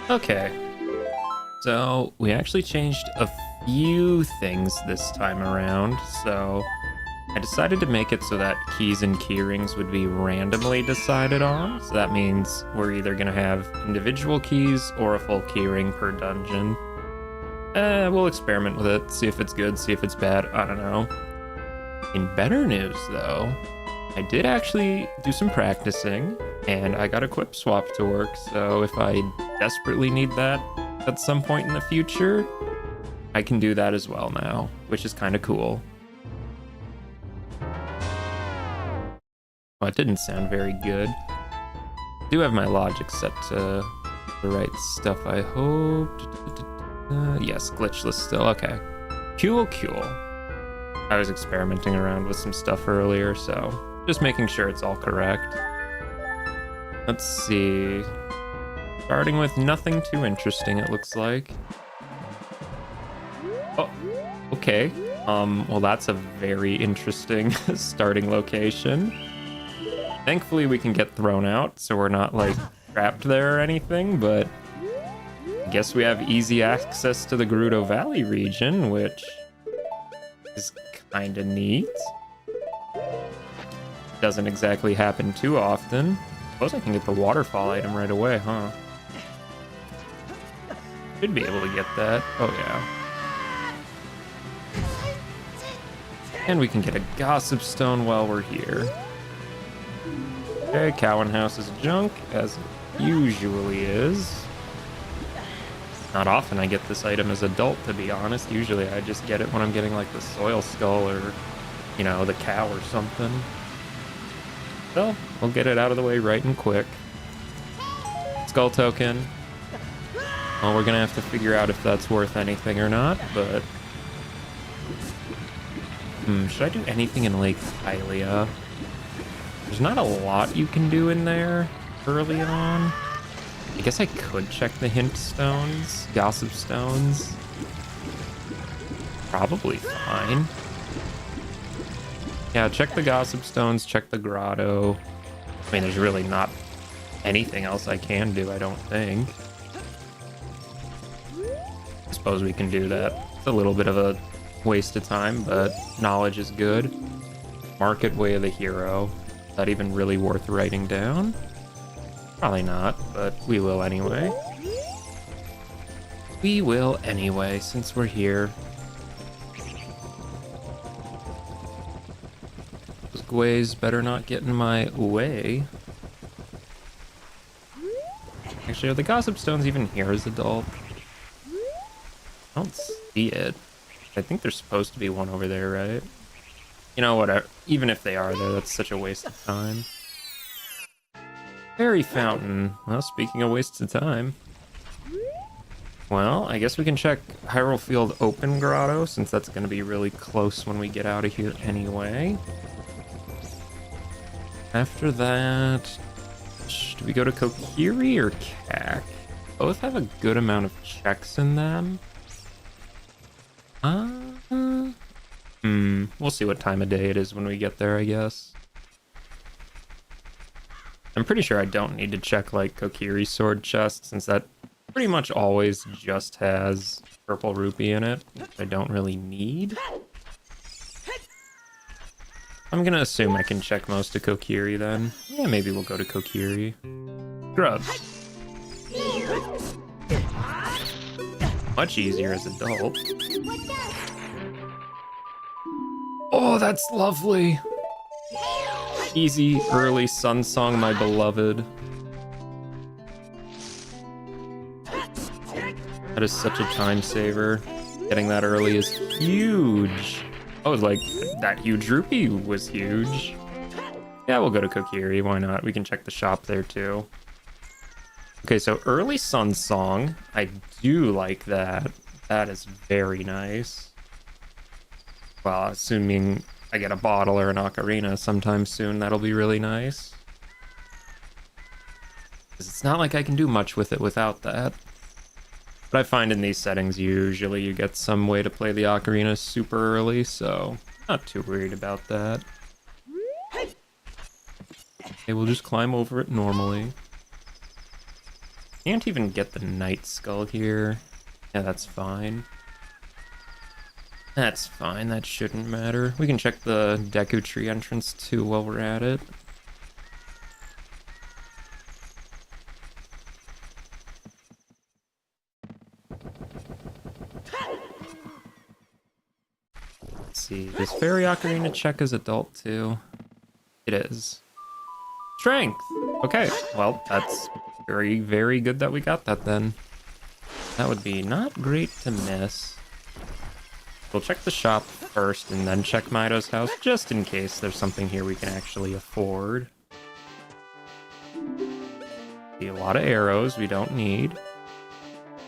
Okay, so we actually changed a few things this time around. So I decided to make it so that keys and keyrings would be randomly decided on. So that means we're either going to have individual keys or a full keyring per dungeon. We'll experiment with it, see if it's good, see if it's bad, I don't know. In better news though, I did actually do some practicing and I got a equip swap to work, so if I desperately need that at some point in the future, I can do that as well now, which is kind of cool. Oh, it didn't sound very good. I do have my logic set to the right stuff, I hope. Yes, glitchless still, okay. Cool. I was experimenting around with some stuff earlier, so just making sure it's all correct. Let's see. Starting with nothing too interesting, it looks like. Oh, okay. Well, that's a very interesting starting location. Thankfully, we can get thrown out, so we're not, like, trapped there or anything, but I guess we have easy access to the Grotto Valley region, which is kind of neat. Doesn't exactly happen too often. Suppose I can get the waterfall item right away, huh? Should be able to get that. Oh, yeah. And we can get a gossip stone while we're here. Okay, Cowan House is junk, as it usually is. Not often I get this item as adult, to be honest. Usually I just get it when I'm getting like the soil skull or, you know, the cow or something. So, we'll get it out of the way right and quick. Skull token. Well, we're gonna have to figure out if that's worth anything or not, but... should I do anything in Lake Hylia? There's not a lot you can do in there early on. I guess I could check the hint stones, gossip stones. Probably fine. Yeah, check the gossip stones, check the grotto. I mean, there's really not anything else I can do, I don't think. I suppose we can do that. It's a little bit of a waste of time, but knowledge is good. Market Way of the Hero. Is that even really worth writing down? Probably not, but we will anyway. We will anyway, since we're here. Those Gways better not get in my way. Actually, are the gossip stones even here as adult? I don't see it. I think there's supposed to be one over there, right? You know, whatever. Even if they are there, that's such a waste of time. Fairy Fountain. Well, speaking of wastes of time. Well, I guess we can check Hyrule Field Open Grotto, since that's going to be really close when we get out of here anyway. After that, do we go to Kokiri or Kak? Both have a good amount of checks in them. We'll see what time of day it is when we get there, I guess. I'm pretty sure I don't need to check, like, Kokiri sword chest, since that pretty much always just has purple rupee in it, which I don't really need. I'm gonna assume I can check most of Kokiri then. Yeah, maybe we'll go to Kokiri. Grubs. Much easier as adult. Oh, that's lovely. Easy early sun song, my beloved. That is such a time saver. Getting that early is huge. Oh, like, that huge rupee was huge. Yeah, we'll go to Kokiri, why not? We can check the shop there too. Okay, so early sun song. I do like that. That is very nice. Well, assuming I get a bottle or an ocarina sometime soon, that'll be really nice. 'Cause it's not like I can do much with it without that. But I find in these settings, usually you get some way to play the ocarina super early, so not too worried about that. Okay, we'll just climb over it normally. Can't even get the Night Skull here. Yeah, that's fine. That's fine, that shouldn't matter. We can check the Deku Tree entrance too while we're at it. Let's see, does Fairy Ocarina check as adult too? It is. Strength! Okay, well, that's very, very good that we got that then. That would be not great to miss. We'll check the shop first and then check Mido's house, just in case there's something here we can actually afford. See, a lot of arrows we don't need.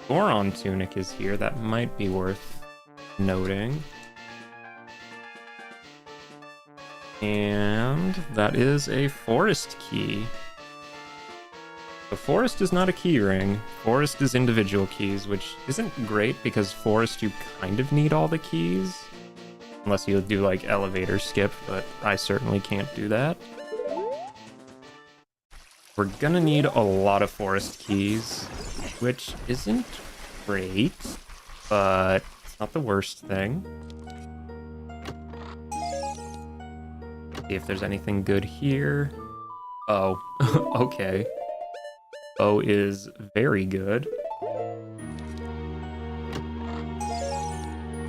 Goron tunic is here, that might be worth noting. And that is a forest key. The forest is not a key ring. Forest is individual keys, which isn't great because forest you kind of need all the keys. Unless you do like elevator skip, but I certainly can't do that. We're gonna need a lot of forest keys, which isn't great, but it's not the worst thing. See if there's anything good here. Oh, okay. O is very good.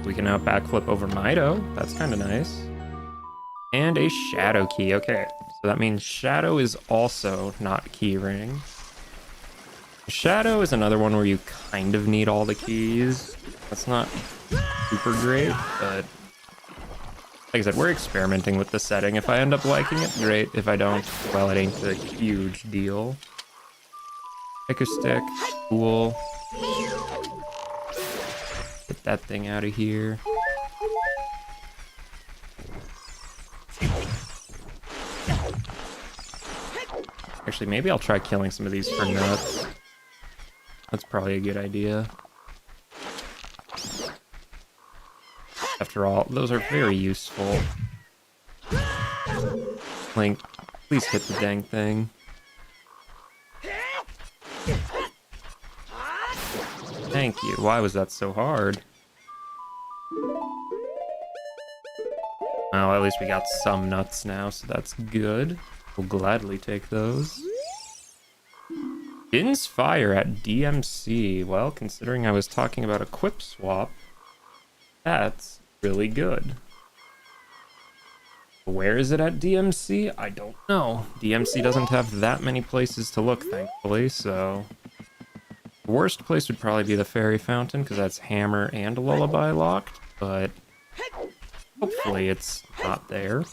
We can now backflip over Mido. That's kind of nice. And a shadow key. Okay, so that means shadow is also not keyring. Shadow is another one where you kind of need all the keys. That's not super great, but like I said, we're experimenting with the setting. If I end up liking it, great. If I don't, well, it ain't a huge deal. Pick a stick, cool. Get that thing out of here. Actually, maybe I'll try killing some of these for nuts. That's probably a good idea. After all, those are very useful. Link, please hit the dang thing. Thank you. Why was that so hard? Well, at least we got some nuts now, so that's good. We'll gladly take those. Din's Fire at DMC. Well, considering I was talking about a quip swap, that's really good. Where is it at DMC? I don't know. DMC doesn't have that many places to look, thankfully, so... The worst place would probably be the Fairy Fountain, because that's Hammer and Lullaby locked, but hopefully it's not there.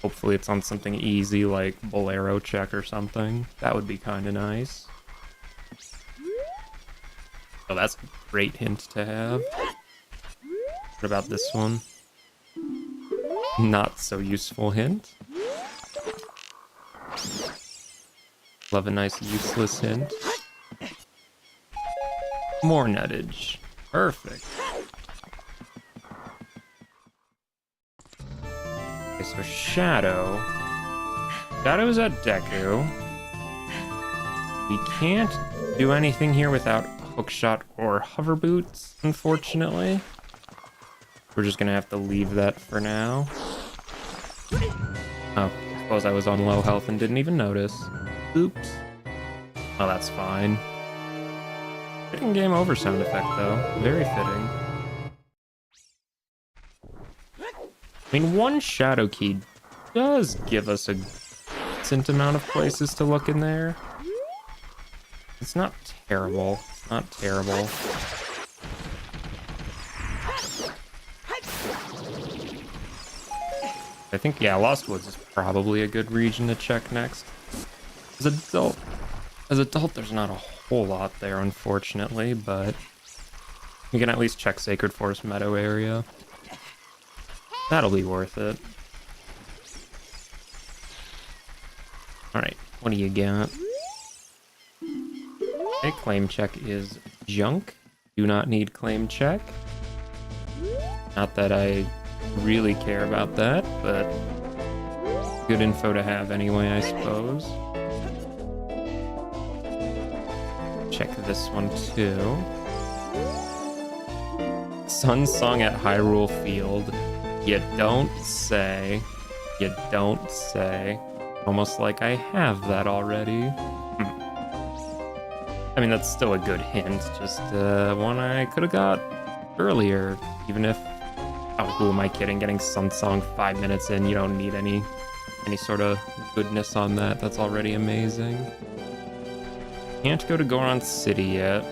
Hopefully it's on something easy like Bolero check or something. That would be kind of nice. Oh, that's a great hint to have. What about this one? Not so useful hint. Love a nice useless hint. More nuttage. Perfect. Okay, so Shadow. Shadow's at Deku. We can't do anything here without Hookshot or Hover Boots, unfortunately. We're just gonna have to leave that for now. Oh, I suppose I was on low health and didn't even notice. Oops. Oh, that's fine. Fitting game over sound effect, though. Very fitting. I mean, one shadow key does give us a decent amount of places to look in there. It's not terrible. It's not terrible. I think, yeah, Lost Woods is probably a good region to check next. As adult, there's not a whole lot there, unfortunately, but we can at least check Sacred Forest Meadow area. That'll be worth it. Alright, what do you got? Okay, claim check is junk. Do not need claim check. Not that I really care about that, but good info to have anyway, I suppose. this one too. Sun Song at Hyrule Field. You don't say. You don't say. Almost like I have that already. I mean, that's still a good hint. Just one I could have got earlier. Even if... Oh, who am I kidding? Getting Sun Song 5 minutes in. You don't need any sort of goodness on that. That's already amazing. Can't go to Goron City yet.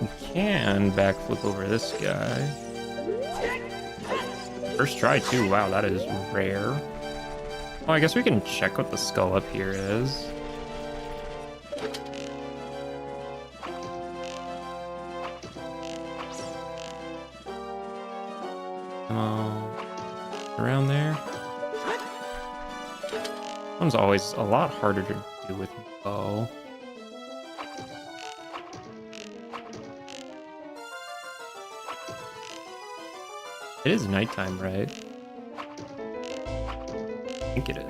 We can backflip over this guy. First try too. Wow, that is rare. Oh, I guess we can check what the skull up here is. Come on. Around there. One's always a lot harder to do with bow. It is nighttime, right? I think it is.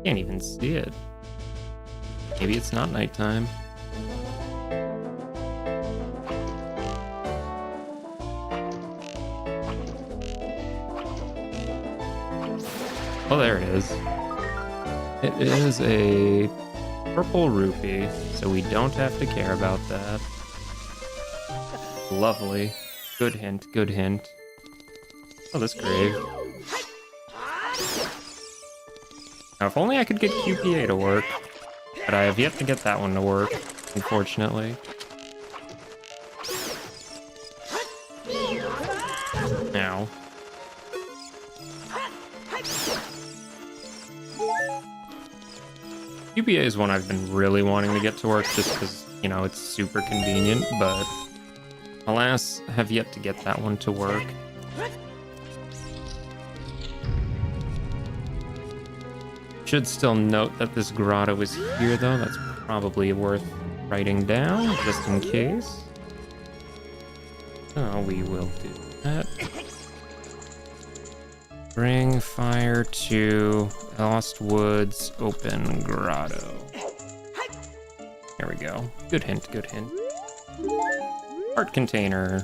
Can't even see it. Maybe it's not nighttime. Oh, there it is. It is a purple rupee, so we don't have to care about that. Lovely. Good hint, good hint. Oh, this grave. Now, if only I could get QPA to work. But I have yet to get that one to work, unfortunately. Now. QPA is one I've been really wanting to get to work just because, you know, it's super convenient, but alas, have yet to get that one to work. Should still note that this grotto is here, though. That's probably worth writing down, just in case. Oh, we will do that. Bring fire to Lost Woods Open Grotto. There we go. Good hint, good hint. Heart container.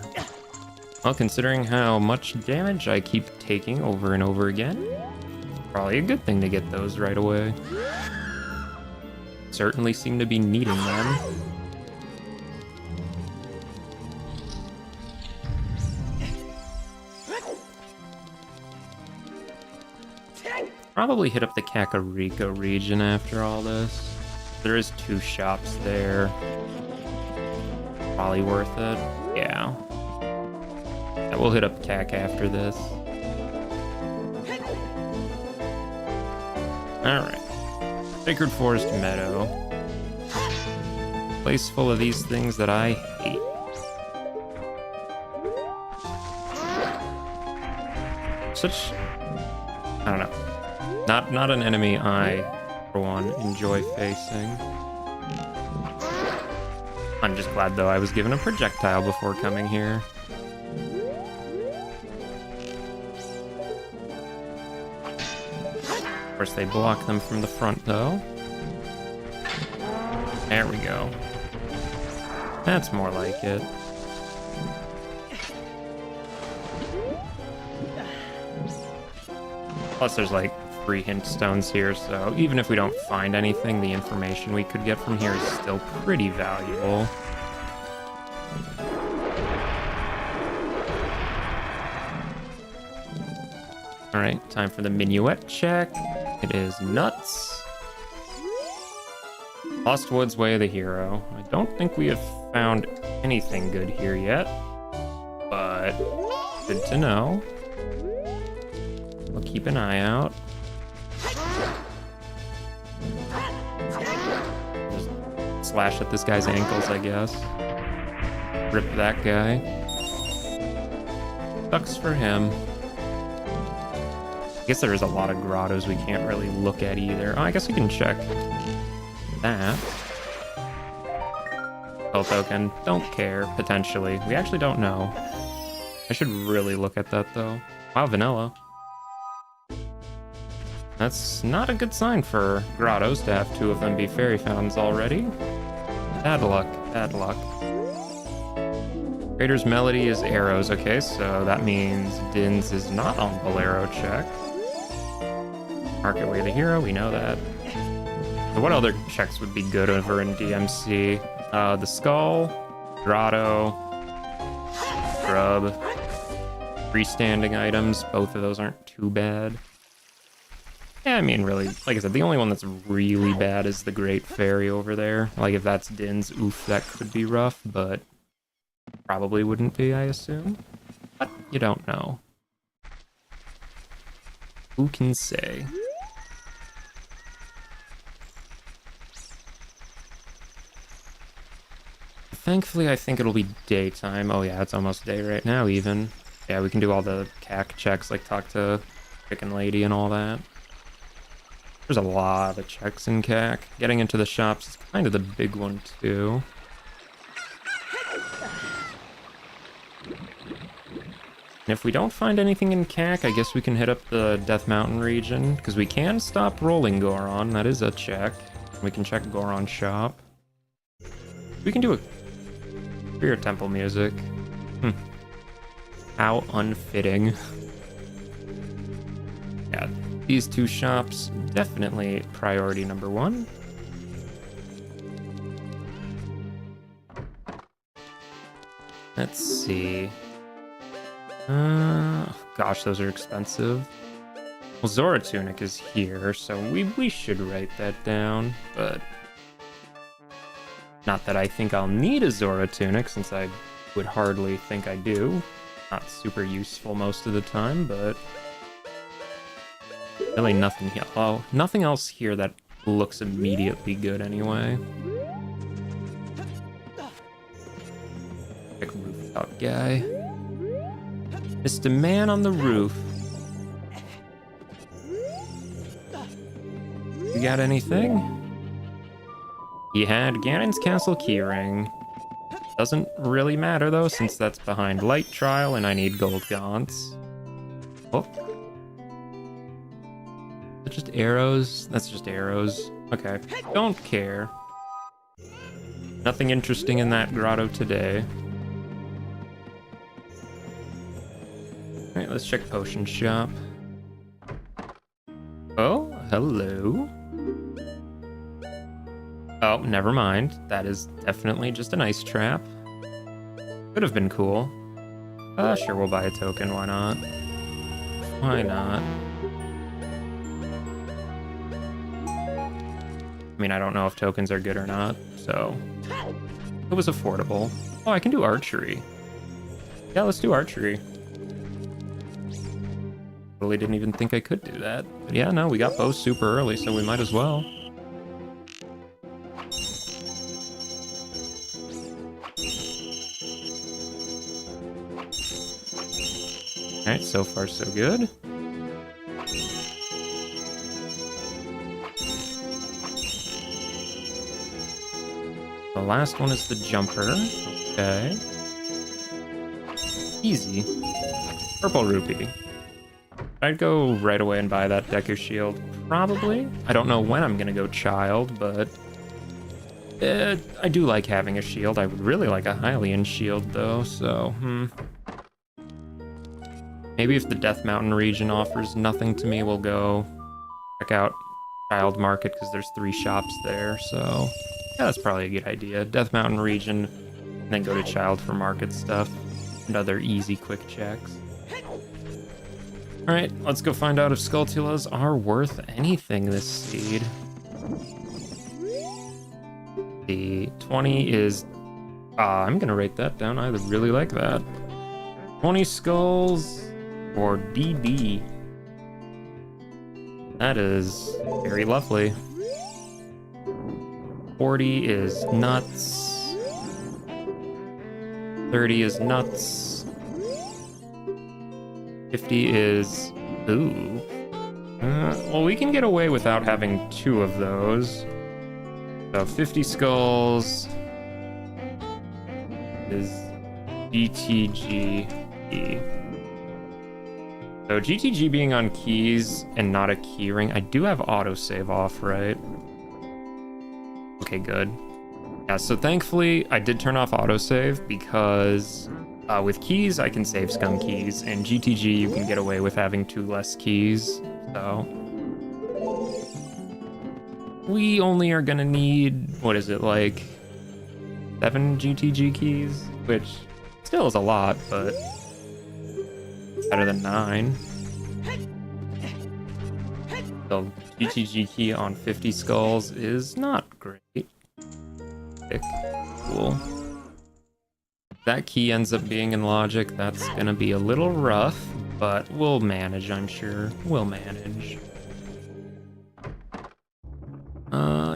Well, considering how much damage I keep taking over and over again, probably a good thing to get those right away. Certainly seem to be needing them. Probably hit up the Kakariko region after all this. There is 2 shops there. Probably worth it. Yeah. Yeah, we'll hit up Kak after this. Alright. Sacred Forest Meadow. Place full of these things that I hate. Such... I don't know. Not an enemy I, for one, enjoy facing. I'm just glad, though, I was given a projectile before coming here. Of course, they block them from the front, though. There we go. That's more like it. Plus, there's like 3 hint stones here, so even if we don't find anything, the information we could get from here is still pretty valuable. Alright, time for the minuet check. It is nuts. Lost Woods, Way of the Hero. I don't think we have found anything good here yet, but good to know. We'll keep an eye out. Just slash at this guy's ankles, I guess. Rip that guy. Sucks for him. I guess there's a lot of grottos we can't really look at either. Oh, I guess we can check that. Spell token. Don't care, potentially. We actually don't know. I should really look at that, though. Wow, vanilla. That's not a good sign for Grottos to have 2 of them be fairy fountains already. Bad luck, bad luck. Trader's Melody is arrows, okay, so that means Din's is not on Bolero check. Market Way the Hero, we know that. So what other checks would be good over in DMC? The Skull, Grotto, Grub, freestanding items, both of those aren't too bad. Yeah, I mean, really, like I said, the only one that's really bad is the Great Fairy over there. Like, if that's Din's, oof, that could be rough, but probably wouldn't be, I assume. But you don't know. Who can say? Thankfully, I think it'll be daytime. Oh yeah, it's almost day right now, even. Yeah, we can do all the CAC checks, like talk to Chicken Lady and all that. There's a lot of checks in CAC. Getting into the shops is kind of the big one, too. And if we don't find anything in CAC, I guess we can hit up the Death Mountain region, because we can stop rolling Goron. That is a check. We can check Goron's shop. We can do a Spirit Temple music. How unfitting. Yeah, these 2 shops, definitely priority number 1. Let's see. Gosh, those are expensive. Well, Zora Tunic is here, so we should write that down, but not that I think I'll need a Zora Tunic, since I would hardly think I do. Not super useful most of the time, but really nothing here. Oh, nothing else here that looks immediately good anyway. Big rooftop guy. Mr. Man on the roof. You got anything? He had Ganon's Castle keyring. Doesn't really matter though, since that's behind Light Trial and I need gold gaunts. Oh. Is it just arrows? That's just arrows. Okay, don't care. Nothing interesting in that grotto today. Alright, let's check potion shop. Oh, hello. Oh, never mind. That is definitely just an ice trap. Could have been cool. Sure, we'll buy a token. Why not? Why not? I mean, I don't know if tokens are good or not, so it was affordable. Oh, I can do archery. Yeah, let's do archery. Totally didn't even think I could do that. But yeah, no, we got bows super early, so we might as well. Alright, so far so good. The last one is the jumper. Okay. Easy. Purple rupee. I'd go right away and buy that Deku Shield. Probably. I don't know when I'm gonna go Child, but I do like having a shield. I would really like a Hylian shield though, so maybe if the Death Mountain region offers nothing to me, we'll go check out Child Market because there's 3 shops there, so yeah, that's probably a good idea. Death Mountain region, and then go to Child for market stuff and other easy quick checks. Alright, let's go find out if Skulltulas are worth anything this seed. The 20 is... I'm gonna rate that down. I really like that. 20 skulls for DD. That is very lovely. 40 is nuts. 30 is nuts. 50 is... ooh. Well, we can get away without having 2 of those. So 50 skulls is BTGE. So GTG being on keys and not a keyring, I do have autosave off, right? Okay, good. Yeah, so thankfully I did turn off autosave because with keys I can save scum keys, and GTG you can get away with having 2 less keys. So we only are gonna need, what is it, like 7 GTG keys, which still is a lot, but better than 9. The GTG key on 50 skulls is not great. Cool. If that key ends up being in logic, that's gonna be a little rough, but we'll manage, I'm sure. We'll manage.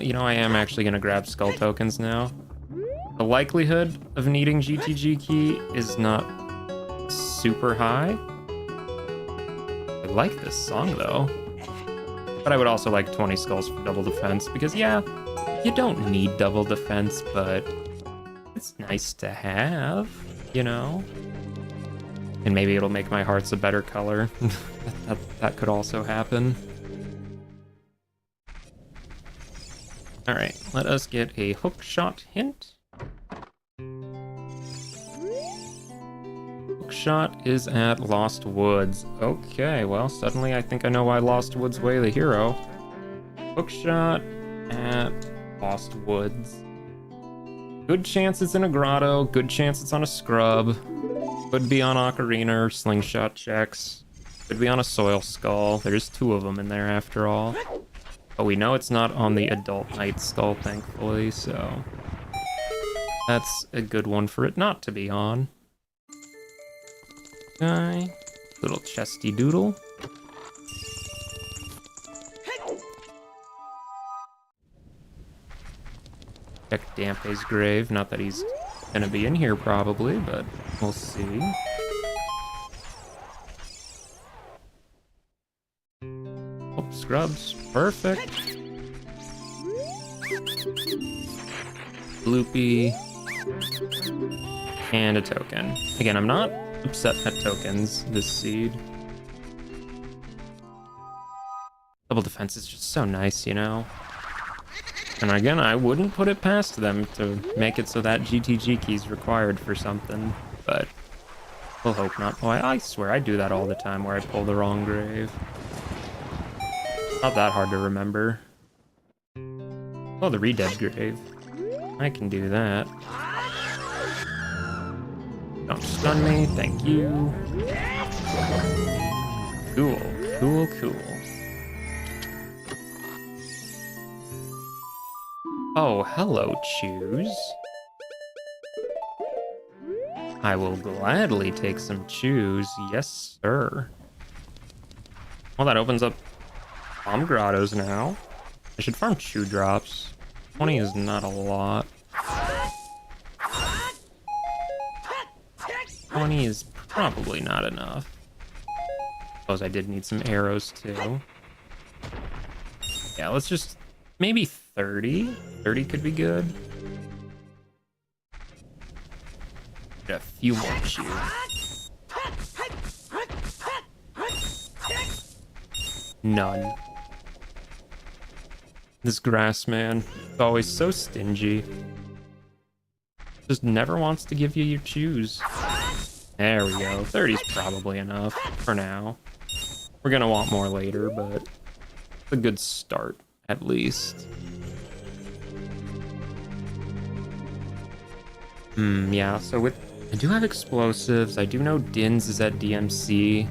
You know, I am actually gonna grab skull tokens now. The likelihood of needing GTG key is not super high. I like this song though. But I would also like 20 skulls for double defense because, yeah, you don't need double defense, but it's nice to have, you know? And maybe it'll make my hearts a better color. that could also happen. All right, let us get a hook shot hint. Hook shot is at Lost Woods. Okay, well, suddenly I think I know why Lost Woods way the hero. Hook shot at Lost Woods. Good chance it's in a grotto, good chance it's on a scrub. Could be on Ocarina or slingshot checks. Could be on a soil skull. There's 2 of them in there after all. But we know it's not on the adult knight skull, thankfully, so that's a good one for it not to be on. Okay, little chesty doodle. Check Dampe's grave. Not that he's gonna be in here probably, but we'll see. Oh, scrubs. Perfect. Loopy. And a token. Again, I'm not upset at tokens this seed. Double defense is just so nice, you know? And again, I wouldn't put it past them to make it so that GTG key's required for something, but we'll hope not. Oh, I swear I do that all the time where I pull the wrong grave. Not that hard to remember. Oh, the Redead grave. I can do that. Don't stun me, thank you. Cool, cool, cool. Oh, hello, Chews. I will gladly take some Chews, yes, sir. Well, that opens up Grottos now. I should farm Chew drops. 20 is not a lot. 20 is probably not enough. Suppose I did need some arrows too. Yeah, let's just maybe 30. 30 could be good. Get a few more Chew. None. This grass man is always so stingy. Just never wants to give you your Chews. There we go. 30's probably enough for now. We're gonna want more later, but it's a good start, at least. Yeah, so I do have explosives. I do know Din's is at DMC.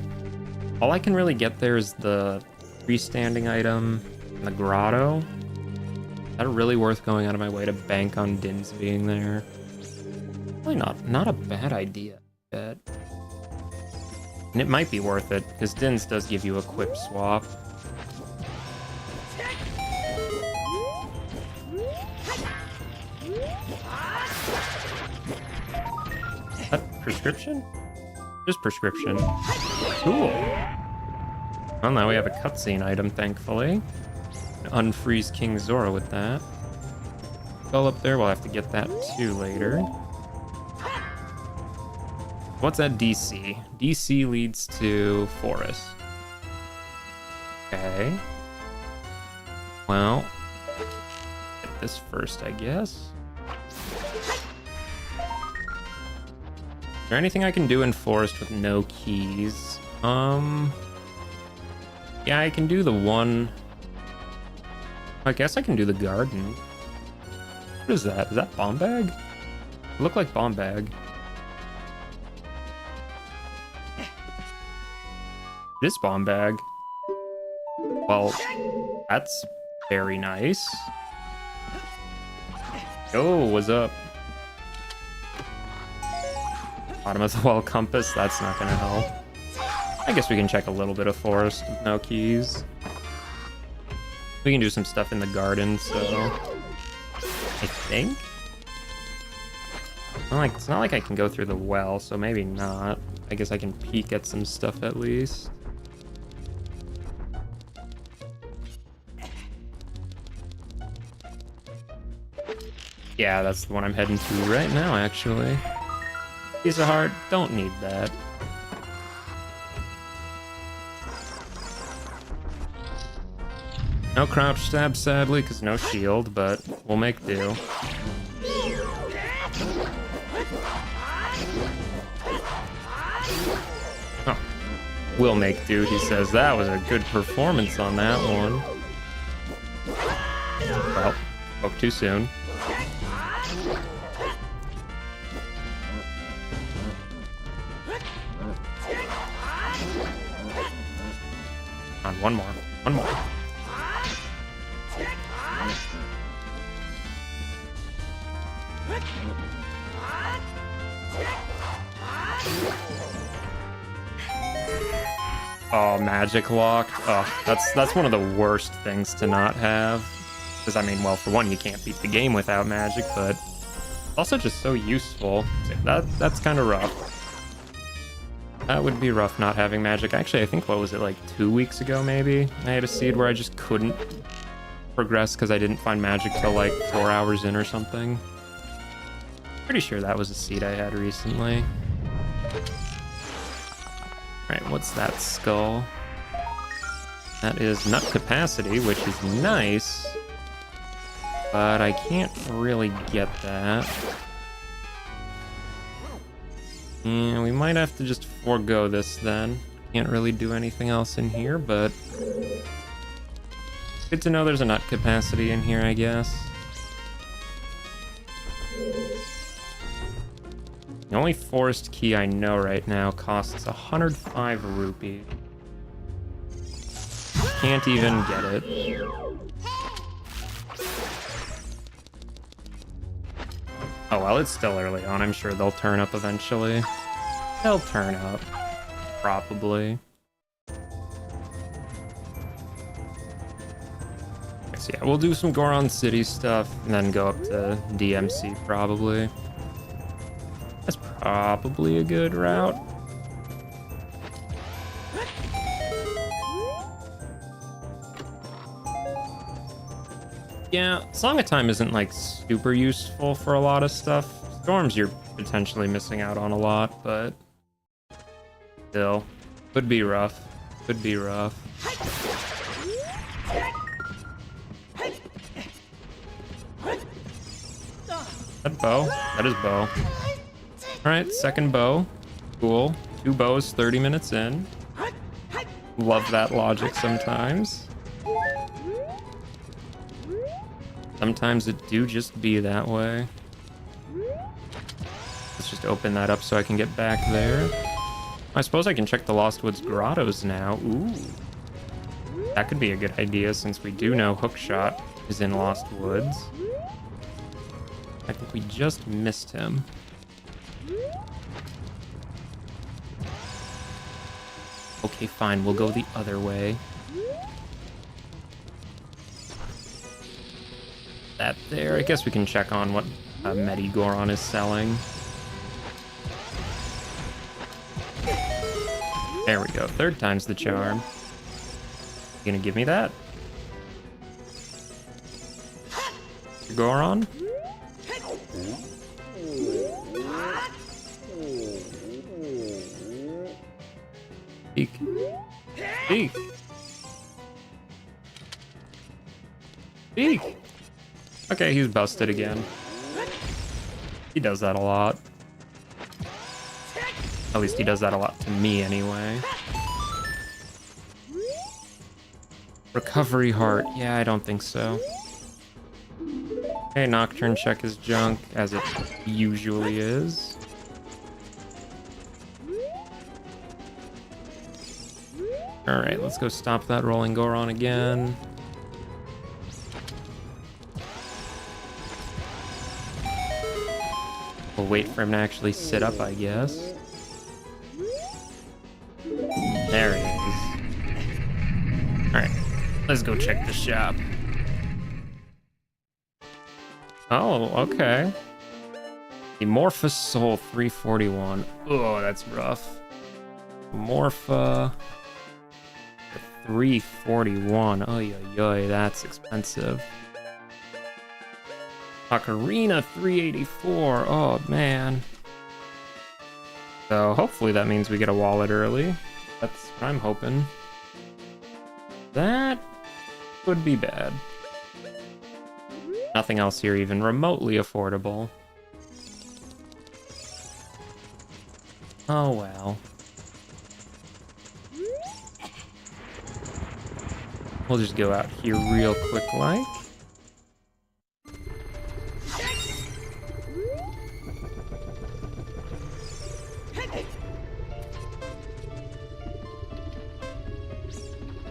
All I can really get there is the freestanding item and the grotto. Is that really worth going out of my way to bank on Din's being there? Probably not a bad idea, I bet. And it might be worth it, because Din's does give you a quip swap. Is that prescription? Just prescription. Cool. Well, now we have a cutscene item, thankfully. Unfreeze King Zora with that. Skull up there, we'll have to get that too later. What's that DC? DC leads to forest. Okay. Well, get this first, I guess. Is there anything I can do in forest with no keys? Yeah, I can do the one. I guess I can do the garden. What is that? Is that bomb bag? It looked like bomb bag. It is bomb bag. Well, that's very nice. Oh, what's up? Bottom of the well compass, that's not gonna help. I guess we can check a little bit of forest with no keys. We can do some stuff in the garden, so I think. It's not like I can go through the well, so maybe not. I guess I can peek at some stuff at least. Yeah, that's the one I'm heading to right now, actually. Piece of heart, don't need that. No crouch stab, sadly, because no shield, but we'll make do. Oh, we'll make do, he says. That was a good performance on that one. Well, spoke too soon. On one more. One more. Oh, magic locked. Oh, that's one of the worst things to not have. Because I mean, well, for one, you can't beat the game without magic, but also just so useful. That's kind of rough. That would be rough not having magic. Actually, I think, what was it, like 2 weeks ago maybe? I had a seed where I just couldn't progress because I didn't find magic till like 4 hours in or something. Pretty sure that was a seed I had recently. Alright, what's that skull? That is nut capacity, which is nice. But I can't really get that. Yeah, we might have to just forego this then. Can't really do anything else in here, but good to know there's a nut capacity in here, I guess. The only forest key I know right now costs 105 rupee. Can't even get it. Oh well, it's still early on. I'm sure they'll turn up eventually. They'll turn up. Probably. So yeah, we'll do some Goron City stuff and then go up to DMC probably. That's probably a good route. Yeah, Song of Time isn't like super useful for a lot of stuff. Storms you're potentially missing out on a lot, but still, could be rough. Could be rough. That bow? That is bow. Alright, second bow. Cool. 2 bows, 30 minutes in. Love that logic sometimes. Sometimes it do just be that way. Let's just open that up so I can get back there. I suppose I can check the Lost Woods Grottos now. Ooh. That could be a good idea since we do know Hookshot is in Lost Woods. I think we just missed him. Okay, fine. We'll go the other way. That there. I guess we can check on what Medigoron is selling. There we go. 3rd time's the charm. You gonna give me that? Goron? Speak. Speak. Speak. Okay, he's busted again. He does that a lot. At least he does that a lot to me anyway. Recovery heart. Yeah, I don't think so. Okay, Nocturne check is junk, as it usually is. Alright, let's go stop that rolling Goron again. We'll wait for him to actually sit up, I guess. There he is. Alright, let's go check the shop. Oh, okay. Amorphous Soul 341. Oh, that's rough. Morpha 341. Oy, oy, oy, that's expensive. Ocarina 384. Oh, man. So hopefully that means we get a wallet early. That's what I'm hoping. That would be bad. Nothing else here even remotely affordable. Oh well. We'll just go out here real quick like.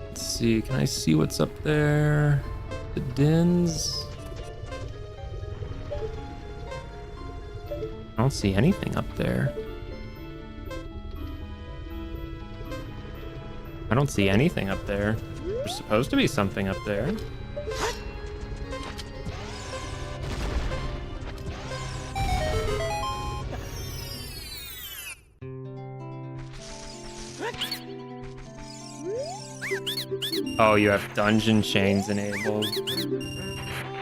Let's see, can I see what's up there? The dins? I don't see anything up there. I don't see anything up there. There's supposed to be something up there. Oh, you have dungeon chains enabled.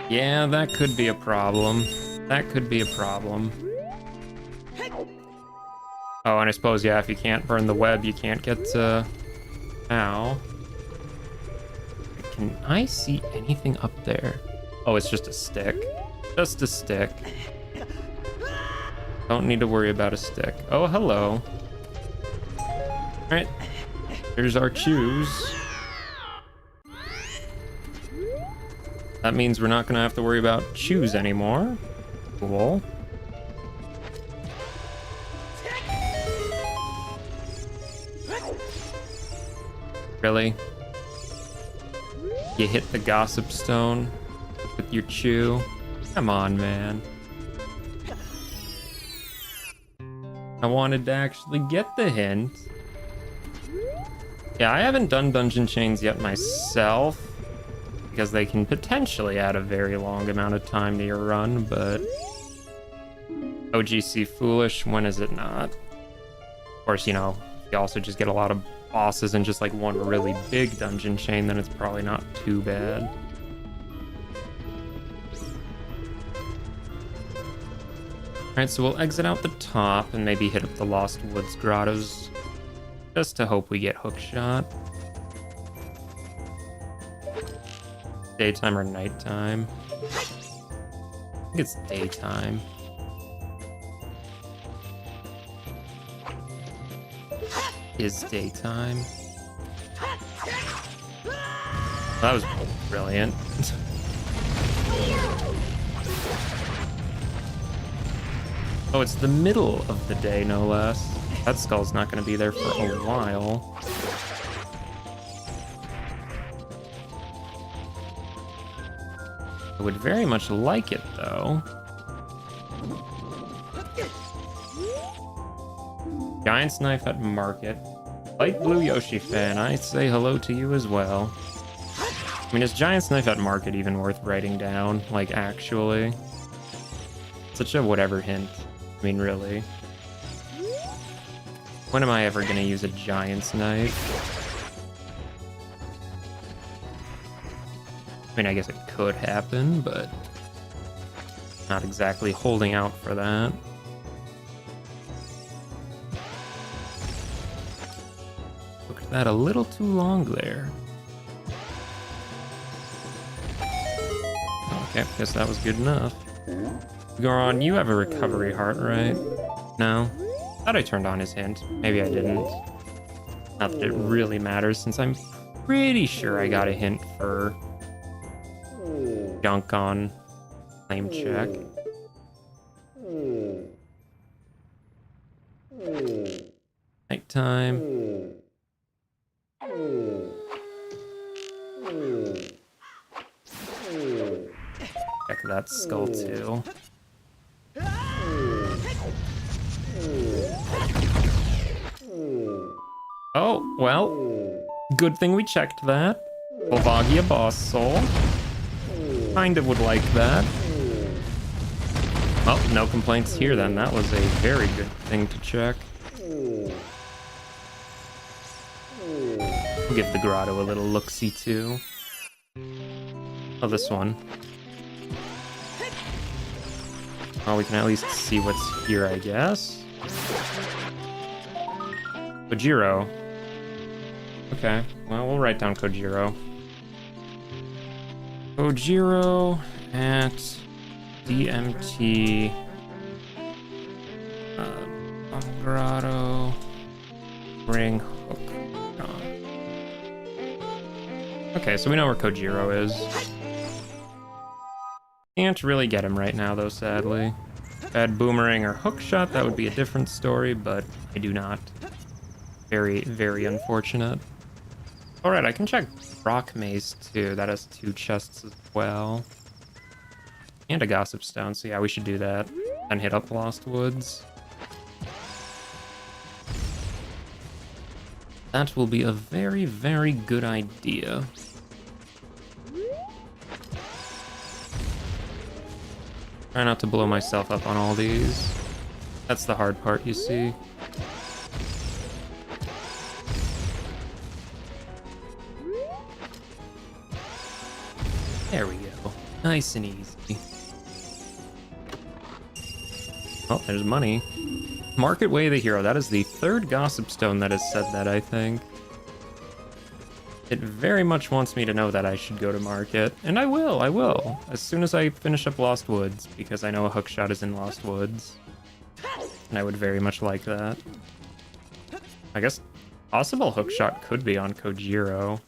Yeah, that could be a problem. That could be a problem. Oh, and I suppose, yeah, if you can't burn the web, you can't get to... Ow. Can I see anything up there? Oh, it's just a stick. Just a stick. Don't need to worry about a stick. Oh, hello. Alright. Here's our choose. That means we're not gonna have to worry about choose anymore. Cool. Really? You hit the gossip stone with your chew? Come on, man. I wanted to actually get the hint. Yeah, I haven't done dungeon chains yet myself, because they can potentially add a very long amount of time to your run, but... OGC Foolish, when is it not? Of course, you know, you also just get a lot of bosses in just like one really big dungeon chain, then it's probably not too bad. Alright, so we'll exit out the top and maybe hit up the Lost Woods Grottos, just to hope we get hookshot. Daytime or nighttime? I think it's daytime. Is daytime. That was brilliant. Oh, it's the middle of the day, no less. That skull's not going to be there for a while. I would very much like it, though. Giant's Knife at Market. Light Blue Yoshi fan, I say hello to you as well. I mean, is Giant's Knife at Market even worth writing down? Like, actually? Such a whatever hint. I mean, really. When am I ever gonna use a Giant's Knife? I mean, I guess it could happen, but... not exactly holding out for that. that a little too long there. Okay, guess that was good enough. Goron, you have a recovery heart, right? No? Thought I turned on his hint. Maybe I didn't. Not that it really matters, since I'm pretty sure I got a hint for junk on claim check. Nighttime. Check that skull too. Oh, well, good thing we checked that. Volvagia boss soul. Kind of would like that. Well, no complaints here then. That was a very good thing to check. We'll give the grotto a little look-see too. Oh, this one. Well, we can at least see what's here, I guess. Kojiro. Okay, well, we'll write down Kojiro. Kojiro at DMT. Grotto. Ring hook. Okay, so we know where Kojiro is. Can't really get him right now, though, sadly. Bad boomerang or hook shot, that would be a different story, but I do not. Very, very unfortunate. Alright, I can check Rock Maze, too. That has 2 chests as well. And a Gossip Stone, so yeah, we should do that. And hit up Lost Woods. That will be a very, very good idea. Try not to blow myself up on all these. That's the hard part, you see. There we go. Nice and easy. Oh, there's money. Market Way the Hero. That is the 3rd Gossip Stone that has said that, I think. It very much wants me to know that I should go to market. And I will. As soon as I finish up Lost Woods, because I know a hookshot is in Lost Woods. And I would very much like that. I guess possible hookshot could be on Kojiro.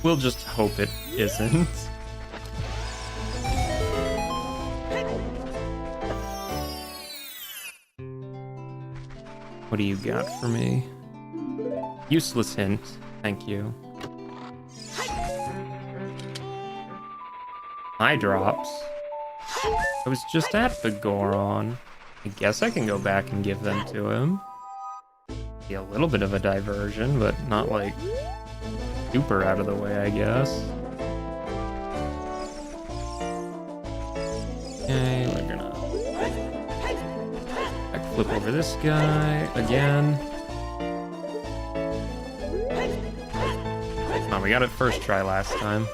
We'll just hope it isn't. What do you got for me? Useless hint. Thank you. Eye drops. I was just at the Goron. I guess I can go back and give them to him. Be a little bit of a diversion, but not like super out of the way, I guess. Okay, we're gonna flip over this guy again. Come on, we got it first try last time.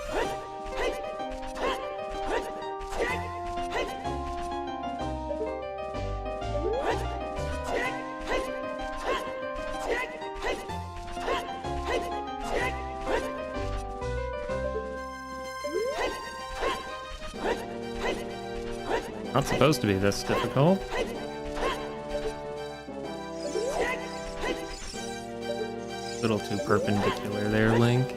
Not supposed to be this difficult. A little too perpendicular there, Link.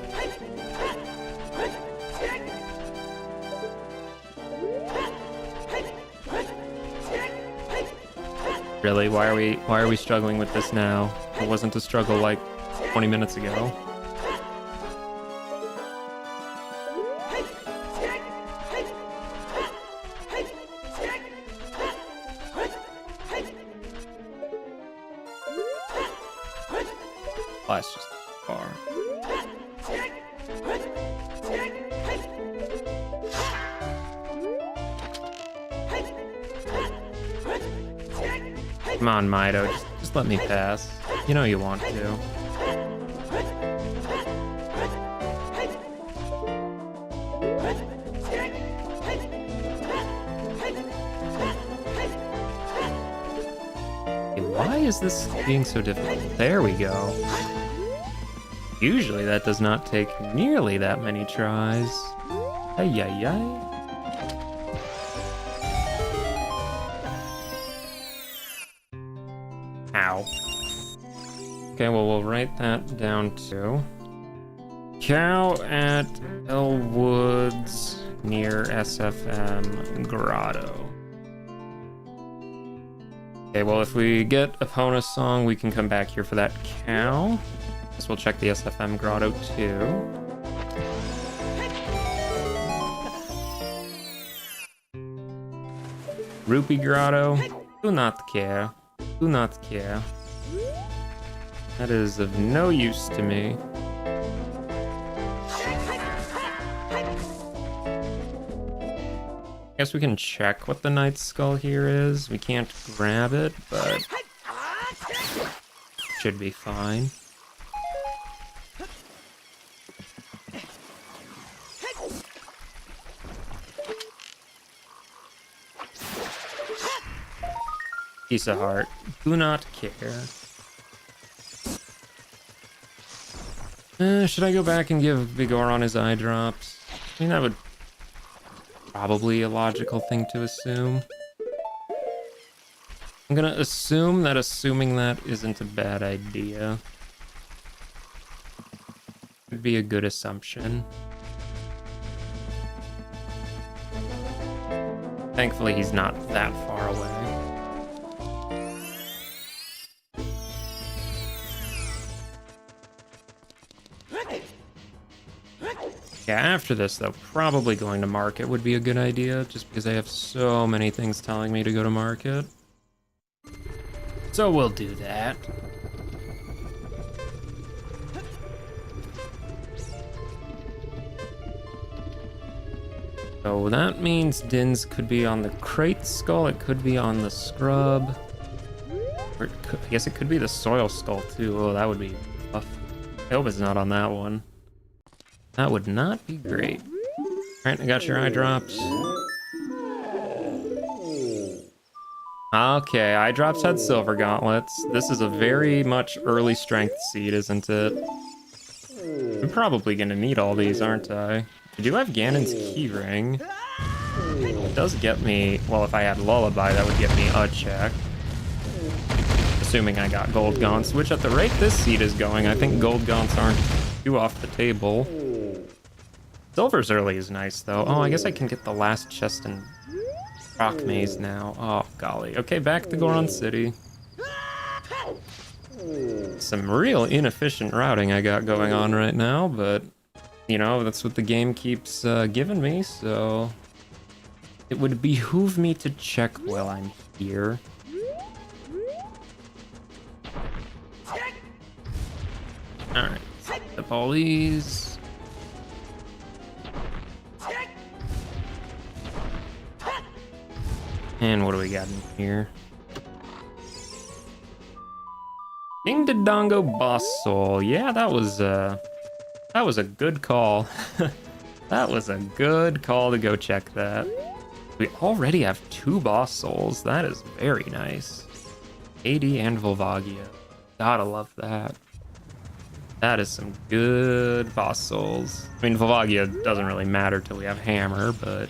Really? Why are we struggling with this now? It wasn't a struggle like 20 minutes ago. Oh, that's just far. Come on, Mido, just let me pass. You know you want to. Why is this being so difficult? There we go. Usually that does not take nearly that many tries. Ay, ay, ay. Ow. Okay, well, we'll write that down too. Cow at Elwoods near SFM Grotto. Okay, well, if we get Epona's song, we can come back here for that cow. Guess we'll check the SFM Grotto too. Rupee Grotto. Do not care. Do not care. That is of no use to me. Guess we can check what the Knight's Skull here is. We can't grab it, but should be fine. Piece of heart. Do not care. Should I go back and give Vigoron his eye drops? I mean, that would probably a logical thing to assume. I'm gonna assume that assuming that isn't a bad idea. Would be a good assumption. Thankfully, he's not that far away. Yeah, after this, though, probably going to market would be a good idea, just because I have so many things telling me to go to market. So we'll do that. So that means Din's could be on the Crate Skull, it could be on the Scrub. Or it could, I guess it could be the Soil Skull, too. Oh, that would be tough. I hope it's not on that one. That would not be great. Alright, I got your eye drops. Okay, eye drops had silver gauntlets. This is a very much early strength seed, isn't it? I'm probably gonna need all these, aren't I? I do have Ganon's keyring. It does get me, well, if I had Lullaby, that would get me a check. Assuming I got gold gaunts, which at the rate this seed is going, I think gold gaunts aren't too off the table. Silver's early is nice, though. Oh, I guess I can get the last chest in Rock Maze now. Oh, golly. Okay, back to Goron City. Some real inefficient routing I got going on right now, but, you know, that's what the game keeps giving me, so it would behoove me to check while I'm here. Alright, set up all these. And what do we got in here? Ding Dodongo Boss Soul. Yeah, that was a good call. That was a good call to go check that. We already have 2 Boss Souls. That is very nice. AD and Volvagia. Gotta love that. That is some good Boss Souls. I mean, Volvagia doesn't really matter till we have Hammer, but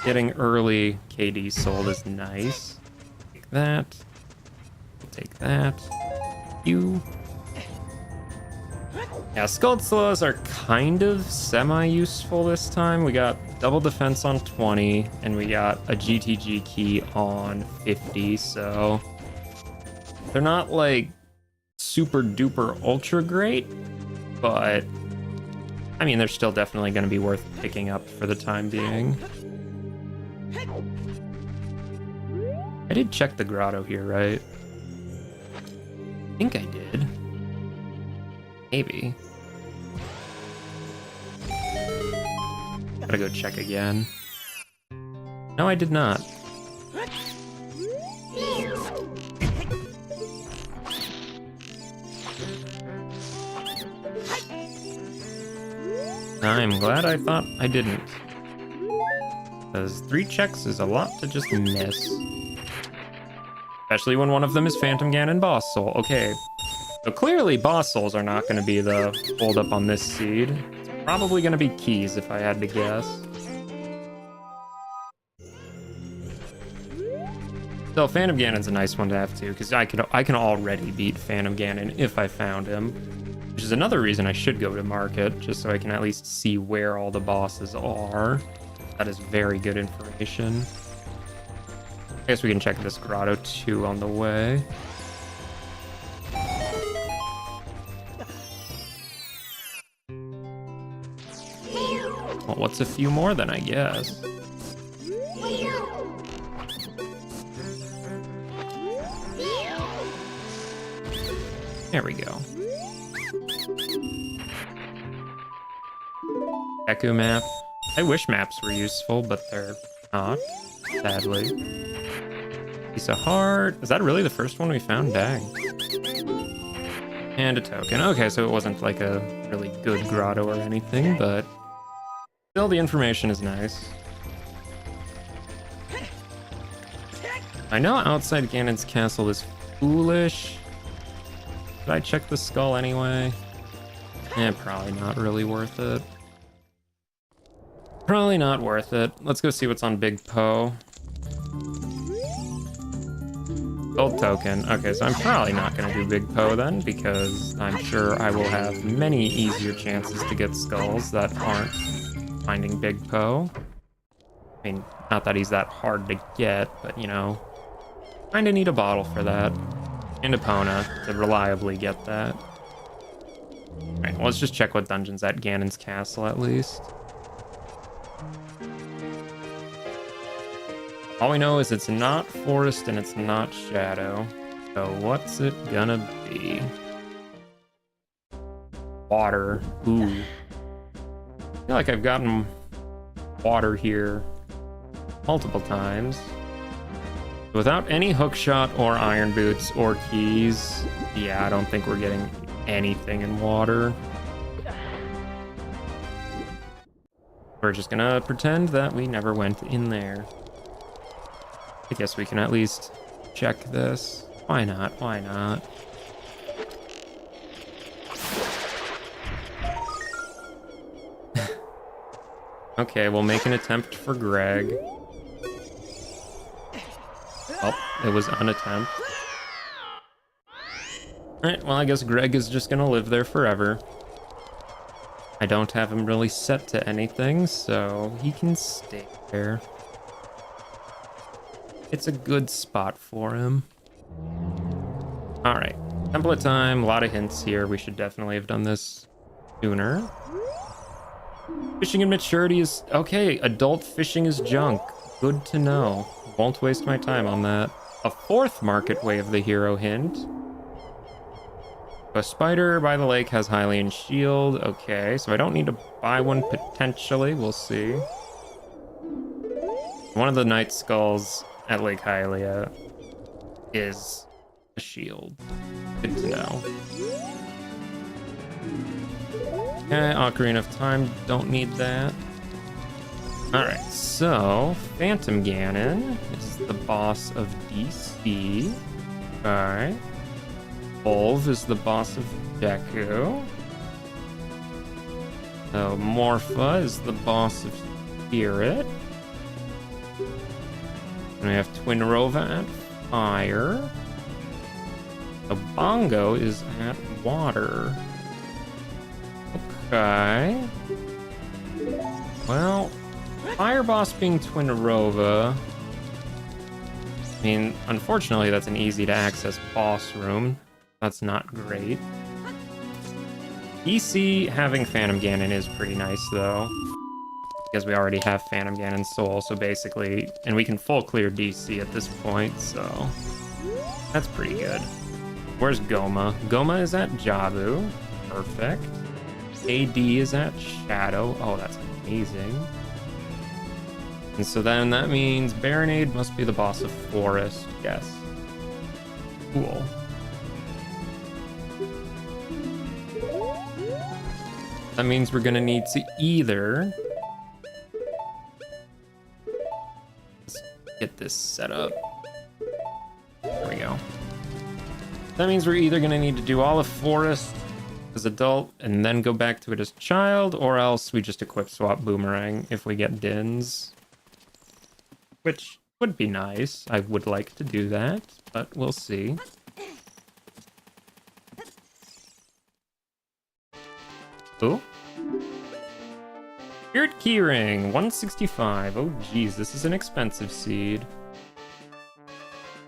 getting early KD sold is nice. Take that. Take that. You. Yeah, Skuldslows are kind of semi-useful this time. We got double defense on 20, and we got a GTG key on 50, so they're not like super duper ultra great, but I mean, they're still definitely going to be worth picking up for the time being. I did check the grotto here, right? I think I did. Maybe. Gotta go check again. No, I did not. I'm glad I thought I didn't. Because 3 checks is a lot to just miss. Especially when one of them is Phantom Ganon Boss Soul. Okay, so clearly Boss Souls are not going to be the hold up on this seed. It's probably going to be keys if I had to guess. So Phantom Ganon's a nice one to have too, because I can already beat Phantom Ganon if I found him, which is another reason I should go to market, just so I can at least see where all the bosses are. That is very good information. I guess we can check this grotto too on the way. Well, what's a few more then, I guess? There we go. Deku map. I wish maps were useful, but they're not, sadly. Piece of heart. Is that really the first one we found? Dang. And a token. Okay, so it wasn't like a really good grotto or anything, but still the information is nice. I know outside Ganon's castle is foolish. Should I check the skull anyway? Probably not really worth it. Probably not worth it. Let's go see what's on Big Poe. Gold token. Okay, so I'm probably not going to do Big Poe then, because I'm sure I will have many easier chances to get skulls that aren't finding Big Poe. I mean, not that he's that hard to get, but you know, kinda need a bottle for that. And Epona to reliably get that. Alright, well, let's just check what dungeon's at Ganon's castle at least. All we know is it's not forest and it's not shadow. So what's it gonna be? Water. Ooh. I feel like I've gotten water here multiple times. Without any hookshot or iron boots or keys, yeah, I don't think we're getting anything in water. We're just gonna pretend that we never went in there. I guess we can at least check this. Why not? Why not? Okay, we'll make an attempt for Greg. Oh, it was an attempt. Alright, well, I guess Greg is just gonna live there forever. I don't have him really set to anything, so he can stay there. It's a good spot for him. Alright, template time, a lot of hints here. We should definitely have done this sooner. Fishing and maturity is... okay, adult fishing is junk. Good to know. Won't waste my time on that. A fourth market way of the hero hint. A spider by the lake has Hylian shield. Okay, so I don't need to buy one potentially. We'll see. One of the night skulls at Lake Hylia is a shield. Good to know. Okay, Ocarina of Time. Don't need that. Alright, so Phantom Ganon is the boss of DC. Alright. Volv is the boss of Deku. So Morpha is the boss of Spirit. And we have Twinrova at Fire. So Bongo is at Water. Okay. Well, Fire boss being Twinrova. I mean, unfortunately, that's an easy to access boss room. That's not great. DC having Phantom Ganon is pretty nice, though. Because we already have Phantom Ganon's soul, so basically... and we can full clear DC at this point, so... that's pretty good. Where's Goma? Goma is at Jabu. Perfect. AD is at Shadow. Oh, that's amazing. And so then that means Baronade must be the boss of Forest. Yes. Cool. That means we're gonna need to either... let's get this set up. There we we go. That means we're either gonna need to do all of Forest as adult and then go back to it as child, or else we just equip swap Boomerang if we get Dins. Which would be nice. I would like to do that, but we'll see. Ooh. Spirit Keyring, 165. Oh geez, this is an expensive seed.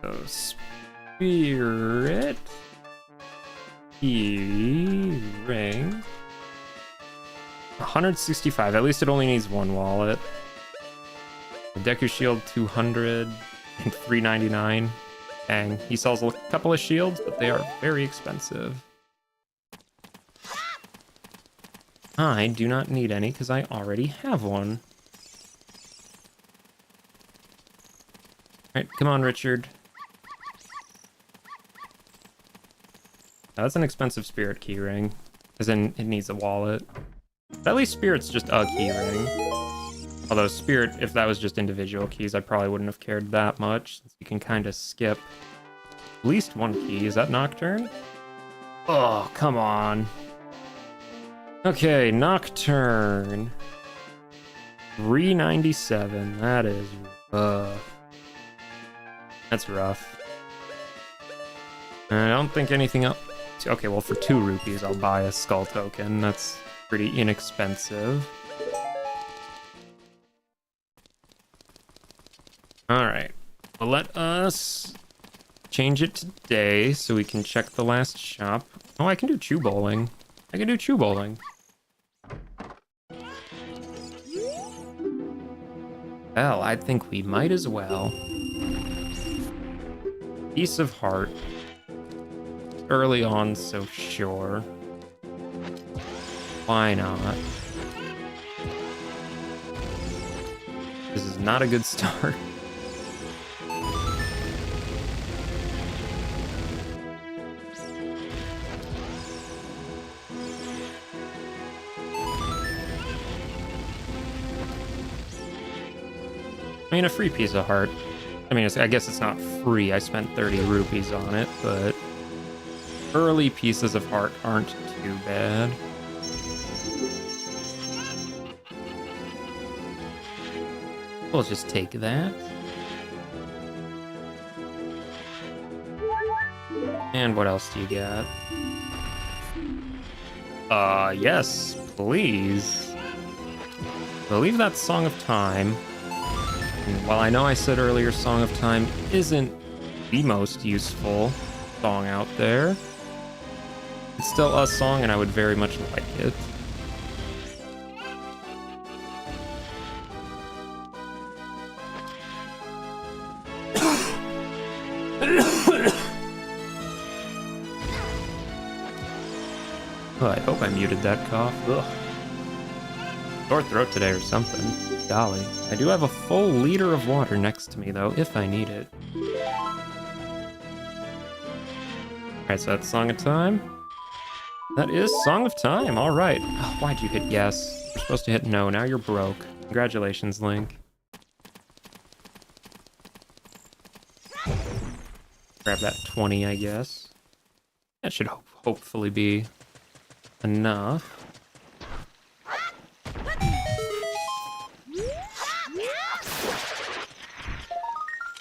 So Spirit Keyring. 165. At least it only needs one wallet. The Deku Shield 200 and 399. Dang, he sells a couple of shields, but they are very expensive. I do not need any because I already have one. Alright, come on, Richard. Now, that's an expensive Spirit Keyring, as in it needs a wallet. But at least Spirit's just a keyring. Although Spirit, if that was just individual keys, I probably wouldn't have cared that much, since you can kind of skip at least one key. Is that Nocturne? Oh, come on. Okay, Nocturne. 397. That is rough. That's rough. I don't think anything else. Okay, well, for 2 rupees, I'll buy a skull token. That's pretty inexpensive. Alright. Well, let us change it to day so we can check the last shop. Oh, I can do Chew Bowling. I can do Chew Bowling. Well, I think we might as well. Piece of Heart. Early on, so sure. Why not? This is not a good start. I mean, a free piece of heart. I mean, I guess it's not free. I spent 30 rupees on it, but early pieces of heart aren't too bad. We'll just take that. And what else do you got? Yes, please. I believe that's Song of Time. And while I know I said earlier Song of Time isn't the most useful song out there, it's still a song and I would very much like it. Oh, I hope I muted that cough. Ugh. Sore throat today or something. Golly. I do have a full liter of water next to me, though, if I need it. Alright, so that's Song of Time. That is Song of Time, alright. Oh, why'd you hit yes? You're supposed to hit no, now you're broke. Congratulations, Link. Grab that 20, I guess. That should hopefully be enough.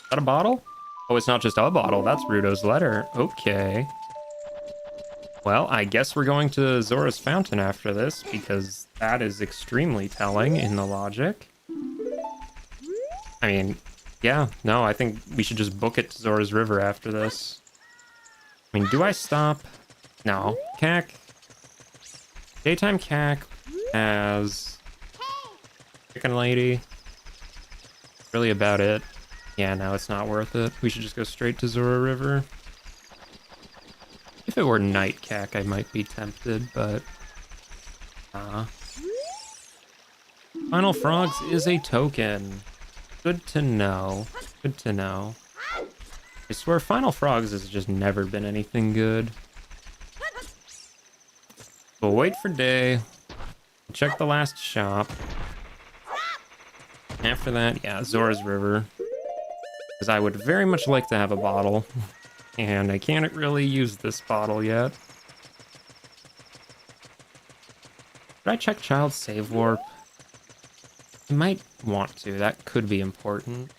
Is that a bottle? Oh, it's not just a bottle. That's Rudo's letter. Okay. Well, I guess we're going to Zora's Fountain after this, because that is extremely telling in the logic. I mean, yeah, no, I think we should just book it to Zora's River after this. I mean, do I stop? No. Cac. Daytime Cac as Chicken Lady. Really about it. Yeah, no, it's not worth it. We should just go straight to Zora River. If it were Night Cac, I might be tempted, but... Final Frogs is a token. Good to know. Good to know. I swear Final Frogs has just never been anything good. We'll wait for day. Check the last shop. After that, yeah, Zora's River. Because I would very much like to have a bottle. And I can't really use this bottle yet. Should I check child save warp? I might want to. That could be important.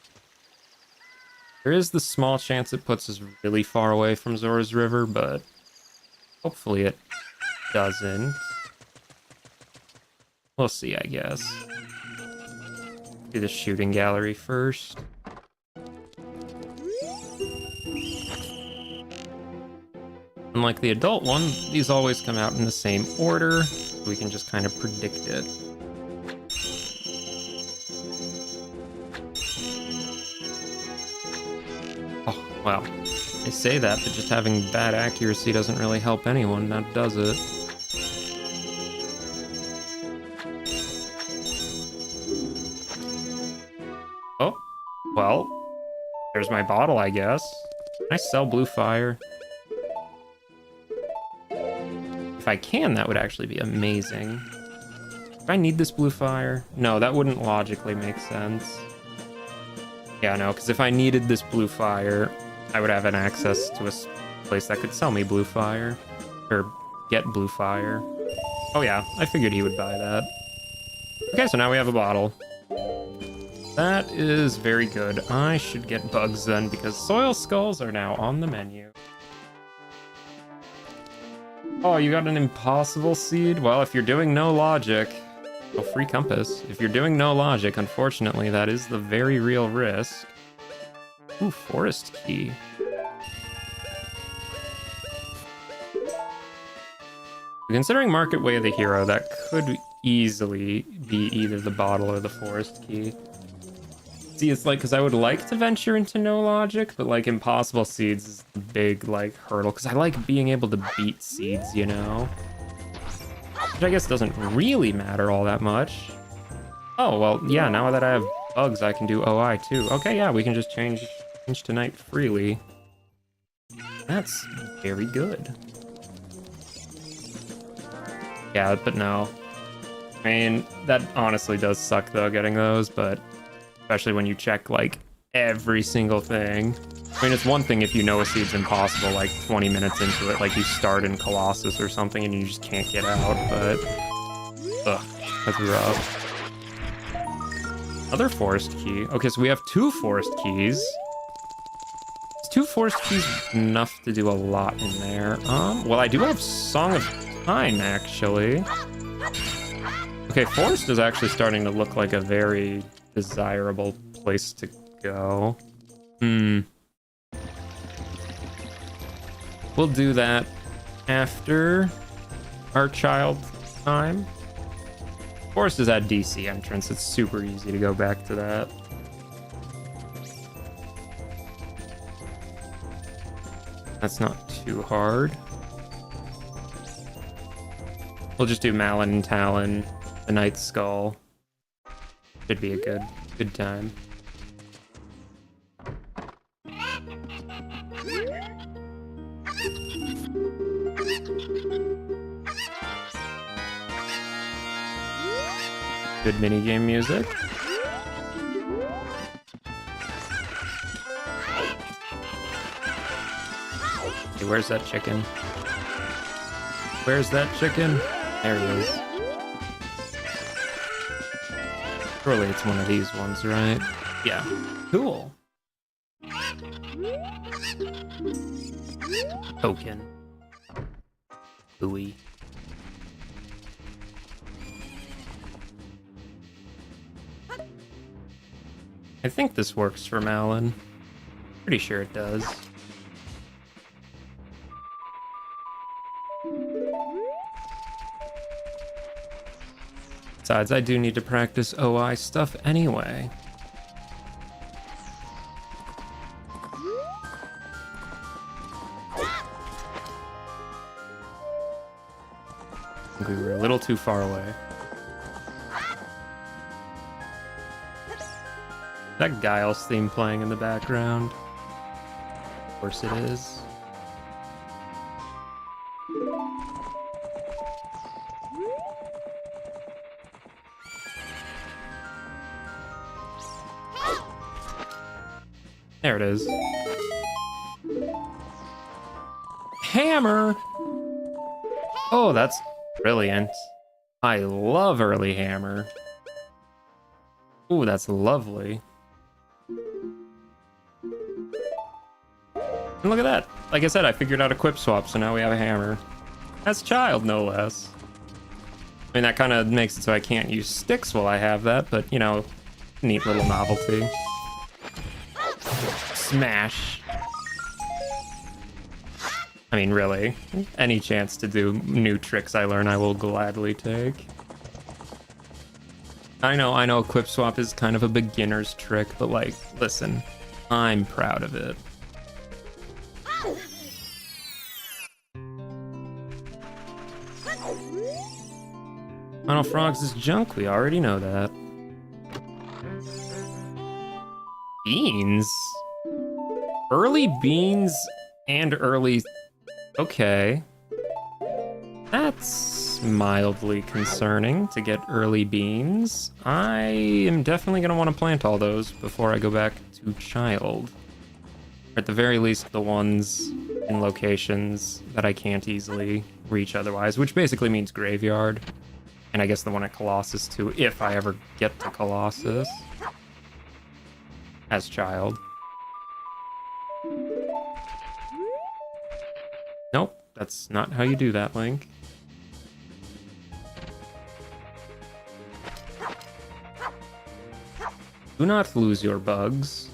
There is the small chance it puts us really far away from Zora's River, but hopefully it doesn't. We'll see, I guess. Do the shooting gallery first. Unlike the adult one, these always come out in the same order. We can just kind of predict it. Oh, well, they say that, but just having bad accuracy doesn't really help anyone, now does it? Oh, well, there's my bottle, I guess. Can I sell blue fire? If I can, that would actually be amazing. Do I need this blue fire? No, that wouldn't logically make sense. Yeah, no, because if I needed this blue fire, I would have an access to a place that could sell me blue fire. Or get blue fire. Oh yeah, I figured he would buy that. Okay, so now we have a bottle. That is very good. I should get bugs then, because soil skulls are now on the menu. Oh, you got an impossible seed? Well, if you're doing no logic... Oh, free compass. If you're doing no logic, unfortunately, that is the very real risk. Ooh, forest key. Considering Market Way of the Hero, that could easily be either the bottle or the forest key. See, it's like, because I would like to venture into no logic, but like impossible seeds is the big like hurdle, because I like being able to beat seeds, you know? Which I guess doesn't really matter all that much. Oh, well, yeah, now that I have bugs, I can do OI too. Okay, yeah, we can just change to night freely. That's very good. Yeah, but no. I mean, that honestly does suck though, getting those, but especially when you check like every single thing. I mean, it's one thing if you know a seed's impossible like 20 minutes into it, like you start in Colossus or something and you just can't get out, but ugh, that's rough. Another forest key. Okay, so we have 2 forest keys. Is 2 forest keys enough to do a lot in there? Well, I do have Song of Time actually. Okay, forest is actually starting to look like a very desirable place to go. We'll do that after our child time. Forest is at DC entrance. It's super easy to go back to that. That's not too hard. We'll just do Malin and Talon, the Knight's Skull. Should be a good time. Good minigame music. Hey, where's that chicken? Where's that chicken? There he is. Surely it's one of these ones, right? Yeah. Cool. Token. Ooey. I think this works for Malin. Pretty sure it does. Besides, I do need to practice OI stuff anyway. I think we were a little too far away. That Giles theme playing in the background. Of course it is. There it is. hammer. Oh, that's brilliant. I love early hammer. Ooh, that's lovely. And look at that. Like I said, I figured out a equip swap, so now we have a hammer. As a child, no less. I mean, that kind of makes it so I can't use sticks while I have that, but, you know, neat little novelty. Smash. I mean, really, any chance to do new tricks I learn, I will gladly take. I know equip swap is kind of a beginner's trick, but like, listen, I'm proud of it. Final Frogs is junk, we already know that. Beans? Early beans and early... Okay. That's mildly concerning to get early beans. I am definitely going to want to plant all those before I go back to child. Or at the very least, the ones in locations that I can't easily reach otherwise, which basically means graveyard. And I guess the one at Colossus too, if I ever get to Colossus. As child. Nope, that's not how you do that, Link. Do not lose your bugs.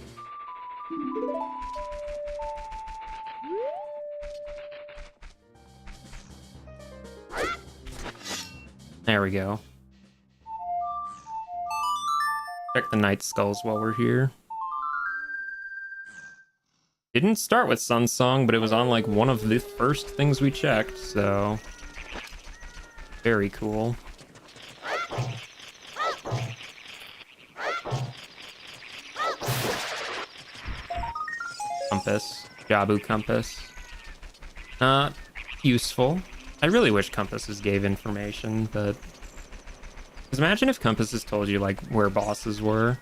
There we go. Check the night skulls while we're here. Didn't start with Sun Song, but it was on like one of the first things we checked, so very cool. Compass, Jabu compass. Not useful. I really wish compasses gave information, but... Because imagine if compasses told you, like, where bosses were.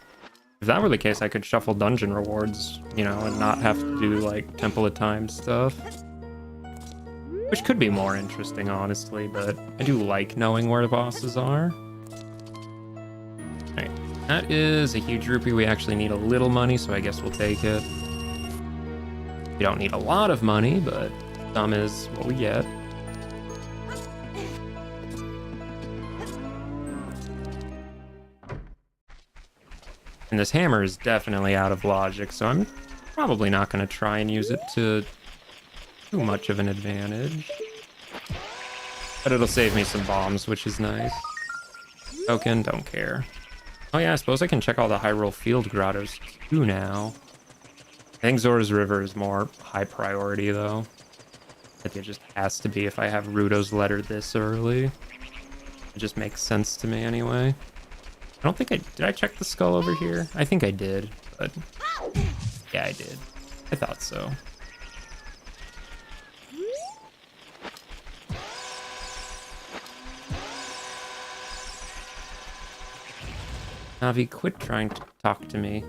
If that were the case, I could shuffle dungeon rewards, you know, and not have to do, like, Temple of Time stuff. Which could be more interesting, honestly, but I do like knowing where the bosses are. Alright, that is a huge rupee. We actually need a little money, so I guess we'll take it. We don't need a lot of money, but some is what we get. And this hammer is definitely out of logic, so I'm probably not going to try and use it to too much of an advantage. But it'll save me some bombs, which is nice. Token, don't care. Oh yeah, I suppose I can check all the Hyrule Field Grottos too now. I think Zora's River is more high priority, though. I think it just has to be if I have Ruto's letter this early. It just makes sense to me anyway. I don't think did I check the skull over here? I think I did, but yeah, I did. I thought so. Navi, quit trying to talk to me.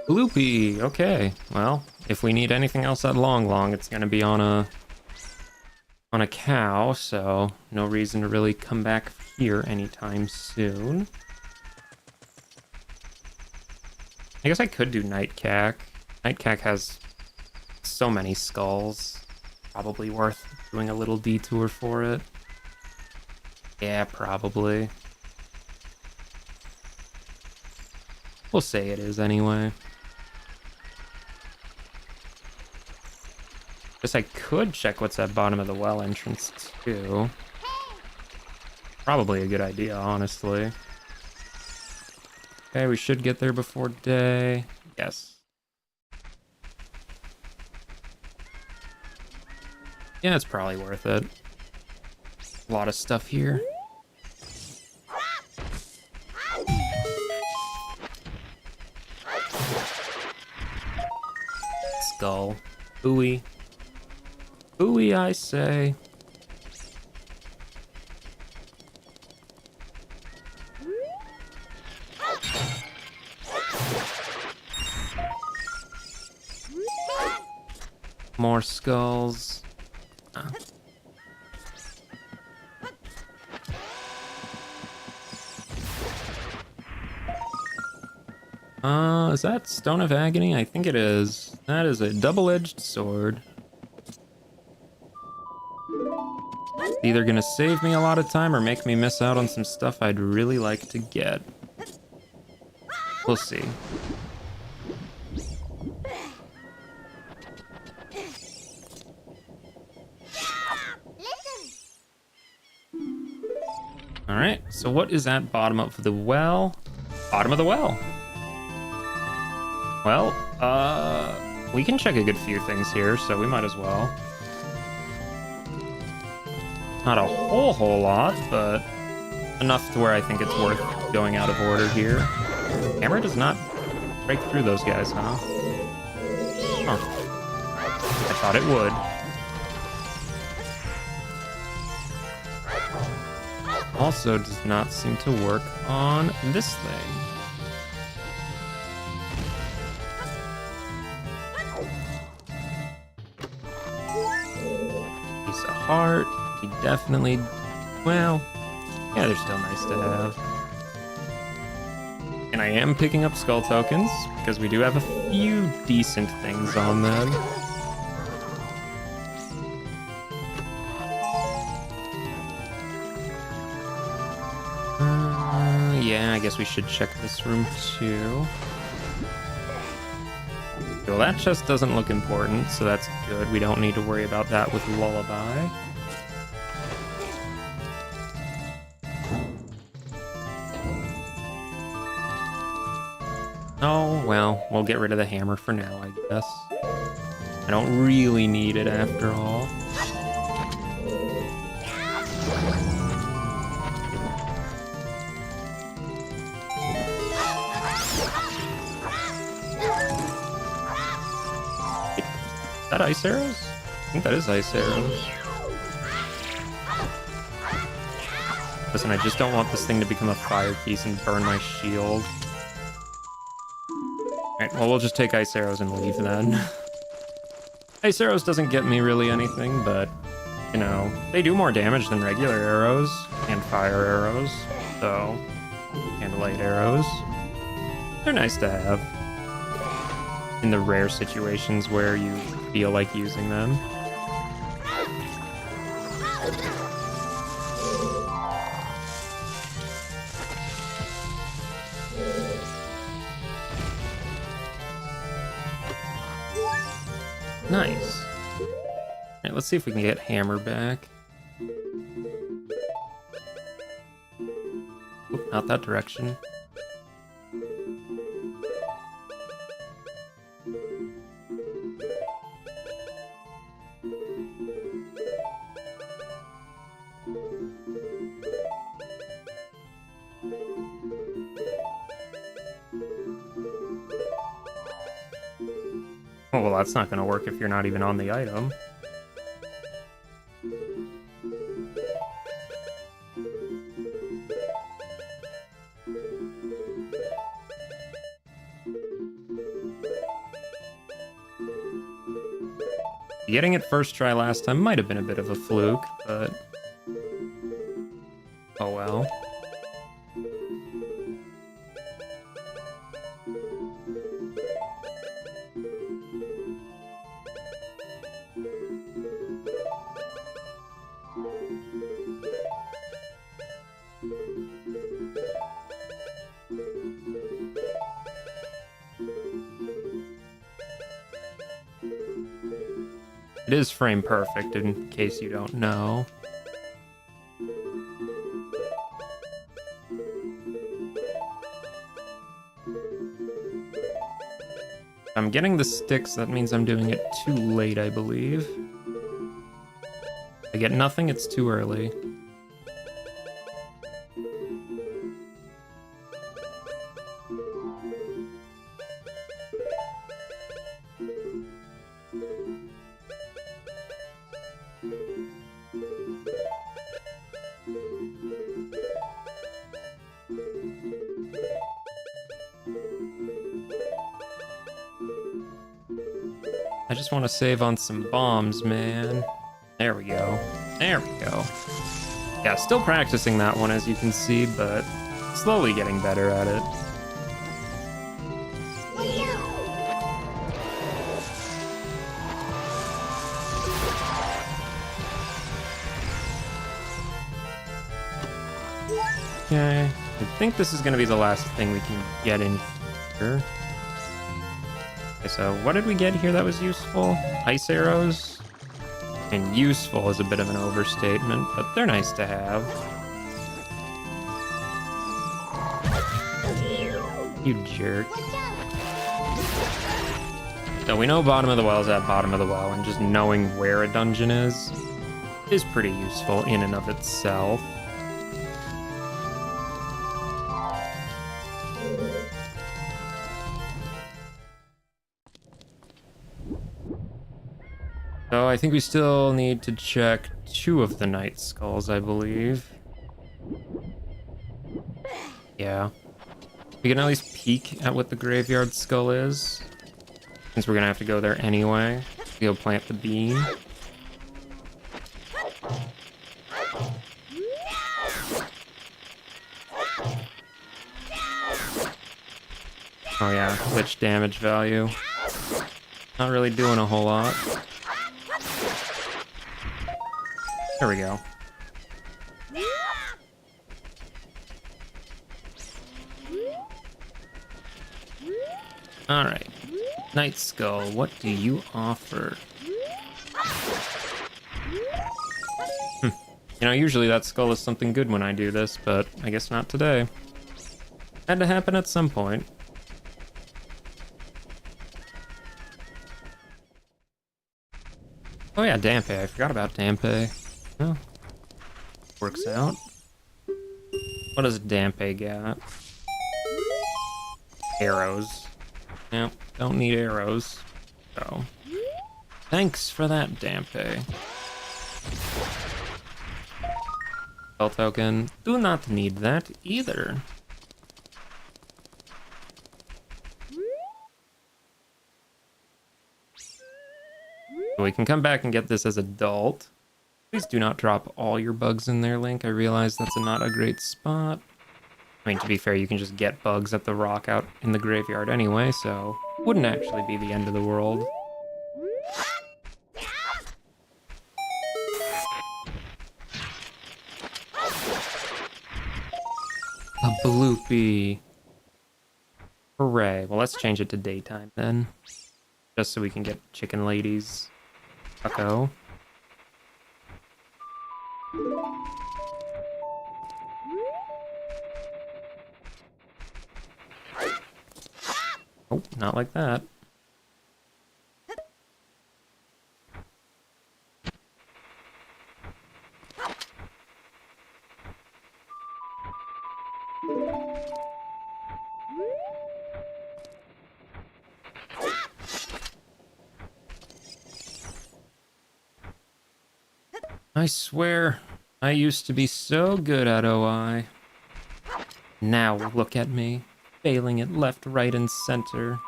Loopy, okay. Well, if we need anything else at Long, it's gonna be on a cow, so no reason to really come back here anytime soon. I guess I could do Nightcack. Nightcack has so many skulls. Probably worth doing a little detour for it. Yeah, probably. We'll say it is anyway. Guess I could check what's at bottom of the well entrance too. Probably a good idea, honestly. Okay, we should get there before day. Yes. Yeah, it's probably worth it. A lot of stuff here. Skull. Ooey. Ooey, I say. More skulls. Is that Stone of Agony? I think it is. That is a double-edged sword. It's either gonna save me a lot of time or make me miss out on some stuff I'd really like to get. We'll see. Alright, so what is at bottom of the well? Bottom of the well. Well, we can check a good few things here, so we might as well. Not a whole lot, but enough to where I think it's worth going out of order here. Hammer does not break through those guys, huh? Huh. I thought it would. Also does not seem to work on this thing. Piece of heart. We definitely, well, yeah, they're still nice to have. And I am picking up skull tokens because we do have a few decent things on them. Yeah, I guess we should check this room too. Well, that chest doesn't look important, so that's good. We don't need to worry about that with Lullaby. Oh, well, we'll get rid of the hammer for now, I guess. I don't really need it after all. Is that ice arrows? I think that is ice arrows. Listen, I just don't want this thing to become a fire piece and burn my shield. Alright, well, we'll just take ice arrows and leave then. Ice arrows doesn't get me really anything, but, you know, they do more damage than regular arrows and fire arrows, so, and light arrows. They're nice to have in the rare situations where you feel like using them. Nice. Alright, let's see if we can get hammer back. Oop, not that direction. Oh, well, that's not going to work if you're not even on the item. Getting it first try last time might have been a bit of a fluke, but... oh well. It is frame perfect, in case you don't know. I'm getting the sticks, that means I'm doing it too late, I believe. I get nothing, it's too early. I just want to save on some bombs, man. There we go. There we go. Yeah, still practicing that one, as you can see, but slowly getting better at it. Okay, I think this is going to be the last thing we can get in here. Okay, so what did we get here that was useful? Ice arrows? And useful is a bit of an overstatement, but they're nice to have. You jerk. So we know bottom of the well is at bottom of the well, and just knowing where a dungeon is pretty useful in and of itself. So I think we still need to check 2 of the night skulls, I believe. Yeah. We can at least peek at what the graveyard skull is, since we're gonna have to go there anyway. Go plant the bean. Oh yeah, glitch damage value. Not really doing a whole lot. There we go. Alright. Night Skull, what do you offer? You know, usually that skull is something good when I do this, but I guess not today. Had to happen at some point. Oh yeah, Dampe. I forgot about Dampe. Oh, works out. What does Dampe got? Arrows. Nope, don't need arrows. So, thanks for that, Dampe. Spell token. Do not need that either. We can come back and get this as adult. Please do not drop all your bugs in there, Link. I realize that's not a great spot. I mean, to be fair, you can just get bugs at the rock out in the graveyard anyway, so wouldn't actually be the end of the world. A bloopy. Hooray. Well, let's change it to daytime then. Just so we can get Chicken Lady's Taco. Oh, not like that. I swear, I used to be so good at OI. Now look at me, failing it left, right, and center.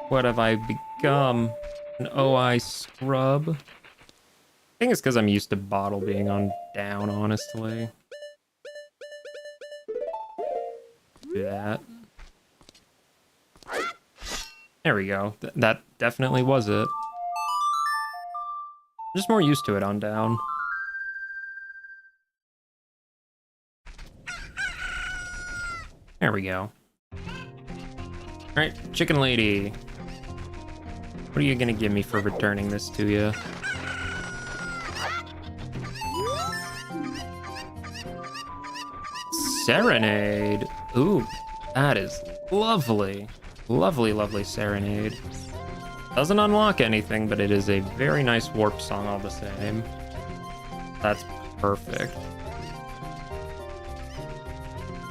What have I become? An OI scrub? I think it's because I'm used to bottle being on down, honestly. Do that. There we go. That definitely was it. I'm just more used to it on down. There we go. Alright, Chicken Lady. What are you gonna give me for returning this to you? Serenade. Ooh, that is lovely. Lovely, lovely Serenade. Doesn't unlock anything, but it is a very nice warp song all the same. That's perfect.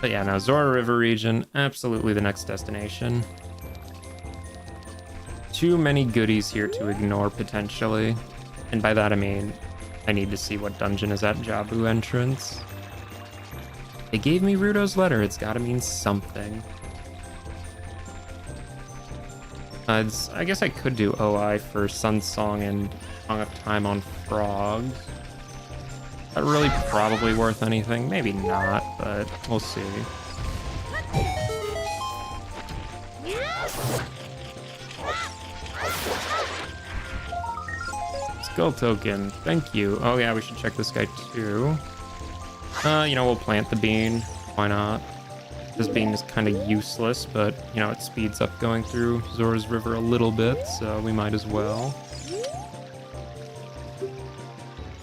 But yeah, now Zora River region, absolutely the next destination. Too many goodies here to ignore, potentially. And by that I mean, I need to see what dungeon is at Jabu entrance. They gave me Rudo's letter, it's gotta mean something. I guess I could do OI for Sun Song and Song of Time on Frogs. Not really probably worth anything. Maybe not, but we'll see. Skull token. Thank you. Oh yeah, we should check this guy too. You know, we'll plant the bean. Why not? This bean is kind of useless, but, you know, it speeds up going through Zora's River a little bit, so we might as well.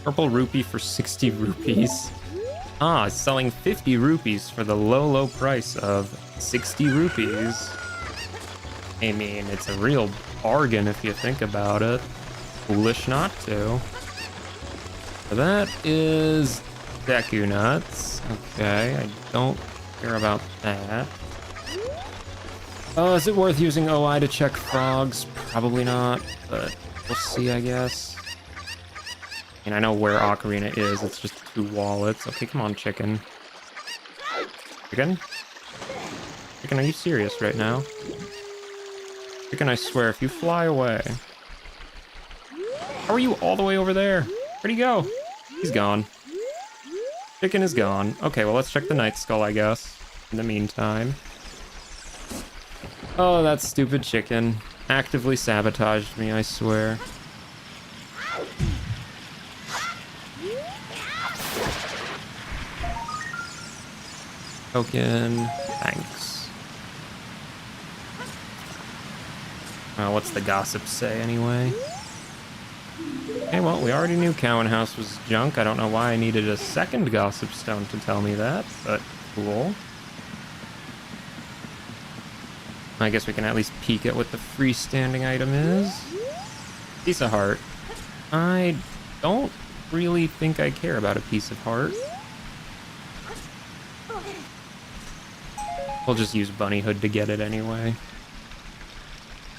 Purple rupee for 60 rupees. Ah, selling 50 rupees for the low, low price of 60 rupees. I mean, it's a real bargain if you think about it. Foolish not to. So that is Deku Nuts. Okay, I don't care about that. Is it worth using OI to check frogs? Probably not, but we'll see, I guess. I mean, I know where Ocarina is. It's just 2 wallets. Okay, come on, chicken. Chicken? Chicken, are you serious right now? Chicken, I swear, if you fly away... How are you all the way over there? Where'd he go? He's gone. Chicken is gone. Okay, well, let's check the Night Skull, I guess, in the meantime. Oh, that stupid chicken. Actively sabotaged me, I swear. Token. Thanks. What's the gossip say, anyway? Okay, well, we already knew Cowan House was junk. I don't know why I needed a second gossip stone to tell me that, but cool. I guess we can at least peek at what the freestanding item is. Piece of heart. I don't really think I care about a piece of heart. We'll just use Bunny Hood to get it anyway.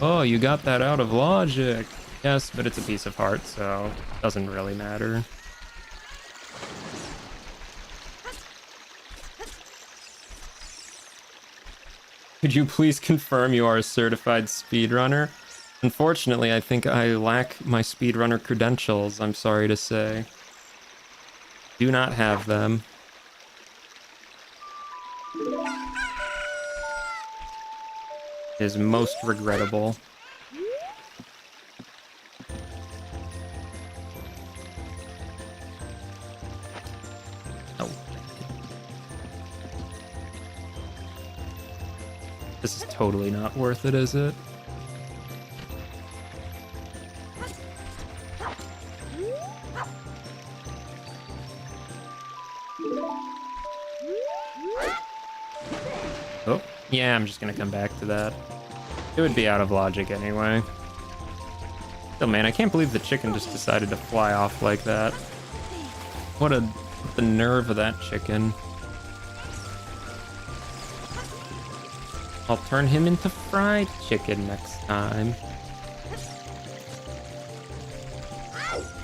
Oh, you got that out of logic. Yes, but it's a piece of heart, so it doesn't really matter. Could you please confirm you are a certified speedrunner? Unfortunately, I think I lack my speedrunner credentials, I'm sorry to say. Do not have them. It is most regrettable. This is totally not worth it, is it? Oh, yeah, I'm just gonna come back to that. It would be out of logic anyway. Still, man, I can't believe the chicken just decided to fly off like that. What the nerve of that chicken. I'll turn him into fried chicken next time.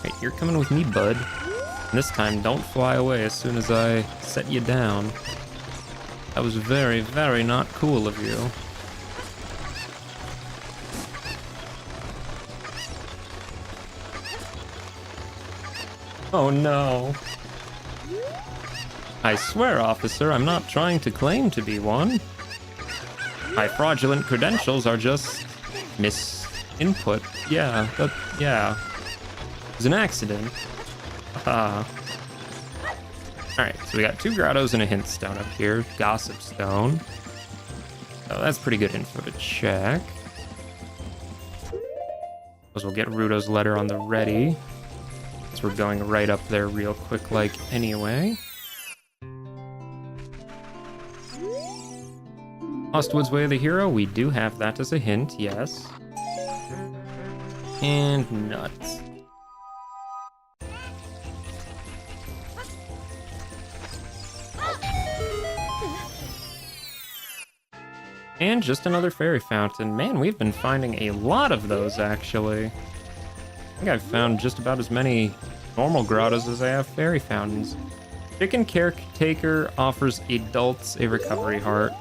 Wait, you're coming with me, bud. And this time, don't fly away as soon as I set you down. That was very, very not cool of you. Oh no. I swear, officer, I'm not trying to claim to be one. My fraudulent credentials are just misinput. Yeah, yeah. It was an accident. Alright, so we got 2 grottos and a hint stone up here. Gossip stone. So that's pretty good info to check. Suppose we'll get Ruto's letter on the ready. Since we're going right up there real quick like anyway. Lost Woods Way of the Hero, we do have that as a hint, yes. And nuts. And just another fairy fountain. Man, we've been finding a lot of those, actually. I think I've found just about as many normal grottos as I have fairy fountains. Chicken Caretaker offers adults a recovery heart.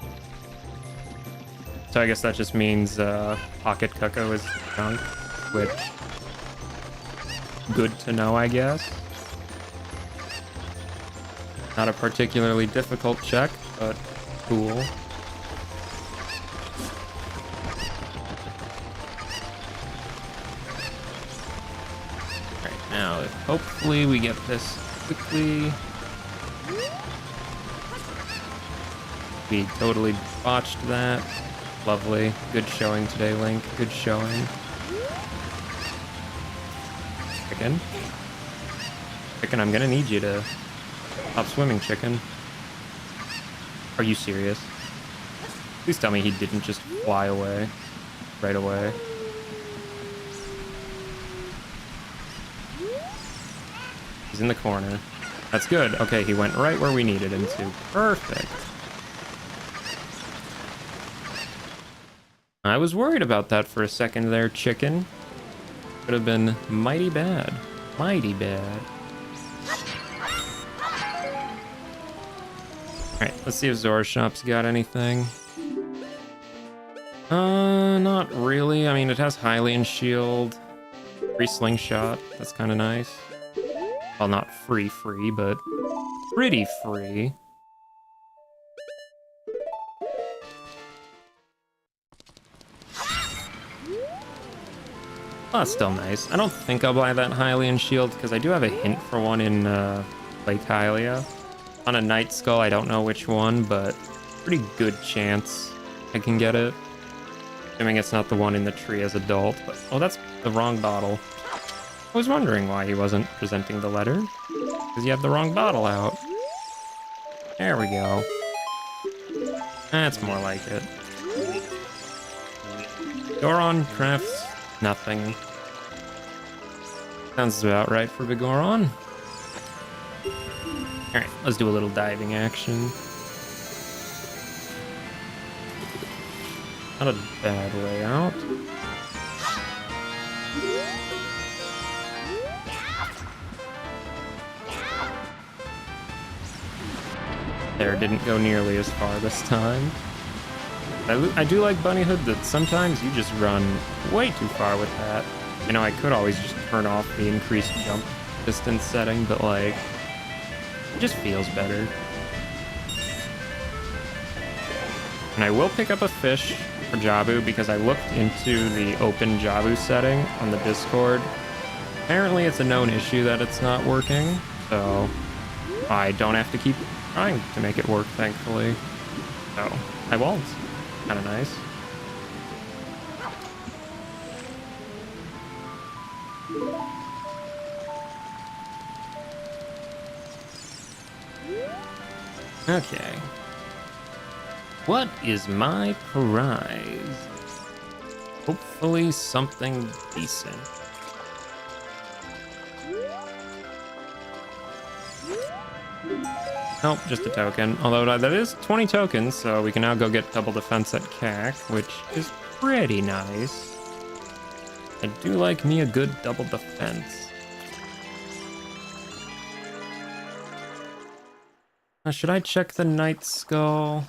So I guess that just means Pocket Cuckoo is drunk, which good to know, I guess. Not a particularly difficult check, but cool. Right now, hopefully we get this quickly. We totally botched that. Lovely. Good showing today, Link. Good showing. Chicken. Chicken, I'm gonna need you to stop swimming, chicken. Are you serious? Please tell me he didn't just fly away right away. He's in the corner. That's good. Okay, he went right where we needed him to. Perfect. I was worried about that for a second there, chicken. Could have been mighty bad. Mighty bad. Alright, let's see if Zora's Shop's got anything. Not really. I mean, it has Hylian Shield. Free Slingshot. That's kind of nice. Well, not free, but pretty free. Oh, that's still nice. I don't think I'll buy that Hylian Shield because I do have a hint for one in Lake Hylia. On a Night Skull, I don't know which one, but pretty good chance I can get it. Assuming it's not the one in the tree as adult. But oh, that's the wrong bottle. I was wondering why he wasn't presenting the letter. Because you have the wrong bottle out. There we go. That's more like it. Goron crafts nothing. Sounds about right for Bigoron. Alright, let's do a little diving action. Not a bad way out. There, didn't go nearly as far this time. I do like Bunnyhood that sometimes you just run way too far with that. You know, I could always just turn off the increased jump distance setting, but like, it just feels better. And I will pick up a fish for Jabu because I looked into the open Jabu setting on the Discord. Apparently it's a known issue that it's not working, so I don't have to keep trying to make it work, thankfully. So I won't. Kind of nice. Okay. What is my prize? Hopefully something decent. Nope, just a token. Although that is 20 tokens, so we can now go get double defense at CAC, which is pretty nice. I do like me a good double defense. Should I check the Night Skull?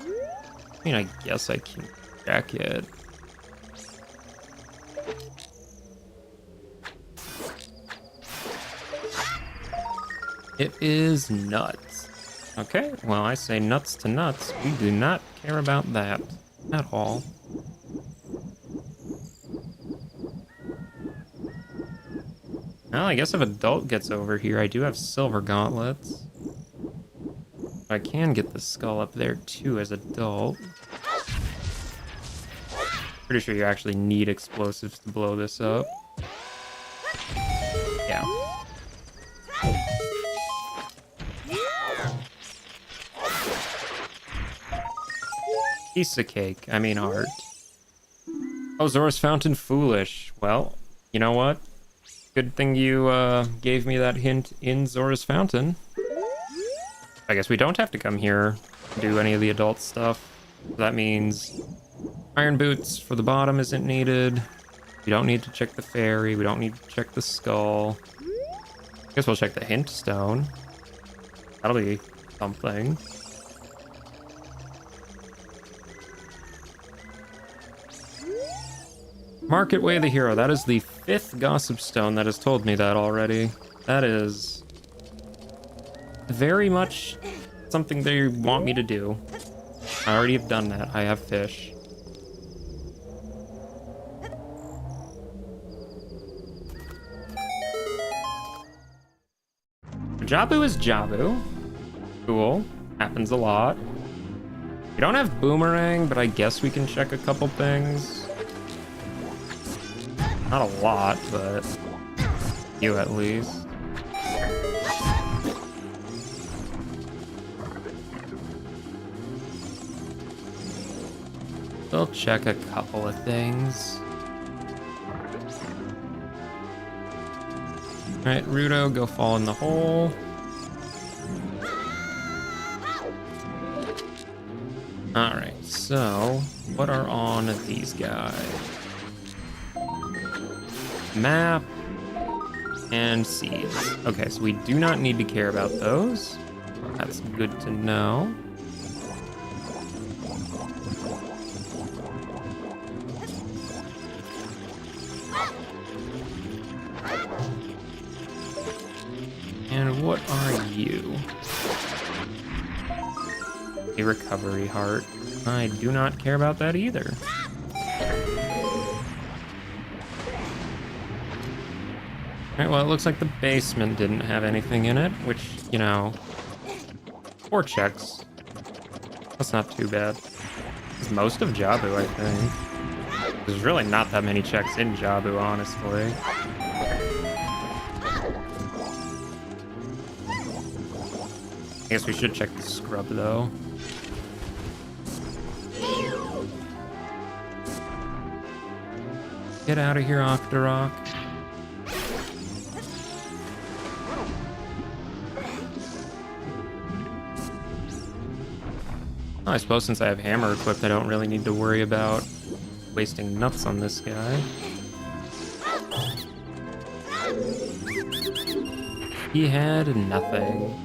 I mean, I guess I can check it. It is nuts. Okay, well, I say nuts to nuts. We do not care about that at all. Well, I guess if Adult gets over here, I do have Silver Gauntlets. I can get the skull up there too as Adult. Pretty sure you actually need explosives to blow this up. Yeah. Piece of cake. I mean art. Oh, Zora's Fountain foolish. Well, you know what? Good thing you gave me that hint in Zora's Fountain. I guess we don't have to come here to do any of the adult stuff. That means Iron Boots for the bottom isn't needed. We don't need to check the fairy. We don't need to check the skull. I guess we'll check the hint stone. That'll be something. Market Way the Hero. That is the 5th Gossip Stone that has told me that already. That is very much something they want me to do. I already have done that. I have fish. Jabu is Jabu. Cool. Happens a lot. We don't have Boomerang, but I guess we can check a couple things. Not a lot, but you at least. We'll check a couple of things. Alright, Rudo, go fall in the hole. Alright, so what are on these guys? Map and seeds. Okay, so we do not need to care about those. That's good to know. And what are you? A recovery heart. I do not care about that either. Alright, well, it looks like the basement didn't have anything in it, which, you know, 4 checks. That's not too bad. It's most of Jabu, I think. There's really not that many checks in Jabu, honestly. I guess we should check the scrub, though. Get out of here, Octorok. Oh, I suppose since I have hammer equipped, I don't really need to worry about wasting nuts on this guy. He had nothing.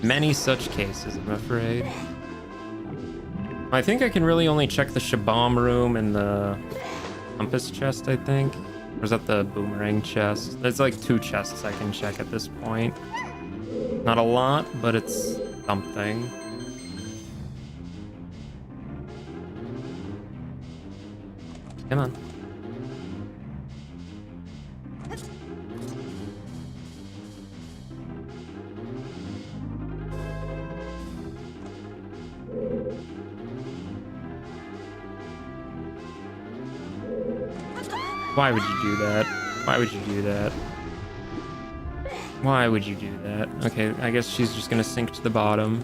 Many such cases, I'm afraid. I think I can really only check the Shabam room and the compass chest, I think. Or is that the boomerang chest? There's like 2 chests I can check at this point. Not a lot, but it's something. Come on. Why would you do that? Why would you do that? Why would you do that? Okay, I guess she's just gonna sink to the bottom.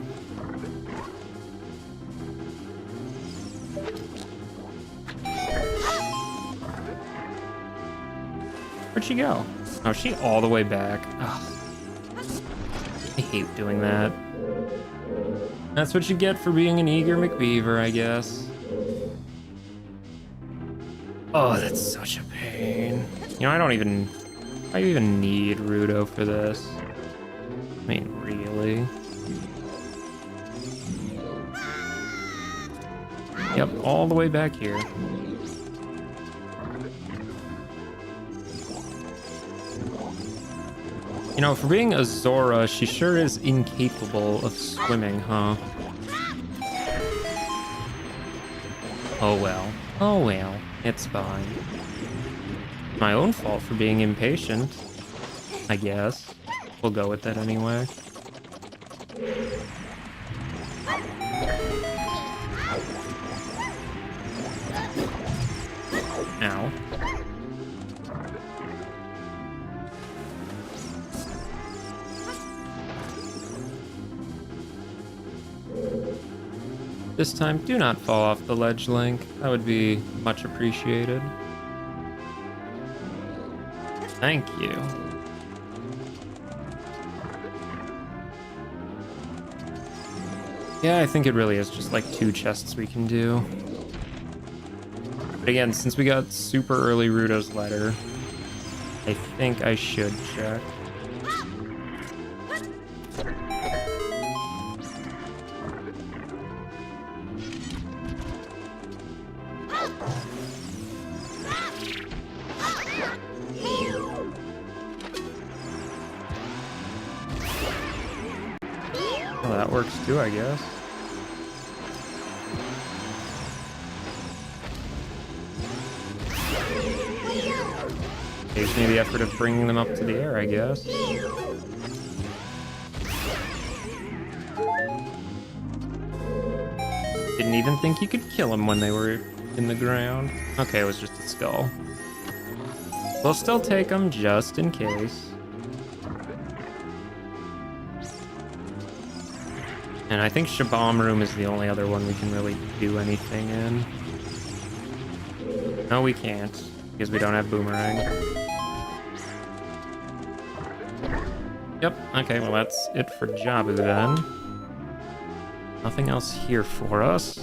Where'd she go? Oh, she all the way back. Ugh. I hate doing that. That's what you get for being an eager McBeaver, I guess. Oh, that's such a pain. You know, I don't even need Rudo for this. I mean, really? Yep, all the way back here. You know, for being a Zora, she sure is incapable of swimming, huh? Oh well. Oh well. It's fine. My own fault for being impatient, I guess. We'll go with that anyway. Ow. This time, do not fall off the ledge, Link. That would be much appreciated. Thank you. Yeah, I think it really is just like 2 chests we can do. But again, since we got super early Rudo's letter, I think I should check. Well, that works too, I guess. Saves me the effort of bringing them up to the air, I guess. Didn't even think you could kill them when they were in the ground. Okay, it was just a skull. We'll still take them just in case. And I think Shabam Room is the only other one we can really do anything in. No, we can't, because we don't have Boomerang. Yep, okay, well that's it for Jabu then. Nothing else here for us.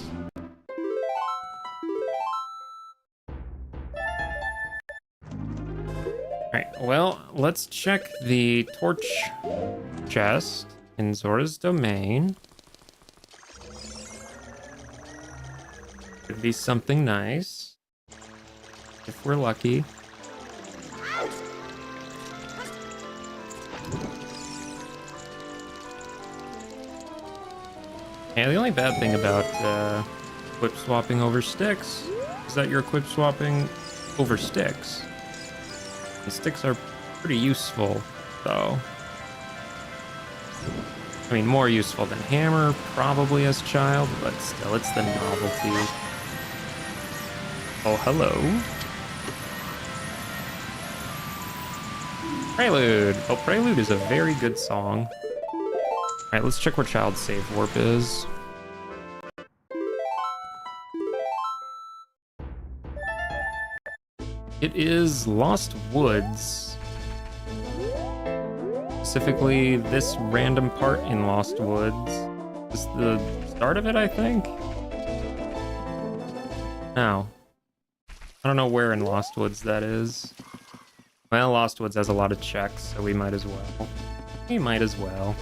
Alright, well, let's check the torch chest in Zora's domain. Could be something nice. If we're lucky. Yeah, the only bad thing about equip swapping over sticks is that you're equip swapping over sticks. The sticks are pretty useful, though. I mean, more useful than hammer, probably as child, but still, it's the novelty. Oh, hello. Prelude. Oh, Prelude is a very good song. Alright, let's check where Child's save warp is. It is Lost Woods. Specifically, this random part in Lost Woods. This is the start of it, I think? No. I don't know where in Lost Woods that is. Well, Lost Woods has a lot of checks, so we might as well. We might as well.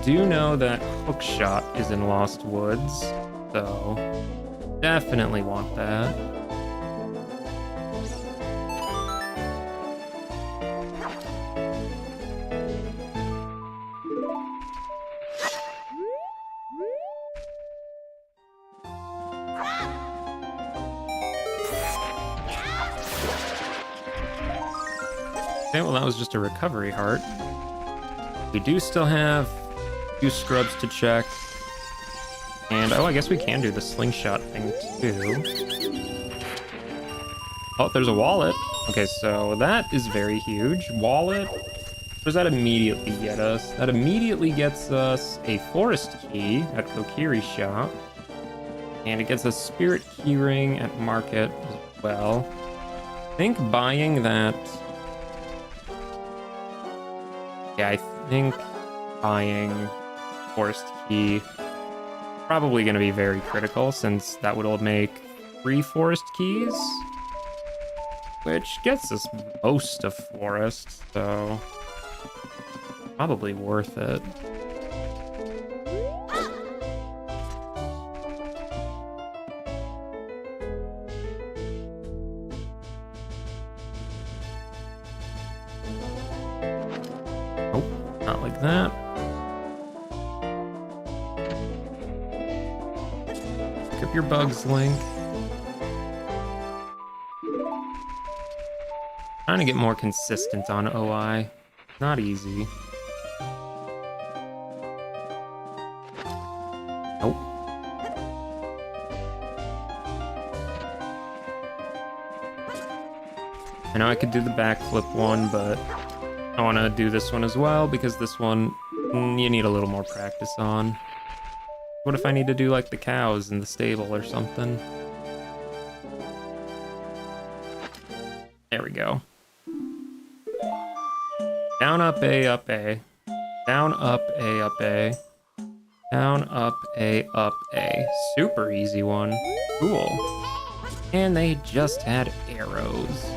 Do know that Hookshot is in Lost Woods, so definitely want that. Okay, well that was just a recovery heart. We do still have few scrubs to check. And, oh, I guess we can do the slingshot thing, too. Oh, there's a wallet. Okay, so that is very huge. Wallet. What does that immediately get us? That immediately gets us a forest key at Kokiri's shop. And it gets us spirit keyring at market as well. I think buying that... Yeah, I think buying forest key probably going to be very critical, since that would make 3 forest keys, which gets us most of forest, so probably worth it. Oh, not like that. Your bugs, Link. Trying to get more consistent on OI. Not easy. Nope. I know I could do the backflip one, but I want to do this one as well, because this one you need a little more practice on. What if I need to do like the cows in the stable or something? There we go. Down, up, A, up, A. Down, up, A, up, A. Down, up, A, up, A. Super easy one. Cool. And they just had arrows.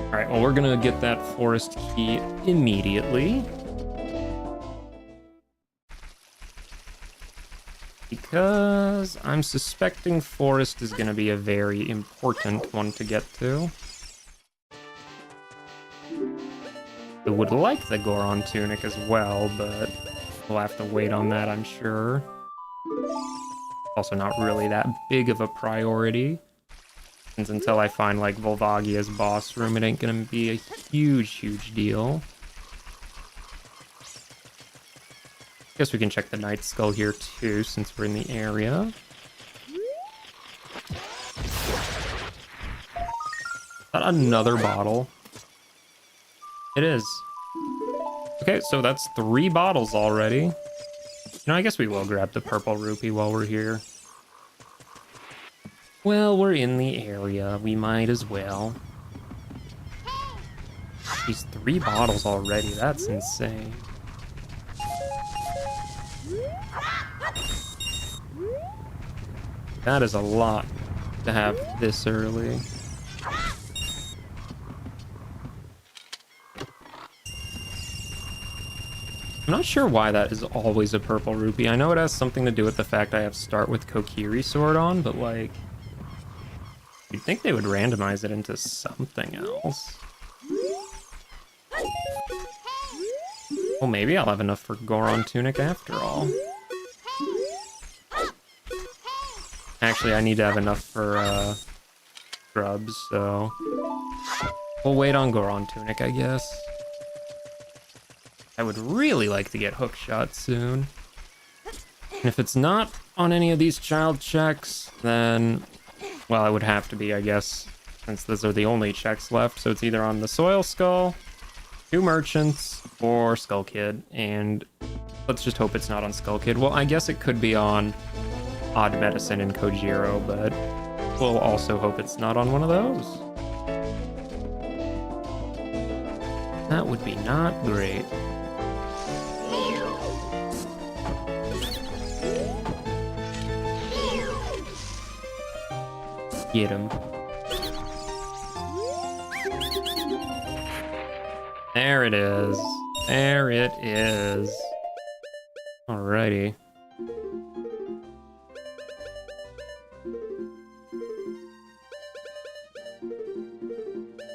Alright, well, we're gonna get that forest key immediately. Because I'm suspecting forest is going to be a very important one to get to. I would like the Goron tunic as well, but we'll have to wait on that, I'm sure. Also not really that big of a priority. And until I find, like, Volvagia's boss room, it ain't gonna be a huge deal. Guess we can check the Night Skull here, too, since we're in the area. Is that another bottle? It is. Okay, so that's 3 bottles already. You know, I guess we will grab the purple rupee while we're here. Well, we're in the area. We might as well. These 3 bottles already. That's insane. That is a lot to have this early. I'm not sure why that is always a purple rupee. I know it has something to do with the fact I have start with Kokiri sword on, but like, you'd think they would randomize it into something else. Well, maybe I'll have enough for Goron tunic after all. Actually, I need to have enough for scrubs, so we'll wait on Goron tunic, I guess. I would really like to get hookshot soon. And if it's not on any of these child checks, then, well, it would have to be, I guess, since those are the only checks left. So it's either on the Soil Skull, 2 merchants, or Skull Kid. And let's just hope it's not on Skull Kid. Well, I guess it could be on Odd Medicine and Kojiro, but we'll also hope it's not on one of those. That would be not great. Get him. There it is. There it is. Alrighty.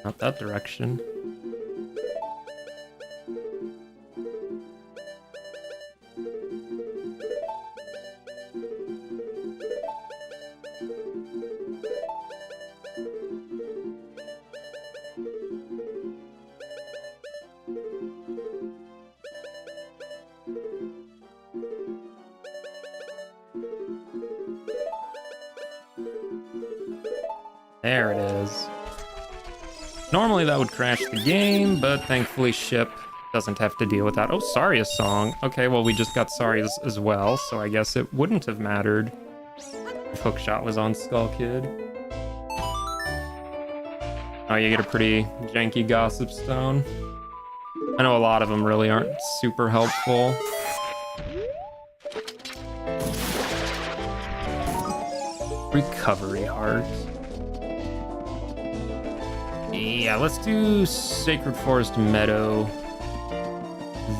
Not that direction. There it is. Normally that would crash the game, but thankfully Ship doesn't have to deal with that. Oh, Saria's song. Okay, well, we just got Saria's as well, so I guess it wouldn't have mattered if Hookshot was on Skull Kid. Oh, you get a pretty janky Gossip Stone. I know a lot of them really aren't super helpful. Recovery Heart. Yeah, let's do Sacred Forest Meadow.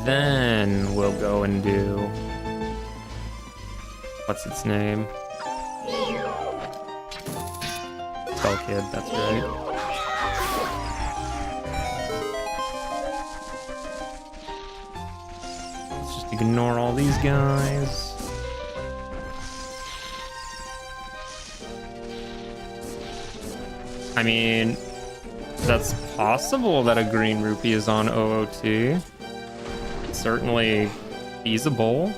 Then we'll go and do... what's its name? Skull Kid, that's right. Let's just ignore all these guys. I mean, that's possible that a green rupee is on OOT. It's certainly feasible.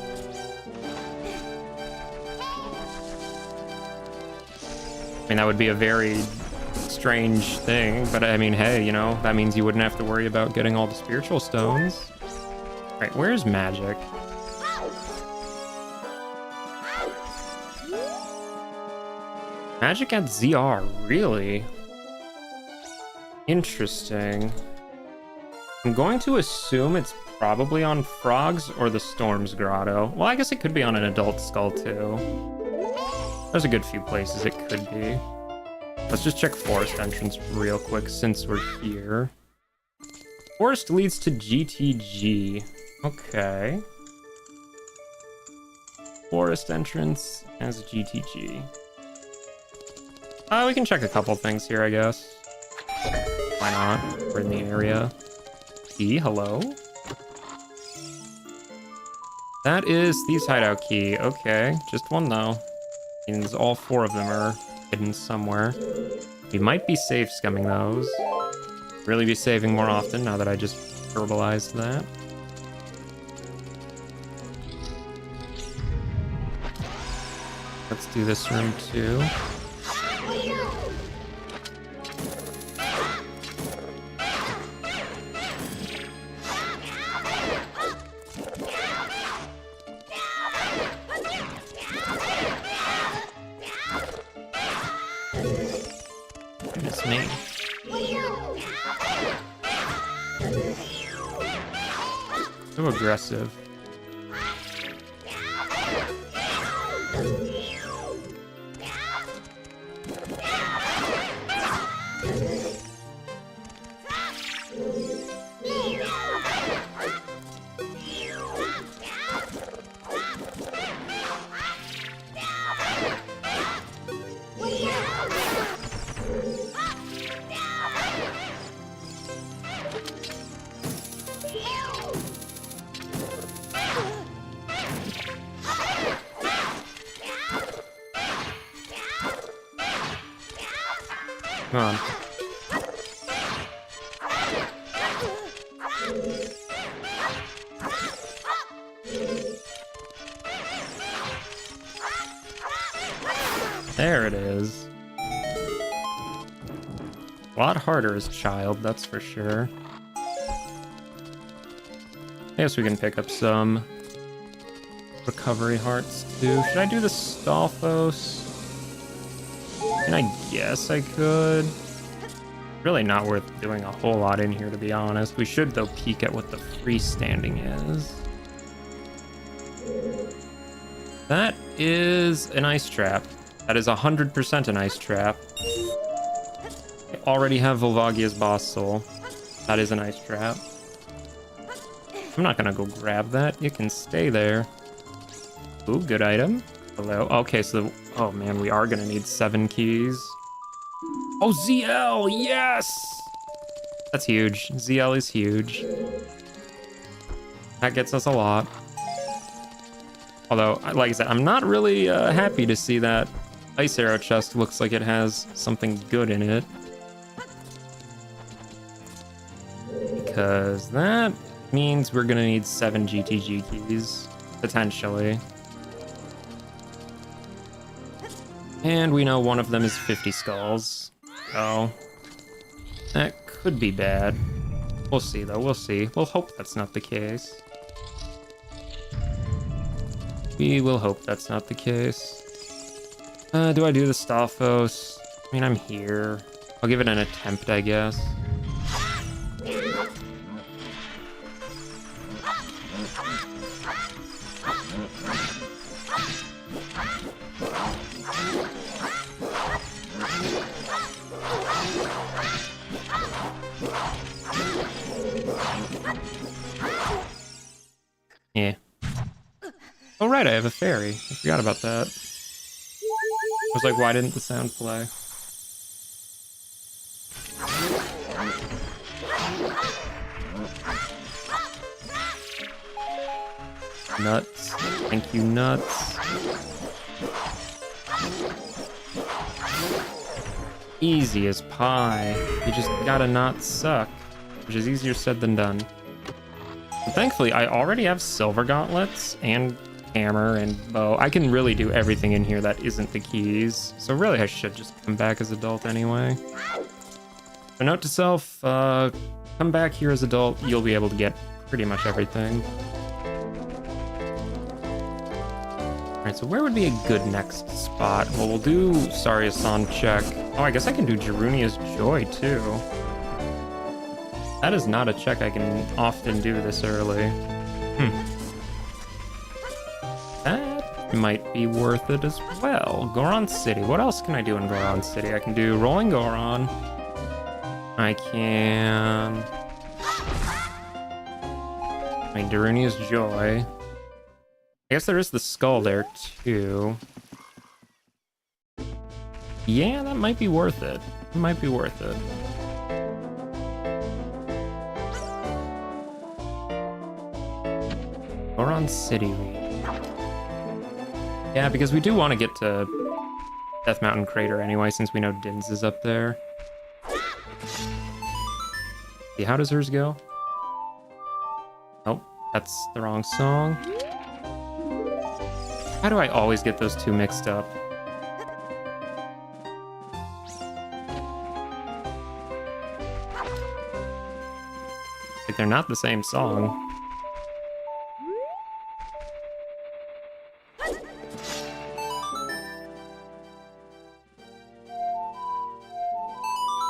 I mean, that would be a very strange thing, but I mean, hey, you know, that means you wouldn't have to worry about getting all the spiritual stones. All right, where's Magic? Magic at ZR, really? Interesting. I'm going to assume it's probably on Frogs or the Storm's Grotto. Well, I guess it could be on an Adult Skull, too. There's a good few places it could be. Let's just check Forest entrance real quick since we're here. Forest leads to GTG. Okay. Forest entrance as GTG. We can check a couple things here, I guess. Why not? We're in the area. key. Hello. That is Thieves' Hideout key. Okay, just one though. Means all 4 of them are hidden somewhere. We might be safe scumming those. Really be saving more often now that I just verbalized that. Let's do this room too. Goodness me. So aggressive. Come on. There it is. A lot harder as child, that's for sure. I guess we can pick up some recovery hearts too. Should I do the Stalfos? And I guess I could. Really not worth doing a whole lot in here, to be honest. We should, though, peek at what the freestanding is. That is an ice trap. That is 100% an ice trap. I already have Volvagia's boss soul. That is an ice trap. I'm not gonna go grab that. You can stay there. Ooh, good item. Hello. Okay, so oh man, we are gonna need 7 keys. Oh, ZL, yes! That's huge. ZL is huge. That gets us a lot. Although, like I said, I'm not really happy to see that ice arrow chest looks like it has something good in it. Because that means we're gonna need 7 GTG keys, potentially. And we know one of them is 50 skulls. So that could be bad. We'll see though, we'll see. We'll hope that's not the case. We will hope that's not the case. Do I do the Stalfos? I mean, I'm here. I'll give it an attempt, I guess. Yeah. Oh, right, I have a fairy. I forgot about that. I was like, why didn't the sound play? Nuts. Thank you, nuts. Easy as pie. You just gotta not suck, which is easier said than done. But thankfully, I already have silver gauntlets and hammer and bow. I can really do everything in here that isn't the keys. So really, I should just come back as adult anyway. So note to self, come back here as adult. You'll be able to get pretty much everything. All right, so where would be a good next spot? Well, we'll do Sariasan check. Oh, I guess I can do Jarunia's Joy too. That is not a check I can often do this early. That might be worth it as well. Goron City. What else can I do in Goron City? I can do Rolling Goron. I can... my Darunia's Joy. I guess there is the skull there too. Yeah, that might be worth it. It might be worth it. Goron City region. Yeah, because we do want to get to Death Mountain Crater anyway, since we know Din's is up there. See, how does hers go? Nope, that's the wrong song. How do I always get those two mixed up? Like, they're not the same song.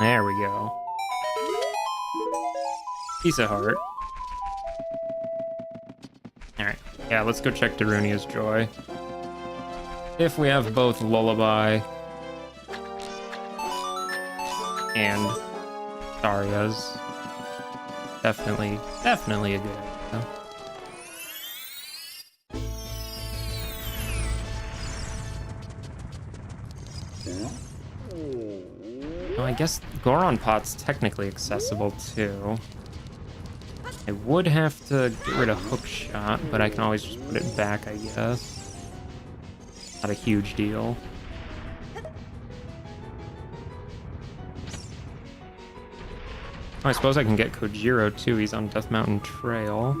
There we go. Piece of heart. Alright, yeah, let's go check Darunia's Joy. If we have both Lullaby and Daria's, definitely a good idea. I guess Goron Pot's technically accessible too. I would have to get rid of Hook Shot, but I can always just put it back, I guess. Not a huge deal. Oh, I suppose I can get Kojiro too. He's on Death Mountain Trail.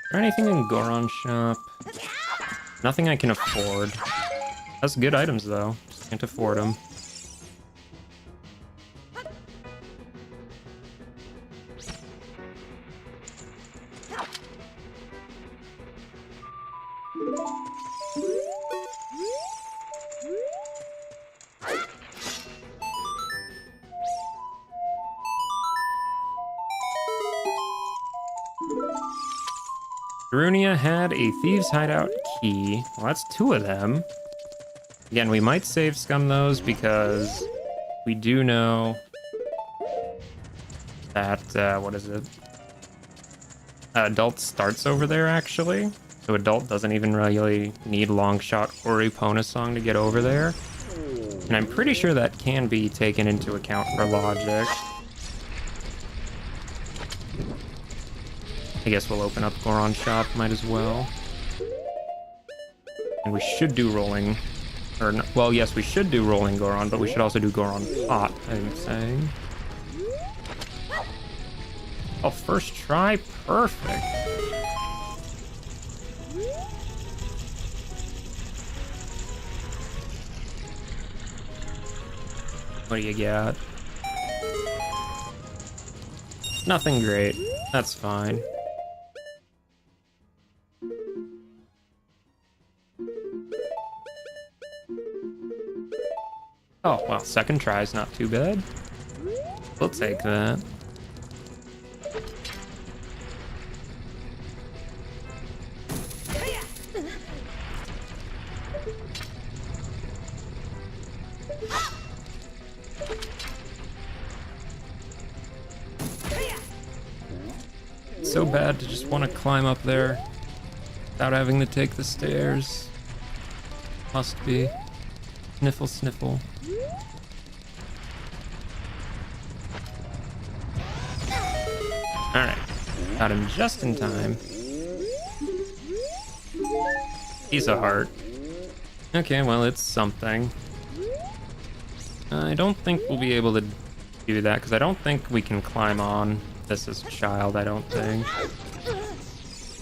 Is there anything in Goron Shop? Nothing I can afford. That's good items though. Just can't afford them. Darunia had a Thieves' Hideout key. Well, that's two of them. Again, we might save scum those because we do know that, what is it? Adult starts over there, actually. So Adult doesn't even really need Longshot or Epona Song to get over there. And I'm pretty sure that can be taken into account for logic. I guess we'll open up Goron Shop, might as well. And we should do rolling, or well, yes, we should do rolling Goron, but we should also do Goron Pot, I'm saying. Oh, first try, perfect. What do you got? Nothing great, that's fine. Oh, well, second try is not too bad. We'll take that. It's so bad to just want to climb up there without having to take the stairs. Must be. Sniffle, sniffle. Alright, got him just in time. He's a heart. Okay, well, it's something. I don't think we'll be able to do that, because I don't think we can climb on this as a child, I don't think.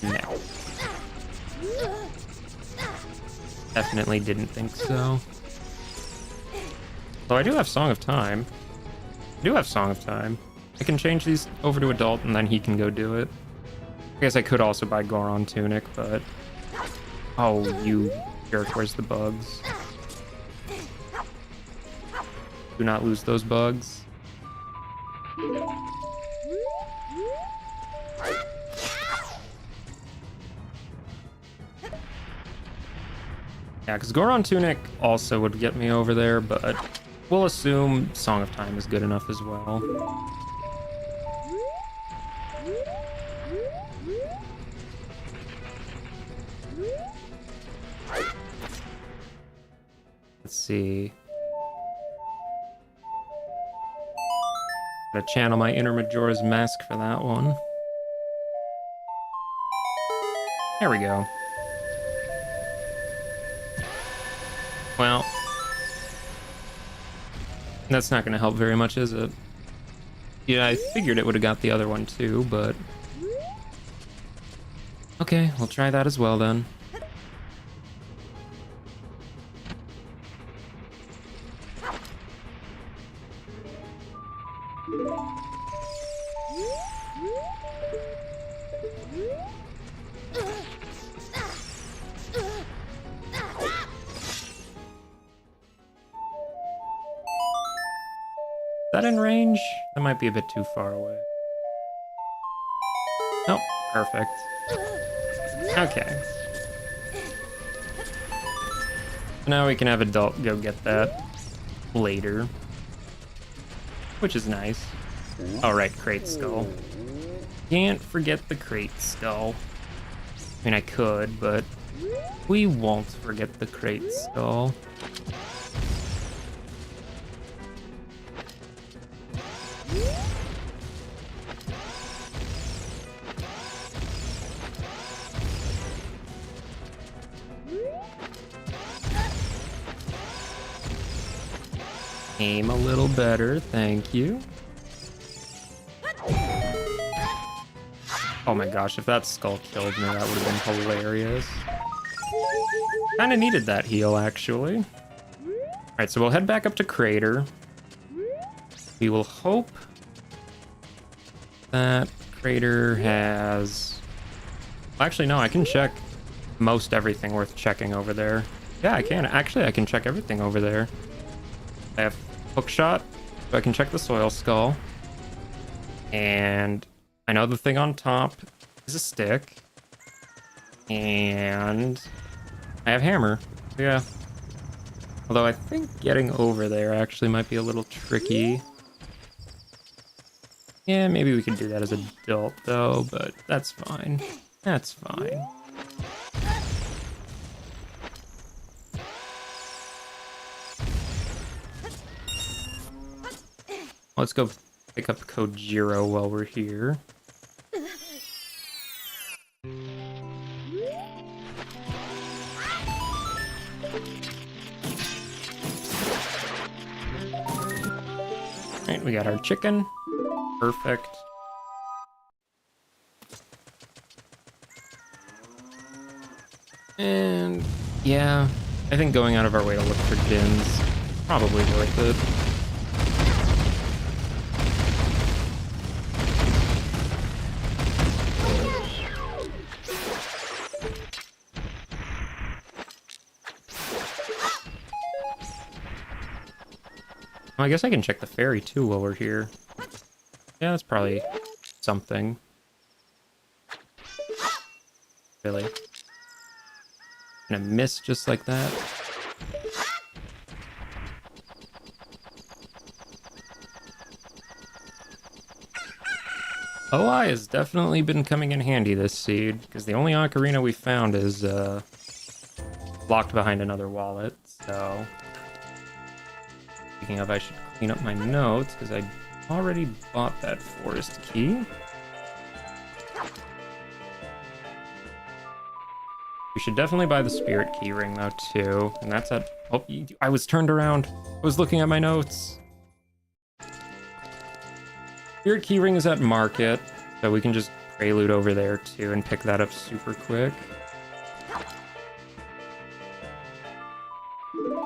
No. Definitely didn't think so. Though I do have Song of Time. I can change these over to Adult and then he can go do it. I guess I could also buy Goron Tunic, but... Oh, you jerk, where's the bugs? Do not lose those bugs. Yeah, because Goron Tunic also would get me over there, but we'll assume Song of Time is good enough as well. see. Gotta channel my inner Majora's Mask for that one. There we go. Well, that's not gonna help very much, is it? Yeah, I figured it would have got the other one too, but... Okay, we'll try that as well then. Is that in range? That might be a bit too far away. Oh, perfect. Okay. Now we can have Adult go get that later. Which is nice. Alright, Crate Skull. Can't forget the Crate Skull. I mean, I could, but we won't forget the Crate Skull. Aim a little better, thank you. Oh my gosh, if that skull killed me, that would have been hilarious. Kinda needed that heal, actually. Alright, so we'll head back up to Crater. We will hope that Crater has... Actually, no, I can check most everything worth checking over there. Yeah, I can. Actually, I can check everything over there. I have Hookshot, so I can check the Soil Skull. And I know the thing on top is a stick. And I have Hammer. Yeah. Although I think getting over there actually might be a little tricky. Yeah, maybe we could do that as an adult though, but that's fine. That's fine. Let's go pick up Kojiro while we're here. Alright, we got our chicken. Perfect. And yeah, I think going out of our way to look for Jins probably worth it. Well, I guess I can check the ferry too while we're here. Yeah, that's probably something. Really? Gonna miss just like that. OI has definitely been coming in handy this seed, because the only Ocarina we found is locked behind another wallet, so... Speaking of, I should clean up my notes, because I already bought that forest key. We should definitely buy the spirit key ring though too, and that's at... Oh, I was turned around. I was looking at my notes. Spirit key ring is at market, so we can just prelude over there too and pick that up super quick.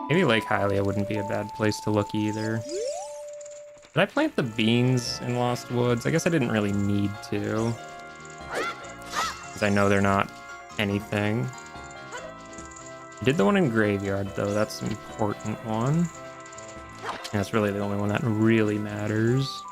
Maybe Lake Hylia wouldn't be a bad place to look either. Did I plant the beans in Lost Woods? I guess I didn't really need to, because I know they're not anything. I did the one in Graveyard though, that's an important one. And that's really the only one that really matters.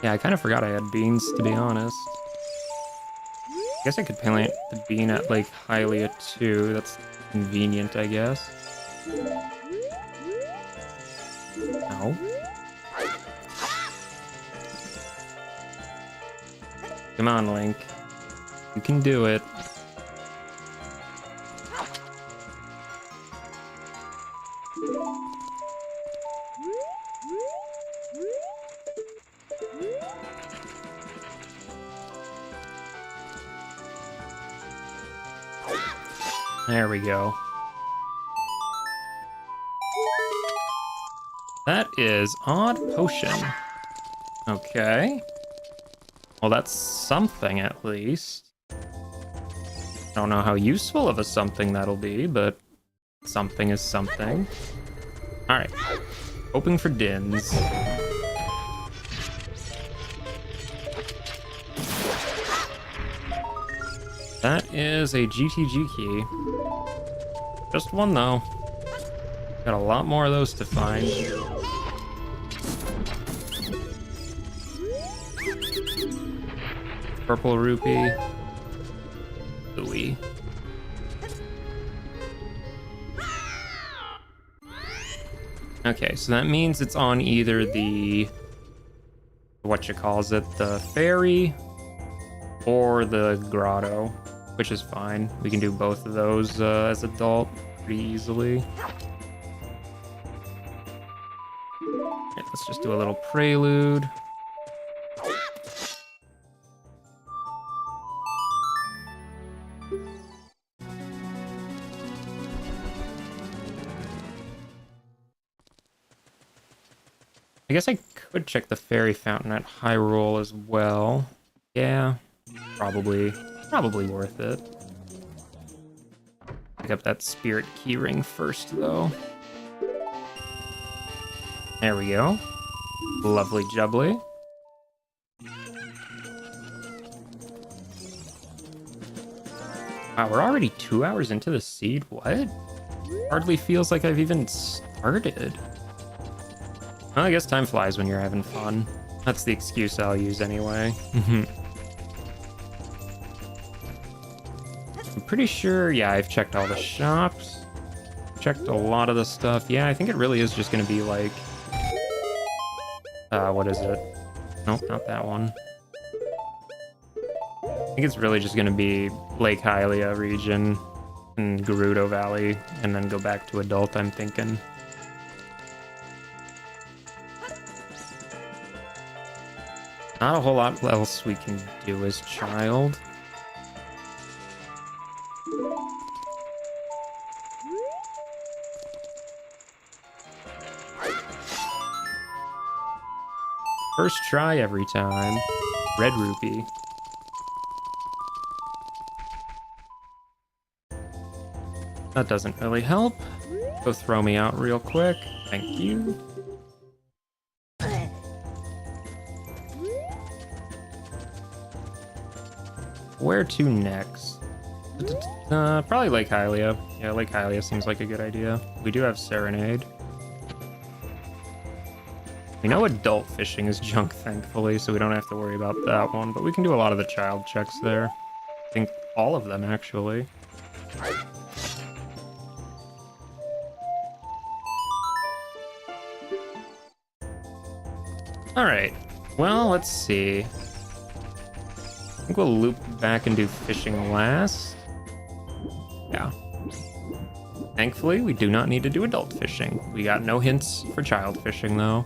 Yeah, I kind of forgot I had beans, to be honest. guess I could plant the bean at Lake Hylia too. That's convenient, I guess. No. Come on, Link. You can do it. There we go. That is odd potion. Okay. Well, that's something at least. I don't know how useful of a something that'll be, but something is something. Alright. Hoping for Dins. That is a GTG key. Just one, though. Got a lot more of those to find. Purple rupee. Ooey. Okay, so that means it's on either the... the ferry or the grotto, which is fine. We can do both of those as adult pretty easily. Okay, let's just do a little prelude. I guess I could check the fairy fountain at Hyrule as well. Yeah, probably worth it. Pick up that spirit keyring first, though. There we go. Lovely jubbly. Wow, we're already 2 hours into the seed? What? Hardly feels like I've even started. Well, I guess time flies when you're having fun. That's the excuse I'll use anyway. I'm pretty sure, yeah, I've checked all the shops. Checked a lot of the stuff. Yeah, I think it really is just gonna be like... what is it? Nope, not that one. I think it's really just gonna be Lake Hylia region and Gerudo Valley, and then go back to adult, I'm thinking. Not a whole lot else we can do as child. First try every time. Red rupee. That doesn't really help. Go throw me out real quick. Thank you. Where to next? Probably Lake Hylia. Yeah, Lake Hylia seems like a good idea. We do have Serenade. We know adult fishing is junk, thankfully, so we don't have to worry about that one, but we can do a lot of the child checks there. I think all of them, actually. Alright, well, let's see. I think we'll loop back and do fishing last. Yeah. Thankfully, we do not need to do adult fishing. We got no hints for child fishing, though.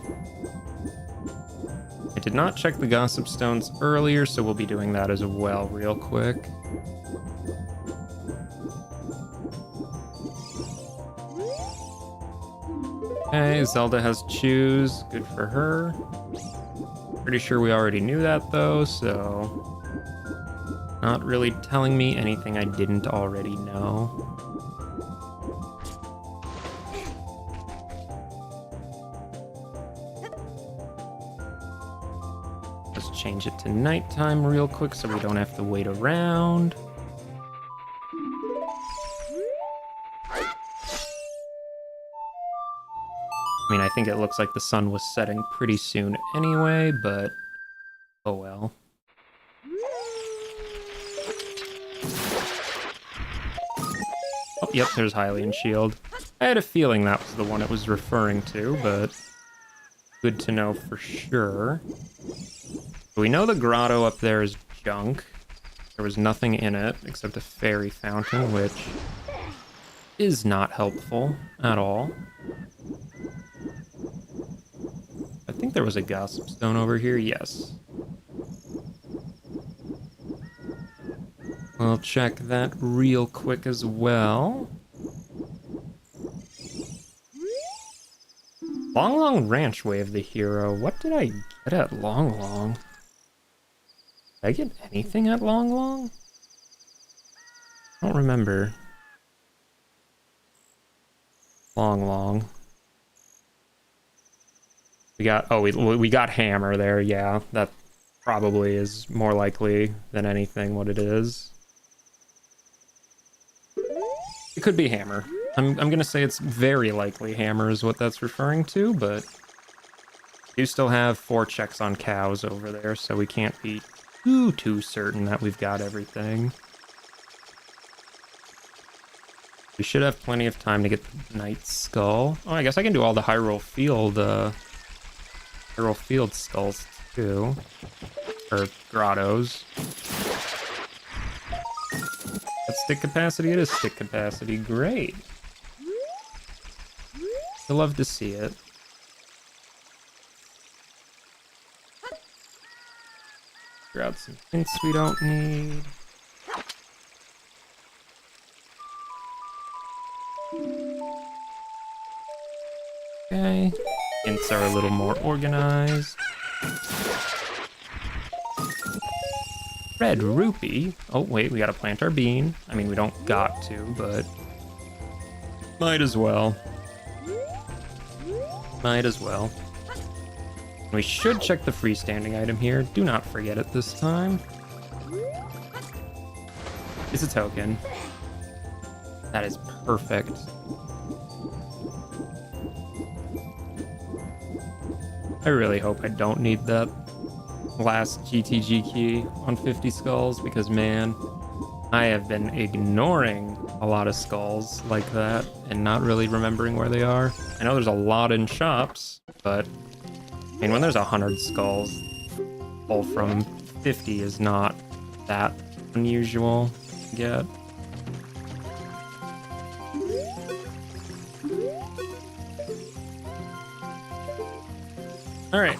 I did not check the gossip stones earlier, so we'll be doing that as well real quick. Okay, Zelda has choose. Good for her. Pretty sure we already knew that, though, so... Not really telling me anything I didn't already know. Let's change it to nighttime real quick so we don't have to wait around. I mean, I think it looks like the sun was setting pretty soon anyway, but oh well. Oh, yep, there's Hylian Shield. I had a feeling that was the one it was referring to, but good to know for sure. We know the grotto up there is junk. There was nothing in it except a fairy fountain, which is not helpful at all. I think there was a gossip stone over here, yes. I'll check that real quick as well. Long Long Ranch Wave the hero. What did I get at Long Long? Did I get anything at Long Long? I don't remember. Long Long. We got, oh, we got Hammer there, yeah. That probably is more likely than anything what it is. It could be Hammer. I'm gonna say it's very likely Hammer is what that's referring to, but we do still have 4 checks on cows over there, so we can't be too certain that we've got everything. We should have plenty of time to get the Knight's Skull. Oh, I guess I can do all the Hyrule Field skulls too, or grottos. That's stick capacity. It is stick capacity. Great. I love to see it. Figure out some hints we don't need. Okay. Hints are a little more organized. Red rupee. Oh, wait, we gotta plant our bean. I mean, we don't got to, but might as well. Might as well. We should check the freestanding item here. Do not forget it this time. It's a token. That is perfect. I really hope I don't need that last GTG key on 50 skulls, because man, I have been ignoring a lot of skulls like that and not really remembering where they are. I know there's a lot in shops, but I mean, when there's 100 skulls, pull from 50 is not that unusual to get. All right,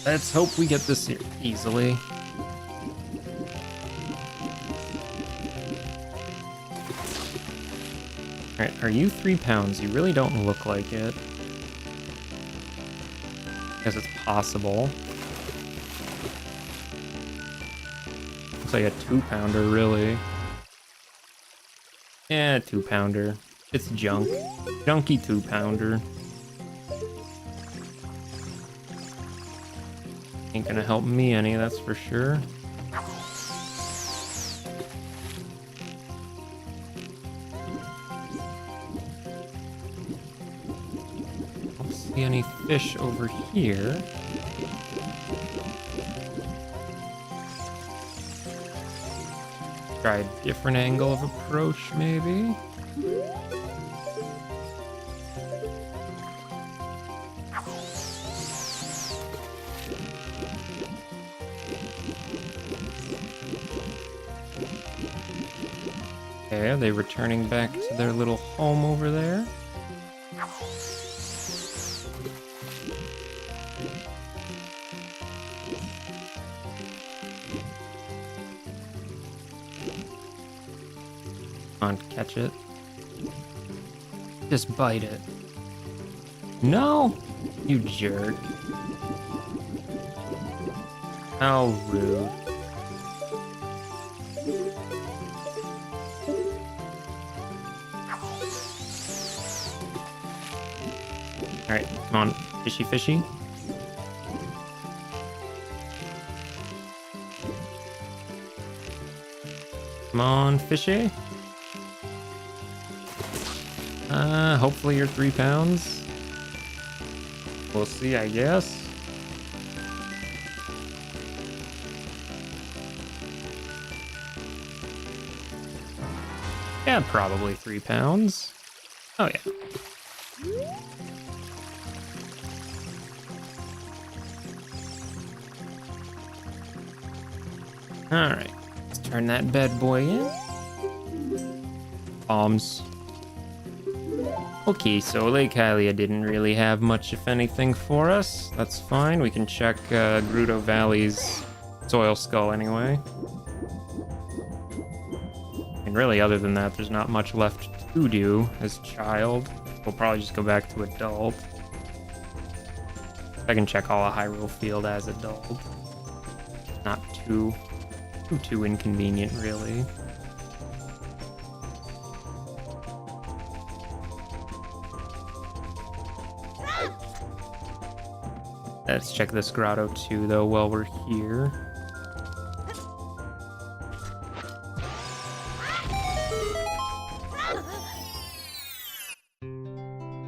let's hope we get this here easily. All right, are you 3 pounds? You really don't look like it. Because it's possible. Looks like a 2-pounder, really. Yeah, 2-pounder. It's junk. Junky 2-pounder. Ain't gonna help me any, that's for sure. Don't see any fish over here. Try a different angle of approach, maybe. Okay, are they returning back to their little home over there? Come on, catch it. Just bite it. No! You jerk. How rude. Alright, come on, fishy fishy. Come on, fishy. Hopefully you're 3 pounds. We'll see, I guess. Yeah, probably 3 pounds. Oh, yeah. Alright, let's turn that bad boy in. Bombs. Okay, so Lake Hylia didn't really have much, if anything, for us. That's fine. We can check Grotto Valley's soil skull anyway. And really, other than that, there's not much left to do as child. We'll probably just go back to adult. I can check all of Hyrule Field as adult. Not too inconvenient, really. Let's check this grotto too, though, while we're here.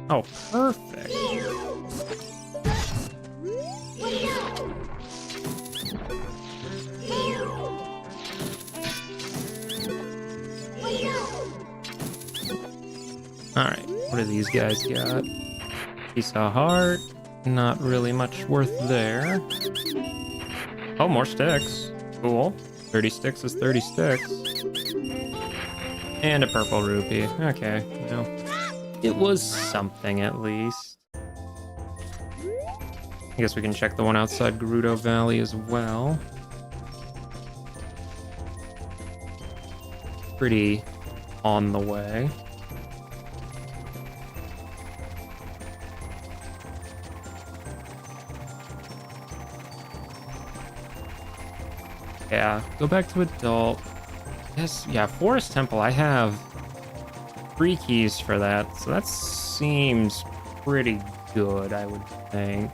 Oh, perfect. Alright, what do these guys got? Piece of heart. Not really much worth there. Oh, more sticks. Cool. 30 sticks is 30 sticks. And a purple rupee. Okay, well, it was something at least. I guess we can check the one outside Grotto Valley as well. Pretty on the way. Yeah, go back to adult. Yes, yeah, Forest Temple, I have 3 keys for that, so that seems pretty good, I would think.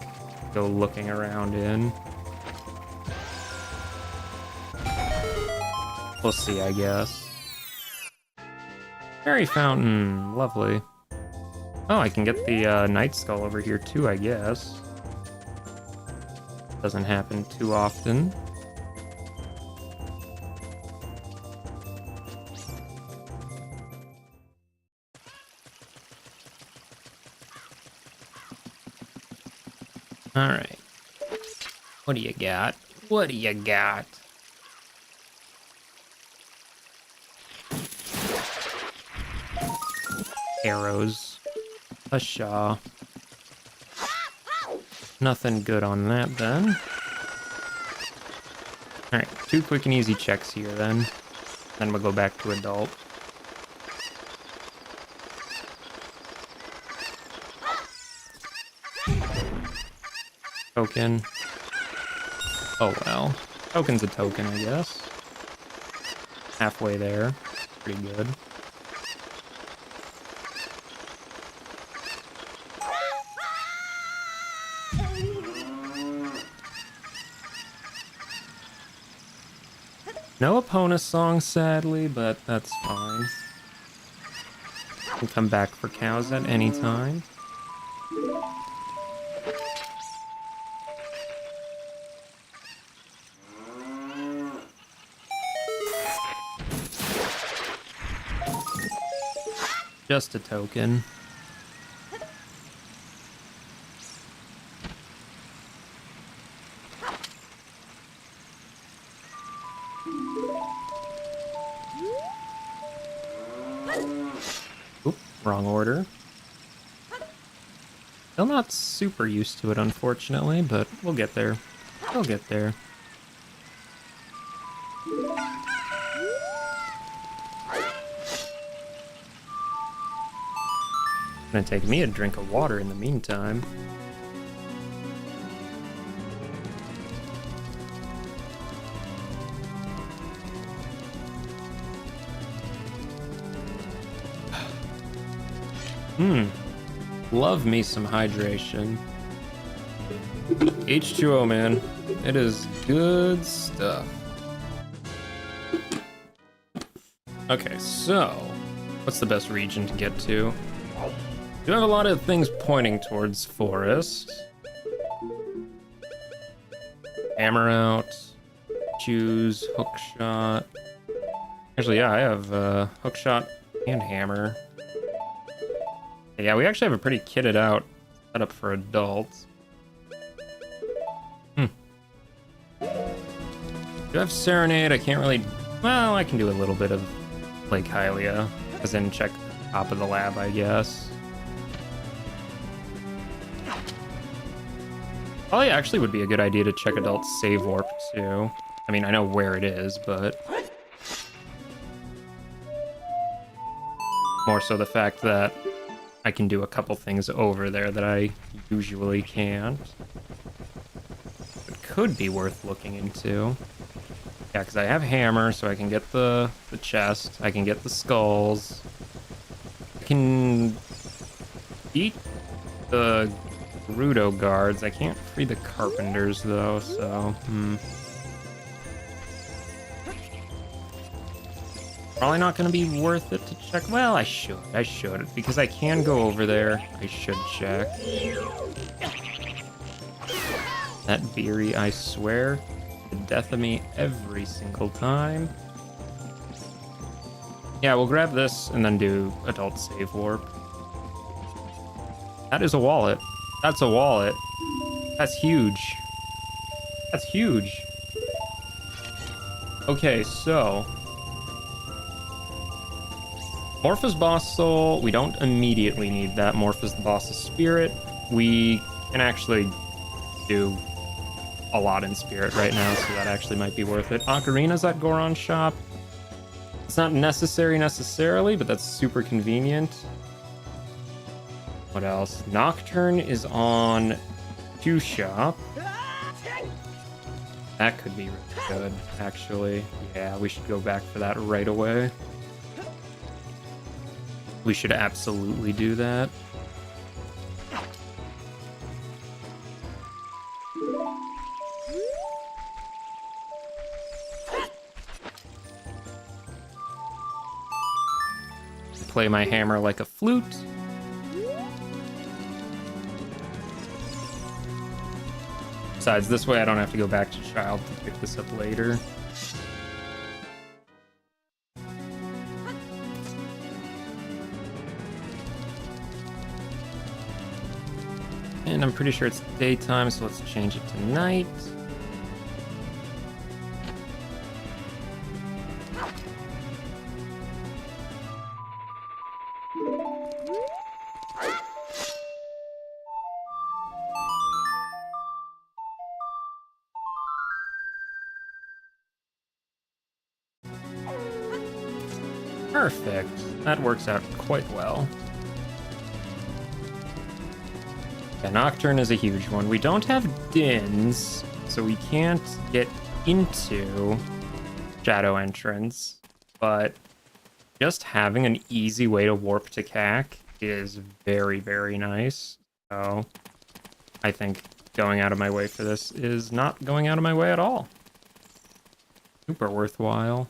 Go looking around in. We'll see, I guess. Fairy Fountain, lovely. Oh, I can get the Night Skull over here too, I guess. Doesn't happen too often. All right. What do you got? What do you got? Arrows. A Shaw. Nothing good on that then. All right, 2 quick and easy checks here then. Then we'll go back to adult. Token. Oh well. Token's a token, I guess. Halfway there. Pretty good. No Epona song, sadly, but that's fine. Can come back for cows at any time. Just a token. Oop, wrong order. Still not super used to it, unfortunately, but we'll get there. We'll get there. Gonna take me a drink of water in the meantime. Love me some hydration. H2O, man. It is good stuff. Okay, so what's the best region to get to? You have a lot of things pointing towards forest. Hammer out, choose, hook shot. Actually, yeah, I have hook shot And hammer. Yeah, we actually have a pretty kitted out setup for adults. Do I have Serenade? I can't really... Well, I can do a little bit of Lake Hylia, as in check the top of the lab, I guess. Probably actually would be a good idea to check adult save warp, too. I mean, I know where it is, but... more so the fact that I can do a couple things over there that I usually can't. It could be worth looking into. Yeah, because I have hammer, so I can get the chest. I can get the skulls. I can beat the Grotto guards. I can't free the carpenters, though, so... Probably not going to be worth it to check. Well, I should, because I can go over there. I should check. That Beery, I swear, the death of me every single time. Yeah, we'll grab this and then do adult save warp. That is a wallet. That's a wallet. That's huge. That's huge. Okay, so... Morpha's boss soul, we don't immediately need that. Morpha's the boss's spirit. We can actually do a lot in spirit right now, so that actually might be worth it. Ocarina's at Goron's shop. It's not necessarily, but that's super convenient. What else? Nocturne is on 2 shop. That could be really good, actually. Yeah, we should go back for that right away. We should absolutely do that. Play my hammer like a flute. Besides, this way I don't have to go back to Child to pick this up later. And I'm pretty sure it's daytime, so let's change it to night. Perfect. That works out quite well. Yeah, Nocturne is a huge one. We don't have Dins, so we can't get into Shadow Entrance, but just having an easy way to warp to CAC is very, very nice. So I think going out of my way for this is not going out of my way at all. Super worthwhile.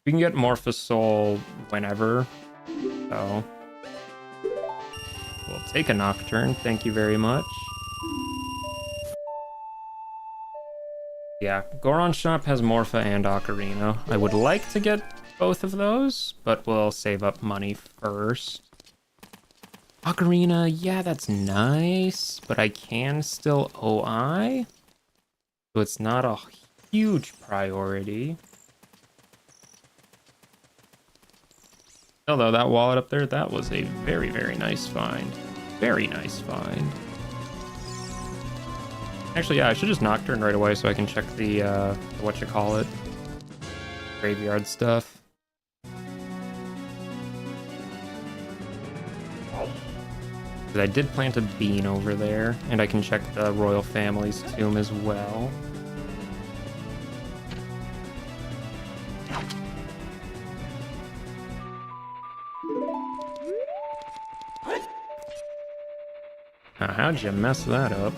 We can get Morpha Soul whenever, so... We'll take a Nocturne, thank you very much. Yeah, Goron's shop has Morpha and Ocarina. I would like to get both of those, but we'll save up money first. Ocarina, yeah, that's nice, but I can still OI, so it's not a huge priority. Although that wallet up there, that was a very, very nice find. Very nice find. Actually, yeah, I should just Nocturne right away so I can check the whatchamacallit, graveyard stuff. Because I did plant a bean over there, and I can check the royal family's tomb as well. Now, how'd you mess that up?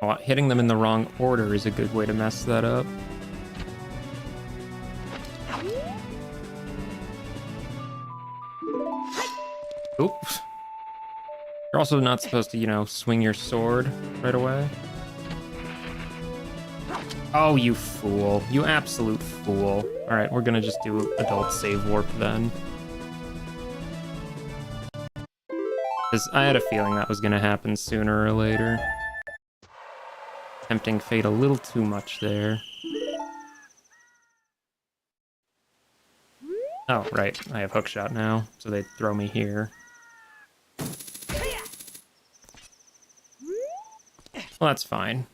Well, hitting them in the wrong order is a good way to mess that up. Oops. You're also not supposed to, you know, swing your sword right away. Oh, you fool. You absolute fool. Alright, we're gonna just do adult save warp then. Because I had a feeling that was gonna happen sooner or later. Tempting fate a little too much there. Oh, right. I have hookshot now, so they throw me here. Well, that's fine.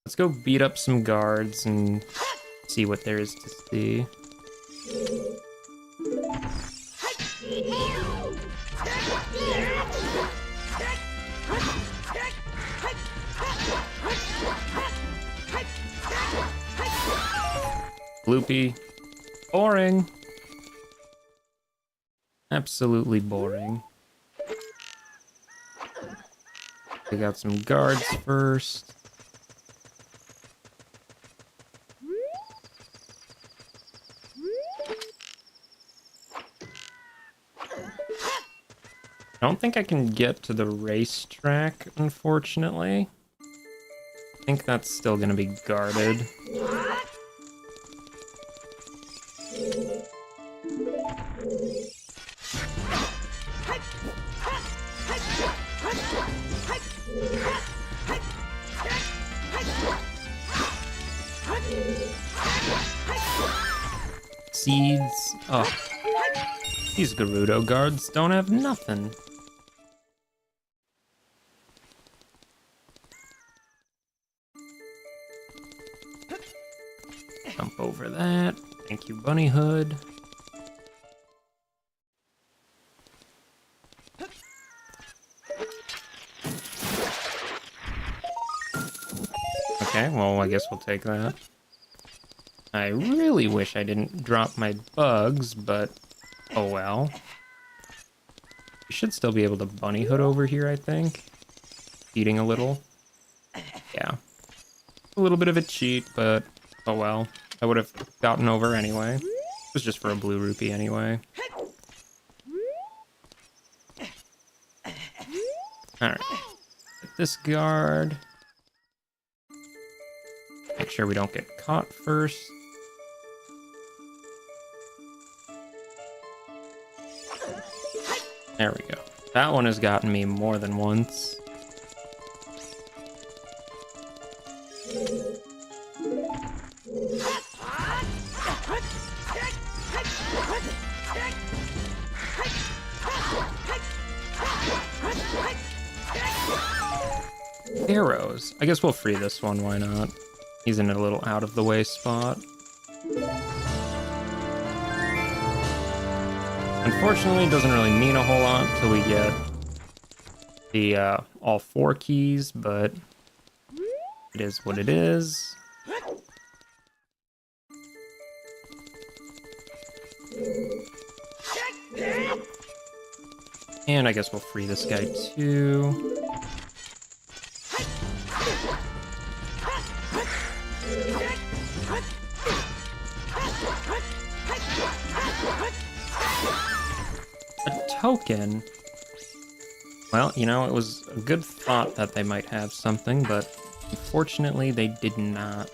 Let's go beat up some guards and see what there is to see. Loopy. Boring. Absolutely boring. Take out some guards first. I don't think I can get to the racetrack, unfortunately. I think that's still gonna be guarded. Seeds. Oh. These Gerudo guards don't have nothing. Jump over that. Thank you, Bunny Hood. Okay, well, I guess we'll take that. I really wish I didn't drop my bugs, but oh well. We should still be able to Bunny Hood over here, I think. Eating a little. Yeah. A little bit of a cheat, but oh well. I would have gotten over anyway. It was just for a blue rupee anyway. Alright. Get this guard. Make sure we don't get caught first. There we go. That one has gotten me more than once. Arrows. I guess we'll free this one, why not? He's in a little out of the way spot. Unfortunately, it doesn't really mean a whole lot until we get the all 4 keys, but it is what it is. And I guess we'll free this guy too. A token? Well, you know, it was a good thought that they might have something, but unfortunately they did not.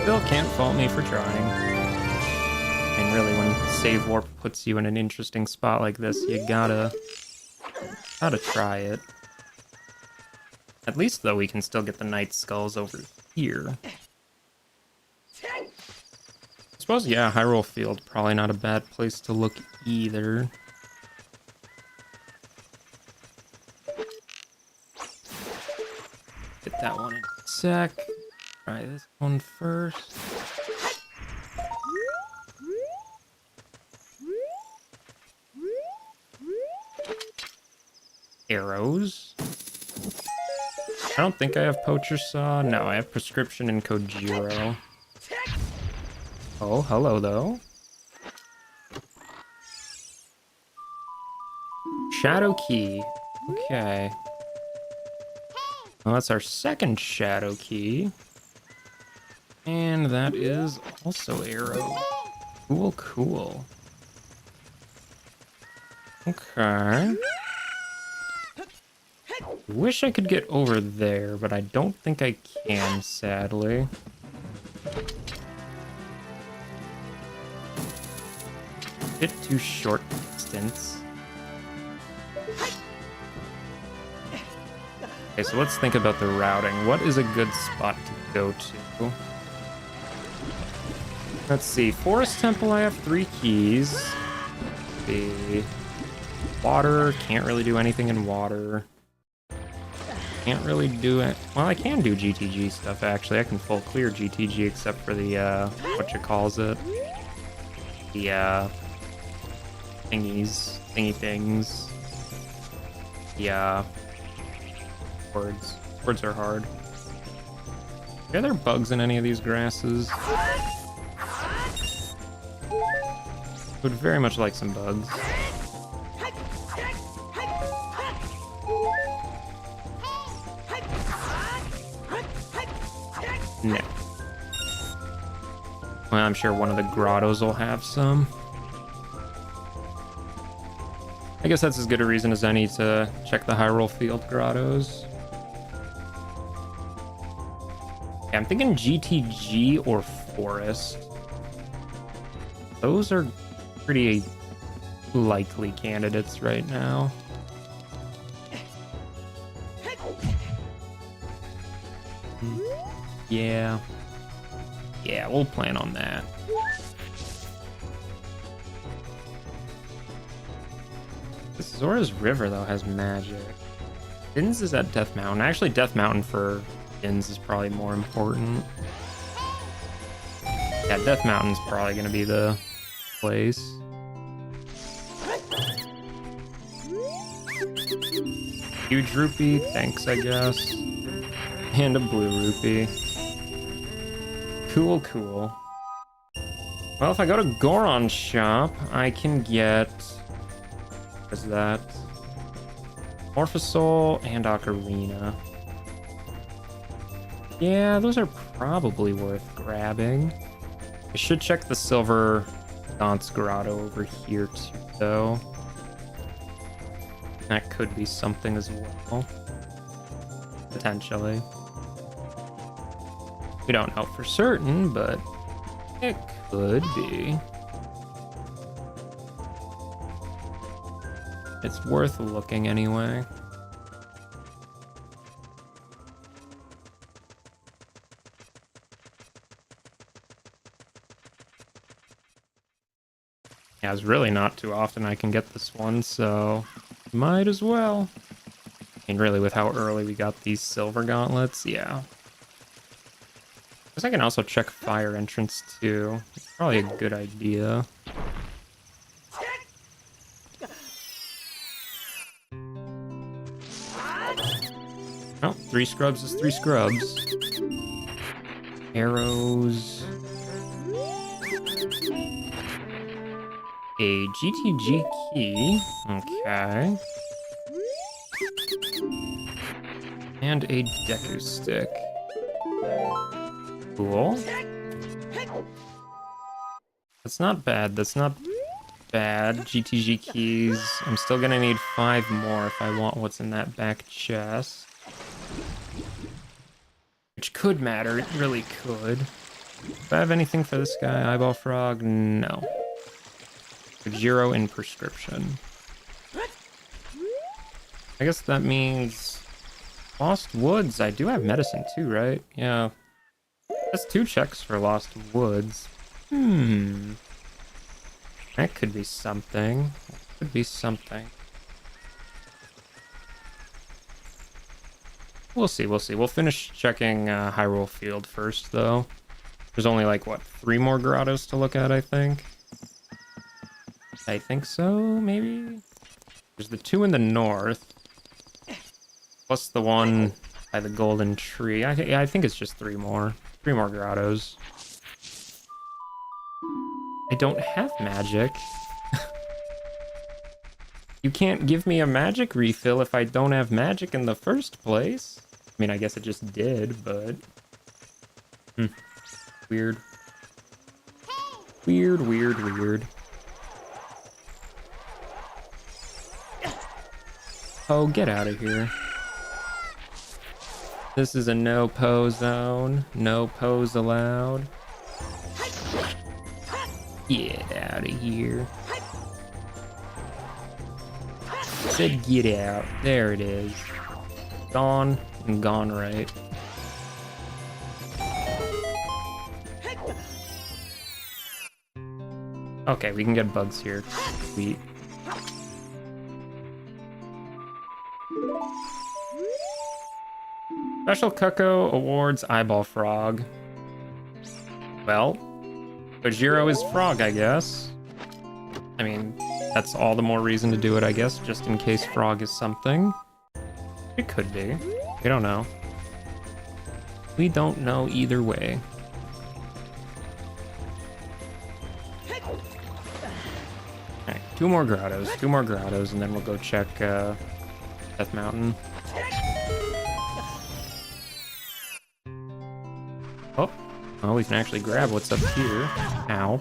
Still can't fault me for trying. And really, when save warp puts you in an interesting spot like this, you gotta try it. At least, though, we can still get the Night Skulls over here. I suppose, yeah, Hyrule Field, probably not a bad place to look either. Get that one in a sec. Try this one first. Arrows. I don't think I have Poacher Saw. No, I have Prescription and Kojiro. Oh, hello, though. Shadow Key. Okay. Well, that's our second Shadow Key. And that is also arrow. Cool, cool. Okay. Wish I could get over there, but I don't think I can, sadly. Bit too short distance. Okay, so let's think about the routing. What is a good spot to go to? Let's see. Forest Temple, I have 3 keys. The water, can't really do anything in water. Can't really do it. Well, I can do GTG stuff, actually. I can full clear GTG except for the, whatchamacallit. The, thingy things. Yeah. Words. Words are hard. Are there bugs in any of these grasses? Would very much like some bugs. No. Well, I'm sure one of the grottos will have some. I guess that's as good a reason as any to check the Hyrule Field grottos. Yeah, I'm thinking GTG or Forest. Those are pretty likely candidates right now. Yeah. Yeah, we'll plan on that. Zora's River, though, has magic. Din's is at Death Mountain. Actually, Death Mountain for Din's is probably more important. Yeah, Death Mountain's probably going to be the place. Huge rupee, thanks, I guess. And a blue rupee. Cool, cool. Well, if I go to Goron's shop, I can get... What is that? Morphosoul and Ocarina. Yeah, those are probably worth grabbing. I should check the Silver Gaunt's Grotto over here too, though. That could be something as well. Potentially. We don't know for certain, but it could be. It's worth looking anyway. Yeah, it's really not too often I can get this one, so might as well. I mean, really, with how early we got these silver gauntlets, yeah. Guess I can also check fire entrance too. It's probably a good idea. Oh, 3 scrubs is 3 scrubs. Arrows. A GTG key. Okay. And a Deku stick. Cool. That's not bad. That's not bad. GTG keys. I'm still gonna need 5 more if I want what's in that back chest. Which could matter. It really could. Do I have anything for this guy? Eyeball Frog? No. 0 in prescription. I guess that means Lost Woods. I do have medicine too, right? Yeah. That's 2 checks for Lost Woods. That could be something. That could be something. We'll see, we'll see. We'll finish checking Hyrule Field first, though. There's only, like, what, 3 more grottos to look at, I think? I think so, maybe? There's the 2 in the north. Plus the one by the golden tree. I think it's just 3 more. 3 more grottos. I don't have magic. You can't give me a magic refill if I don't have magic in the first place. I mean, I guess it just did, but... Weird. Weird, weird, weird. Oh, get out of here. This is a no-pose zone. No pose allowed. Get out of here. Said get out. There it is. Gone and gone right. Okay, we can get bugs here. Sweet. Special Cuckoo awards Eyeball Frog. Well, Gojiro is frog, I guess. I mean, that's all the more reason to do it, I guess, just in case frog is something. It could be. We don't know. We don't know either way. Alright, two more grottos, and then we'll go check Death Mountain. Oh, we can actually grab what's up here. Ow.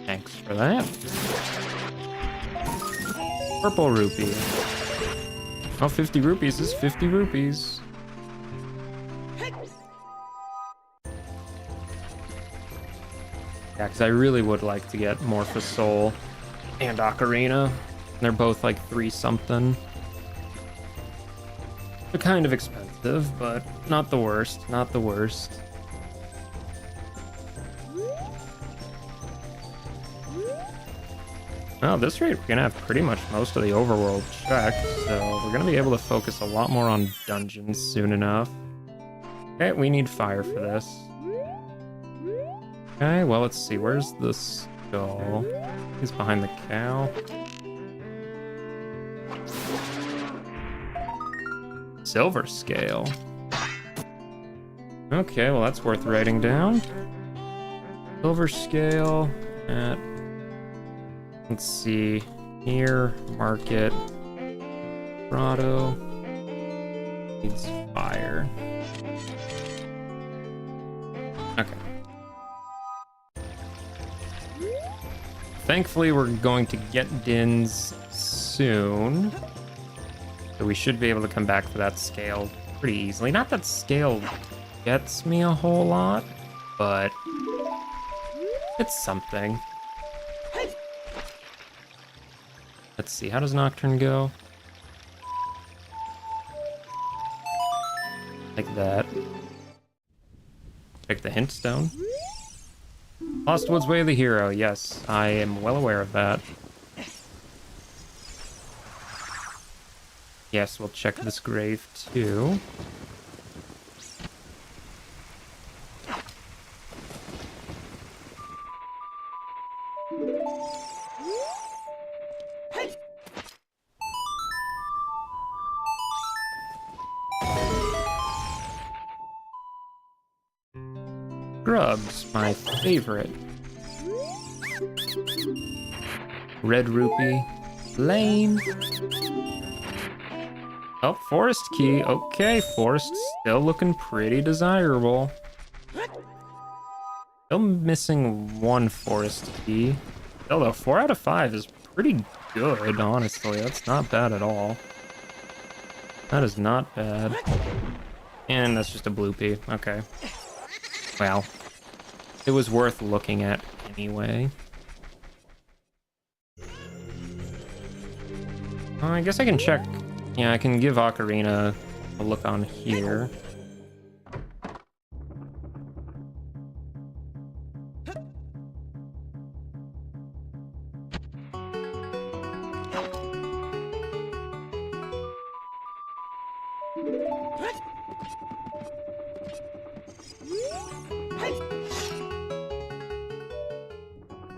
Thanks for that. Purple rupee. Oh, 50 rupees is 50 rupees. Yeah, because I really would like to get Morpha Soul and Ocarina. They're both like 3 something. They're kind of expensive, but not the worst. Not the worst. Well, at this rate, we're gonna have pretty much most of the overworld checked, so we're gonna be able to focus a lot more on dungeons soon enough. Okay, we need fire for this. Okay, well, let's see. Where's the skull? He's behind the cow. Silver scale. Okay, well, that's worth writing down. Silver scale at... Let's see. Here, market. Grotto. Needs fire. Okay. Thankfully, we're going to get Dins soon. So we should be able to come back for that scale pretty easily. Not that scale gets me a whole lot, but it's something. Let's see, how does Nocturne go? Like that. Check the hint stone. Lost Woods Way of the Hero, yes, I am well aware of that. Yes, we'll check this grave too. Grubs, my favorite. Red rupee. Lame. Oh, forest key. Okay, forest still looking pretty desirable. Still missing 1 forest key. Although 4 out of 5 is pretty good, honestly. That's not bad at all. That is not bad. And that's just a bloopy. Okay. Well, it was worth looking at anyway. I guess I can check. Yeah, I can give Ocarina a look on here.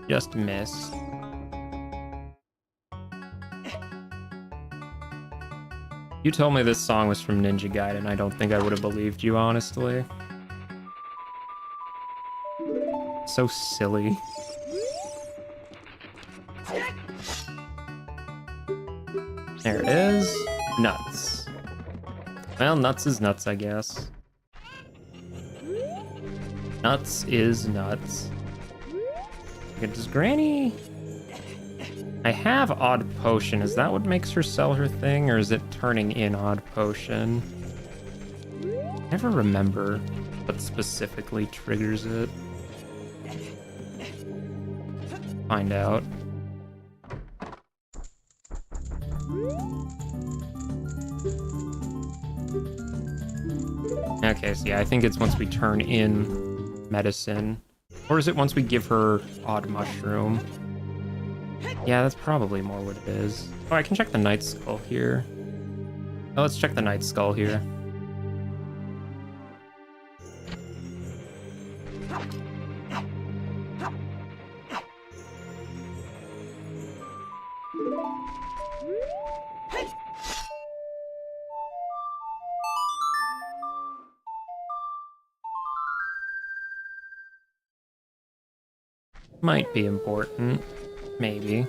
Just missed. You told me this song was from Ninja Gaiden. I don't think I would have believed you, honestly. So silly. There it is. Nuts. Well, nuts is nuts, I guess. Nuts is nuts. Does Granny... I have Odd Potion. Is that what makes her sell her thing, or is it turning in Odd Potion? Never remember what specifically triggers it. Find out. Okay, so yeah, I think it's once we turn in medicine. Or is it once we give her Odd Mushroom? Yeah, that's probably more what it is. Oh, I can check the Night Skull here. Oh, let's check the Night Skull here. Might be important. Maybe.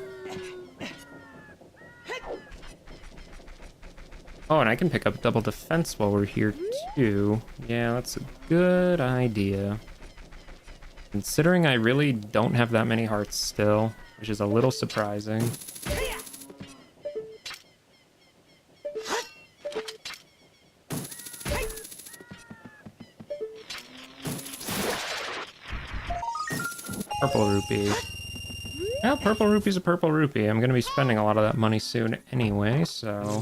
Oh, and I can pick up double defense while we're here, too. Yeah, that's a good idea. Considering I really don't have that many hearts still, which is a little surprising. Purple rupee. Well, purple rupee's a purple rupee. I'm gonna be spending a lot of that money soon anyway, so...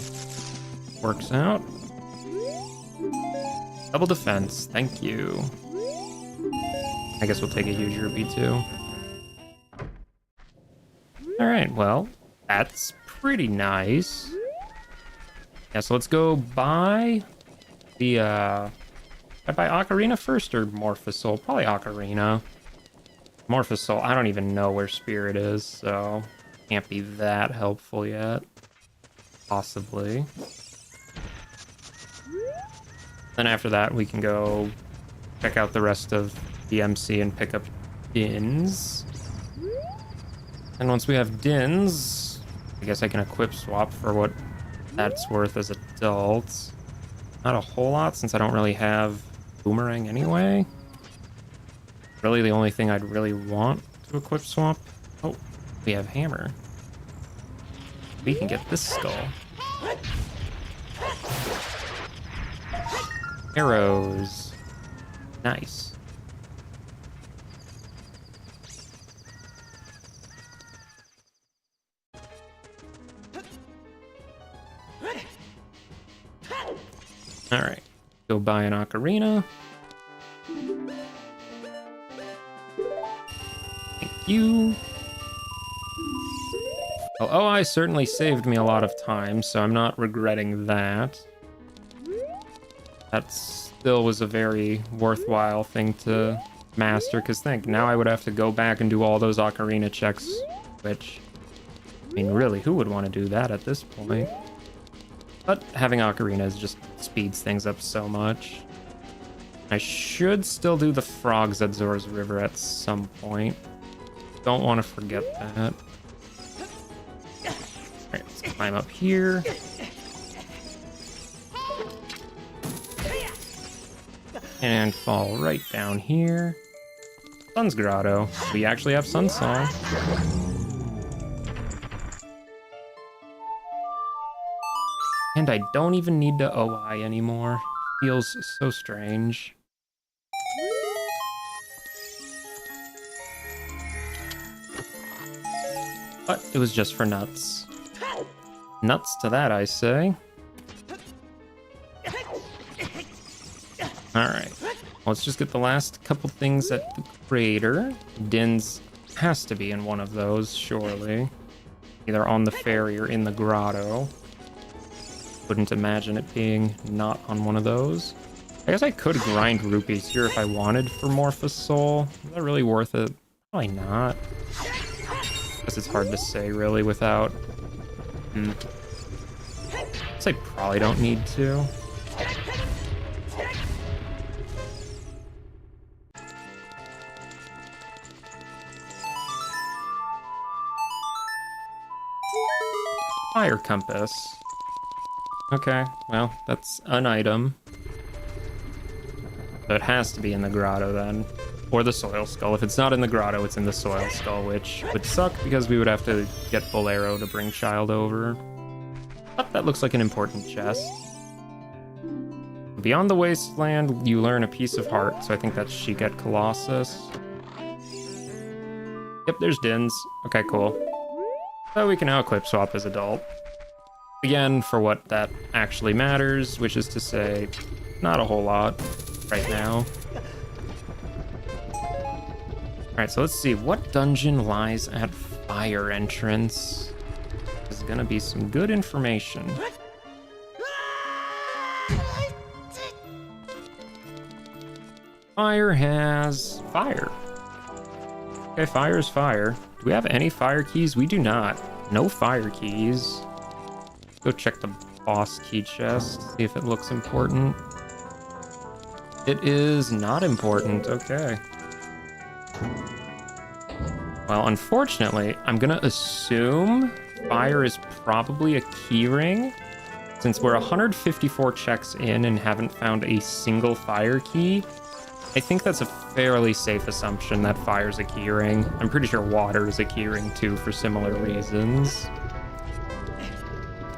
Works out. Double defense, thank you. I guess we'll take a huge rupee too. Alright, well, that's pretty nice. Yeah, so let's go buy the, I buy Ocarina first or Morphosoul? Probably Ocarina. Morphosoul, I don't even know where Spirit is, so can't be that helpful yet. Possibly. Then after that, we can go check out the rest of the MC and pick up Dins. And once we have Dins, I guess I can equip swap for what that's worth as adults. Not a whole lot, since I don't really have Boomerang anyway. Really, the only thing I'd really want to equip swap... Oh, we have Hammer. We can get this skull. Arrows. Nice. Alright. Go buy an Ocarina. Thank you. Well, OI certainly saved me a lot of time, so I'm not regretting that. That still was a very worthwhile thing to master, because think, now I would have to go back and do all those Ocarina checks, which, I mean, really, who would want to do that at this point? But having Ocarinas just speeds things up so much. I should still do the frogs at Zora's River at some point. Don't want to forget that. Alright, let's climb up here. And fall right down here. Sun's Grotto. We actually have Sun Song. And I don't even need to OI anymore. Feels so strange. But it was just for nuts. Nuts to that, I say. Alright. Let's just get the last couple things at the crater. Din's has to be in one of those, surely. Either on the ferry or in the grotto. Wouldn't imagine it being not on one of those. I guess I could grind rupees here if I wanted for Morphosoul. Is that really worth it? Probably not. Guess it's hard to say, really, without... Guess I probably don't need to. Fire compass. Okay, well, that's an item. So it has to be in the grotto then. Or the soil skull. If it's not in the grotto, it's in the soil skull, which would suck because we would have to get Bolero to bring Child over. But that looks like an important chest. Beyond the wasteland, you learn a piece of heart, so I think that's Shiget Colossus. Yep, there's Dins. Okay, cool. So we can now equip swap as adult. Again, for what that actually matters, which is to say, not a whole lot right now. Alright, so let's see. What dungeon lies at fire entrance? This is gonna be some good information. Fire has fire. Okay, fire is fire. Do we have any fire keys? We do not. No fire keys. Go check the boss key chest, see if it looks important. It is not important, okay. Well, unfortunately, I'm gonna assume fire is probably a keyring. Since we're 154 checks in and haven't found a single fire key, I think that's a fairly safe assumption that fire's a keyring. I'm pretty sure water is a keyring too for similar reasons.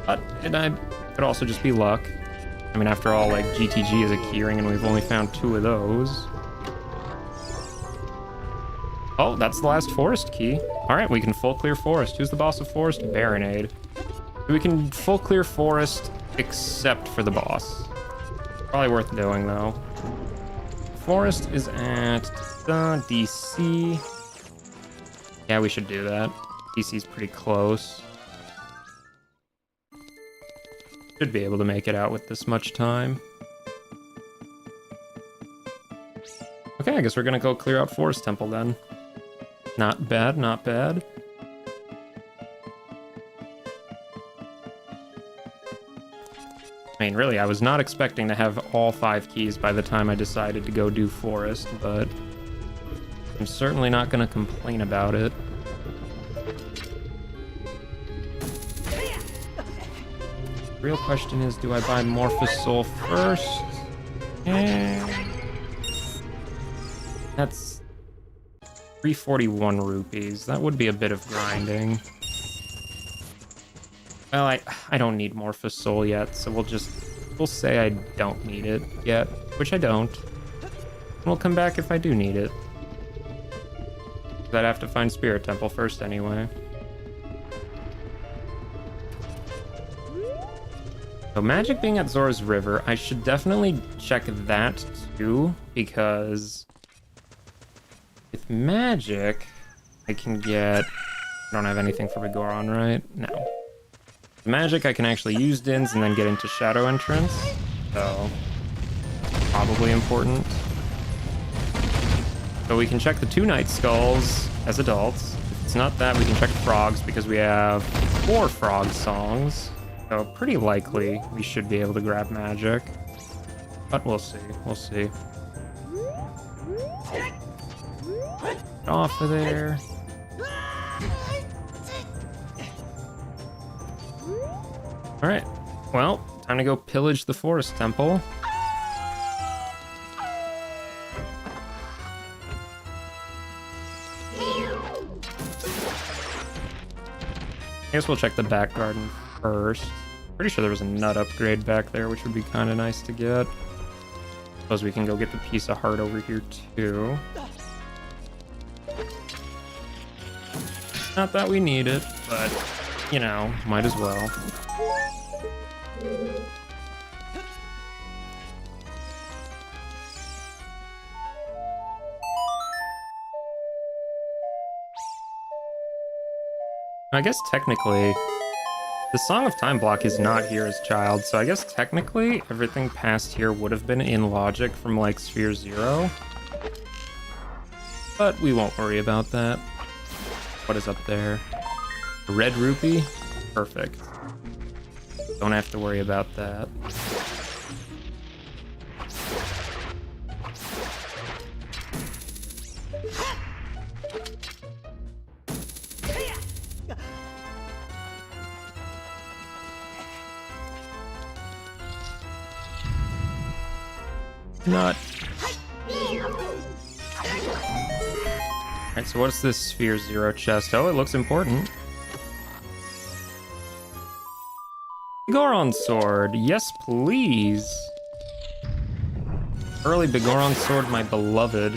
But it could also just be luck. I mean, after all, like, GTG is a keyring and we've only found 2 of those. Oh, that's the last forest key. All right, we can full clear forest. Who's the boss of forest? Baronade. We can full clear forest except for the boss. Probably worth doing, though. Forest is at the DC. Yeah, we should do that. DC's pretty close. Should be able to make it out with this much time. Okay, I guess we're gonna go clear out Forest Temple then. Not bad, not bad. I mean, really, I was not expecting to have all 5 keys by the time I decided to go do Forest, but I'm certainly not gonna complain about it. Real question is, do I buy Morphous Soul first? That's 341 rupees. That would be a bit of grinding. Well, I don't need Morphous Soul yet, so we'll say I don't need it yet, which I don't. And we'll come back if I do need it. I'd have to find Spirit Temple first anyway. So magic being at Zora's River, I should definitely check that too, because with magic, I can get... I don't have anything for Vigoron, right? No. With magic, I can actually use Dins and then get into Shadow Entrance, so probably important. So we can check the 2 Night Skulls as adults. If it's not that, we can check Frogs because we have 4 Frog songs. So pretty likely we should be able to grab magic, but we'll see, we'll see. Get off of there. All right, well, time to go pillage the Forest Temple. I guess we'll check the back garden first. Pretty sure there was a nut upgrade back there, which would be kind of nice to get. Suppose we can go get the piece of heart over here too. Not that we need it, but, you know, might as well. I guess technically, the Song of Time block is not here as Child, so I guess technically everything past here would have been in logic from like Sphere 0. But we won't worry about that. What is up there? A red rupee? Perfect. Don't have to worry about that. Not. Alright, so what's this Sphere Zero chest? Oh, it looks important. Goron sword, yes please. Early Bigoron sword, my beloved.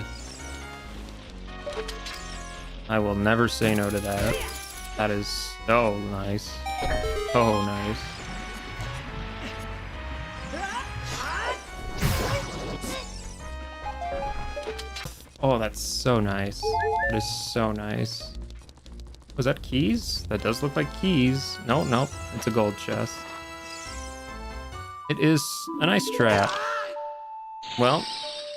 I will never say no to that. That is so nice. So nice. Oh, that's so nice. That is so nice. Was that keys? That does look like keys. No, nope. It's a gold chest. It is a nice trap. Well,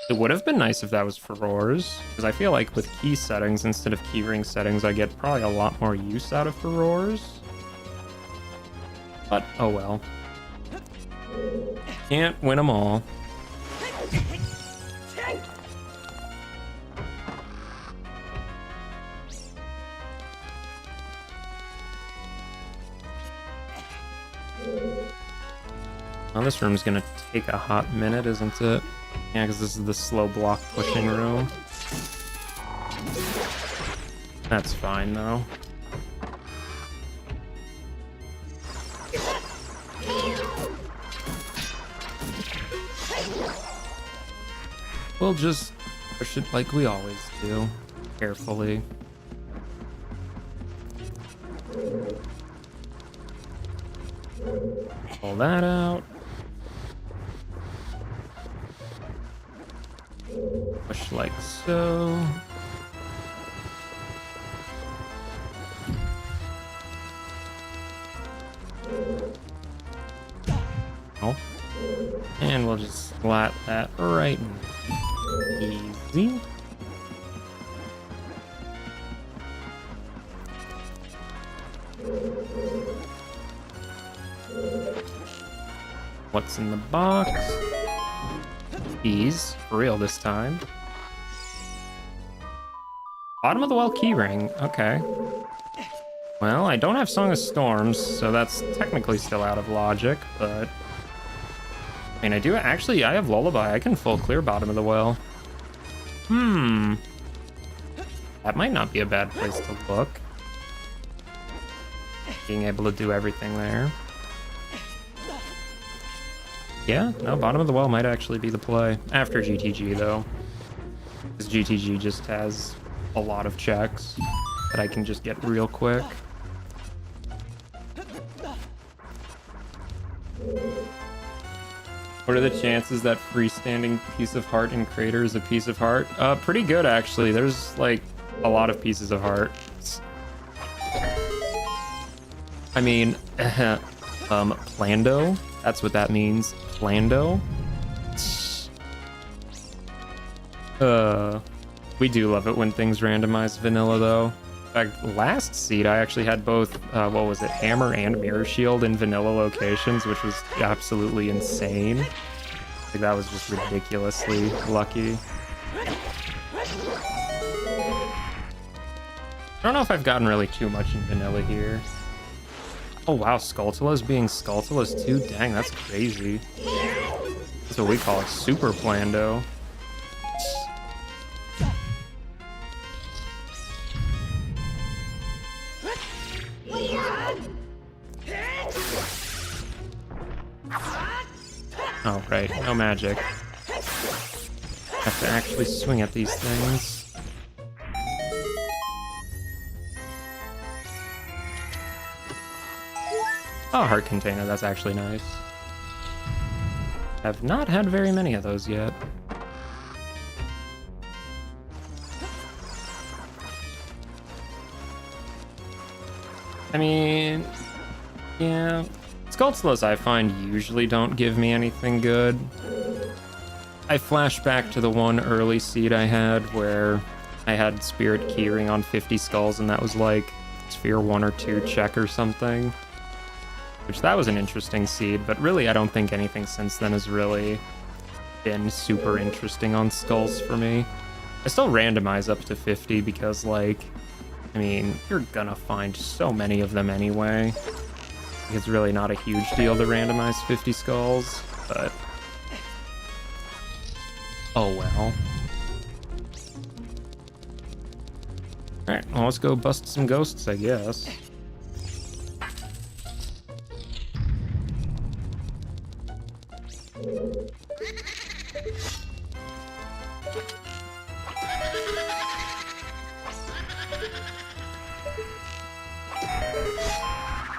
it would have been nice if that was for roars, because I feel like with key settings instead of keyring settings, I get probably a lot more use out of for roars. But, oh well. Can't win them all. Well, this room's gonna take a hot minute, isn't it? Yeah, because this is the slow block pushing room. That's fine, though. We'll just push it like we always do, carefully. Pull that out. Push like so. Oh. And we'll just slat that right in. Easy. What's in the box? Keys, for real this time. Bottom of the well keyring, okay. Well, I don't have Song of Storms, so that's technically still out of logic, but... I mean, I do actually, I have Lullaby. I can full clear bottom of the well. That might not be a bad place to look. Being able to do everything there. Yeah, no, bottom of the well might actually be the play. After GTG, though. Because GTG just has a lot of checks that I can just get real quick. What are the chances that freestanding piece of heart in Crater is a piece of heart? Pretty good, actually. There's, like, a lot of pieces of heart. I mean, Plando? That's what that means. Plando? We do love it when things randomize vanilla, though. In fact, last seed, I actually had both, what was it, Hammer and Mirror Shield in vanilla locations, which was absolutely insane. Like, that was just ridiculously lucky. I don't know if I've gotten really too much in vanilla here. Oh wow, Skulltulas being Skulltulas too? Dang, that's crazy. That's what we call a super Plando. Oh, right, no magic. Have to actually swing at these things. Oh, heart container, that's actually nice. Have not had very many of those yet. I mean, yeah. Skulltulas I find usually don't give me anything good. I flash back to the one early seed I had where I had Spirit Keyring on 50 skulls and that was like Sphere 1 or 2 check or something. Which that was an interesting seed, but really I don't think anything since then has really been super interesting on skulls for me. I still randomize up to 50 because, like, I mean, you're gonna find so many of them anyway. It's really not a huge deal to randomize 50 skulls, but... oh well. Alright, well, let's go bust some ghosts, I guess.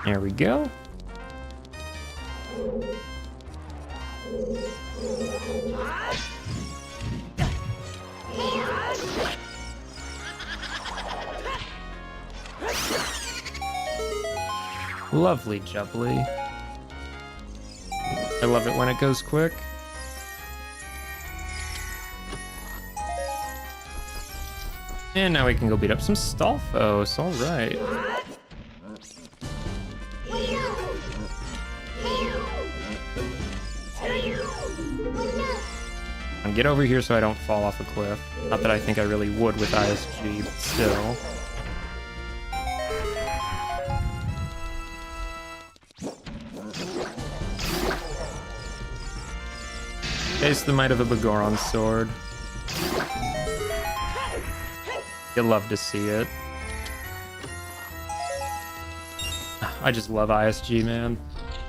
There we go. Lovely jubbly. I love it when it goes quick. And now we can go beat up some Stalfos, alright. And get over here so I don't fall off a cliff. Not that I think I really would with ISG, but still. Taste the might of a Begoron sword. You'll love to see it. I just love ISG, man.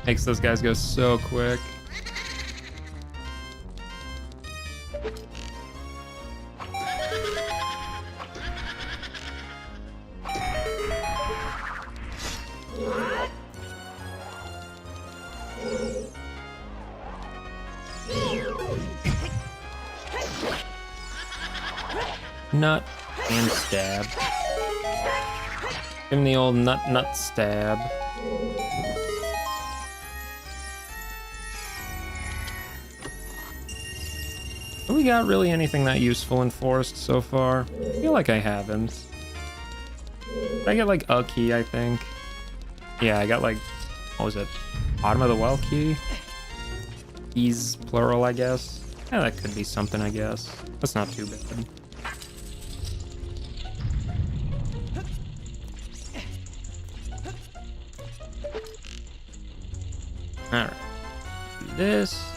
Makes those guys go so quick. Nut and stab. Give him the old nut stab. Have we got really anything that useful in Forest so far? I feel like I haven't. Did I get like a key, I think? Yeah, I got like, what was it? Bottom of the well key? Keys, plural, I guess. Yeah, that could be something, I guess. That's not too bad. Alright. Do this.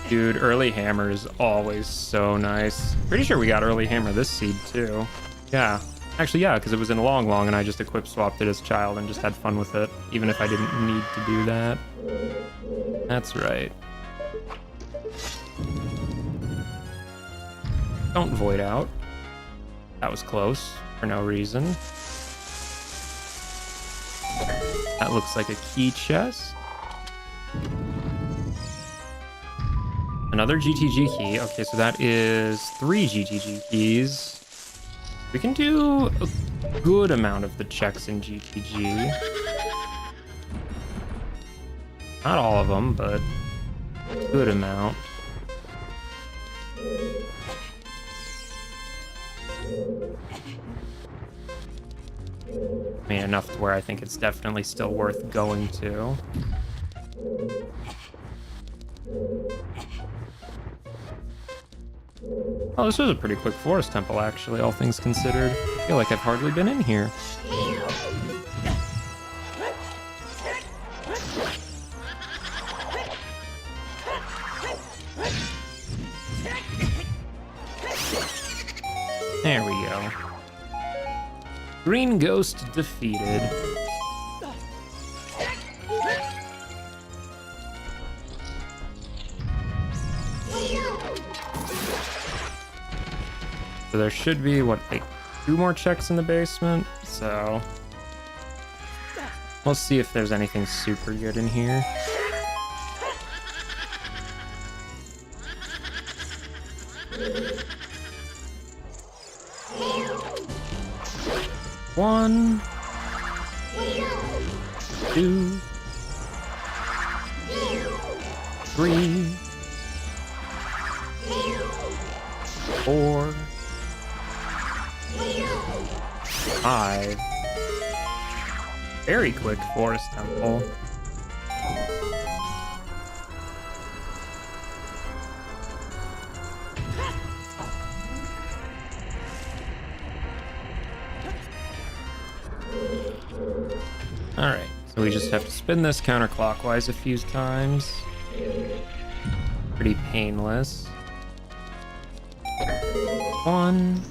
Dude, early hammer is always so nice. Pretty sure we got early hammer this seed too. Yeah. Actually, yeah, because it was in long and I just equip swapped it as child and just had fun with it, even if I didn't need to do that. That's right. Don't void out. That was close for no reason. That looks like a key chest. Another GTG key. Okay, so that is 3 GTG keys. We can do a good amount of the checks in GTG. Not all of them, but a good amount. I mean, enough to where I think it's definitely still worth going to. Oh, this was a pretty quick forest temple, actually, all things considered. I feel like I've hardly been in here. There we go. Green Ghost defeated. So there should be, what, like 2 more checks in the basement? So we'll see if there's anything super good in here. One, 2, 3, 4, 5. Very quick forest temple. Alright, so we just have to spin this counterclockwise a few times. Pretty painless. 1.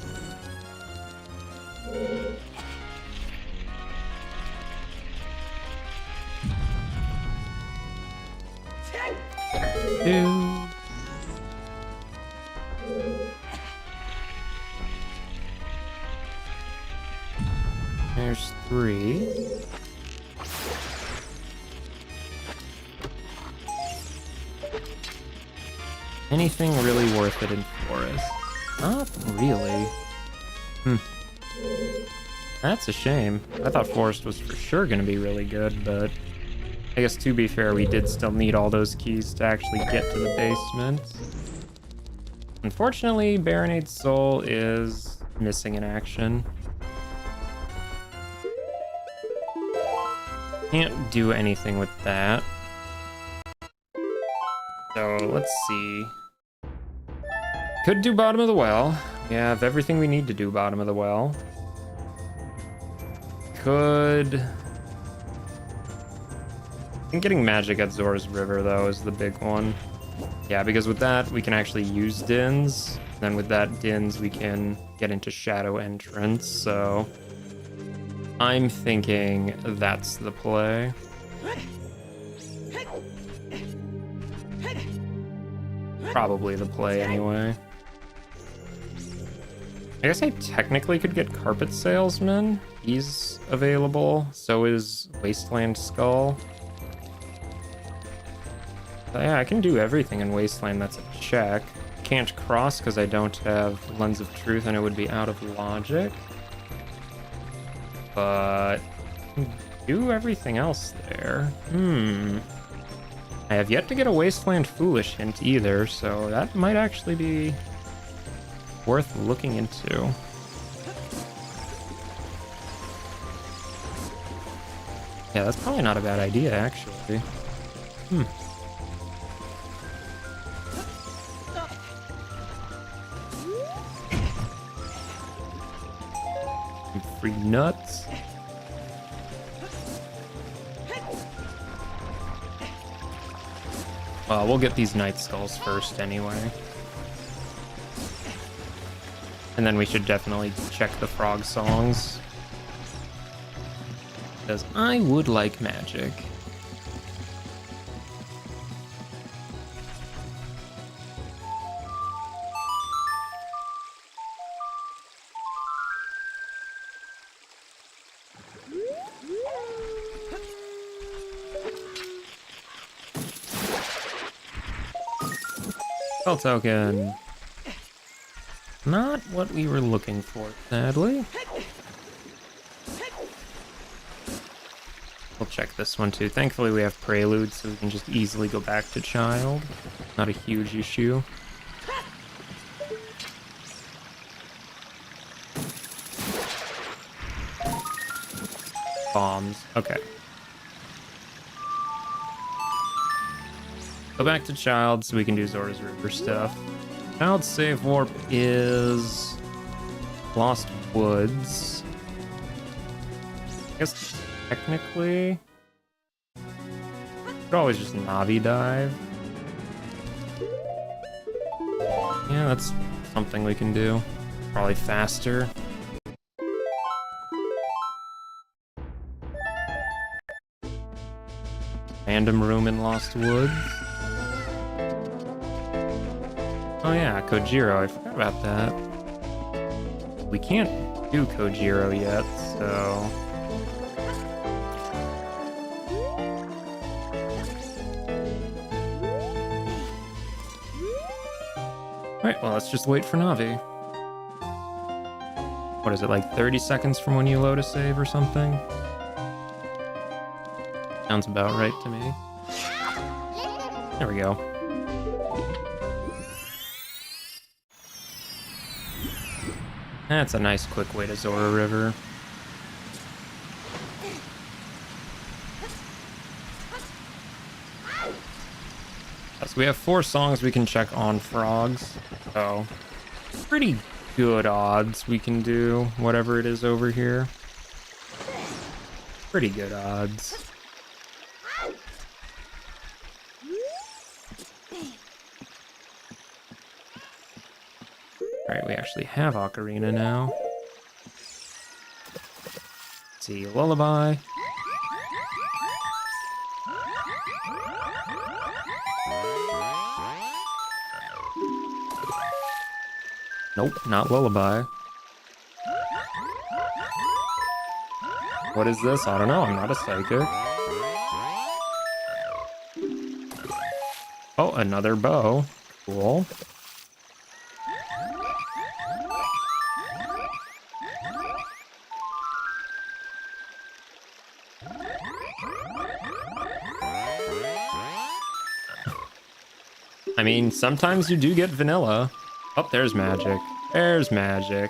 Two. There's 3. Anything really worth it in forest? Not really. That's a shame. I thought forest was for sure gonna be really good, but I guess to be fair, we did still need all those keys to actually get to the basement. Unfortunately, Baronade's soul is missing in action. Can't do anything with that. So let's see. Could do bottom of the well. We have everything we need to do bottom of the well. Could... I think getting magic at Zora's River, though, is the big one. Yeah, because with that, we can actually use Dins. Then with that Dins, we can get into Shadow Entrance, so... I'm thinking that's the play. Probably the play, anyway. I guess I technically could get Carpet Salesman. He's available. So is Wasteland Skull. But yeah, I can do everything in Wasteland that's a check. Can't cross because I don't have Lens of Truth and it would be out of logic. But do everything else there. I have yet to get a Wasteland Foolish hint either, so that might actually be worth looking into. Yeah, that's probably not a bad idea, actually. Some free nuts. Well, we'll get these Night Skulls first anyway. And then we should definitely check the frog songs. Because I would like magic. Spell token. Not what we were looking for, sadly. We'll check this one too. Thankfully we have Prelude, so we can just easily go back to Child. Not a huge issue. Bombs. Okay. Go back to Child so we can do Zora's River stuff. Child's save warp is Lost Woods. I guess technically could always just Navi dive. Yeah, that's something we can do. Probably faster. Random room in Lost Woods. Oh yeah, Kojiro, I forgot about that. We can't do Kojiro yet, so... Alright, well, let's just wait for Navi. What is it, like 30 seconds from when you load a save or something? Sounds about right to me. There we go. That's a nice quick way to Zora River. So we have 4 songs we can check on frogs. So pretty good odds we can do whatever it is over here. Pretty good odds. Alright, we actually have Ocarina now. Let's see, Lullaby. Nope, not Lullaby. What is this? I don't know, I'm not a psychic. Oh, another bow. Cool. I mean, sometimes you do get vanilla. Oh, there's magic. There's magic.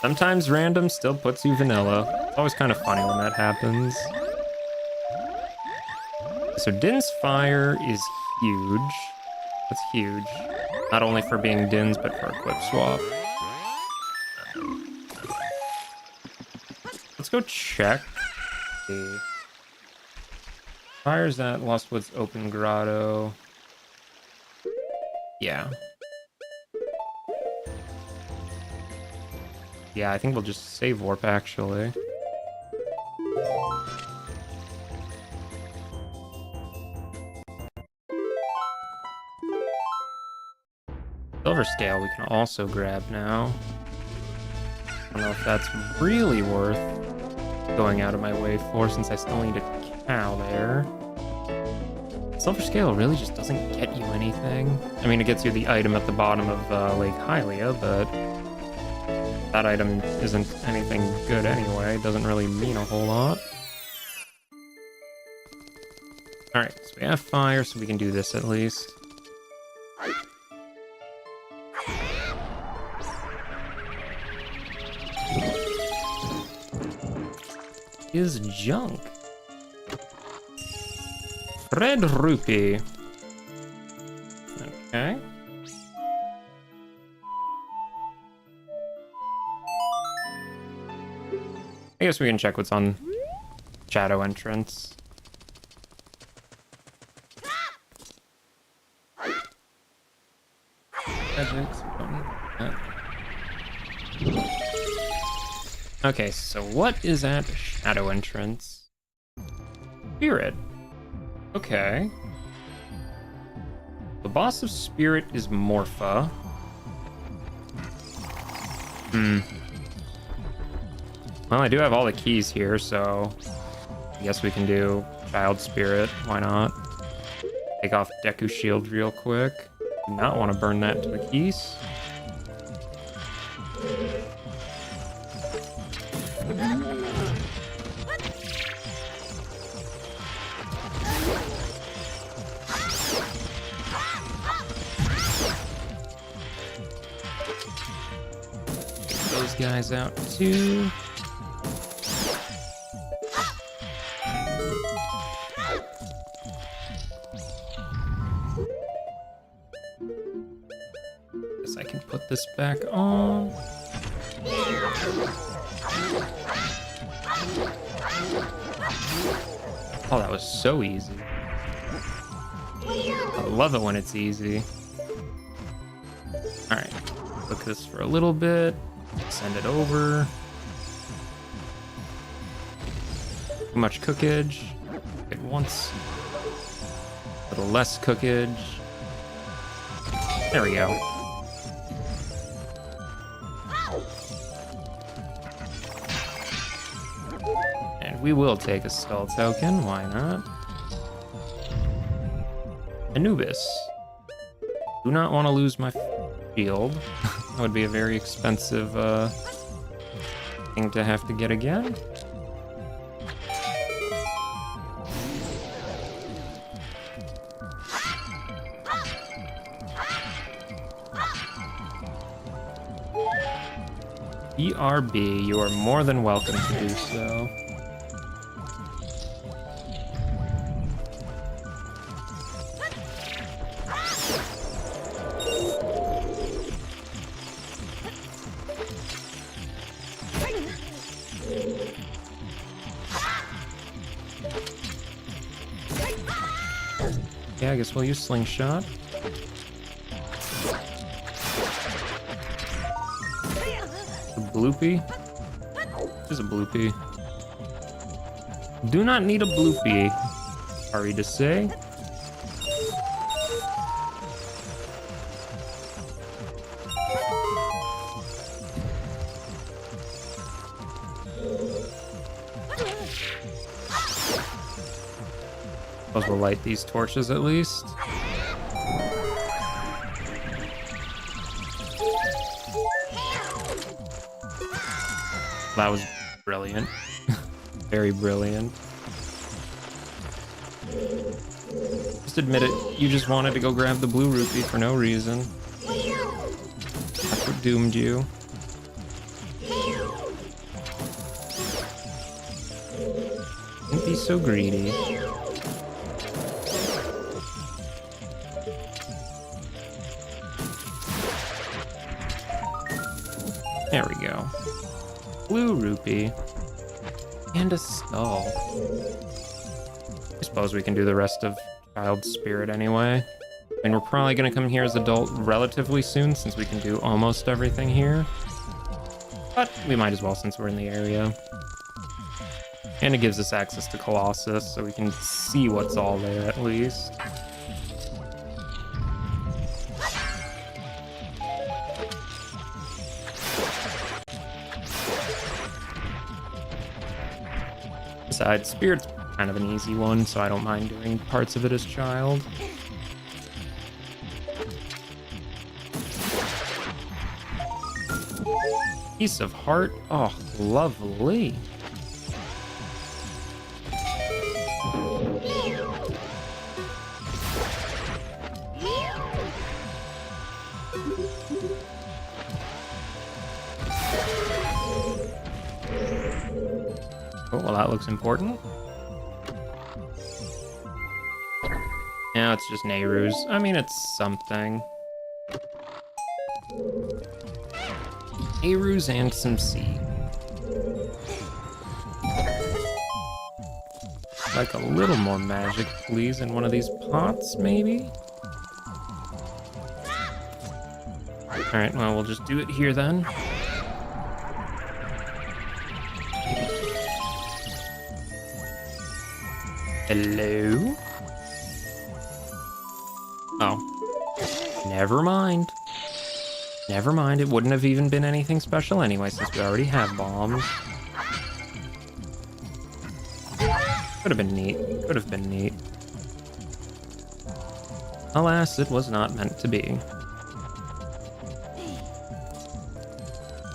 Sometimes random still puts you vanilla. It's always kind of funny when that happens. So Din's fire is huge. That's huge. Not only for being Din's, but for equip swap. Let's go check. See. Fire's at Lost Woods Open Grotto. Yeah. Yeah, I think we'll just save warp actually. Silver scale we can also grab now. I don't know if that's really worth going out of my way for, since I still need a cow there. Silver scale really just doesn't get you anything. I mean, it gets you the item at the bottom of Lake Hylia, but that item isn't anything good anyway. It doesn't really mean a whole lot. Alright, so we have fire, so we can do this at least. Is junk. Red rupee. Okay. I guess we can check what's on Shadow Entrance. Okay, so what is at Shadow Entrance? Spirit. Okay. The boss of Spirit is Morpha. Well, I do have all the keys here, so I guess we can do Child Spirit. Why not? Take off Deku Shield real quick. Do not want to burn that to the keys. Get those guys out too. Guess I can put this back on. Oh, that was so easy. I love it when it's easy. Alright, cook this for a little bit. Send it over. Too much cookage. Cook it once. A little less cookage. There we go. And we will take a skull token, why not? Anubis. Do not want to lose my shield. That would be a very expensive thing to have to get again. BRB, you are more than welcome to do so. Yeah, I guess we'll use Slingshot. bloopy? There's a bloopy. Do not need a bloopy. Sorry to say. Suppose we'll light these torches at least. That was brilliant. Very brilliant. Just admit it, you just wanted to go grab the blue rupee for no reason. That's what doomed you. Don't be so greedy. There we go. Blue rupee. And a skull. I suppose we can do the rest of Child's Spirit anyway. I mean, we're probably going to come here as adult relatively soon since we can do almost everything here. But we might as well since we're in the area. And it gives us access to Colossus, so we can see what's all there at least. Besides, Spirit's kind of an easy one, so I don't mind doing parts of it as Child. Piece of heart. Oh, lovely. Oh, well, that looks important. Now it's just Nehru's. I mean, it's something. Nehru's and some seed. Like a little more magic, please, in one of these pots, maybe? Alright, well, we'll just do it here then. Hello? Oh. Never mind. Never mind, it wouldn't have even been anything special anyway, since we already have bombs. Could have been neat. Could have been neat. Alas, it was not meant to be.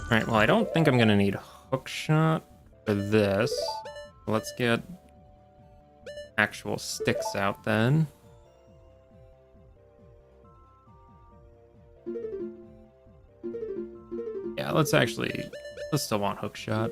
Alright, well, I don't think I'm gonna need hookshot for this. Let's get actual sticks out then. Yeah, let's still want hookshot.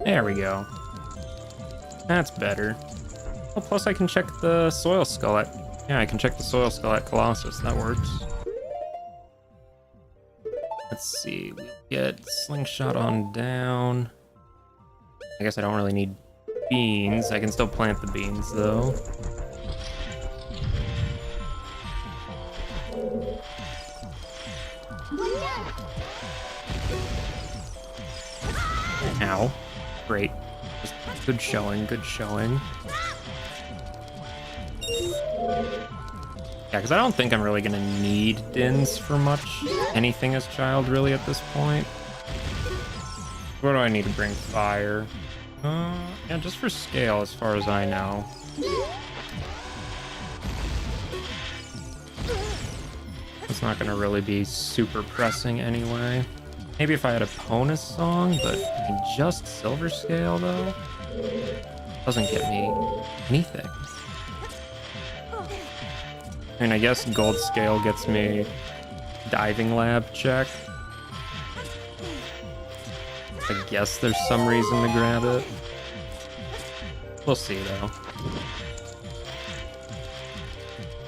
There we go. That's better. Oh, plus I can check the soil skull at... Yeah, I can check the soil skull at Colossus. That works. Let's see. We'll get slingshot on down. I guess I don't really need beans. I can still plant the beans, though. Ow. Great. Just good showing, good showing. Yeah, because I don't think I'm really going to need Dins for much anything as Child, really, at this point. Where do I need to bring fire? Yeah, just for scale, as far as I know. It's not going to really be super pressing anyway. Maybe if I had a bonus song, but I mean, just silver scale though doesn't get me anything. I mean, I guess gold scale gets me diving lab check. I guess there's some reason to grab it. We'll see though. Of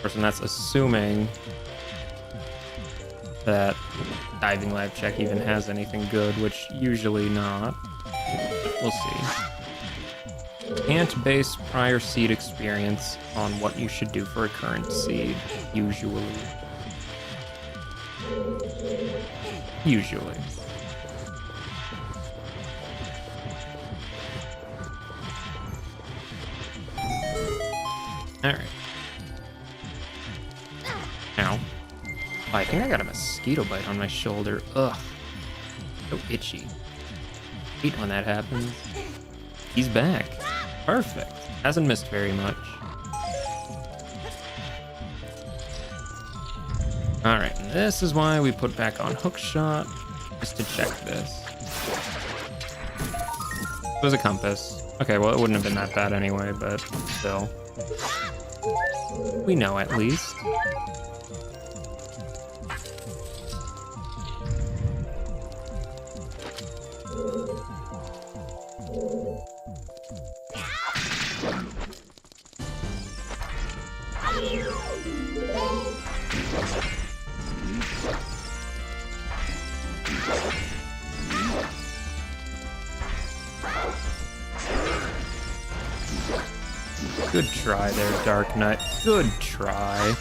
course, and that's assuming that diving lab check even has anything good, which usually not. We'll see. Can't base prior seed experience on what you should do for a current seed, usually. Usually. Alright. Ow. Oh, I think I got a mosquito bite on my shoulder. Ugh. So itchy. Hate when that happens. He's back. Perfect. Hasn't missed very much. Alright, this is why we put back on hookshot, just to check this. It was a compass. Okay, well, it wouldn't have been that bad anyway, but still. We know at least. Good try there, Dark Knight. Good try.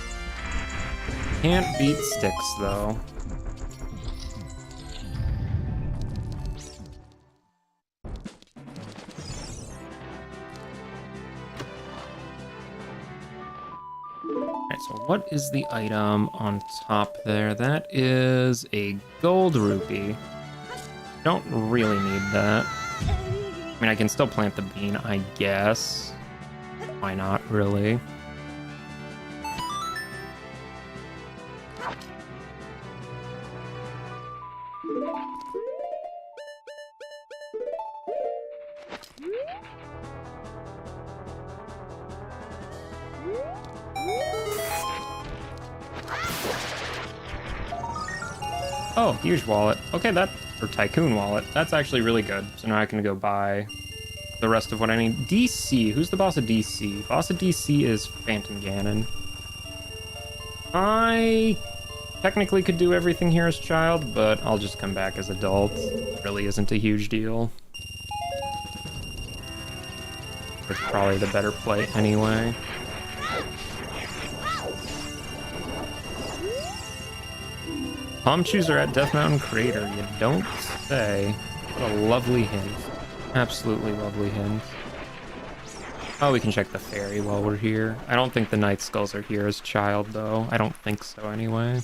Can't beat sticks, though. Alright, so what is the item on top there? That is a gold rupee. Don't really need that. I mean, I can still plant the bean, I guess. Why not, really? Oh, huge wallet. Okay, or tycoon wallet. That's actually really good. So now I can go buy the rest of what I need. DC. Who's the boss of DC? Boss of DC is Phantom Ganon. I technically could do everything here as child, but I'll just come back as adult. It really isn't a huge deal. It's probably the better play anyway. Palm Chooser at Death Mountain Crater. You don't say. What a lovely hint. Absolutely lovely hint. Oh, we can check the ferry while we're here. I don't think the Night Skulls are here as child, though. I don't think so, anyway.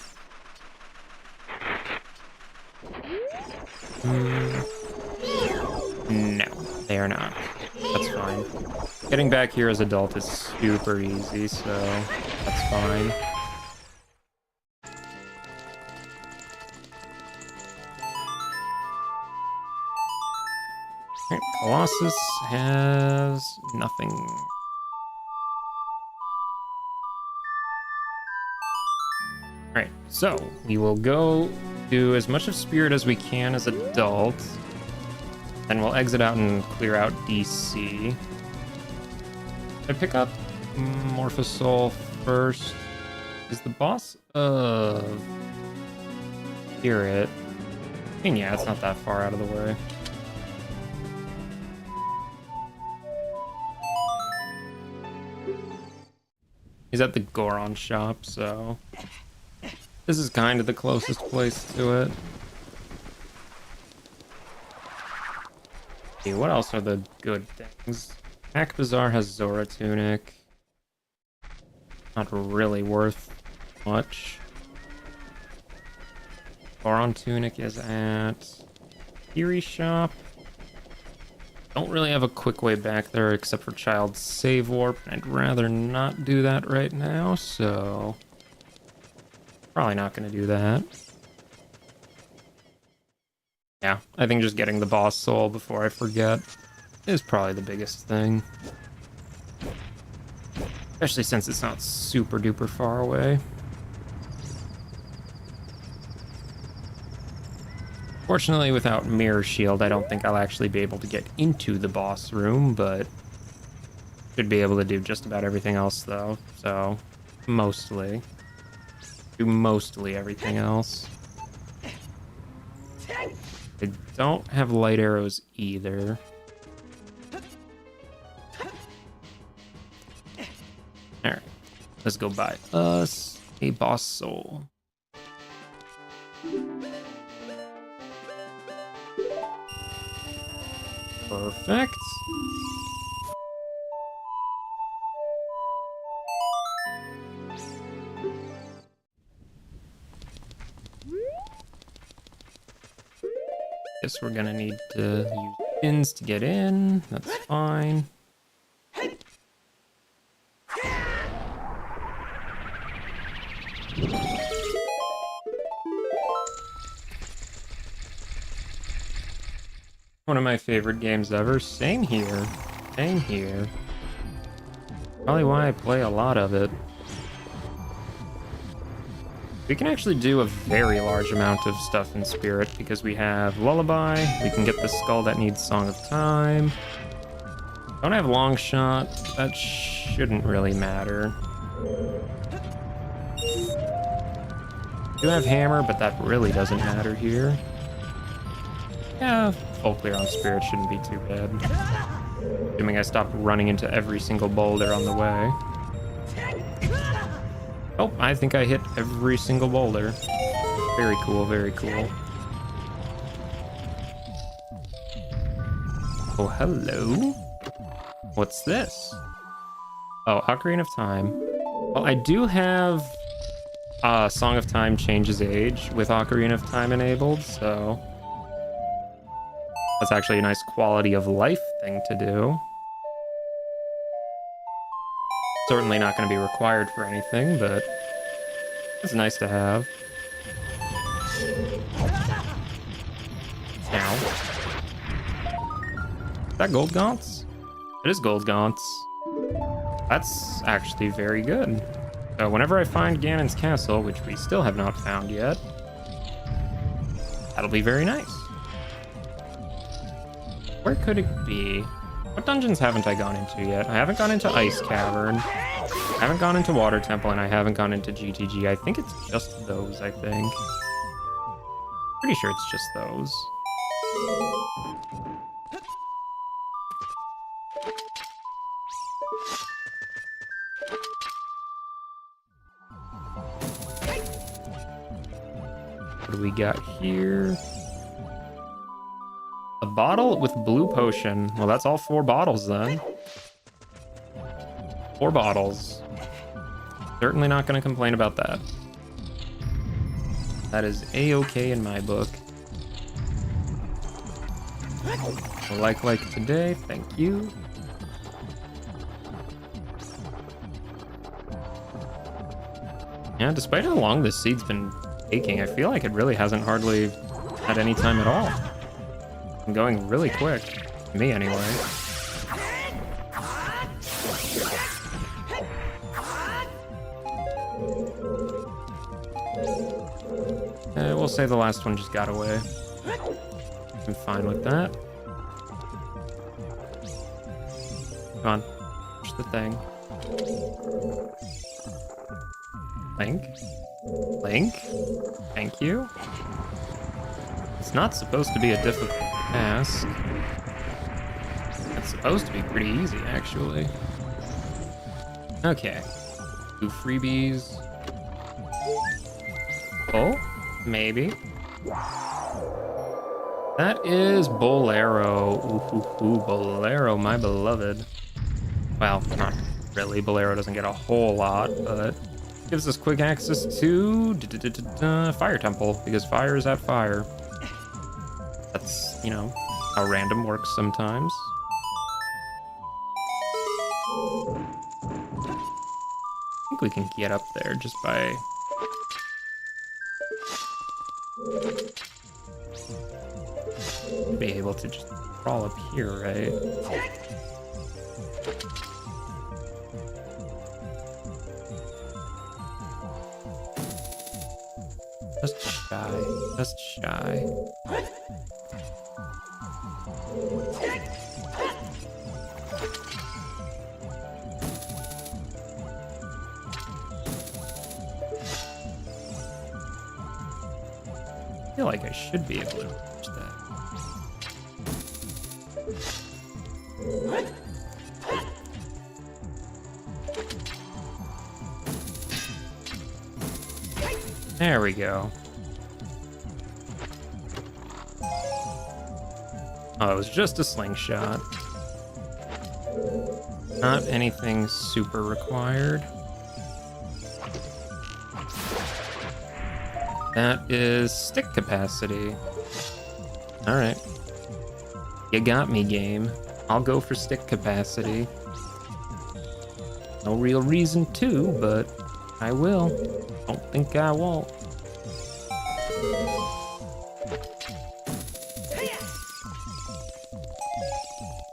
No, they are not. That's fine. Getting back here as adult is super easy, so that's fine. Alright, Colossus has nothing. Alright, so we will go do as much of Spirit as we can as adults. Then we'll exit out and clear out DC. I pick up Morphosoul first. Is the boss of Spirit? I mean, yeah, it's not that far out of the way. He's at the Goron shop, so this is kind of the closest place to it. Okay, what else are the good things? Hack Bazaar has Zora Tunic. Not really worth much. Goron Tunic is at Eerie Shop. Don't really have a quick way back there except for Child's Save Warp. I'd rather not do that right now, so probably not going to do that. Yeah, I think just getting the boss soul before I forget is probably the biggest thing. Especially since it's not super duper far away. Fortunately, without Mirror Shield, I don't think I'll actually be able to get into the boss room, but should be able to do just about everything else, though. So, mostly. Do mostly everything else. I don't have light arrows either. Alright, let's go buy us a boss soul. Perfect. Guess we're gonna need to use pins to get in. That's fine. One of my favorite games ever. Same here. Same here. Probably why I play a lot of it. We can actually do a very large amount of stuff in Spirit because we have Lullaby. We can get the skull that needs Song of Time. Don't have Long Shot. That shouldn't really matter. Do have Hammer, but that really doesn't matter here. Yeah, full clear on Spirit shouldn't be too bad. Assuming I stop running into every single boulder on the way. Oh, I think I hit every single boulder. Very cool, very cool. Oh, hello. What's this? Oh, Ocarina of Time. Well, I do have Song of Time changes age with Ocarina of Time enabled, so that's actually a nice quality of life thing to do. Certainly not going to be required for anything, but it's nice to have. Ow. Is that Gold Gaunts? It is Gold Gaunts. That's actually very good. So whenever I find Ganon's castle, which we still have not found yet, that'll be very nice. Where could it be? What dungeons haven't I gone into yet? I haven't gone into Ice Cavern. I haven't gone into Water Temple, and I haven't gone into GTG. I think it's just those, I think. Pretty sure it's just those. What do we got here? A bottle with blue potion. Well, that's all 4 bottles then. 4 bottles. Certainly not going to complain about that. That is A-okay in my book. Like today, thank you. Yeah, despite how long this seed's been taking, I feel like it really hasn't hardly had any time at all. I'm going really quick. Me, anyway. We'll say the last one just got away. I'm fine with that. Come on. Push the thing. Link? Link? Thank you. It's not supposed to be a difficult task. It's supposed to be pretty easy, actually. Okay. 2 freebies. Oh, maybe. That is Bolero. Ooh, Bolero, my beloved. Well, not really. Bolero doesn't get a whole lot, but gives us quick access to Fire Temple, because fire is at fire. That's, you know, how random works sometimes. I think we can get up there just by... be able to just crawl up here, right? Just shy. Just shy. I feel like I should be able to reach that. There we go. Oh, it was just a slingshot. Not anything super required. That is stick capacity. Alright. You got me, game. I'll go for stick capacity. No real reason to, but I will. Don't think I won't.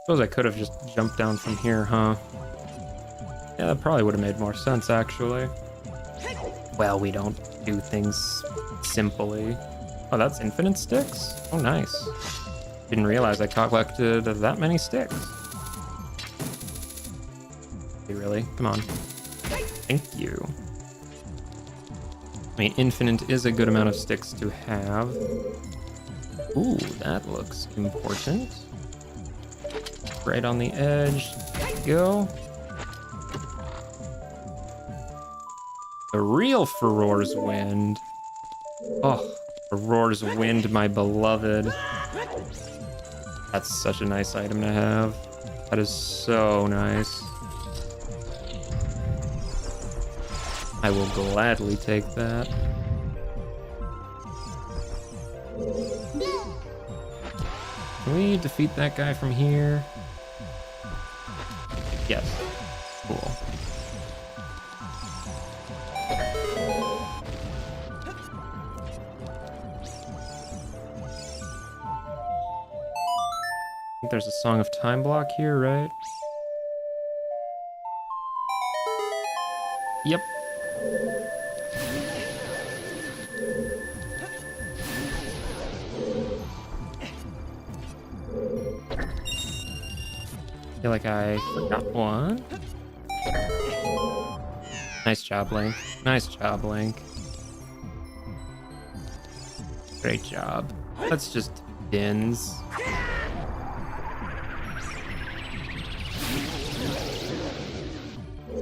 Suppose I could have just jumped down from here, huh? Yeah, that probably would have made more sense, actually. Well, we don't do things simply. Oh, that's infinite sticks? Oh, nice. Didn't realize I collected that many sticks. Hey, really? Come on. Thank you. I mean, infinite is a good amount of sticks to have. Ooh, that looks important. Right on the edge. Go. The real Furor's Wind. Oh, Furor's Wind, my beloved. That's such a nice item to have. That is so nice. I will gladly take that. Can we defeat that guy from here? Yes. Cool. I think there's a Song of Time block here, right? Yep. I feel like I forgot one. Nice job, Link. Nice job, Link. Great job. Let's just dins.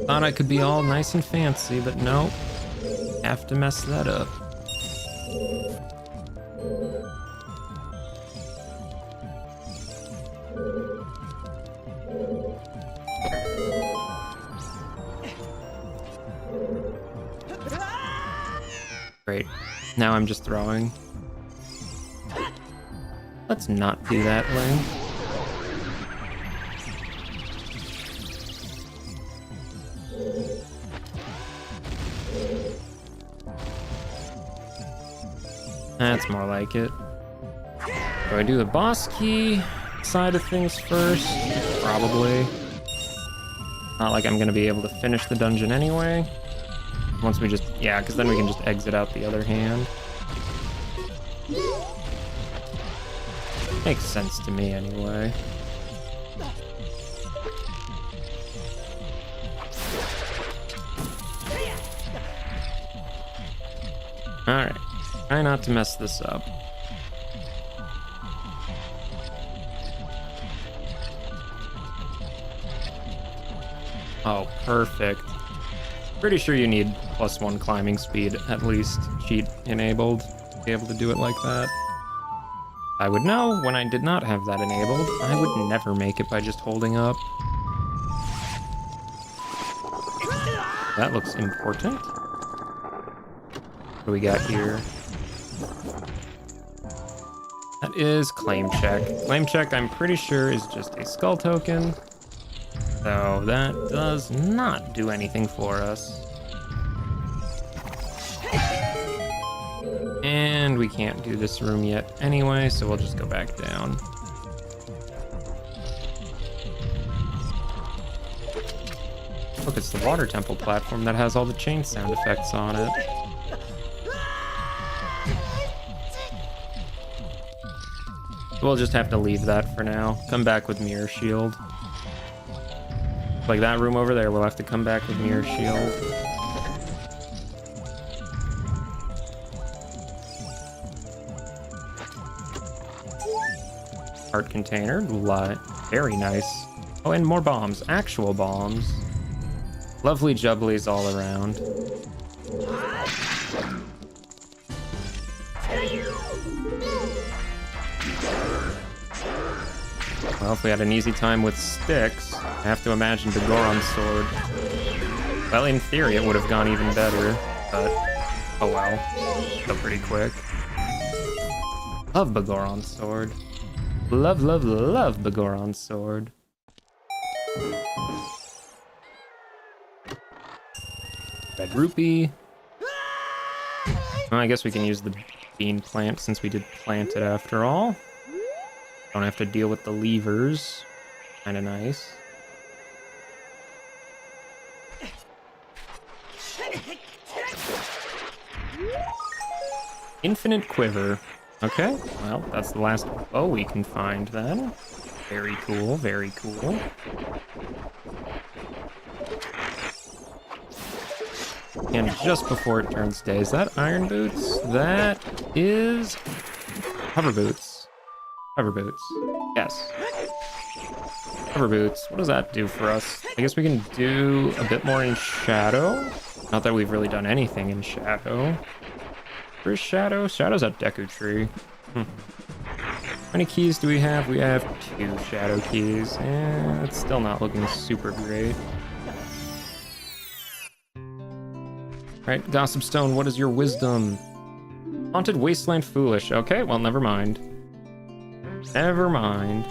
Thought I could be all nice and fancy, but nope. Have to mess that up. Great. Now I'm just throwing. Let's not do that, Link. That's more like it. Do I do the boss key side of things first? Probably. Not like I'm gonna be able to finish the dungeon anyway. Once we just, yeah, because then we can just exit out the other hand. Makes sense to me anyway. Alright. Try not to mess this up. Oh, perfect. Pretty sure you need +1 climbing speed, at least, cheat enabled, to be able to do it like that. I would know when I did not have that enabled. I would never make it by just holding up. That looks important. What do we got here? That is claim check. Claim check, I'm pretty sure, is just a skull token. So that does not do anything for us. And we can't do this room yet anyway, so we'll just go back down. Look, it's the water temple platform that has all the chain sound effects on it. We'll just have to leave that for now. Come back with Mirror Shield. Like that room over there, we'll have to come back with Mirror Shield. Heart container, very nice. Oh, and more bombs, actual bombs. Lovely jubblies all around. Well, if we had an easy time with sticks, I have to imagine the Goron sword. Well, in theory, it would have gone even better, but oh well. So pretty quick. Love Bagoron sword. Love, love, love Bagoron sword. Red rupee. Well, I guess we can use the bean plant since we did plant it after all. Don't have to deal with the levers. Kinda nice. Infinite quiver. Okay, well, that's the last bow we can find then. Very cool, very cool. And just before it turns day, is that iron boots? That is hover boots. Hover boots. Yes. Hover boots. What does that do for us? I guess we can do a bit more in shadow. Not that we've really done anything in shadow. Where's shadow? Shadow's at Deku Tree. How many keys do we have? We have 2 shadow keys. It's still not looking super great. Right, Gossip Stone, what is your wisdom? Haunted Wasteland Foolish. Okay, well, never mind. Never mind.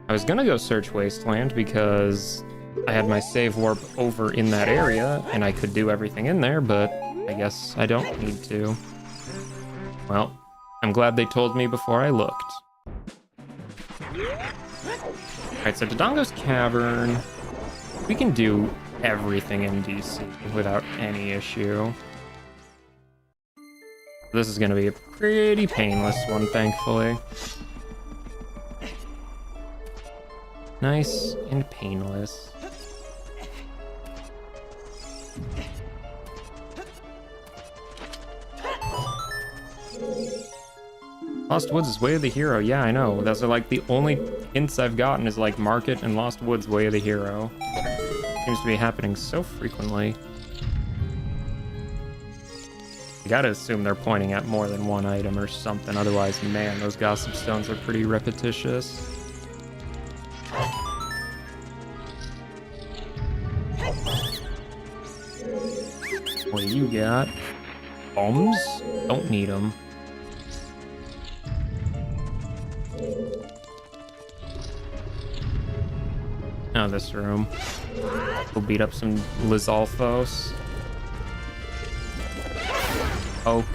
I was gonna go search Wasteland because I had my save warp over in that area and I could do everything in there, but I guess I don't need to. Well, I'm glad they told me before I looked. Alright, so Dodongo's Cavern. We can do everything in DC without any issue. This is going to be a pretty painless one, thankfully. Nice and painless. Lost Woods is Way of the Hero. Yeah, I know. Those are like the only hints I've gotten is like Market and Lost Woods Way of the Hero. Seems to be happening so frequently. You gotta assume they're pointing at more than one item or something. Otherwise, man, those Gossip Stones are pretty repetitious. What do you got? Bombs? Don't need them. Oh, this room. We'll beat up some Lizalfos. Oak.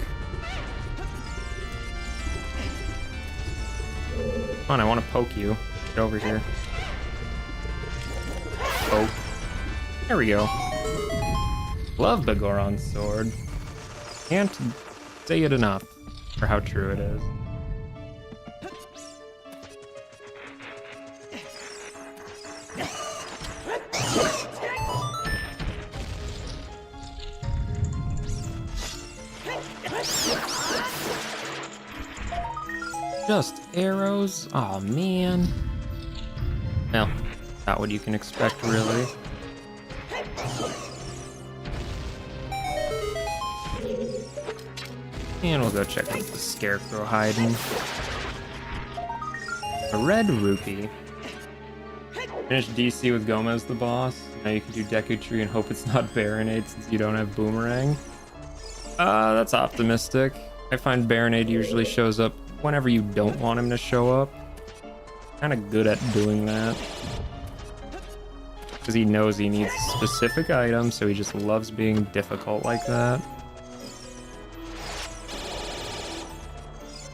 Come on, I want to poke you. Get over here. Poke. There we go. Love the Goron sword. Can't say it enough for how true it is. Just arrows? Oh man. Well, not what you can expect, really. And we'll go check out the Scarecrow hiding. A red rupee. Finish DC with Gomez the boss. Now you can do Deku Tree and hope it's not Baronade since you don't have Boomerang. That's optimistic. I find Baronade usually shows up whenever you don't want him to show up. Kinda good at doing that. Because he knows he needs specific items, so he just loves being difficult like that.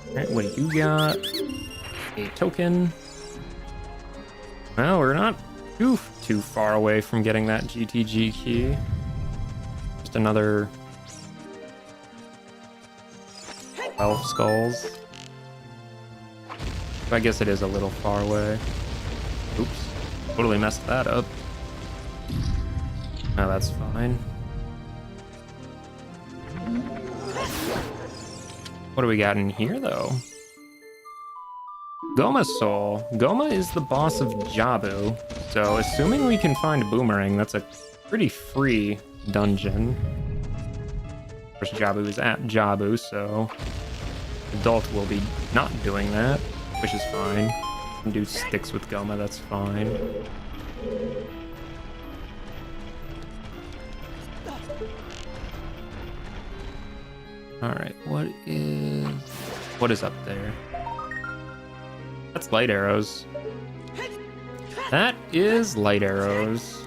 Alright, what do you got? A token. Well, we're not too far away from getting that GTG key. Just another 12 skulls. I guess it is a little far away. Oops, totally messed that up. No, that's fine. What do we got in here, though? Goma Soul. Goma is the boss of Jabu, so assuming we can find Boomerang, that's a pretty free dungeon. Of course, Jabu is at Jabu, so Adult will be not doing that, which is fine. We can do sticks with Goma, that's fine. Alright, what is up there? That's light arrows. That is light arrows.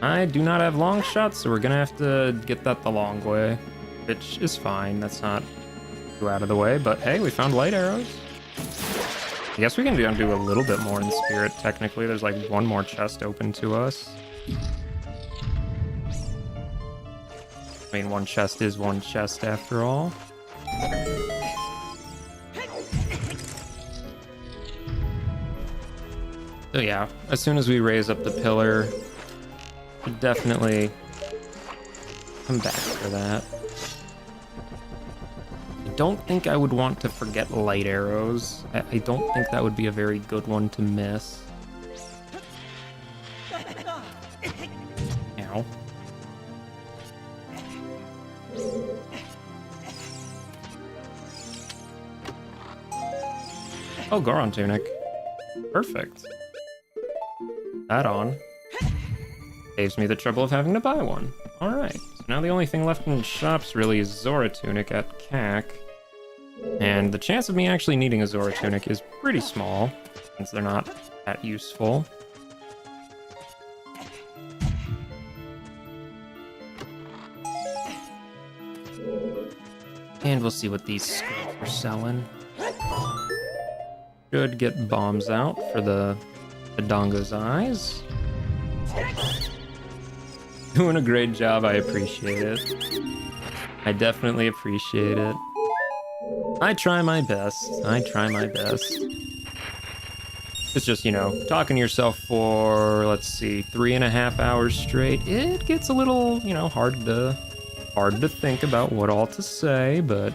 I do not have long shots, so we're gonna have to get that the long way, which is fine. That's not too out of the way, but hey, we found light arrows. I guess we can do a little bit more in spirit, technically. There's like one more chest open to us. I mean, one chest is one chest after all. So yeah, as soon as we raise up the pillar, we'll definitely come back for that. I don't think I would want to forget light arrows. I don't think that would be a very good one to miss. Ow. Oh, Goron Tunic. Perfect. That on. Saves me the trouble of having to buy one. Alright, so now the only thing left in shops really is Zora Tunic at CAC. And the chance of me actually needing a Zora Tunic is pretty small, since they're not that useful. And we'll see what these scrolls are selling. Should get bombs out for the Dongo's eyes. Doing a great job, I appreciate it. I definitely appreciate it. I try my best. I try my best. It's just, you know, talking to yourself for, let's see, 3.5 hours straight. It gets a little, you know, hard to think about what all to say, but,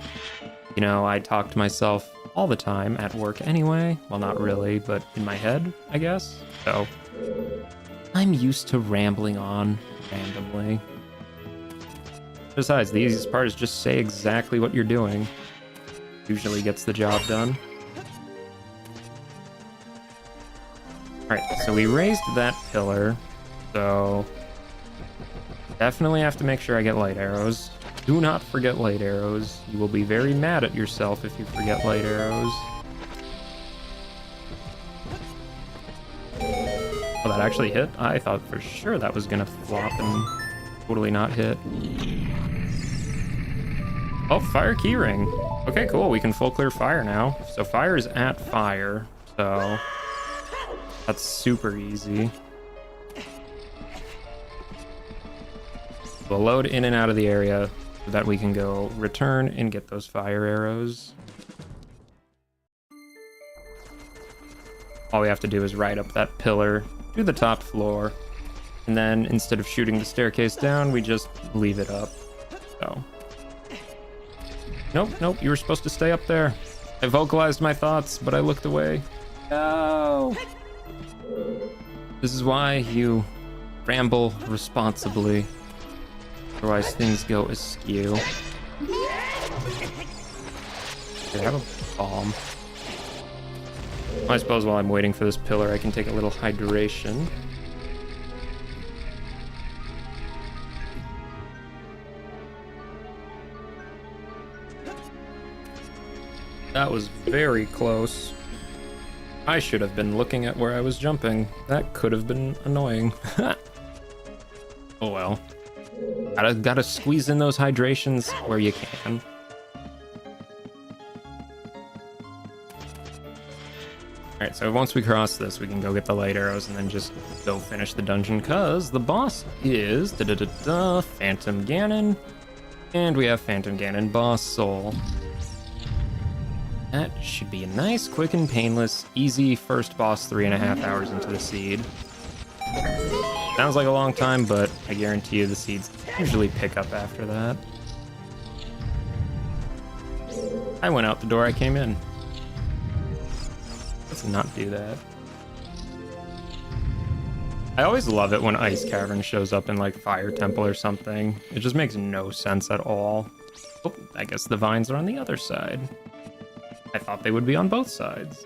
you know, I talk to myself all the time at work anyway. Well, not really, but in my head, I guess. So I'm used to rambling on randomly. Besides, the easiest part is just say exactly what you're doing. Usually gets the job done. Alright, so we raised that pillar. So definitely have to make sure I get light arrows. Do not forget light arrows. You will be very mad at yourself if you forget light arrows. Oh, that actually hit? I thought for sure that was gonna flop and totally not hit. Oh, fire keyring. Okay, cool. We can full clear fire now. So fire is at fire. So that's super easy. We'll load in and out of the area so that we can go return and get those fire arrows. All we have to do is ride up that pillar to the top floor, and then instead of shooting the staircase down, we just leave it up. So nope, you were supposed to stay up there. I vocalized my thoughts, but I looked away. No! This is why you ramble responsibly. Otherwise things go askew. I have a bomb. I suppose while I'm waiting for this pillar, I can take a little hydration. That was very close. I should have been looking at where I was jumping. That could have been annoying. Oh well. Gotta squeeze in those hydrations where you can. Alright, so once we cross this, we can go get the light arrows and then just go finish the dungeon, because the boss is Phantom Ganon. And we have Phantom Ganon boss soul. That should be a nice, quick, and painless, easy first boss 3.5 hours into the seed. Sounds like a long time, but I guarantee you the seeds usually pick up after that. I went out the door I came in. Let's not do that. I always love it when Ice Cavern shows up in like Fire Temple or something. It just makes no sense at all. Oh, I guess the vines are on the other side. I thought they would be on both sides.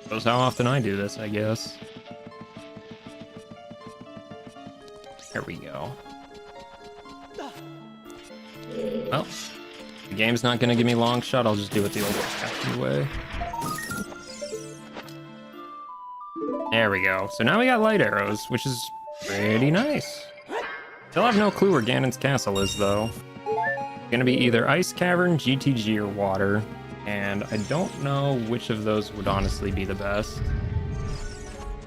Shows how often I do this, I guess. There we go. Well, the game's not gonna give me long shot. I'll just do it the old-fashioned way. There we go. So now we got light arrows, which is pretty nice. Still have no clue where Ganon's castle is, though. It's gonna be either Ice Cavern, GTG, or Water. And I don't know which of those would honestly be the best.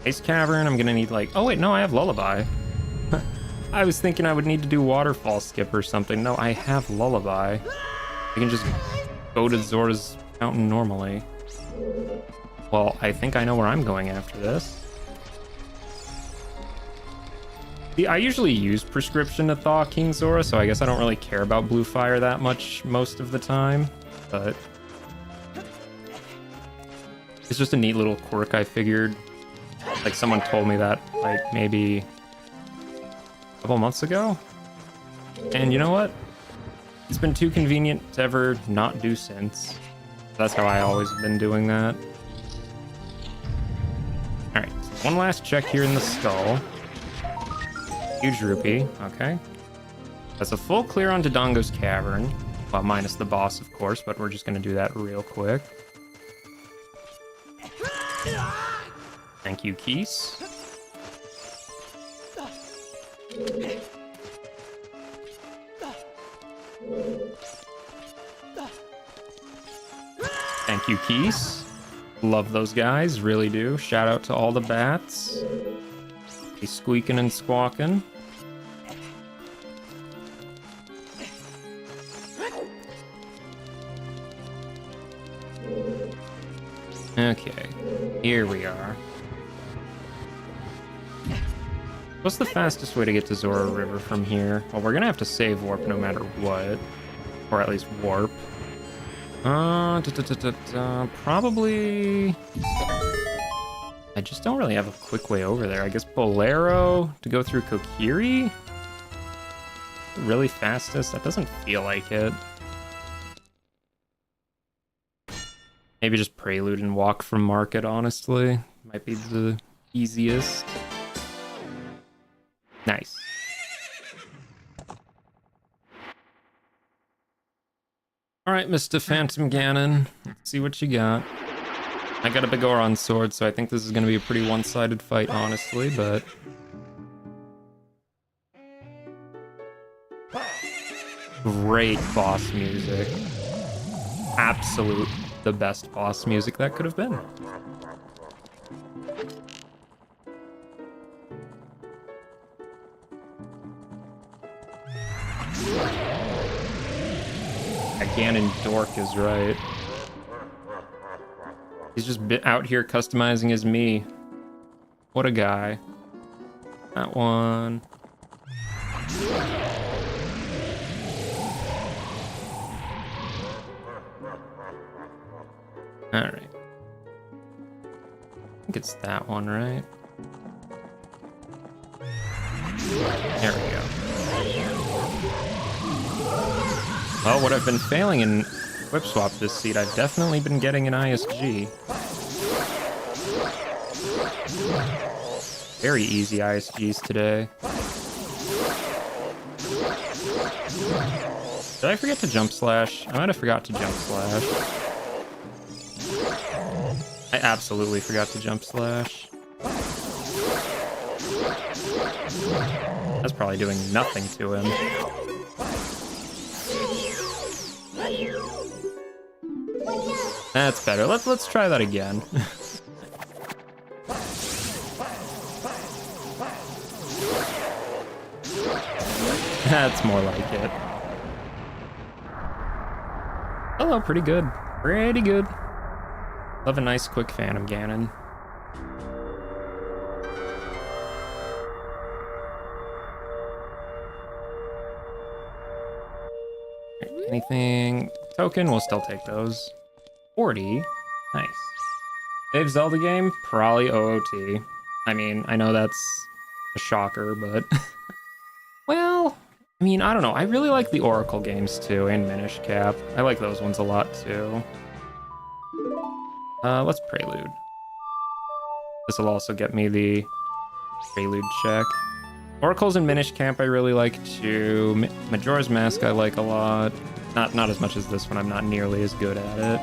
Ice Cavern, I'm gonna need like... Oh wait, no, I have Lullaby. I was thinking I would need to do Waterfall Skip or something. No, I have Lullaby. I can just go to Zora's Fountain normally. Well, I think I know where I'm going after this. See, I usually use Prescription to thaw King Zora, so I guess I don't really care about Blue Fire that much most of the time. But it's just a neat little quirk I figured. Like someone told me that like maybe a couple months ago. And you know what? It's been too convenient to ever not do since. That's how I always have been doing that. Alright, so one last check here in the skull. Huge rupee, okay. That's a full clear on Dodongo's Cavern. Well, minus the boss, of course, but we're just gonna do that real quick. Thank you, Keys. Thank you, Keys. Love those guys, really do. Shout out to all the bats. They squeaking and squawking. Okay, here we are. What's the fastest way to get to Zora River from here? Well, we're gonna have to save warp no matter what. Or at least warp. Probably... I just don't really have a quick way over there. I guess Bolero to go through Kokiri? Really fastest? That doesn't feel like it. Maybe just Prelude and walk from Market, honestly. Might be the easiest. Nice. Alright, Mr. Phantom Ganon. Let's see what you got. I got a big Oron sword, so I think this is going to be a pretty one-sided fight, honestly, but... Great boss music. Absolute the best boss music that could have been. Ganon dork is right. He's just out here customizing his me. What a guy. That one. Alright. I think it's that one, right? There we go. Well, what I've been failing in Whip Swap this seed, I've definitely been getting an ISG. Very easy ISGs today. Did I forget to jump slash? I might have forgot to jump slash. I absolutely forgot to jump slash. That's probably doing nothing to him. That's better. Let's try that again. That's more like it. Hello, pretty good. Pretty good. Love a nice quick Phantom Ganon. Anything token, we'll still take those. 40, nice. Save Zelda game, probably OOT. I mean, I know that's a shocker, but well, I mean, I don't know. I really like the Oracle games too, and Minish Cap. I like those ones a lot too. Let's Prelude. This will also get me the Prelude check. Oracles and Minish Camp I really like too. Majora's Mask I like a lot. Not as much as this one. I'm not nearly as good at it.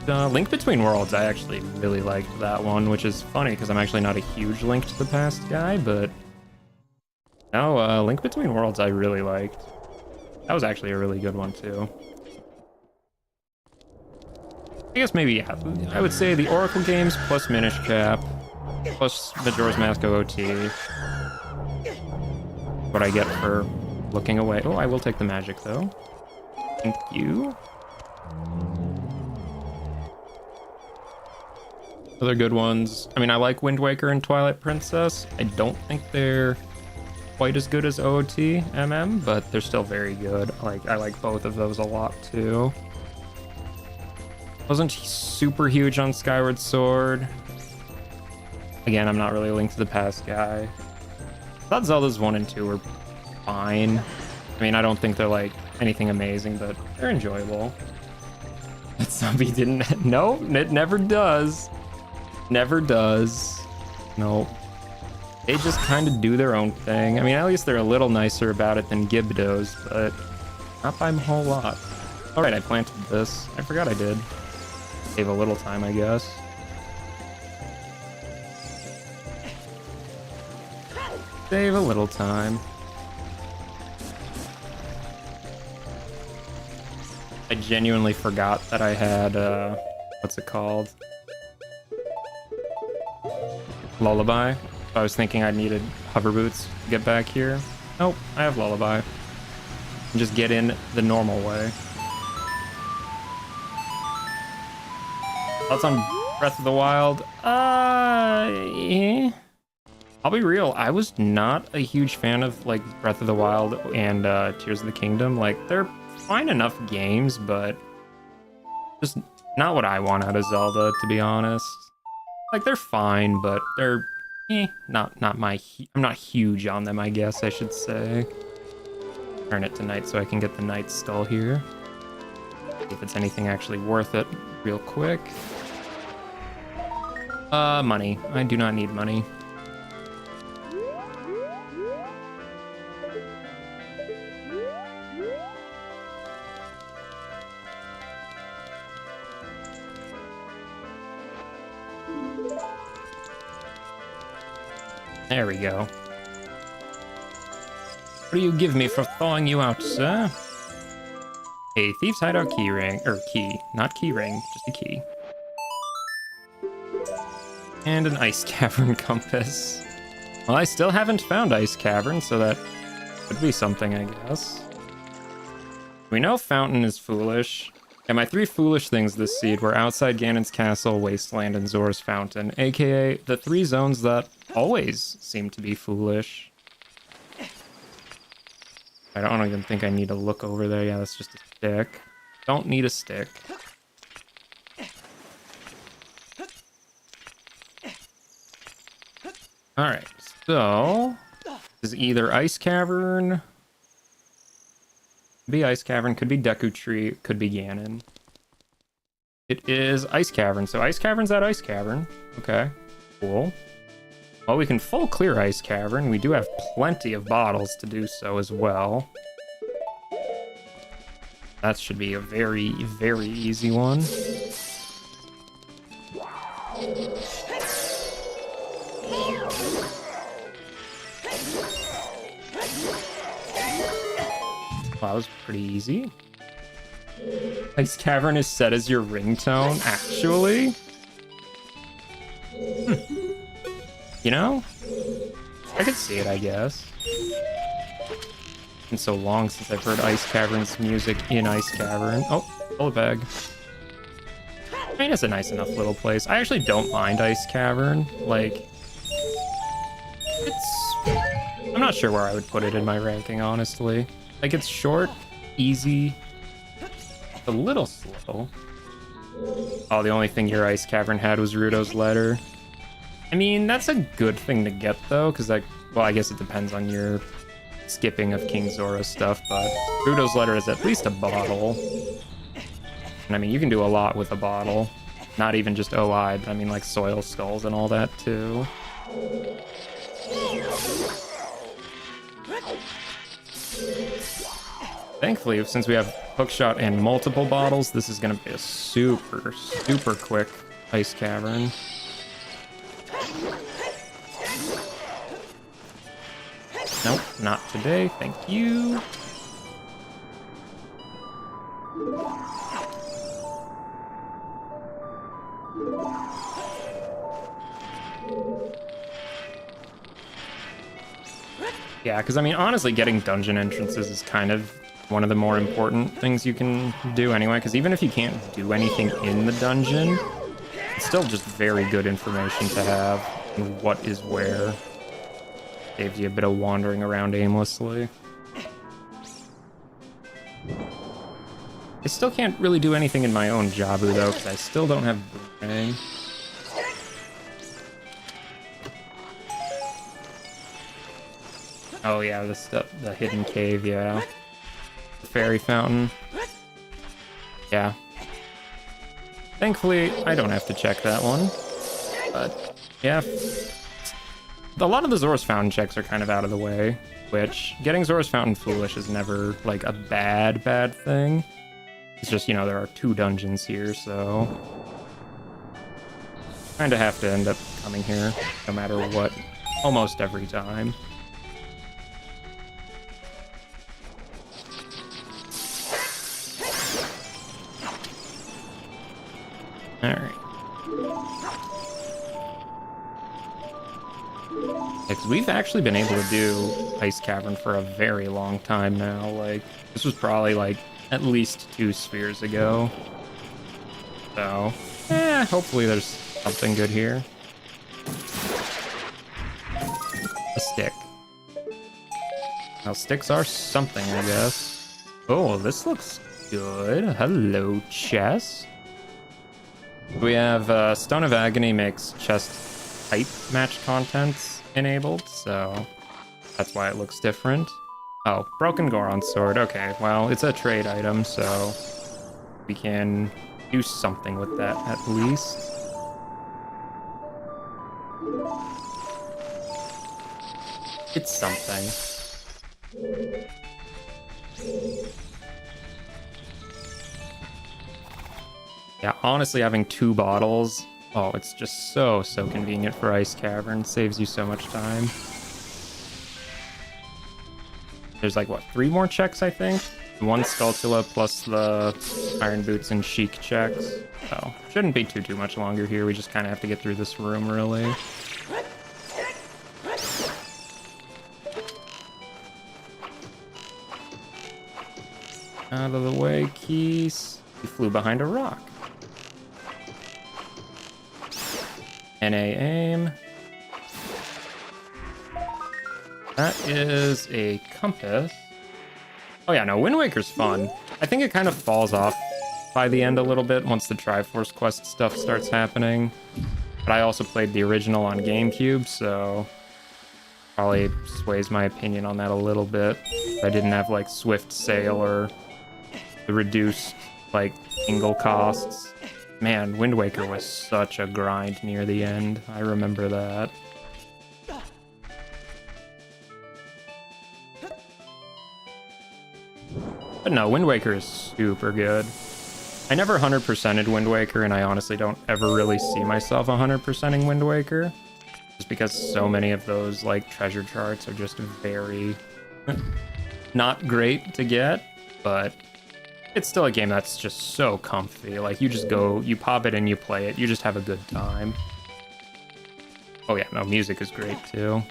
Link Between Worlds I actually really liked that one, which is funny because I'm actually not a huge Link to the Past guy, but no, Link Between Worlds I really liked. That was actually a really good one too. I guess maybe, yeah, I would say the Oracle games plus Minish Cap plus Majora's Mask OOT. What I get for looking away. Oh, I will take the magic though. Thank you. Other good ones. I mean, I like Wind Waker and Twilight Princess. I don't think they're quite as good as OOT MM, but they're still very good. I like both of those a lot too. Wasn't super huge on Skyward Sword. Again, I'm not really a Link to the Past guy. I thought Zelda's 1 and 2 were fine. I mean, I don't think they're like anything amazing, but they're enjoyable. That zombie didn't... No, it never does. Never does. Nope. They just kind of do their own thing. I mean, at least they're a little nicer about it than Gibdos, but not by a whole lot. All right, I planted this. I forgot I did. Save a little time, I guess. Save a little time. I genuinely forgot that I had, what's it called? Lullaby. I was thinking I needed hover boots to get back here. Nope, I have Lullaby. And just get in the normal way. Thoughts on Breath of the Wild? Yeah. I'll be real, I was not a huge fan of like Breath of the Wild and Tears of the Kingdom. Like, they're fine enough games, but just not what I want out of Zelda, to be honest. Like, they're fine, but they're not my... I'm not huge on them, I guess I should say. Turn it to night so I can get the night skull here. See if it's anything actually worth it real quick. Money. I do not need money. There we go. What do you give me for thawing you out, sir? A Thief's Hideout keyring, or key, not keyring, just a key. And an Ice Cavern compass. Well, I still haven't found Ice Cavern, so that could be something, I guess. We know Fountain is foolish. And my 3 foolish things this seed were outside Ganon's Castle, Wasteland, and Zora's Fountain, aka the 3 zones that always seem to be foolish. I don't even think I need to look over there. Yeah, that's just a stick. Don't need a stick. Alright, so this is either Ice Cavern, could be Ice Cavern, could be Deku Tree, could be Ganon. It is Ice Cavern, so Ice Cavern's at Ice Cavern. Okay, cool. Well, we can full clear Ice Cavern. We do have plenty of bottles to do so as well. That should be a very, very easy one. Well, that was pretty easy. Ice Cavern is set as your ringtone, actually? You know? I could see it, I guess. been so long since I've heard Ice Cavern's music in Ice Cavern. Oh, bullet bag. I mean, it's a nice enough little place. I actually don't mind Ice Cavern. Like, I'm not sure where I would put it in my ranking, honestly. Like, it's short, easy, a little slow. Oh, the only thing your Ice Cavern had was Ruto's letter. I mean, that's a good thing to get, though, because, like, well, I guess it depends on your skipping of King Zora's stuff, but Ruto's letter is at least a bottle. And I mean, you can do a lot with a bottle. Not even just OI, but I mean, like, soil skulls and all that, too. Thankfully, since we have hookshot and multiple bottles, this is going to be a super, super quick Ice Cavern. Nope, not today. Thank you. Yeah, because I mean, honestly, getting dungeon entrances is kind of one of the more important things you can do anyway, because even if you can't do anything in the dungeon, it's still just very good information to have and what is where. Saves you a bit of wandering around aimlessly. I still can't really do anything in my own Jabu, though, because I still don't have Boomerang. Oh yeah, the hidden cave, yeah. The fairy fountain. Yeah. Thankfully, I don't have to check that one. But, yeah. A lot of the Zora's Fountain checks are kind of out of the way, which getting Zora's Fountain Foolish is never, like, a bad thing. It's just, you know, there are 2 dungeons here, so... kind of have to end up coming here, no matter what, almost every time. Alright. Because we've actually been able to do Ice Cavern for a very long time now. Like, this was probably, like, at least 2 spheres ago. So, hopefully there's something good here. A stick. Well, sticks are something, I guess. Oh, this looks good. Hello, chest. We have Stone of Agony makes chest type match contents enabled, so that's why it looks different. Oh, Broken Goron Sword. Okay, well, it's a trade item, so we can do something with that at least. It's something. Yeah, honestly, having 2 bottles, oh, it's just so convenient for Ice Cavern. Saves you so much time. There's like, what, 3 more checks, I think? 1 Skulltula plus the Iron Boots and Chic checks. So, shouldn't be too much longer here. We just kind of have to get through this room, really. Out of the way, Keys. He flew behind a rock. NA aim. That is a compass. Oh yeah, no, Wind Waker's fun. I think it kind of falls off by the end a little bit once the Triforce Quest stuff starts happening. But I also played the original on GameCube, so probably sways my opinion on that a little bit. I didn't have like Swift Sail or the reduced like single costs. Man, Wind Waker was such a grind near the end. I remember that. But no, Wind Waker is super good. I never 100%ed Wind Waker, and I honestly don't ever really see myself 100%ing Wind Waker. Just because so many of those, like, treasure charts are just very not great to get, but it's still a game that's just so comfy. Like, you just go, you pop it and you play it. You just have a good time. Oh yeah, no, music is great too.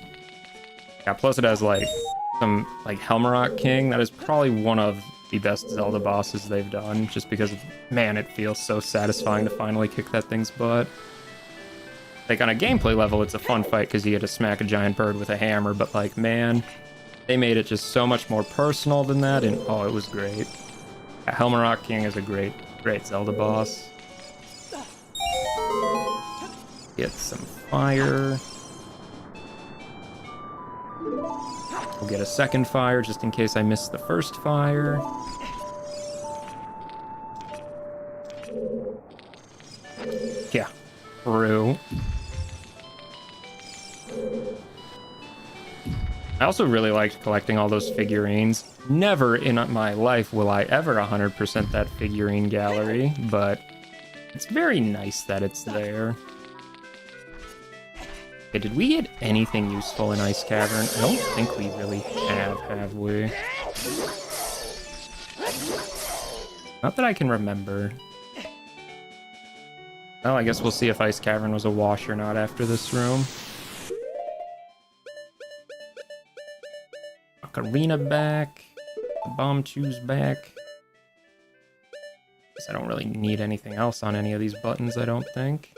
Yeah, plus it has, like, some like Helmarok King. That is probably one of the best Zelda bosses they've done, just because man, it feels so satisfying to finally kick that thing's butt. Like on a gameplay level, it's a fun fight because you get to smack a giant bird with a hammer, but like, man, they made it just so much more personal than that, and oh, it was great. Helmarok King is a great Zelda boss. Get some fire. We'll get a second fire just in case I missed the first fire. Yeah, through. I also really liked collecting all those figurines. Never in my life will I ever 100% that figurine gallery, but it's very nice that it's there. Okay, did we get anything useful in Ice Cavern? I don't think we really have we? Not that I can remember. Well, I guess we'll see if Ice Cavern was a wash or not after this room. Ocarina back. The Bomb Chew's back. Guess I don't really need anything else on any of these buttons, I don't think.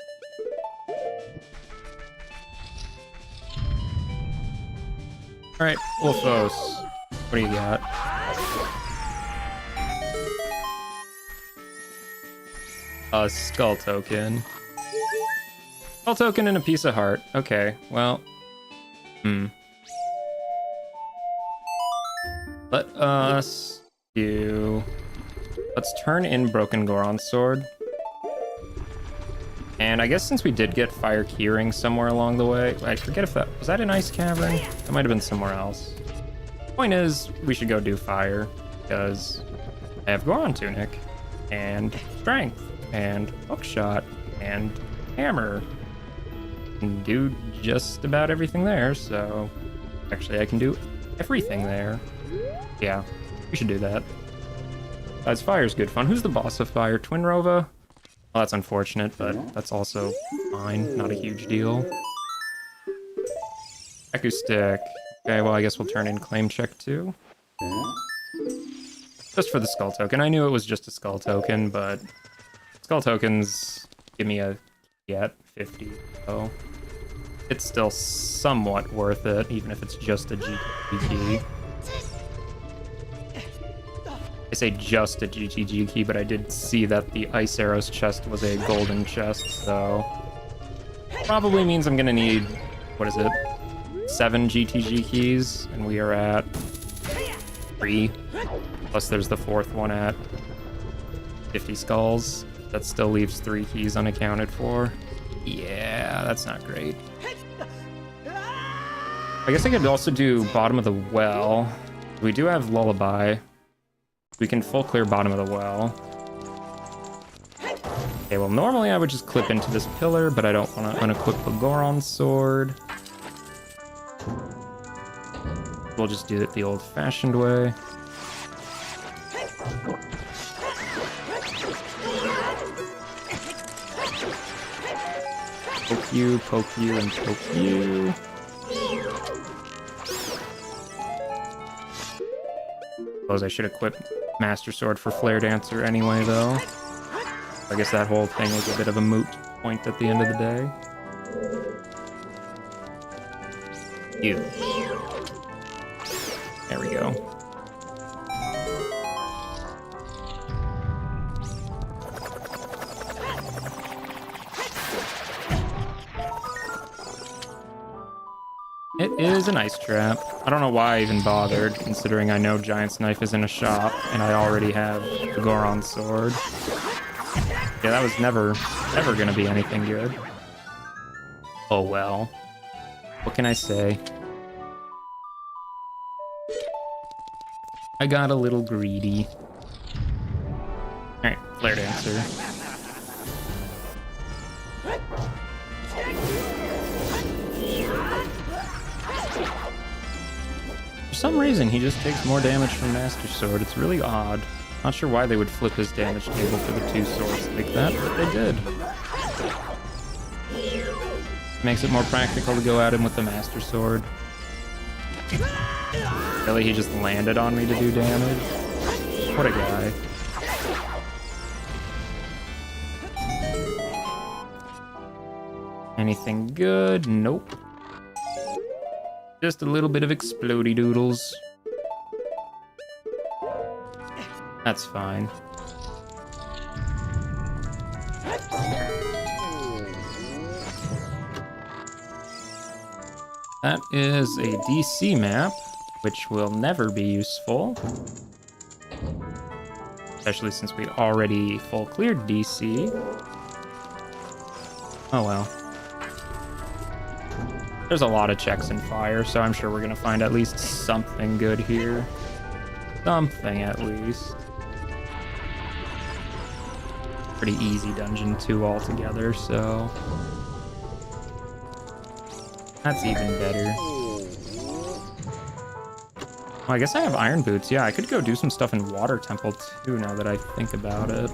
Alright, Wolfos. What do you got? A skull token. Skull token and a piece of heart. Okay, well. Let us do... Let's turn in Broken Goron's sword. And I guess since we did get Fire Keyrings somewhere along the way, I forget if that... Was that an Ice Cavern? That might have been somewhere else. Point is, we should go do fire, because I have Goron Tunic, and Strength, and Hookshot, and Hammer. And do just about everything there, so... Actually, I can do everything there. Yeah, we should do that. Besides, fire's good fun. Who's the boss of fire? Twin Rova? Well, that's unfortunate, but that's also fine. Not a huge deal. Echo Stick. Okay, well, I guess we'll turn in Claim Check too. Just for the skull token. I knew it was just a skull token, but skull tokens give me a get 50, so it's still somewhat worth it, even if it's just a GTG key. I say just a GTG key, but I did see that the Ice Arrows chest was a golden chest, so probably means I'm gonna need, what is it, 7 GTG keys, and we are at 3, plus there's the 4th one at 50 skulls. That still leaves 3 keys unaccounted for. Yeah, that's not great. I guess I could also do Bottom of the Well. We do have Lullaby. We can full clear Bottom of the Well. Okay, well, normally I would just clip into this pillar, but I don't want to unequip the Goron sword. We'll just do it the old-fashioned way. Poke you, and poke you. Suppose I should equip Master Sword for Flare Dancer anyway, though. I guess that whole thing was a bit of a moot point at the end of the day. You. There we go. It is an ice trap. I don't know why I even bothered, considering I know Giant's Knife is in a shop, and I already have the Goron sword. Yeah, that was never gonna be anything good. Oh well. What can I say? I got a little greedy. Alright, Flare Dancer. For some reason, he just takes more damage from Master Sword. It's really odd. Not sure why they would flip his damage table for the 2 swords like that, but they did. Makes it more practical to go at him with the Master Sword. Really, he just landed on me to do damage? What a guy. Anything good? Nope. Just a little bit of explodey doodles. That's fine. That is a DC map, which will never be useful. Especially since we already full cleared DC. Oh well. There's a lot of checks in fire, so I'm sure we're gonna find at least something good here. Something at least. Pretty easy dungeon 2 altogether, so that's even better. Well, I guess I have iron boots. Yeah, I could go do some stuff in Water Temple too now that I think about it.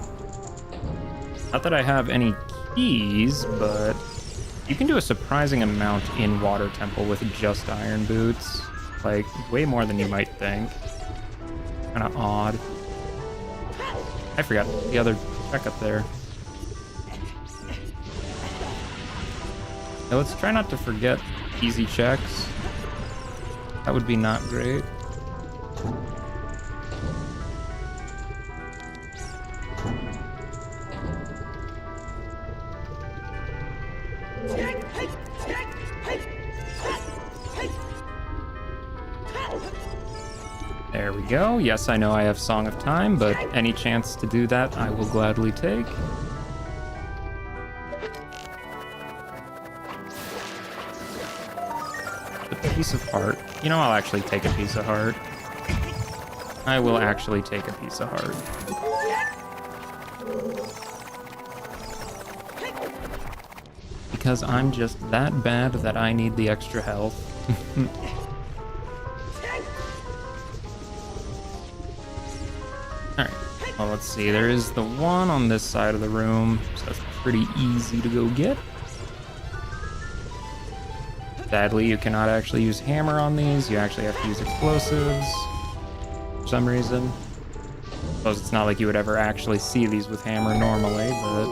Not that I have any keys, but you can do a surprising amount in Water Temple with just iron boots. Like, way more than you might think. Kinda odd. I forgot the other check up there. Now let's try not to forget easy checks. That would be not great. There we go. Yes, I know I have Song of Time, but any chance to do that, I will gladly take. A piece of heart. You know, I'll actually take a piece of heart. I will actually take a piece of heart. Because I'm just that bad that I need the extra health. Alright, well, let's see. There is the one on this side of the room, so that's pretty easy to go get. Sadly, you cannot actually use hammer on these. You actually have to use explosives for some reason. I suppose it's not like you would ever actually see these with hammer normally, but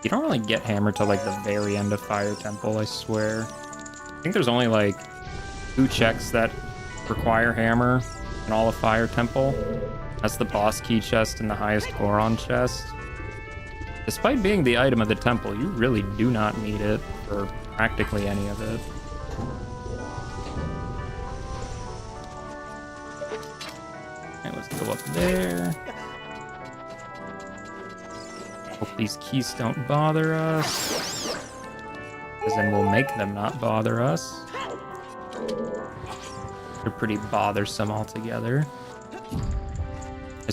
you don't really get hammer till like the very end of Fire Temple, I swear. I think there's only like 2 checks that require hammer in all of Fire Temple. That's the boss key chest and the highest Goron chest. Despite being the item of the temple, you really do not need it for practically any of it. Okay, let's go up there. Hope these keys don't bother us, because then we'll make them not bother us. They're pretty bothersome altogether.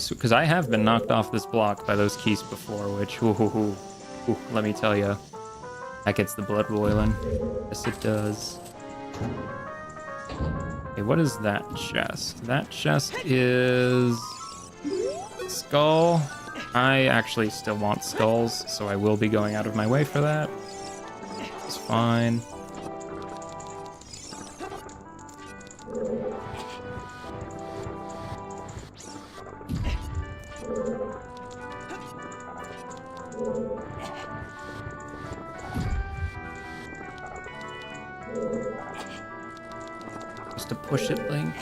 Because I have been knocked off this block by those keys before, which, let me tell you, that gets the blood boiling. Yes, it does. Okay, what is that chest? That chest is skull. I actually still want skulls, so I will be going out of my way for that. It's fine. Just to push it, Link.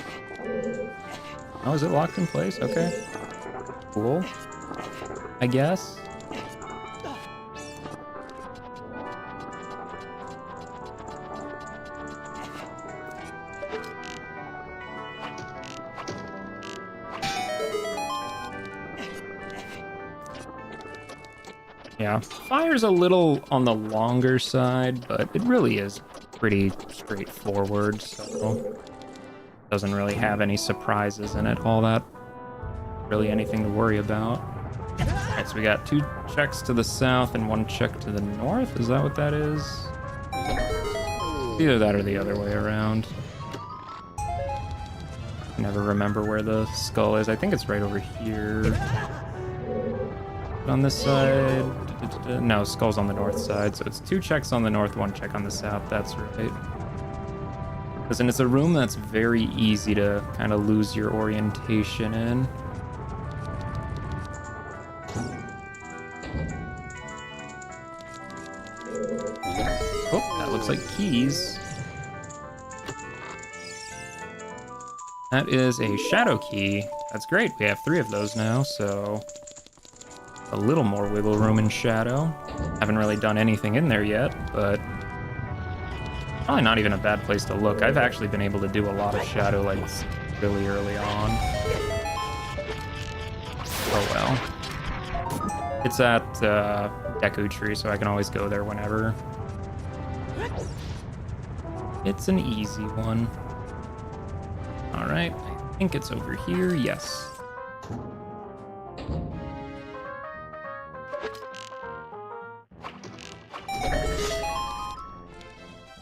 Oh, is it locked in place? Okay. Cool. I guess. Yeah, fire's a little on the longer side, but it really is pretty straightforward, so doesn't really have any surprises in it, all that really anything to worry about. Alright, so we got 2 checks to the south and 1 check to the north. Is that what that is? Either that or the other way around. Never remember where the skull is. I think it's right over here. On this side. No, skull's on the north side, so it's 2 checks on the north, 1 check on the south. That's right. Listen, it's a room that's very easy to kind of lose your orientation in. Oh, that looks like keys. That is a shadow key. That's great. We have 3 of those now, so a little more wiggle room in shadow. Haven't really done anything in there yet, but probably not even a bad place to look. I've actually been able to do a lot of shadow lights really early on. Oh well. It's at Deku Tree, so I can always go there whenever. It's an easy one. Alright, I think it's over here, yes.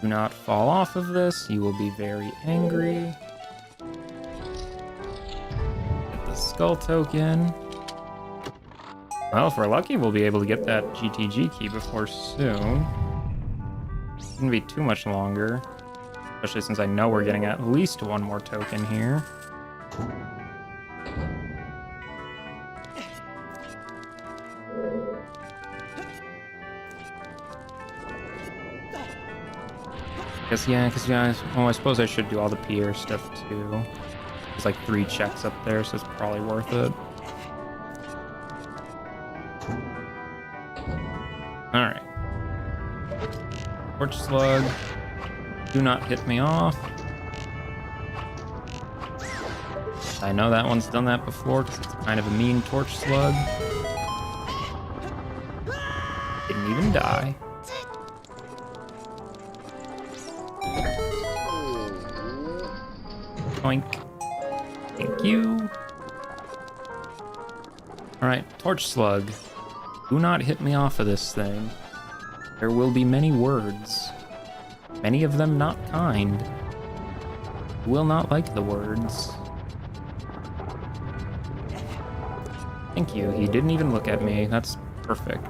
Do not fall off of this, you will be very angry. Get the skull token. Well, if we're lucky, we'll be able to get that GTG key before soon. Shouldn't be too much longer. Especially since I know we're getting at least 1 more token here. Well, I suppose I should do all the Pierre stuff too. There's like 3 checks up there, so it's probably worth it. Alright. Torch slug. Do not hit me off. I know that one's done that before because it's kind of a mean torch slug. Didn't even die. Oink. Thank you. Alright, torch slug. Do not hit me off of this thing. There will be many words. Many of them not kind. Will not like the words. Thank you. He didn't even look at me. That's perfect.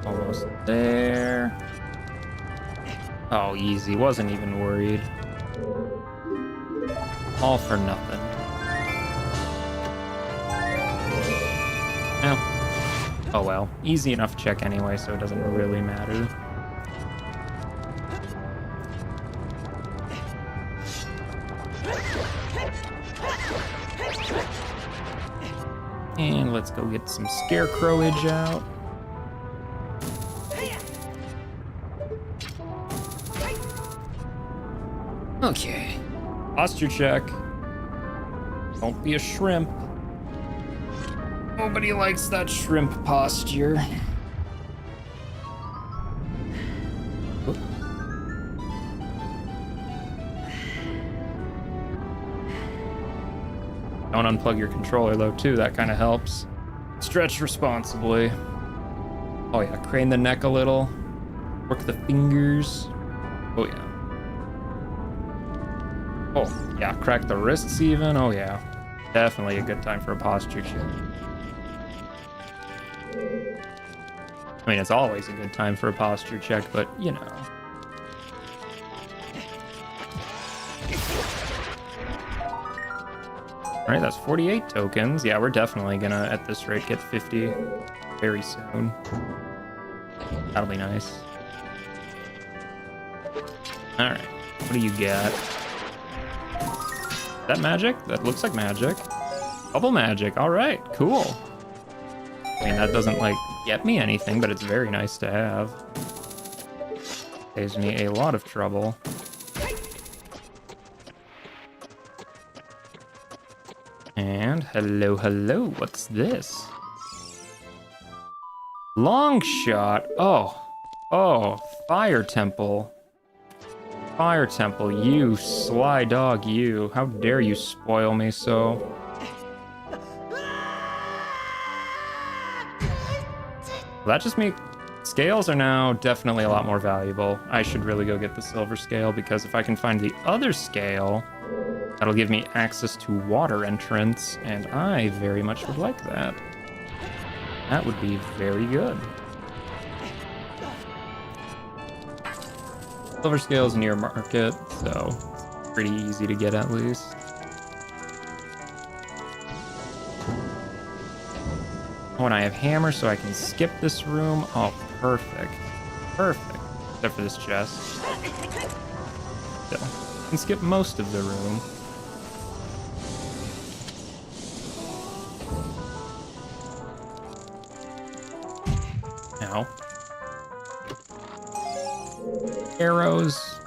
Almost there. Oh, easy. Wasn't even worried. All for nothing. Oh well, easy enough check anyway, so it doesn't really matter. And let's go get some scarecrowage out. Okay, posture check. Don't be a shrimp. Nobody likes that shrimp posture. Don't unplug your controller though too, that kind of helps. Stretch responsibly. Oh yeah, crane the neck a little. Work the fingers. Oh yeah. Oh yeah, crack the wrists even. Oh yeah. Definitely a good time for a posture check. I mean, it's always a good time for a posture check, but you know. All right, that's 48 tokens. Yeah, we're definitely gonna, at this rate, get 50 very soon. That'll be nice. All right, what do you got? Is that magic? That looks like magic. Bubble magic, all right, cool. I mean, that doesn't, like, get me anything, but it's very nice to have. Saves me a lot of trouble. And hello, hello, what's this? Long shot. Oh, fire temple. Fire temple, you sly dog, you. How dare you spoil me so? That just makes scales are now definitely a lot more valuable. I should really go get the silver scale, because if I can find the other scale, that'll give me access to water entrance, and I very much would like that. That would be very good. Silver scale is near market, so it's pretty easy to get at least. Oh, and I have hammer, so I can skip this room. Oh, perfect. Perfect. Except for this chest. Still, I can skip most of the room. Ow. Arrows,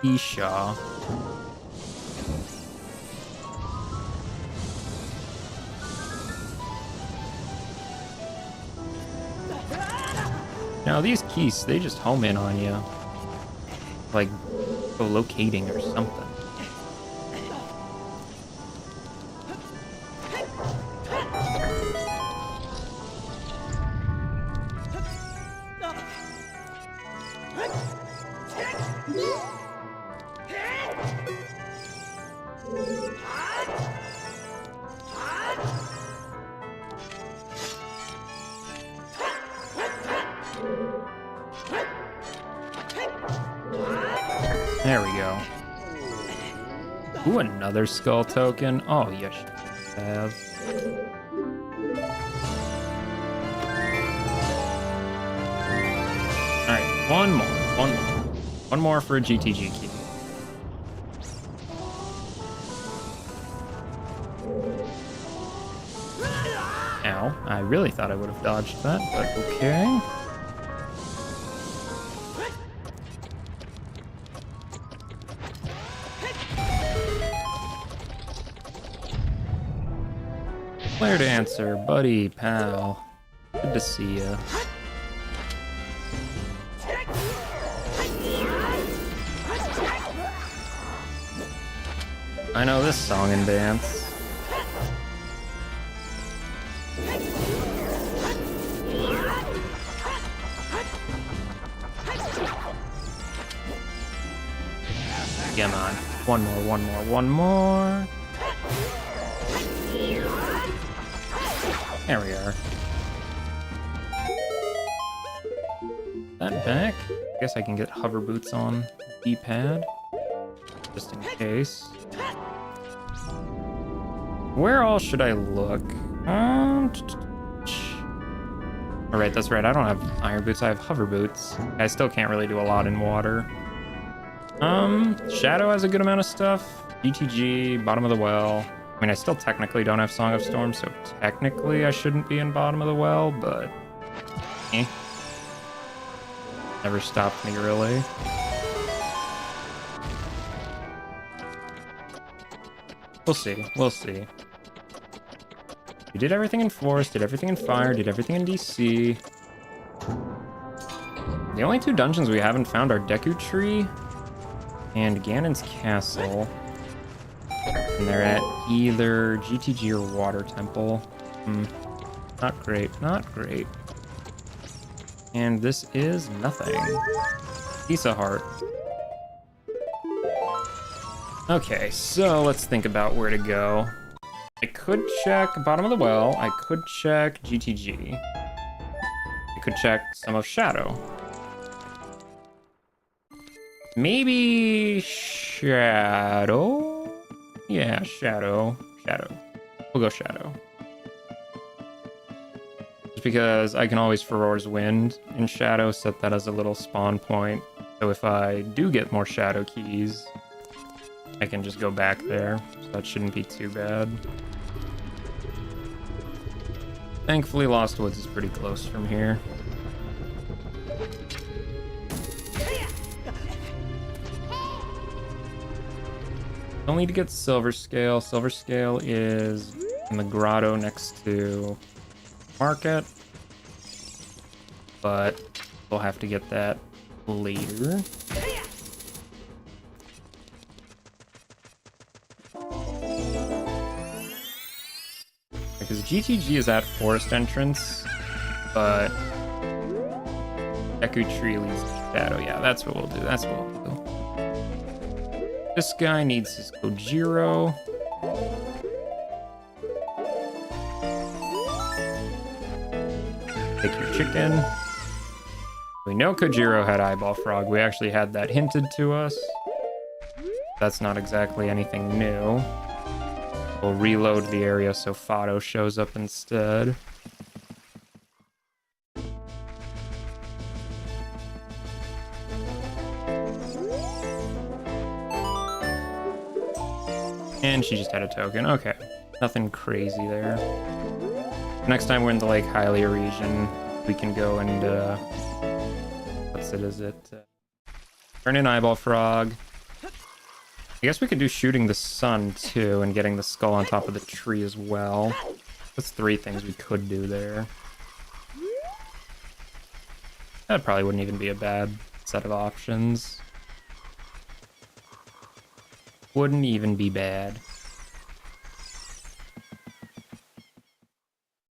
Isha. Now these keys, they just home in on you. Like, locating or something. There we go. Ooh, another skull token. Oh, yes, you have. Alright, one more. One more for a GTG key. Ow, I really thought I would have dodged that, but okay. Player to answer, buddy, pal. Good to see ya. I know this song and dance. Come on. One more. There we are. That back. I guess I can get hover boots on D-pad. Just in case. Where all should I look? Alright, that's right. I don't have iron boots, I have hover boots. I still can't really do a lot in water. Shadow has a good amount of stuff. GTG, bottom of the well. I mean, I still technically don't have Song of Storms, so technically I shouldn't be in bottom of the well, but... Never stopped me, really. We'll see. We did everything in Forest, did everything in Fire, did everything in DC. The only two dungeons we haven't found are Deku Tree and Ganon's Castle. And they're at either GTG or Water Temple. Not great. And this is nothing. Piece of heart. Okay, so let's think about where to go. I could check bottom of the well. I could check GTG. I could check some of Shadow. Maybe Shadow? Yeah, Shadow. We'll go Shadow. Just because I can always Furor's Wind in Shadow, set that as a little spawn point. So if I do get more Shadow keys, I can just go back there. So that shouldn't be too bad. Thankfully, Lost Woods is pretty close from here. I'll need to get Silver Scale. Silver Scale is in the grotto next to Market. But we'll have to get that later. Because GTG is at Forest Entrance, but Deku Tree leads to Shadow. Yeah, that's what we'll do. This guy needs his Kojiro. chicken. We know Kojiro had eyeball frog. We actually had that hinted to us. That's not exactly anything new. We'll reload the area so Fado shows up instead. And she just had a token. Okay. Nothing crazy there. Next time we're in the Lake Hylia region, we can go and, turn in eyeball frog. I guess we could do shooting the sun, too, and getting the skull on top of the tree as well. That's 3 things we could do there. That probably wouldn't even be a bad set of options. Wouldn't even be bad.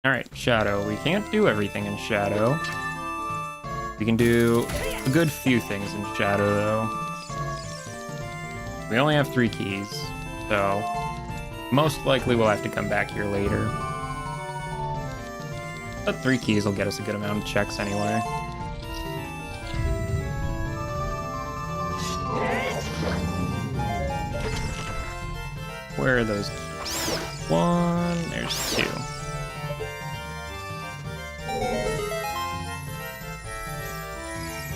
Alright, Shadow. We can't do everything in Shadow. We can do a good few things in Shadow, though. We only have 3 keys, so most likely we'll have to come back here later. But 3 keys will get us a good amount of checks anyway. Where are those? 1, there's 2.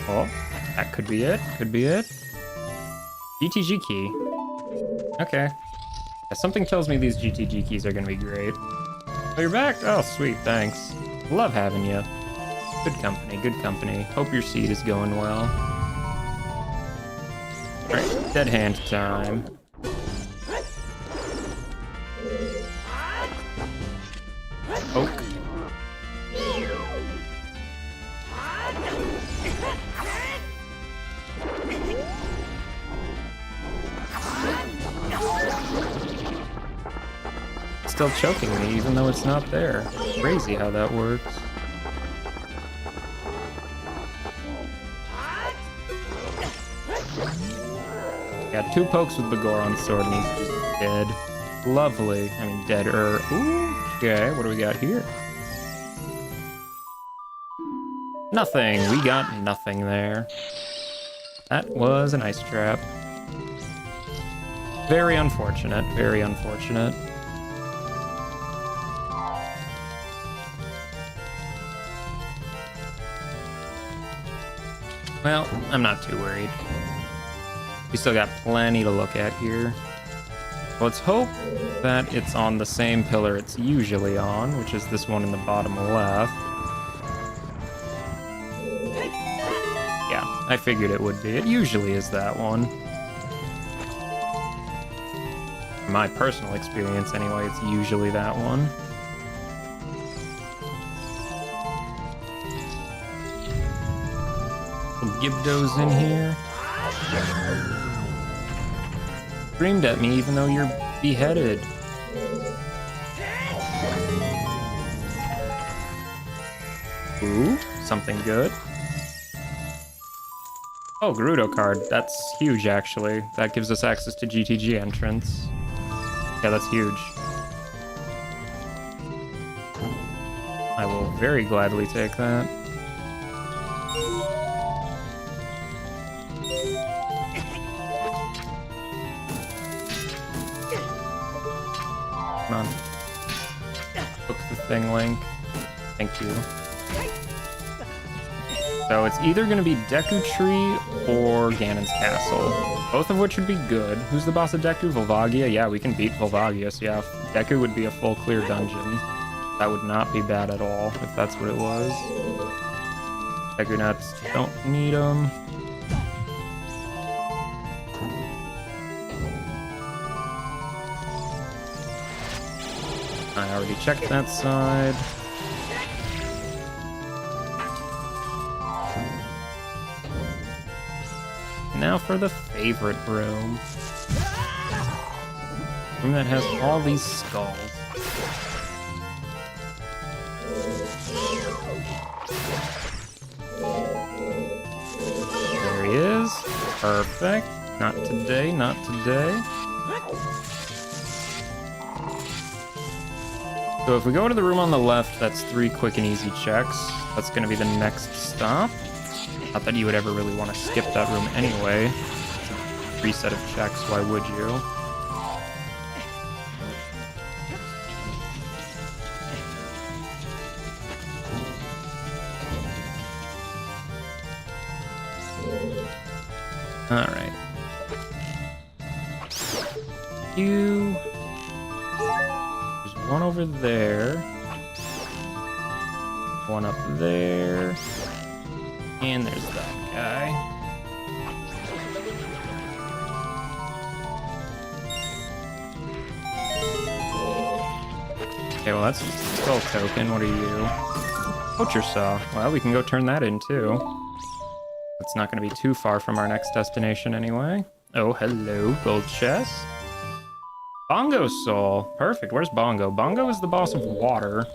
Oh, that could be it. Could be it. GTG key. Okay. Yeah, something tells me these GTG keys are gonna be great. Oh, you're back? Oh, sweet. Thanks. Love having you. Good company. Good company. Hope your seed is going well. All right, dead hand time. Oak. Still choking me even though it's not there. Crazy how that works. Got 2 pokes with the Goron sword and he's just dead. Lovely. I mean, deader. Ooh, okay, what do we got here? Nothing. We got nothing there. That was an ice trap. Very unfortunate. Very unfortunate. Well, I'm not too worried. We still got plenty to look at here. Let's hope that it's on the same pillar it's usually on, which is this one in the bottom left. Yeah, I figured it would be. It usually is that one. From my personal experience anyway, it's usually that one. Gibdos in here. Screamed at me even though you're beheaded. Ooh, something good. Oh, Grotto card. That's huge, actually. That gives us access to GTG entrance. Yeah, that's huge. I will very gladly take that. Come on. Book the thing, Link. Thank you. So it's either going to be Deku Tree or Ganon's Castle. Both of which would be good. Who's the boss of Deku? Volvagia? Yeah, we can beat Volvagia. So yeah, Deku would be a full clear dungeon. That would not be bad at all, if that's what it was. Deku Nuts, don't need them. I already checked that side. Now for the favorite room. Room that has all these skulls. There he is. Perfect. Not today, not today. So if we go to the room on the left, that's 3 quick and easy checks. That's gonna be the next stop. Not that you would ever really want to skip that room anyway. It's a free set of checks, why would you? Alright. There's one over there. One up there. And there's that guy. Okay, well that's just a skull token. What are you? Poacher saw. Well, we can go turn that in too. It's not going to be too far from our next destination anyway. Oh, hello, gold chest. Bongo soul. Perfect. Where's Bongo? Bongo is the boss of water,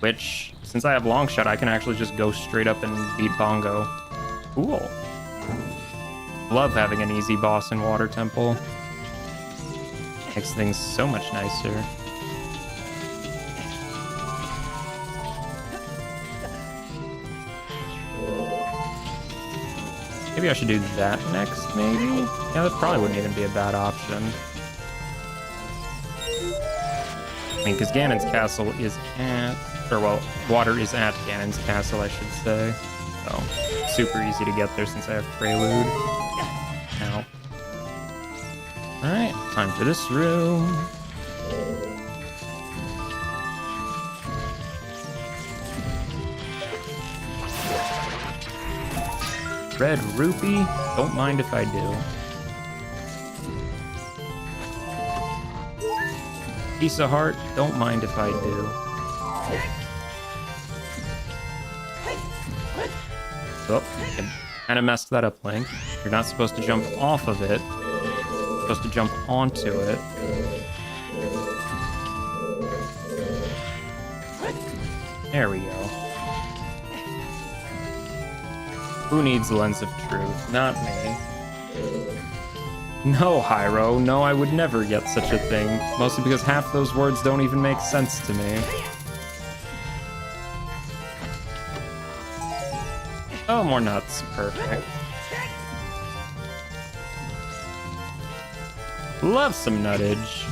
which, since I have long shot, I can actually just go straight up and beat Bongo. Cool. Love having an easy boss in Water Temple. Makes things so much nicer. Maybe I should do that next, maybe? Yeah, that probably wouldn't even be a bad option. I mean, because Ganon's castle is at... Or, well, water is at Ganon's castle, I should say. So, super easy to get there since I have Prelude. Ow. Alright, time for this room. Red rupee, don't mind if I do. Piece of heart, don't mind if I do. Oh, I kind of messed that up, Link. You're not supposed to jump off of it. You're supposed to jump onto it. There we go. Who needs Lens of Truth? Not me. No, Hyro. No, I would never get such a thing. Mostly because half those words don't even make sense to me. Oh, more nuts. Perfect. Love some nuttage.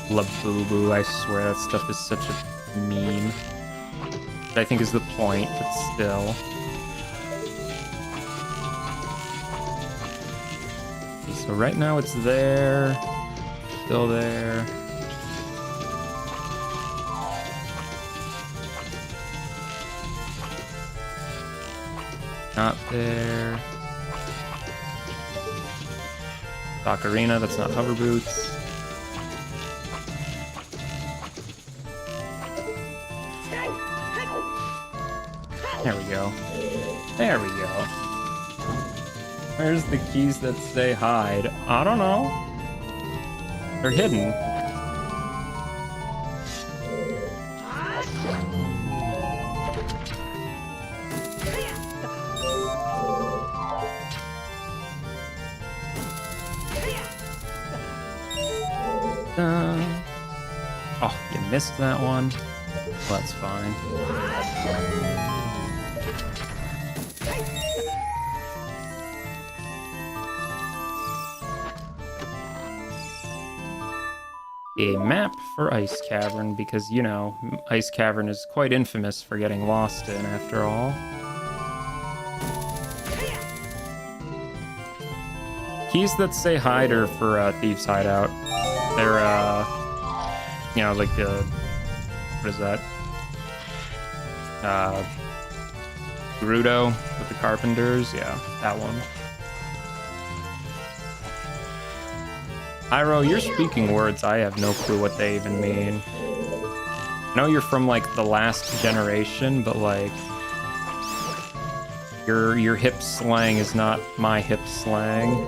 Labubu, I swear that stuff is such a meme. But I think is the point, but still. Okay, so right now it's there. Still there. Not there. Ocarina, that's not hover boots. There we go. There we go. Where's the keys that say hide? I don't know. They're hidden. Oh, you missed that one. Well, that's fine. A map for Ice Cavern, because, you know, Ice Cavern is quite infamous for getting lost in, after all. Keys that say hide are for Thieves' Hideout. They're, you know, like the... What is that? Grotto with the Carpenters? Yeah, that one. Hyro, you're speaking words I have no clue what they even mean. I know you're from, like, the last generation, but, like... Your hip slang is not my hip slang.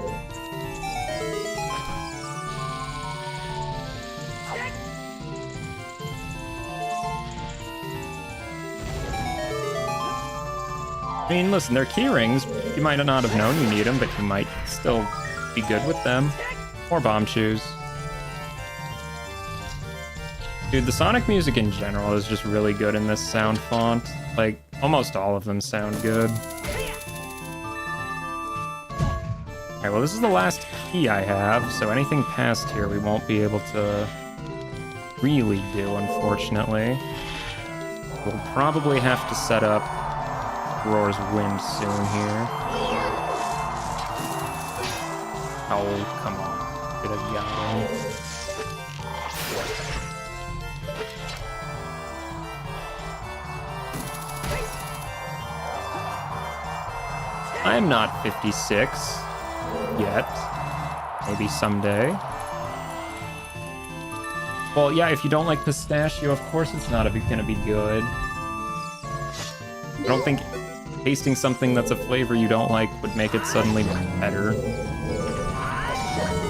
I mean, listen, they're Keyrings. You might not have known you need them, but you might still be good with them. More bomb shoes. Dude, the Sonic music in general is just really good in this sound font. Like, almost all of them sound good. Alright, well, this is the last key I have, so anything past here we won't be able to really do, unfortunately. We'll probably have to set up Roar's Wind soon here. Oh, come on. Could have got him. I'm not 56 yet. Maybe someday. Well, yeah, if you don't like pistachio, of course it's not gonna be good. I don't think tasting something that's a flavor you don't like would make it suddenly better.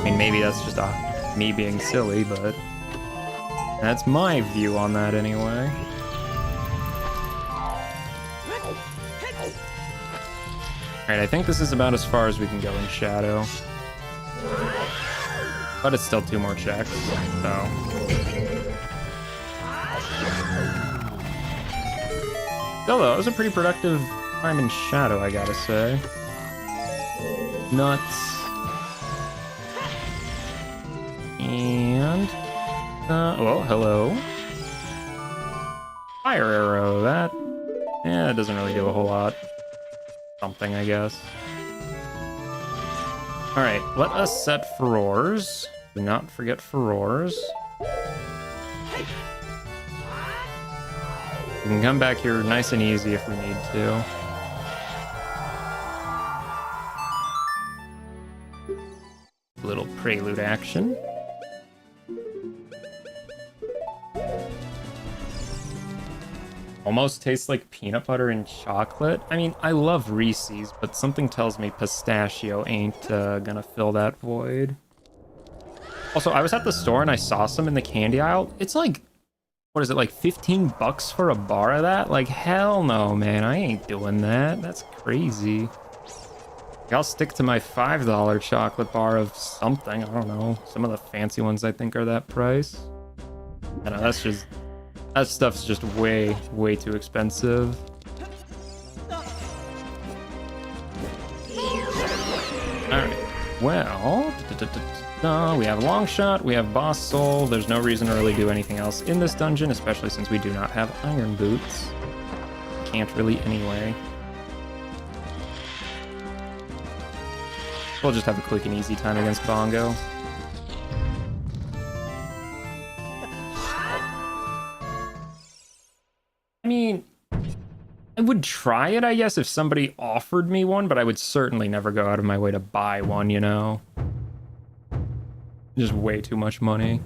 I mean, maybe that's just me being silly, but that's my view on that anyway. Alright, I think this is about as far as we can go in Shadow. But it's still 2 more checks, so... Still though, it was a pretty productive time in Shadow, I gotta say. Nuts. And... well, hello. Fire arrow, that... yeah, it doesn't really do a whole lot. Something, I guess. Alright, let us set furores. Do not forget furores. We can come back here nice and easy if we need to. A little prelude action. Almost tastes like peanut butter and chocolate. I mean, I love Reese's, but something tells me pistachio ain't gonna fill that void. Also, I was at the store and I saw some in the candy aisle. It's like, what is it, like 15 bucks for a bar of that? Like, hell no, man, I ain't doing that. That's crazy. I'll stick to my $5 chocolate bar of something. I don't know. Some of the fancy ones I think are that price. I know, that's just... that stuff's just way, way too expensive. Alright, well... we have Long Shot, we have Boss Soul. There's no reason to really do anything else in this dungeon, especially since we do not have Iron Boots. Can't really anyway. We'll just have a quick and easy time against Bongo. I mean, I would try it, I guess, if somebody offered me one, but I would certainly never go out of my way to buy one, you know? Just way too much money.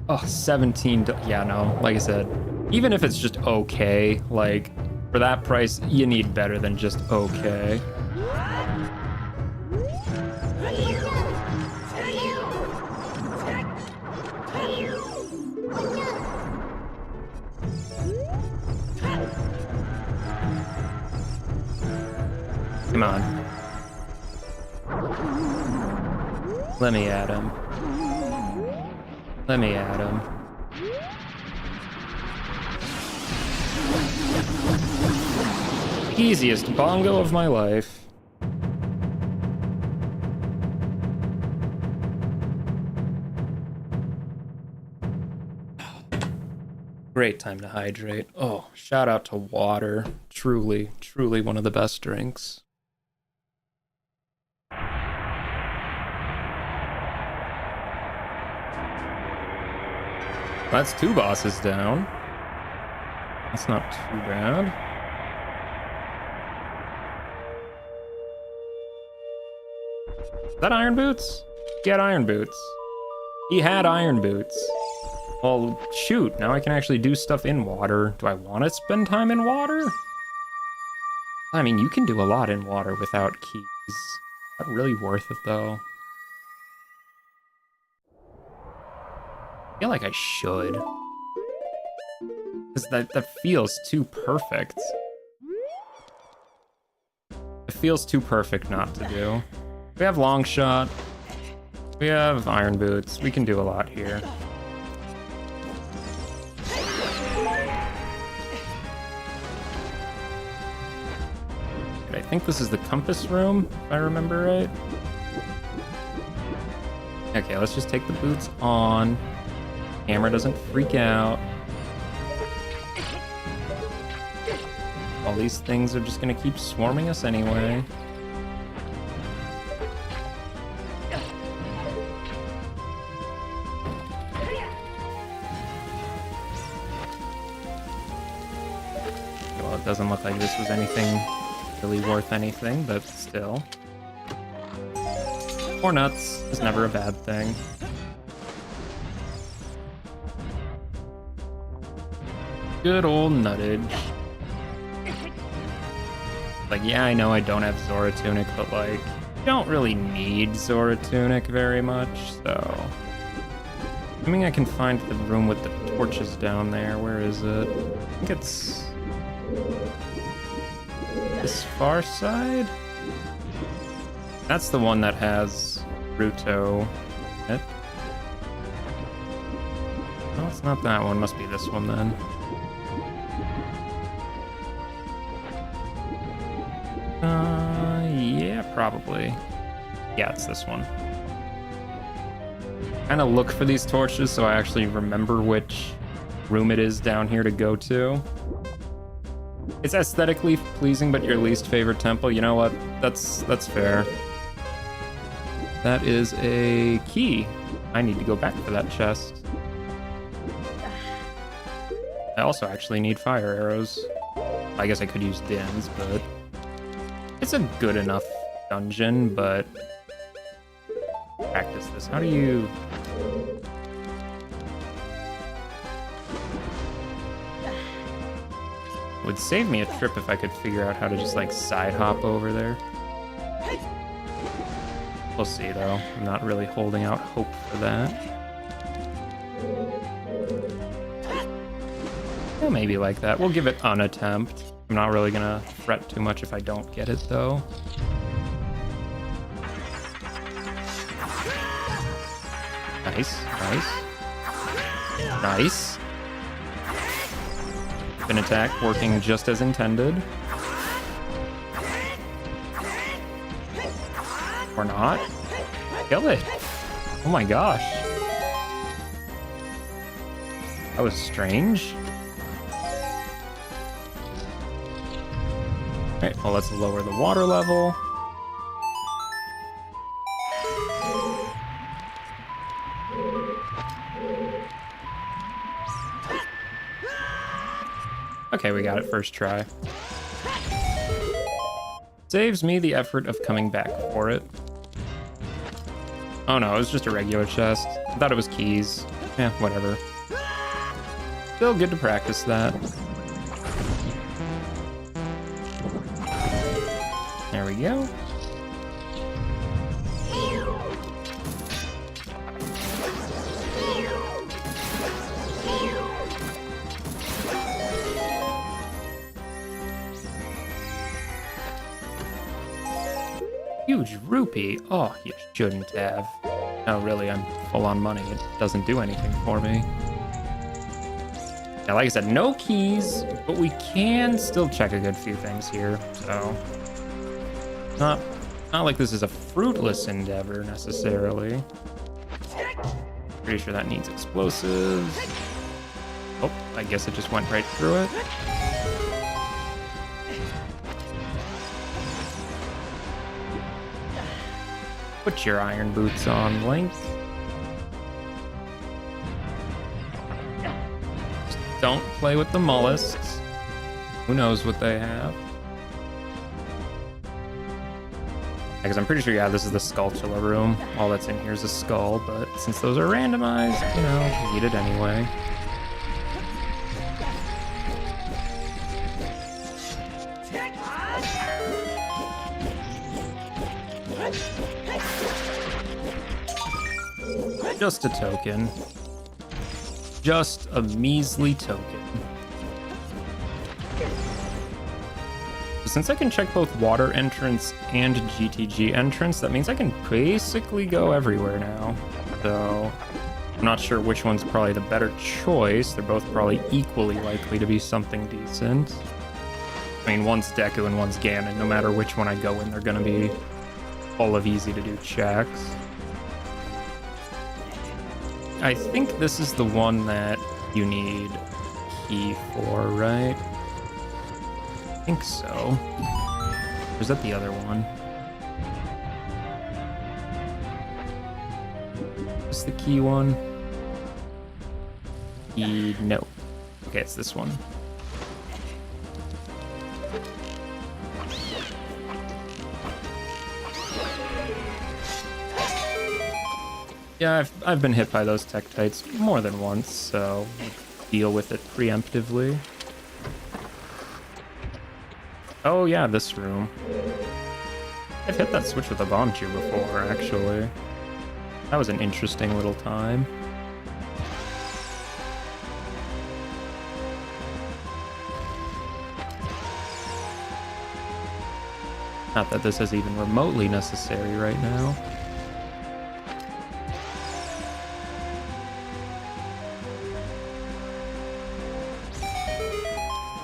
Oh, 17, yeah, no, like I said, even if it's just okay, like, for that price, you need better than just okay. Come on. Let me at him. Let me at him. Easiest bongo of my life. Great time to hydrate. Oh, shout out to water. Truly, truly one of the best drinks. That's 2 bosses down. That's not too bad. Is that Iron Boots? He had Iron Boots. He had Iron Boots. Well, shoot, now I can actually do stuff in water. Do I want to spend time in water? I mean, you can do a lot in water without keys. Not really worth it, though. I feel like I should. Because that feels too perfect. It feels too perfect not to do. We have long shot. We have iron boots. We can do a lot here. And I think this is the compass room, if I remember right. Okay, let's just take the boots on. Camera doesn't freak out. All these things are just gonna keep swarming us anyway. Well, it doesn't look like this was anything really worth anything, but still. More nuts is never a bad thing. Good old nuttage. Like, yeah, I know I don't have Zora Tunic, but like, you don't really need Zora Tunic very much, so. Assuming I can find the room with the torches down there. Where is it? I think it's this far side? That's the one that has Ruto in it. No, it's not that one. Must be this one then. Yeah, probably. Yeah, it's this one. Kind of look for these torches so I actually remember which room it is down here to go to. It's aesthetically pleasing, but your least favorite temple. You know what? That's fair. That is a key. I need to go back for that chest. I also actually need fire arrows. I guess I could use Din's, but it's a good enough dungeon, but practice this. How do you... It would save me a trip if I could figure out how to just like side hop over there. We'll see though. I'm not really holding out hope for that. Yeah, maybe like that. We'll give it an attempt. I'm not really gonna fret too much if I don't get it though. Nice, nice. Nice. An attack working just as intended. Or not. Kill it. Oh my gosh. That was strange. Alright, well, let's lower the water level. Okay, we got it first try. Saves me the effort of coming back for it. Oh no, it was just a regular chest. I thought it was keys. Yeah, whatever. Still good to practice that. There we go. Huge rupee. Oh, you shouldn't have. No, really, I'm full on money. It doesn't do anything for me. Yeah, like I said, no keys, but we can still check a good few things here, so. Not like this is a fruitless endeavor, necessarily. Pretty sure that needs explosives. Oh, I guess it just went right through it. Put your iron boots on, Link. Just don't play with the mollusks. Who knows what they have? Because I'm pretty sure, yeah, this is the Skulltula room. All that's in here is a skull, but since those are randomized, you know, we need it anyway. Just a token. Just a measly token. since I can check both water entrance and GTG entrance, that means I can basically go everywhere now. So I'm not sure which one's probably the better choice. They're both probably equally likely to be something decent. I mean, one's Deku and one's Ganon. No matter which one I go in, they're gonna be full of easy to do checks. I think this is the one that you need key for, right? I think so. Or is that the other one? Is the key one? Key, no. Okay, it's this one. Yeah, I've been hit by those Tektites more than once, so deal with it preemptively. Oh yeah, this room. I've hit that switch with a Bombchu before, actually. That was an interesting little time. Not that this is even remotely necessary right now.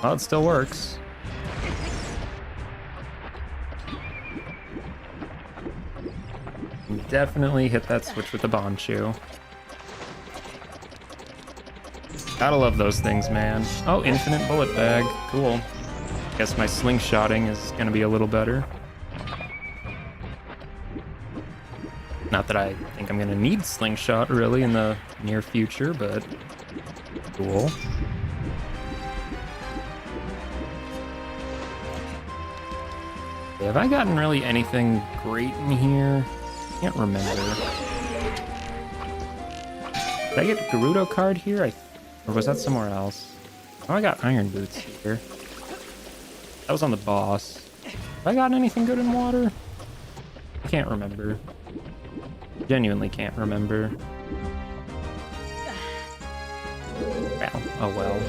Well, it still works. Definitely hit that switch with the Bombchu. Gotta love those things, man. Oh, infinite bullet bag. Cool. Guess my slingshotting is gonna be a little better. Not that I think I'm gonna need slingshot really in the near future, but cool. Have I gotten really anything great in here? Can't remember. Did I get Gerudo card here? Or was that somewhere else? Oh, I got iron boots here. That was on the boss. Have I gotten anything good in water? I can't remember. Genuinely can't remember. Well, oh well.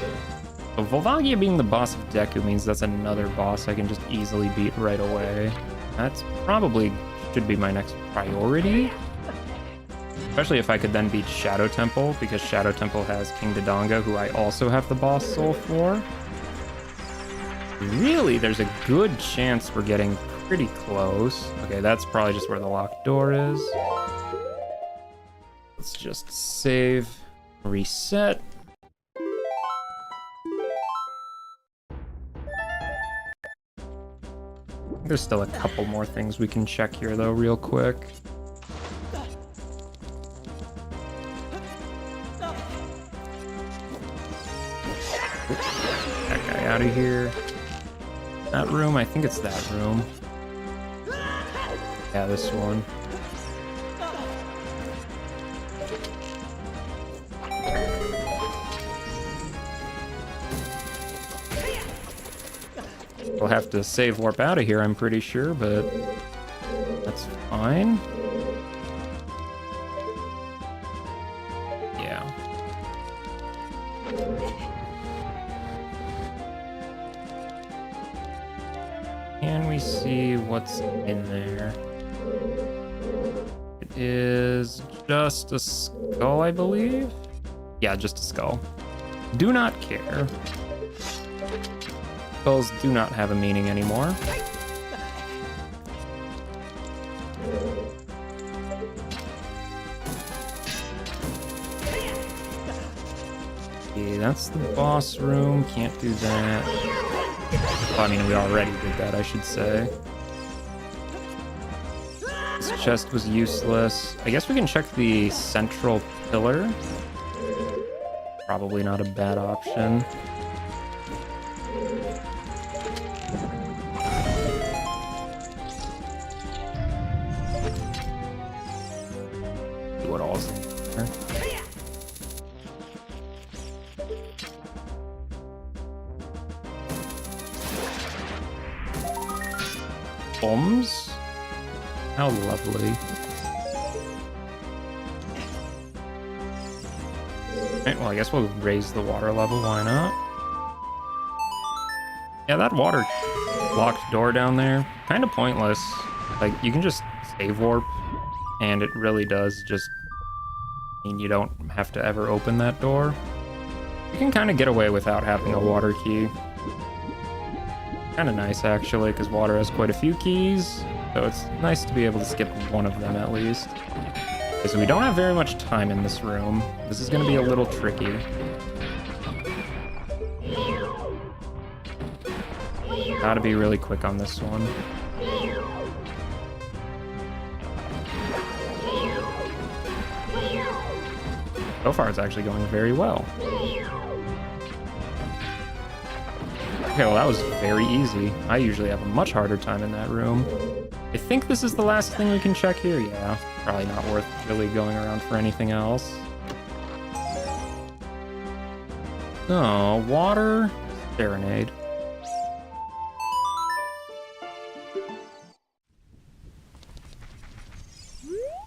So Volvagia being the boss of Deku means that's another boss I can just easily beat right away. That's probably should be my next priority. Especially if I could then beat Shadow Temple, because Shadow Temple has King Dodonga, who I also have the boss soul for. Really, there's a good chance we're getting pretty close. Okay, that's probably just where the locked door is. Let's just save, reset. There's still a couple more things we can check here, though, real quick. Oops, that guy out of here. That room, I think it's that room. Yeah, this one. We'll have to save warp out of here, I'm pretty sure, but that's fine. Yeah. Can we see what's in there? It is just a skull, I believe? Yeah, just a skull. Do not care. Skulls do not have a meaning anymore. Okay, that's the boss room. Can't do that. Well, I mean, we already did that, I should say. This chest was useless. I guess we can check the central pillar. Probably not a bad option. What all's in there? Bombs? How lovely. Right, well, I guess we'll raise the water level, why not? Yeah, that water locked door down there. Kind of pointless. Like, you can just save warp, and it really does just mean you don't have to ever open that door. You can kind of get away without having a water key. Kind of nice, actually, because water has quite a few keys, so it's nice to be able to skip one of them at least. Okay, so we don't have very much time in this room. This is going to be a little tricky. Gotta be really quick on this one. So far, it's actually going very well. Okay, well, that was very easy. I usually have a much harder time in that room. I think this is the last thing we can check here. Yeah, probably not worth really going around for anything else. Oh, water serenade.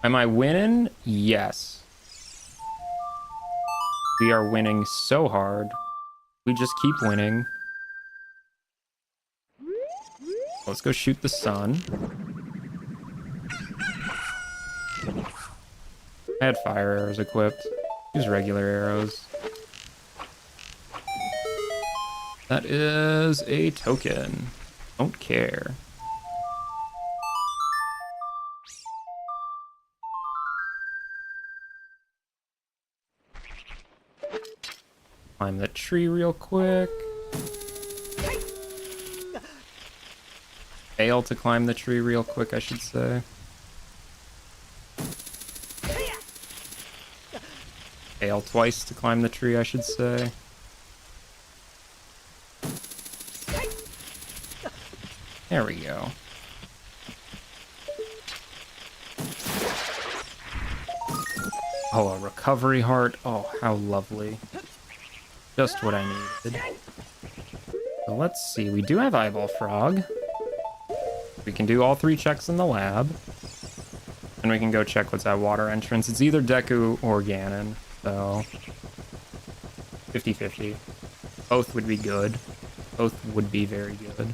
Am I winning? Yes. We are winning so hard. We just keep winning. Let's go shoot the sun. I had fire arrows equipped. Use regular arrows. That is a token. Don't care. Climb the tree real quick. Fail to climb the tree real quick, I should say. Fail twice to climb the tree, I should say. There we go. Oh, a recovery heart. Oh, how lovely. Just what I needed. So let's see. We do have Eyeball Frog. We can do all 3 checks in the lab. And we can go check what's at water entrance. It's either Deku or Ganon. So 50-50. Both would be good. Both would be very good.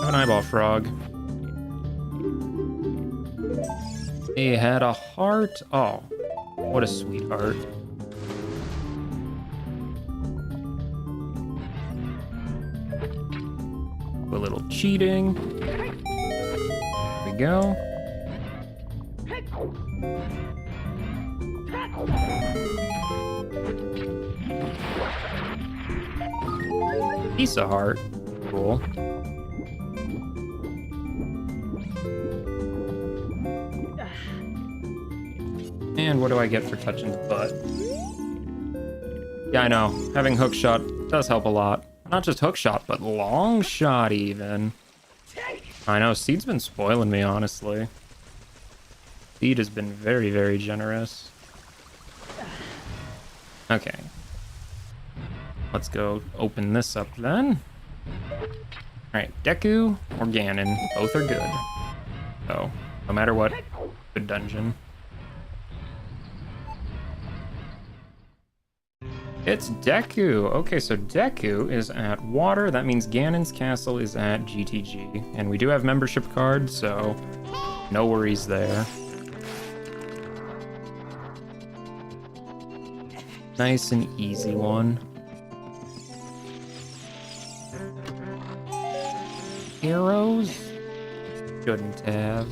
Have an Eyeball Frog. He had a heart. Oh, what a sweetheart. A little cheating. There we go. Piece of heart. Cool. And what do I get for touching the butt? Yeah, I know. Having hook shot does help a lot. Not just hook shot, but long shot even. I know, Seed's been spoiling me, honestly. Seed has been very, very generous. Okay. Let's go open this up then. Alright, Deku or Ganon, both are good. So, no matter what, good dungeon. It's Deku. Okay, so Deku is at water. That means Ganon's castle is at GTG. And we do have membership cards, so no worries there. Nice and easy one. Arrows? Shouldn't have.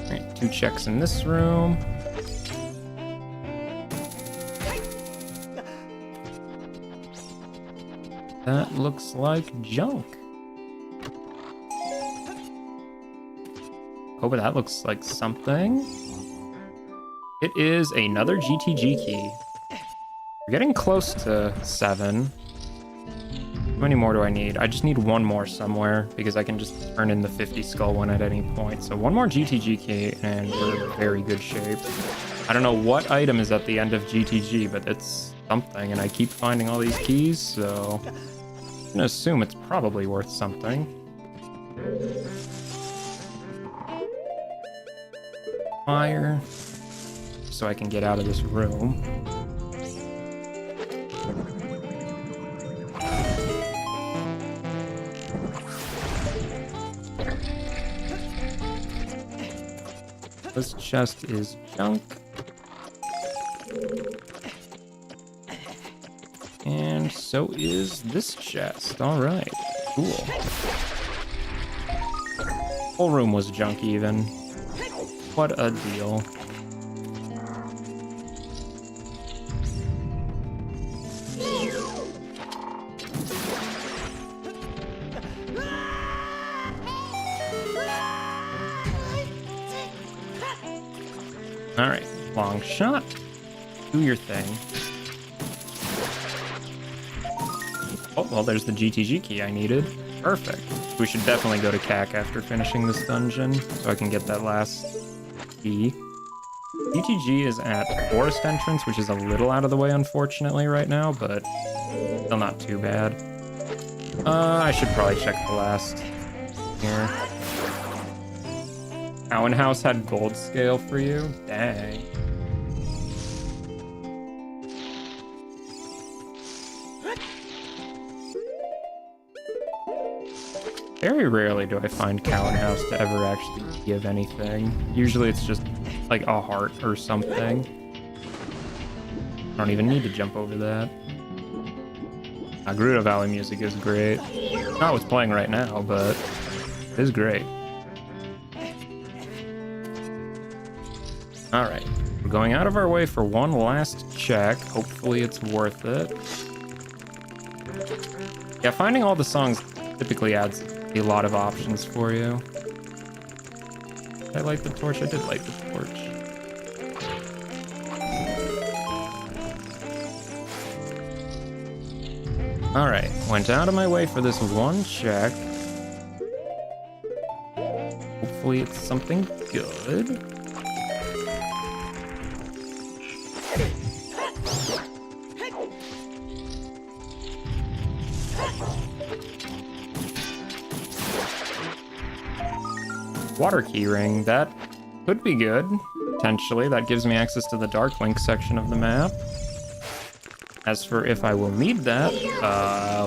Alright, 2 checks in this room. That looks like junk. Oh, but that looks like something. It is another GTG key. We're getting close to 7. How many more do I need? I just need 1 more somewhere because I can just turn in the 50 skull one at any point. So 1 more GTG key and we're in very good shape. I don't know what item is at the end of GTG, but it's something, and I keep finding all these keys, so I'm gonna assume it's probably worth something. Fire, so I can get out of this room. This chest is junk. And so is this chest. All right, cool. Whole room was junk even. What a deal. All right, long shot. Do your thing. Oh, well, there's the GTG key I needed. Perfect. We should definitely go to CAC after finishing this dungeon, so I can get that last key. GTG is at Forest Entrance, which is a little out of the way, unfortunately, right now, but still not too bad. I should probably check the last here. Cowan House had gold scale for you? Dang. Very rarely do I find Cowan House to ever actually give anything. Usually it's just like a heart or something. I don't even need to jump over that. Grotto Valley music is great. Not what's playing right now, but it is great. Alright, we're going out of our way for one last check. Hopefully it's worth it. Yeah, finding all the songs typically adds a lot of options for you. Did I light the torch? I did light the torch. Alright, went out of my way for this one check. Hopefully it's something good. Water keyring, that could be good, potentially. That gives me access to the Dark Link section of the map. As for if I will need that,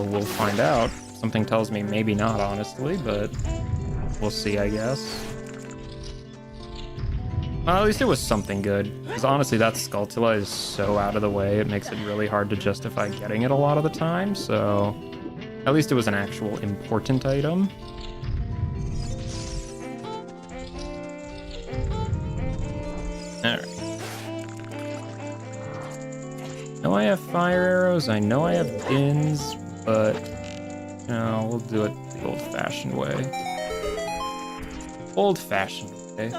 we'll find out. Something tells me maybe not, honestly, but we'll see, I guess. Well, at least it was something good, because honestly, that Skulltula is so out of the way, it makes it really hard to justify getting it a lot of the time, so at least it was an actual important item. Alright. I know I have fire arrows, I know I have bins, but no, we'll do it the old-fashioned way. Old-fashioned way.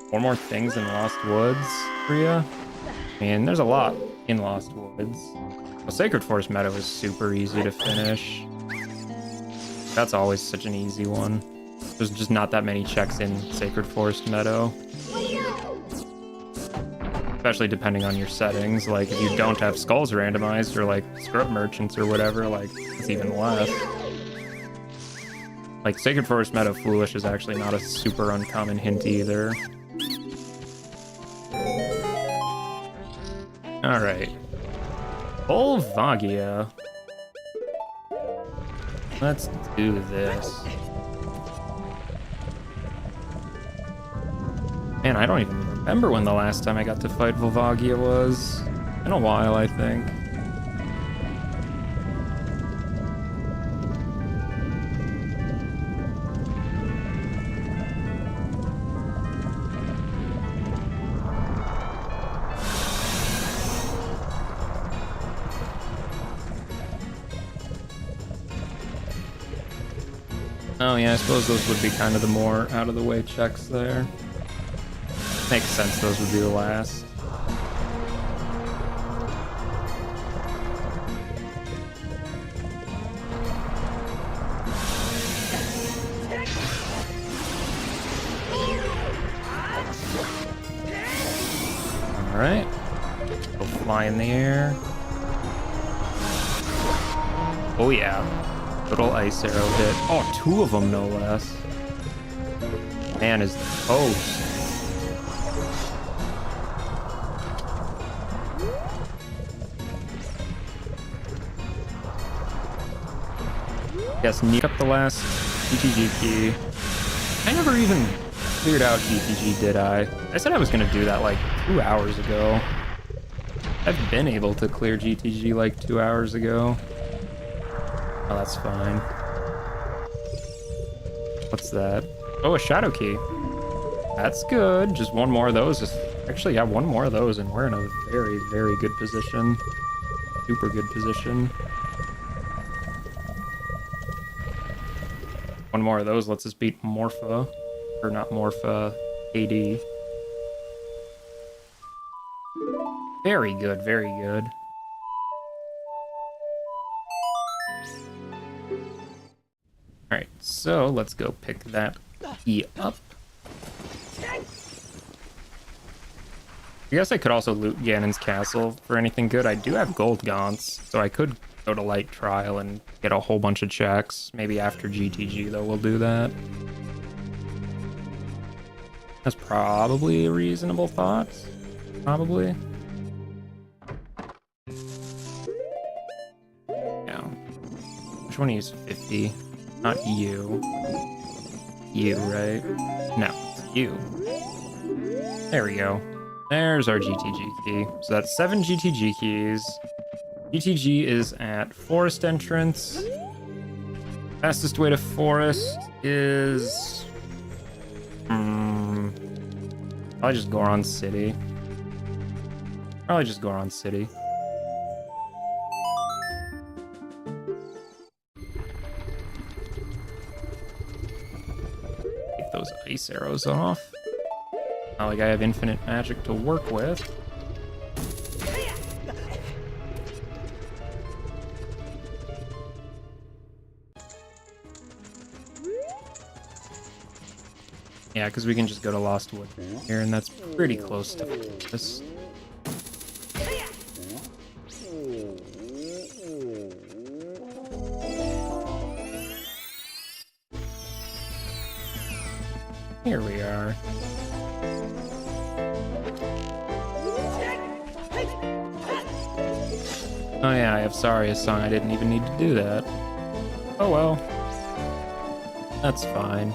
Four more things in Lost Woods for you? I mean, there's a lot in Lost Woods. Well, Sacred Forest Meadow is super easy to finish. That's always such an easy one. There's just not that many checks in Sacred Forest Meadow. Especially depending on your settings. Like, if you don't have skulls randomized, or like scrub merchants or whatever, like, it's even less. Like, Sacred Forest Meadow Foolish is actually not a super uncommon hint either. Alright. Volvagia. Let's do this. Man, I don't even remember when the last time I got to fight Volvagia was. In a while, I think. Oh yeah, I suppose those would be kind of the more out-of-the-way checks there. Makes sense those would be the last. Alright. fly in the air. Oh yeah, little ice arrow hit. Oh, 2 of them no less. Man is toast. Yes, sneak up the last GTG key. I never even cleared out GTG, did I? I said I was gonna do that like 2 hours ago. I've been able to clear GTG like 2 hours ago. Oh, that's fine. What's that? Oh, a shadow key. That's good. Just 1 more of those. Actually, yeah, 1 more of those, and we're in a very, very good position. Super good position. 1 more of those lets us beat Morpha. Or not Morpha, AD. Very good, very good. Alright, so let's go pick that key up. I guess I could also loot Ganon's castle for anything good. I do have gold gaunts, so I could go to Light Trial and get a whole bunch of checks. Maybe after GTG, though, we'll do that. That's probably a reasonable thought. Probably. Yeah. Which one use 50? Not you. You, right? No, it's you. There we go. There's our GTG key. So that's 7 GTG keys. GTG is at forest entrance. Fastest way to forest is... probably just Goron City. Probably just Goron City. Take those ice arrows off. Not like I have infinite magic to work with. Yeah, because we can just go to Lost Wood here, and that's pretty close to this. Here we are. Oh yeah, I have Saria's song. I didn't even need to do that. Oh well. That's fine.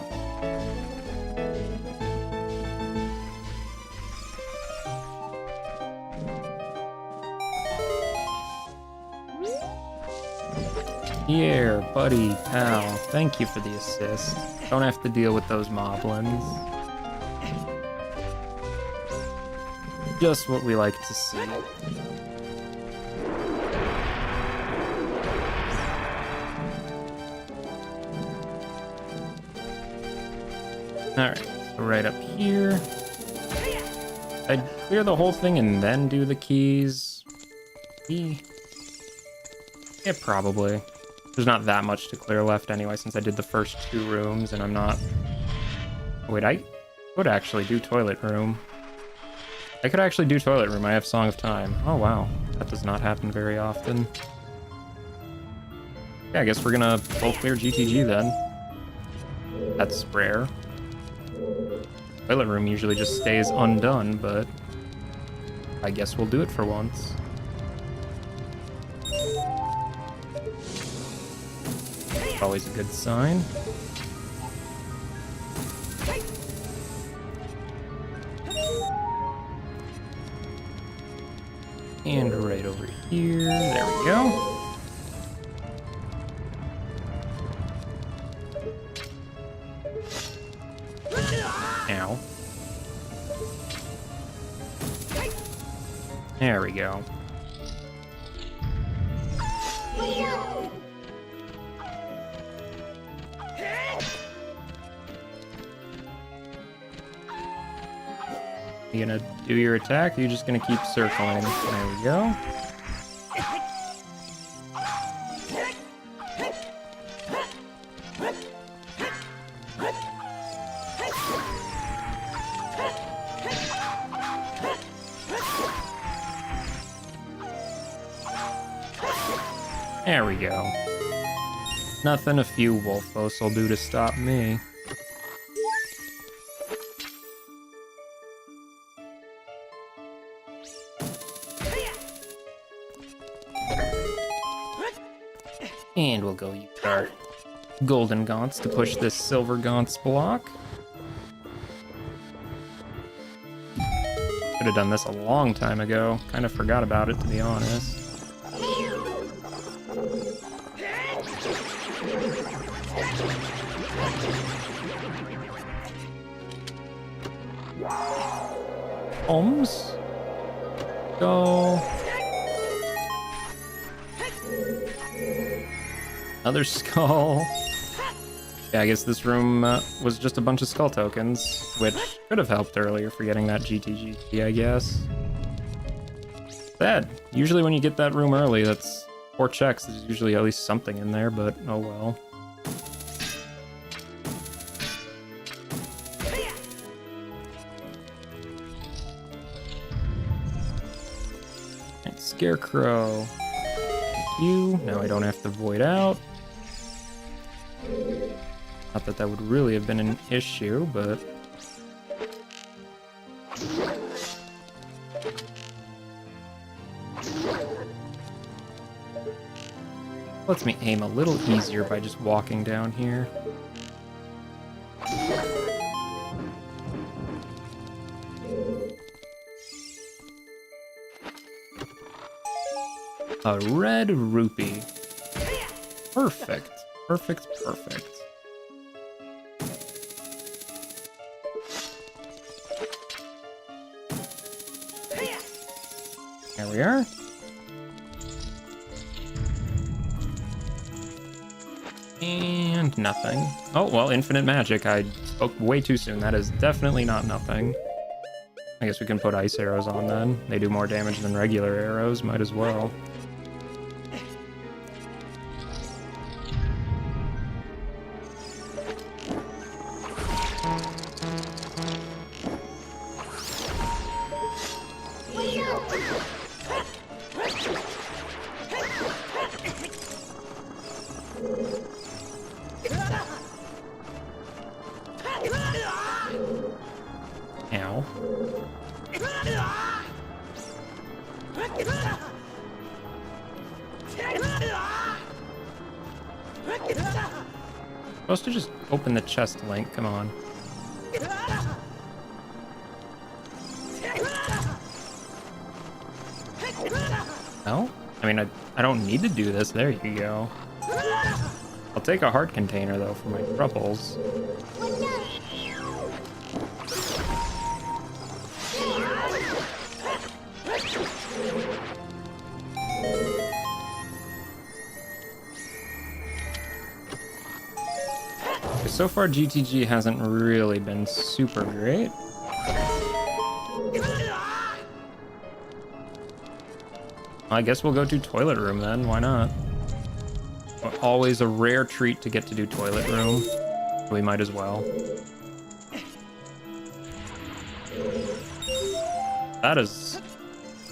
Here, buddy, pal. Thank you for the assist. Don't have to deal with those moblins. Just what we like to see. Alright, so right up here. I'd clear the whole thing and then do the keys. Yeah, probably. There's not that much to clear left anyway, since I did the first 2 rooms, and I'm not... Wait, I could actually do toilet room. I could actually do toilet room. I have Song of Time. Oh, wow. That does not happen very often. Yeah, I guess we're gonna full clear GTG then. That's rare. Toilet room usually just stays undone, but I guess we'll do it for once. Always a good sign. And right over here. There we go. Ow. There we go. You gonna do your attack, or you just gonna keep circling? There we go. There we go. Nothing a few Wolfos will do to stop me. And we'll go use our golden gaunts to push this silver gaunts block. Could have done this a long time ago. Kind of forgot about it, to be honest. Go. Another skull. Yeah, I guess this room was just a bunch of skull tokens, which could have helped earlier for getting that GTG, I guess. Sad. Usually when you get that room early, that's 4 checks. There's usually at least something in there, but oh well. And Scarecrow. You. Now I don't have to void out. Not that that would really have been an issue, but... lets me aim a little easier by just walking down here. A red rupee. Perfect. Perfect, perfect. There we are. And nothing. Oh, well, infinite magic. I spoke way too soon. That is definitely not nothing. I guess we can put ice arrows on then. They do more damage than regular arrows. Might as well. Ow. Supposed to just open the chest link, come on. No? I mean, I don't need to do this, there you go. I'll take a heart container though for my troubles. So far, GTG hasn't really been super great. I guess we'll go to toilet room then, why not? Always a rare treat to get to do toilet room. We might as well. That is...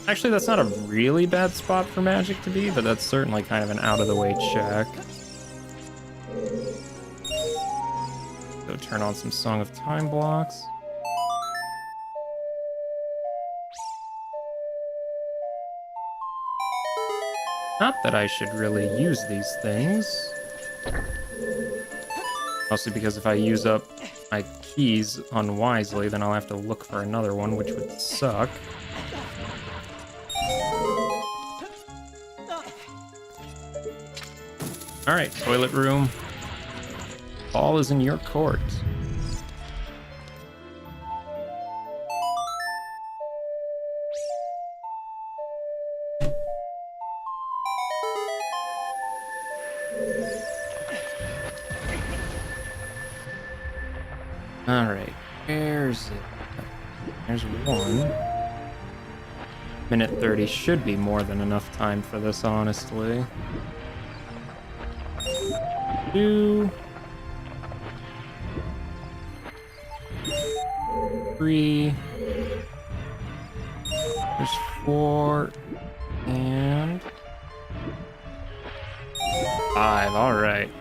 actually, that's not a really bad spot for magic to be, but that's certainly kind of an out-of-the-way check. Go turn on some Song of Time blocks. Not that I should really use these things. Mostly because if I use up my keys unwisely, then I'll have to look for another one, which would suck. Alright, toilet room. Ball is in your court. Alright, where's it? There's one. Minute 30 should be more than enough time for this, honestly. 2, 3, there's 4, and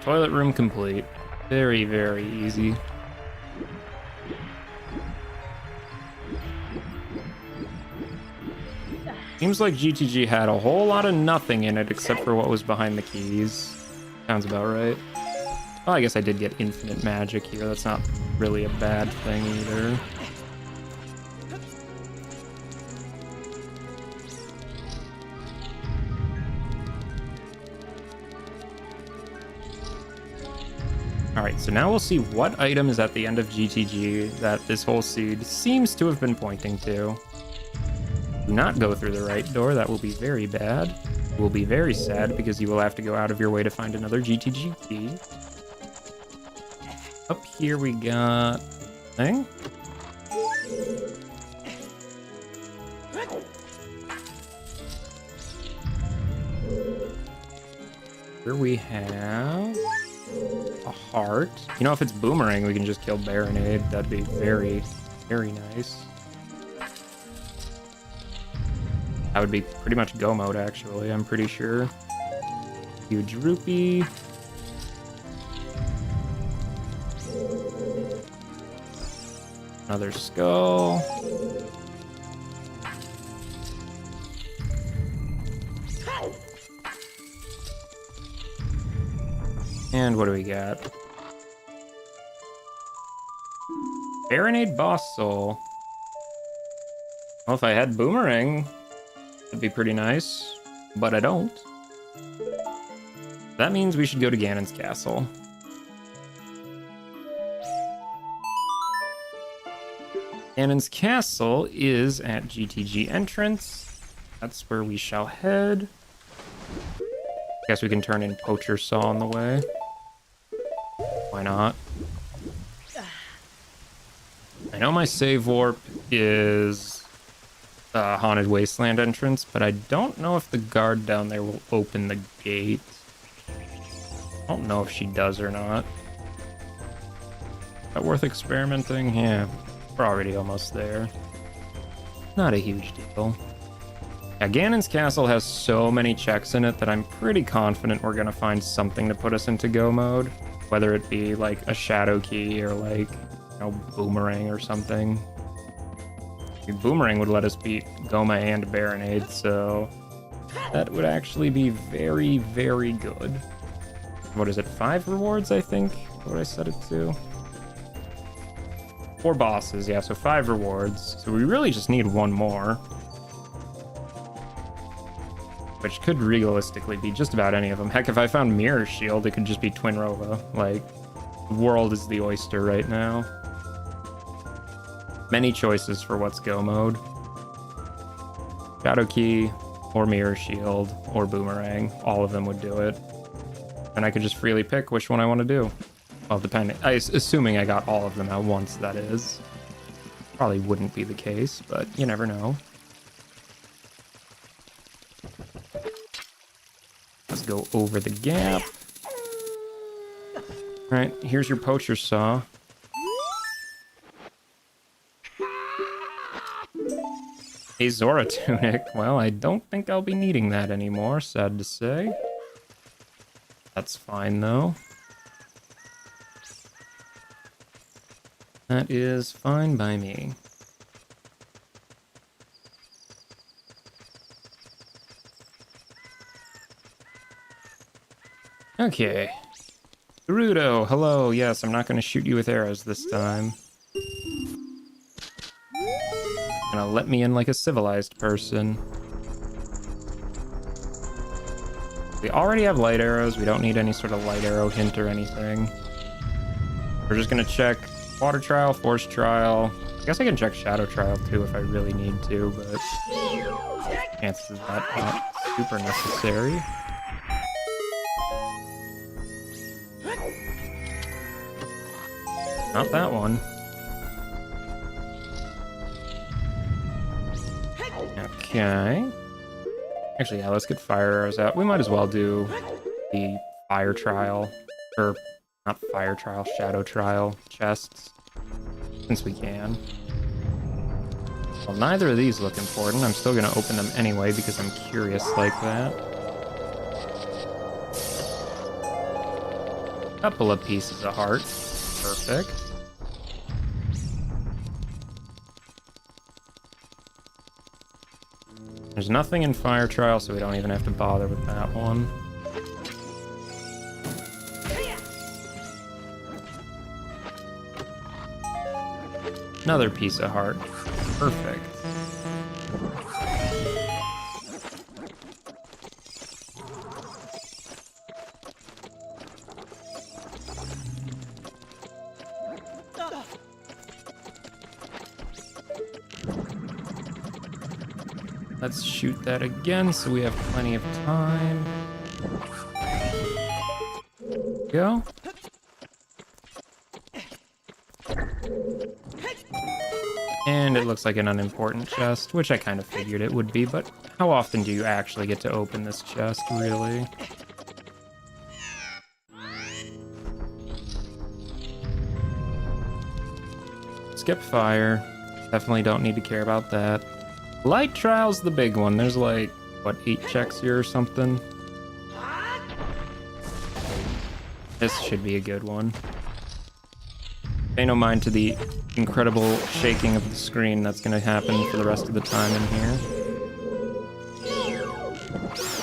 toilet room complete. Very, very easy. Seems like GTG had a whole lot of nothing in it except for what was behind the keys. Sounds about right. Well, I guess I did get infinite magic here. That's not really a bad thing either. Alright, so now we'll see what item is at the end of GTG that this whole seed seems to have been pointing to. Do not go through the right door, that will be very bad. You will be very sad because you will have to go out of your way to find another GTG key. Up here we got... thing? Here we have... a heart. You know, if it's boomerang, we can just kill Baronade. That'd be very, very nice. That would be pretty much go mode, actually, I'm pretty sure. Huge rupee. Another skull. And what do we got? Baronade boss soul. Well, if I had boomerang, that'd be pretty nice, but I don't. That means we should go to Ganon's castle. Ganon's castle is at GTG entrance. That's where we shall head. Guess we can turn in Poacher Saw on the way. Why not? I know my save warp is the Haunted Wasteland entrance, but I don't know if the guard down there will open the gate. I don't know if she does or not. Is that worth experimenting? Yeah, we're already almost there. Not a huge deal. Yeah, Ganon's castle has so many checks in it that I'm pretty confident we're gonna find something to put us into go mode. Whether it be like a shadow key or like, you know, boomerang or something. Boomerang would let us beat Goma and Baronade, so that would actually be very, very good. What is it, 5 rewards, I think? What I set it to? 4 bosses, yeah, so 5 rewards. So we really just need 1 more. Which could realistically be just about any of them. Heck, if I found Mirror Shield, it could just be Twin Rova. Like, the world is the oyster right now. Many choices for what's go mode. Shadow Key, or Mirror Shield, or Boomerang. All of them would do it. And I could just freely pick which one I want to do. Well, depending. Assuming I got all of them at once, that is. Probably wouldn't be the case, but you never know. Let's go over the gap. Alright, here's your Poacher Saw. A Zora Tunic. Well, I don't think I'll be needing that anymore, sad to say. That's fine, though. That is fine by me. Okay. Gerudo, hello. Yes, I'm not going to shoot you with arrows this time. Gonna let me in like a civilized person. We already have light arrows. We don't need any sort of light arrow hint or anything. We're just gonna check water trial, force trial. I guess I can check shadow trial too if I really need to, but chances of that not super necessary. Not that one. Okay. Actually, yeah, let's get fire arrows out. We might as well do the fire trial. Or, not fire trial, shadow trial chests. Since we can. Well, neither of these look important. I'm still going to open them anyway because I'm curious like that. Couple of pieces of heart. Perfect. There's nothing in Fire Trial, so we don't even have to bother with that one. Another piece of heart. Perfect. Let's shoot that again so we have plenty of time. Go. And it looks like an unimportant chest, which I kind of figured it would be, but how often do you actually get to open this chest, really? Skip fire. Definitely don't need to care about that. Light trial's the big one. There's like, what, 8 checks here or something? This should be a good one. Pay no mind to the incredible shaking of the screen that's going to happen for the rest of the time in here.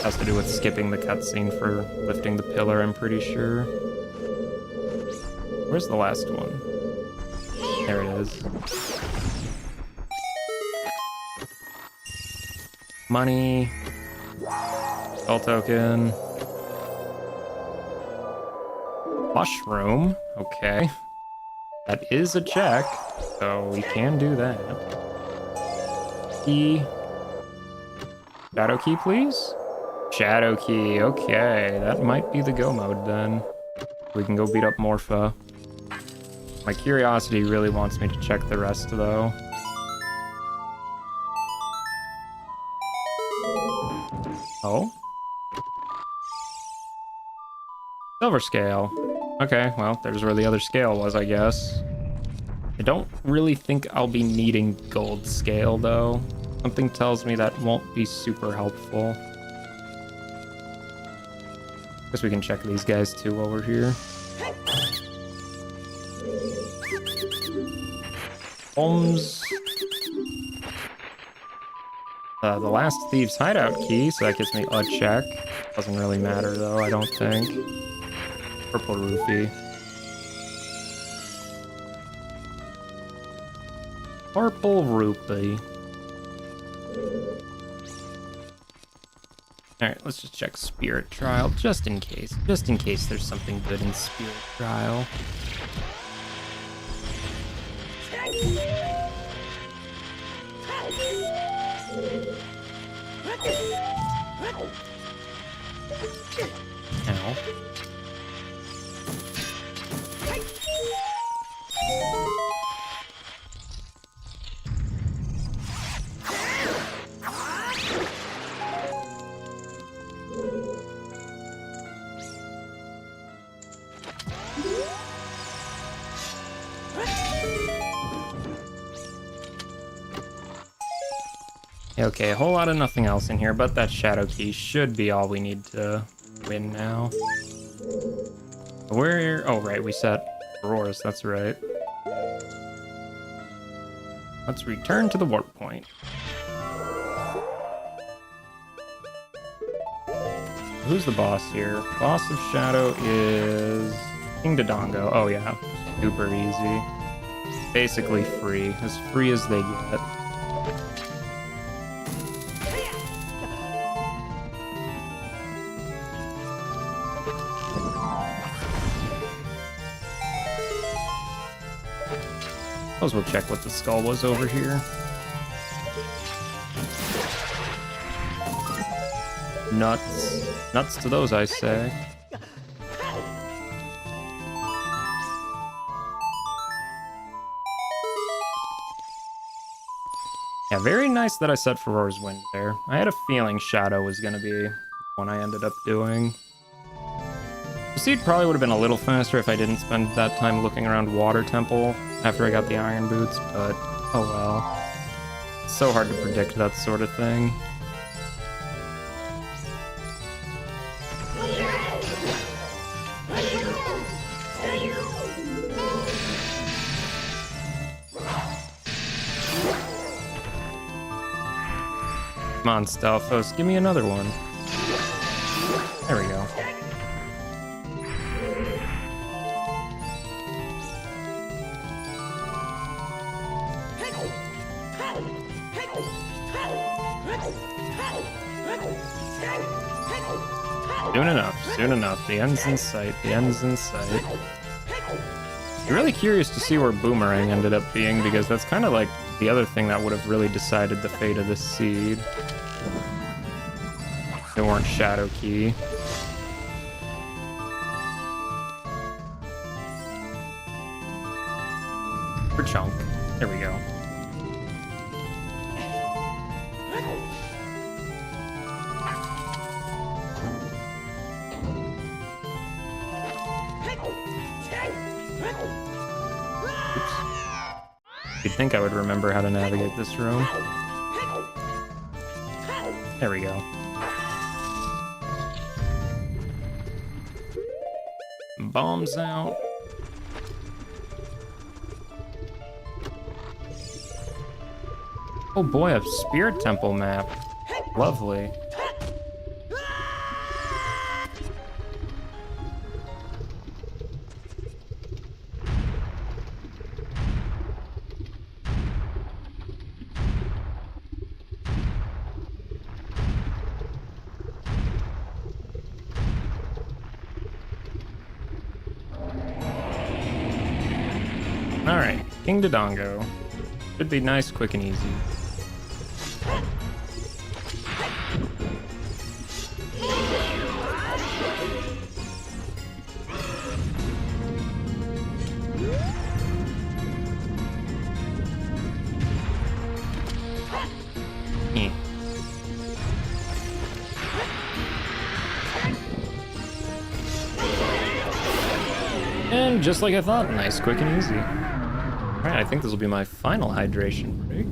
Has to do with skipping the cutscene for lifting the pillar, I'm pretty sure. Where's the last one? There it is. Money. Skull token. Mushroom. Okay. That is a check, so we can do that. Key. Shadow key, please? Shadow key, okay. That might be the go mode then. We can go beat up Morpha. My curiosity really wants me to check the rest though. Oh? Silver scale. Okay, well, there's where the other scale was, I guess. I don't really think I'll be needing gold scale, though. Something tells me that won't be super helpful. Guess we can check these guys, too, while we're here. Holmes. The last Thieves' Hideout key, so that gives me a check. Doesn't really matter, though, I don't think. Purple rupee. Purple rupee. Alright, let's just check Spirit Trial, just in case. Just in case there's something good in Spirit Trial. Ow. Okay, a whole lot of nothing else in here, but that shadow key should be all we need to win now. Where? Oh, right, we set Auroras, that's right. Let's return to the warp point. Who's the boss here? Boss of Shadow is King Dodongo. Oh yeah, super easy. Basically free as they get. Suppose we'll check what the skull was over here. Nuts. Nuts to those, I say. Yeah, very nice that I set Ferore's Wind there. I had a feeling Shadow was going to be one I ended up doing. Proceed probably would have been a little faster if I didn't spend that time looking around Water Temple after I got the Iron Boots, but oh well. It's so hard to predict that sort of thing. Come on, Stalfos, give me another one. There we go. Soon enough, soon enough. The end's in sight, the end's in sight. I'm really curious to see where Boomerang ended up being, because that's kind of like the other thing that would have really decided the fate of this seed. They weren't Shadow Key. For Chunk. There we go. You'd think I would remember how to navigate this room. There we go. Bombs out. Oh boy, a Spirit Temple map. Lovely. Alright, King Dodongo. Should be nice, quick, and easy. And just like I thought, nice, quick, and easy. Alright, I think this will be my final hydration break.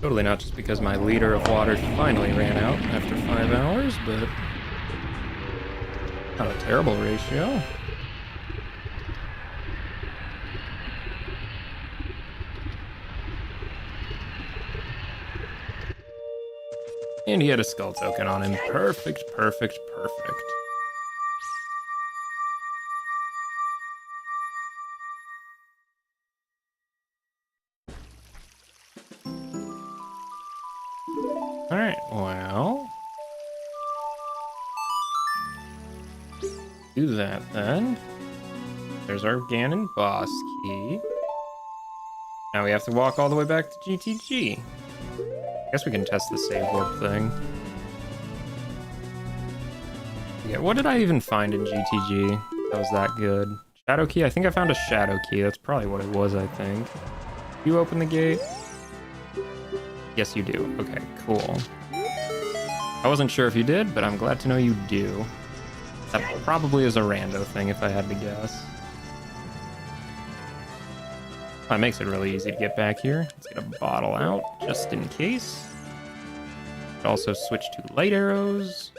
Totally not just because my liter of water finally ran out after 5 hours, but not a terrible ratio. And he had a skull token on him. Perfect, perfect, perfect. Alright, well. Do that then. There's our Ganon boss key. Now we have to walk all the way back to GTG. Guess we can test the save warp thing. Yeah, what did I even find in GTG that was that good? Shadow key? I think I found a shadow key. That's probably what it was, I think. You open the gate? Yes, you do. Okay, cool. I wasn't sure if you did, but I'm glad to know you do. That probably is a rando thing if I had to guess. That makes it really easy to get back here. Let's get a bottle out, just in case. Could also switch to light arrows.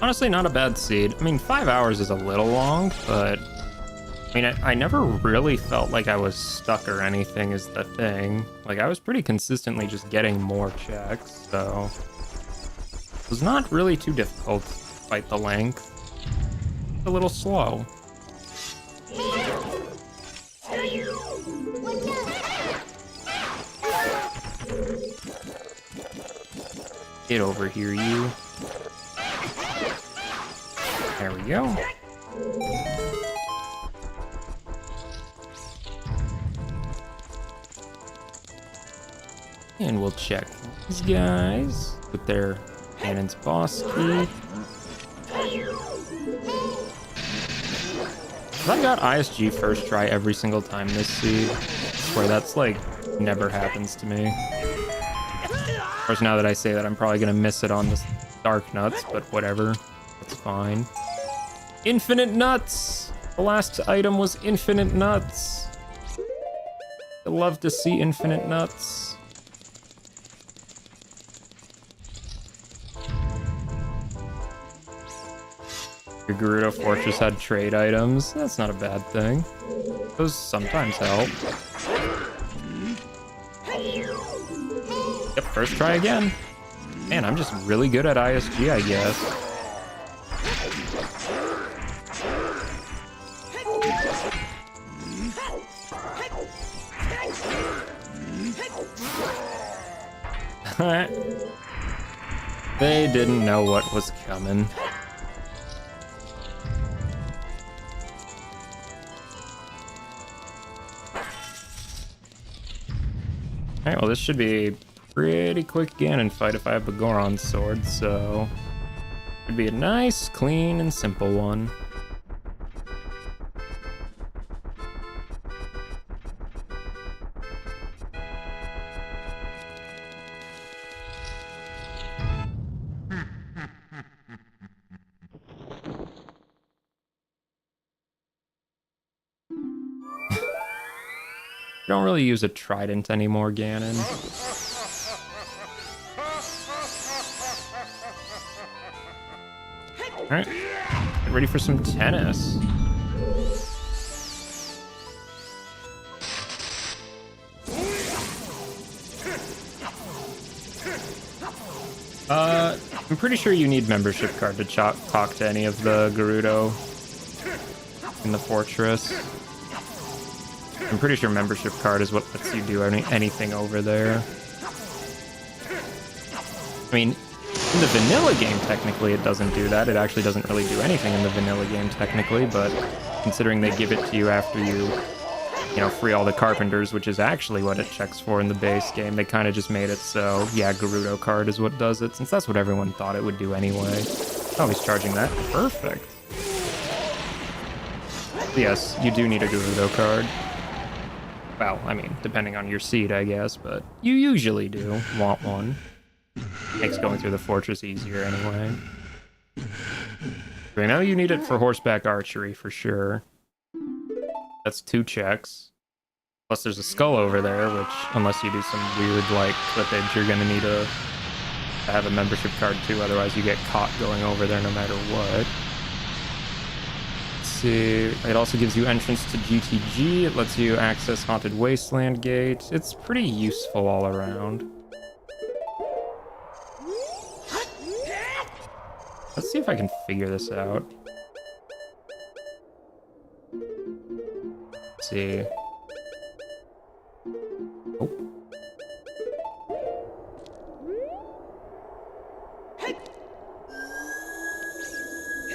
Honestly, not a bad seed. I mean, 5 hours is a little long, but I mean, I never really felt like I was stuck or anything is the thing. Like, I was pretty consistently just getting more checks, so it was not really too difficult despite the length. A little slow. Get over here, you. There we go. And we'll check these guys with their Ganon's boss key. I got ISG first try every single time this seed. I swear that's like never happens to me. Of course, now that I say that, I'm probably gonna miss it on this Dark Nuts, but whatever. That's fine. Infinite nuts! The last item was infinite nuts. I love to see infinite nuts. Your Gerudo Fortress had trade items. That's not a bad thing. Those sometimes help. Yep, first try again. Man, I'm just really good at ISG, I guess. They didn't know what was coming. Alright, well this should be a pretty quick Ganon fight if I have the Goron sword, so... Should be a nice, clean, and simple one. Don't really use a trident anymore, Ganon. Alright, get ready for some tennis. I'm pretty sure you need membership card to talk to any of the Gerudo in the fortress. I'm pretty sure membership card is what lets you do anything over there. I mean, in the vanilla game, technically, it doesn't do that. It actually doesn't really do anything in the vanilla game, technically, but considering they give it to you after you free all the carpenters, which is actually what it checks for in the base game, they kind of just made it so, yeah, Gerudo card is what does it, since that's what everyone thought it would do anyway. Oh, he's charging that. Perfect. Yes, you do need a Gerudo card. Well, I mean, depending on your seed, I guess, but you usually do want one. Makes going through the fortress easier anyway. I know you need it for horseback archery for sure. That's 2 checks. Plus there's a skull over there, which, unless you do some weird, like, clippage, you're gonna need to have a membership card too, otherwise you get caught going over there no matter what. Let's see, it also gives you entrance to GTG, it lets you access Haunted Wasteland Gate. It's pretty useful all around. Let's see if I can figure this out. Let's see. Oh.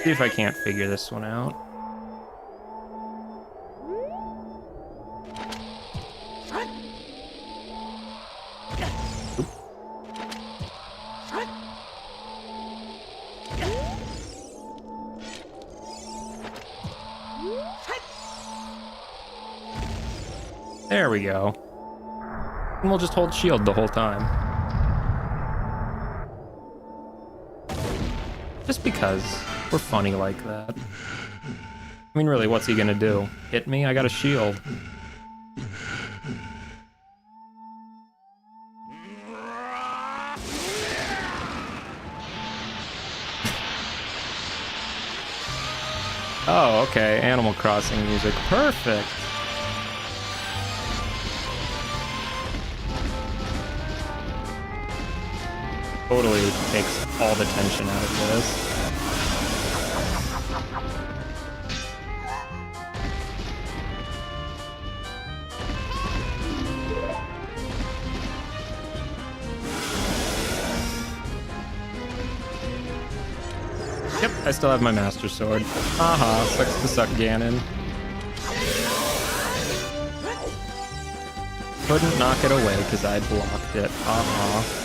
See if I can't figure this one out. There we go. And we'll just hold shield the whole time. Just because we're funny like that. I mean, really, what's he gonna do? Hit me? I got a shield. Oh, okay. Animal Crossing music. Perfect. Totally takes all the tension out of this. Yep, I still have my Master Sword. Haha, sucks to suck, Ganon. Couldn't knock it away because I blocked it. Haha.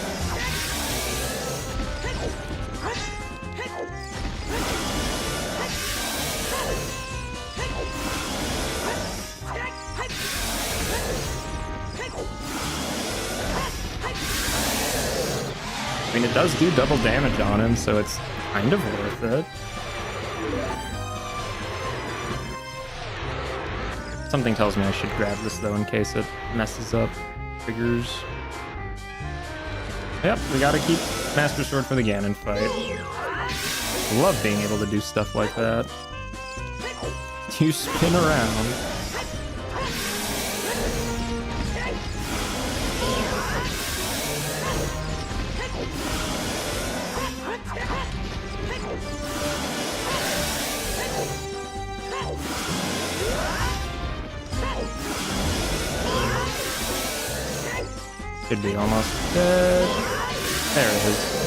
I mean, it does do double damage on him, so it's kind of worth it. Something tells me I should grab this, though, in case it messes up triggers. Yep, we gotta keep Master Sword for the Ganon fight. Love being able to do stuff like that. You spin around. Should be almost dead. There it is.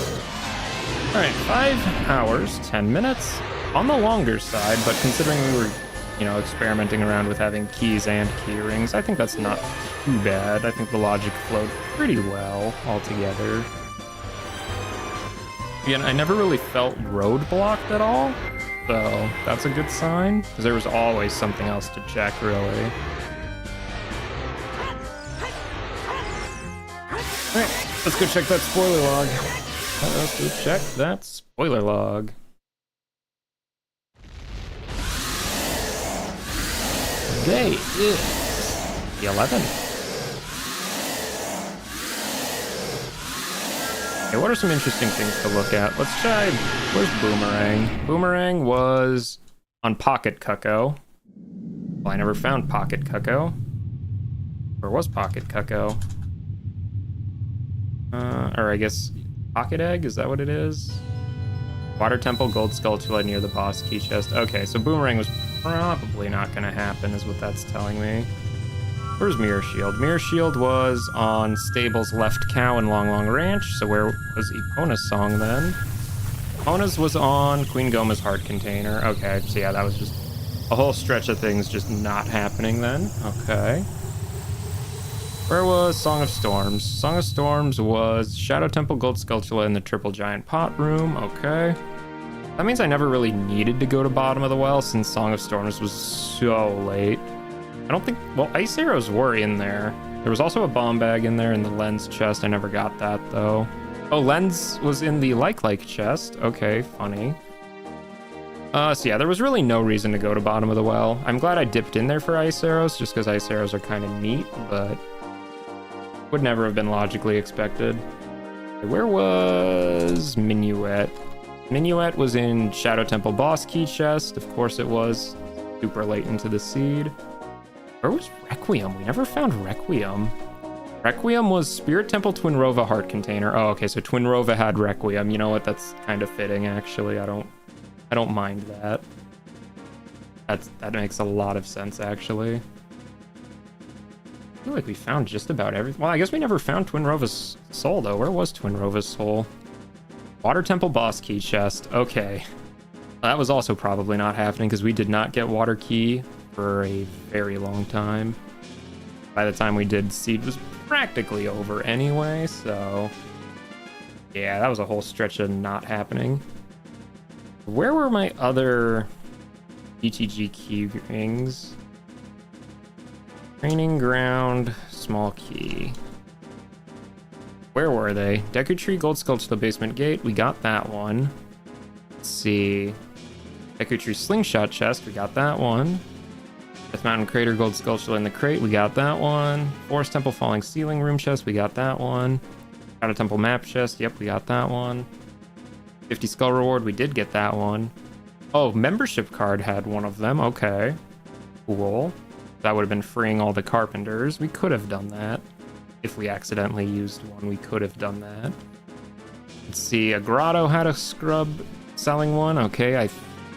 Alright, 5 hours, 10 minutes. On the longer side, but considering we were, you know, experimenting around with having keys and keyrings, I think that's not too bad. I think the logic flowed pretty well altogether. Again, I never really felt roadblocked at all, so that's a good sign, because there was always something else to check, really. Alright, let's go check that spoiler log. Let's go check that spoiler log. Today is the 11th. Okay, what are some interesting things to look at? Let's try, where's Boomerang? Boomerang was on Pocket Cucko. Well, I never found Pocket Cucko. Where was Pocket Cucko? Or I guess Pocket Egg, is that what it is? Water Temple, Gold Skulltula near the boss key chest. Okay, so Boomerang was probably not gonna happen, is what that's telling me. Where's Mirror Shield? Mirror Shield was on Stable's Left Cow in Long Long Ranch, so where was Epona's song then? Epona's was on Queen Goma's Heart Container. Okay, so yeah, that was just a whole stretch of things just not happening then. Okay. Where was Song of Storms? Song of Storms was Shadow Temple, Gold Skulltula in the Triple Giant Pot Room. Okay. That means I never really needed to go to Bottom of the Well since Song of Storms was so late. I don't think... Well, Ice Arrows were in there. There was also a bomb bag in there in the Lens chest. I never got that, though. Oh, Lens was in the Like chest. Okay, funny. So yeah, there was really no reason to go to Bottom of the Well. I'm glad I dipped in there for Ice Arrows, just because Ice Arrows are kind of neat, but... would never have been logically expected. Where was Minuet? Minuet was in Shadow Temple boss key chest. Of course it was. Super late into the seed. Where was Requiem? We never found Requiem. Requiem was Spirit Temple Twinrova Heart Container. Oh, okay, so Twinrova had Requiem. You know what? That's kind of fitting, actually. I don't mind that. That makes a lot of sense, actually. I feel like we found just about everything. Well, I guess we never found Twinrova's soul, though. Where was Twinrova's soul? Water Temple boss key chest. Okay. That was also probably not happening because we did not get water key for a very long time. By the time we did, seed was practically over anyway, so... yeah, that was a whole stretch of not happening. Where were my other ETG Keyrings? Training ground, small key. Where were they? Deku Tree, Gold Skulltula Basement Gate. We got that one. Let's see. Deku Tree Slingshot Chest. We got that one. Death Mountain Crater, Gold Skulltula in the crate. We got that one. Forest Temple Falling Ceiling Room Chest. We got that one. Shadow Temple Map Chest. Yep, we got that one. 50 Skull Reward. We did get that one. Oh, membership card had one of them. Okay. Cool. That would have been freeing all the carpenters. We could have done that. If we accidentally used one, we could have done that. Let's see, a Grotto had a scrub selling one. Okay, I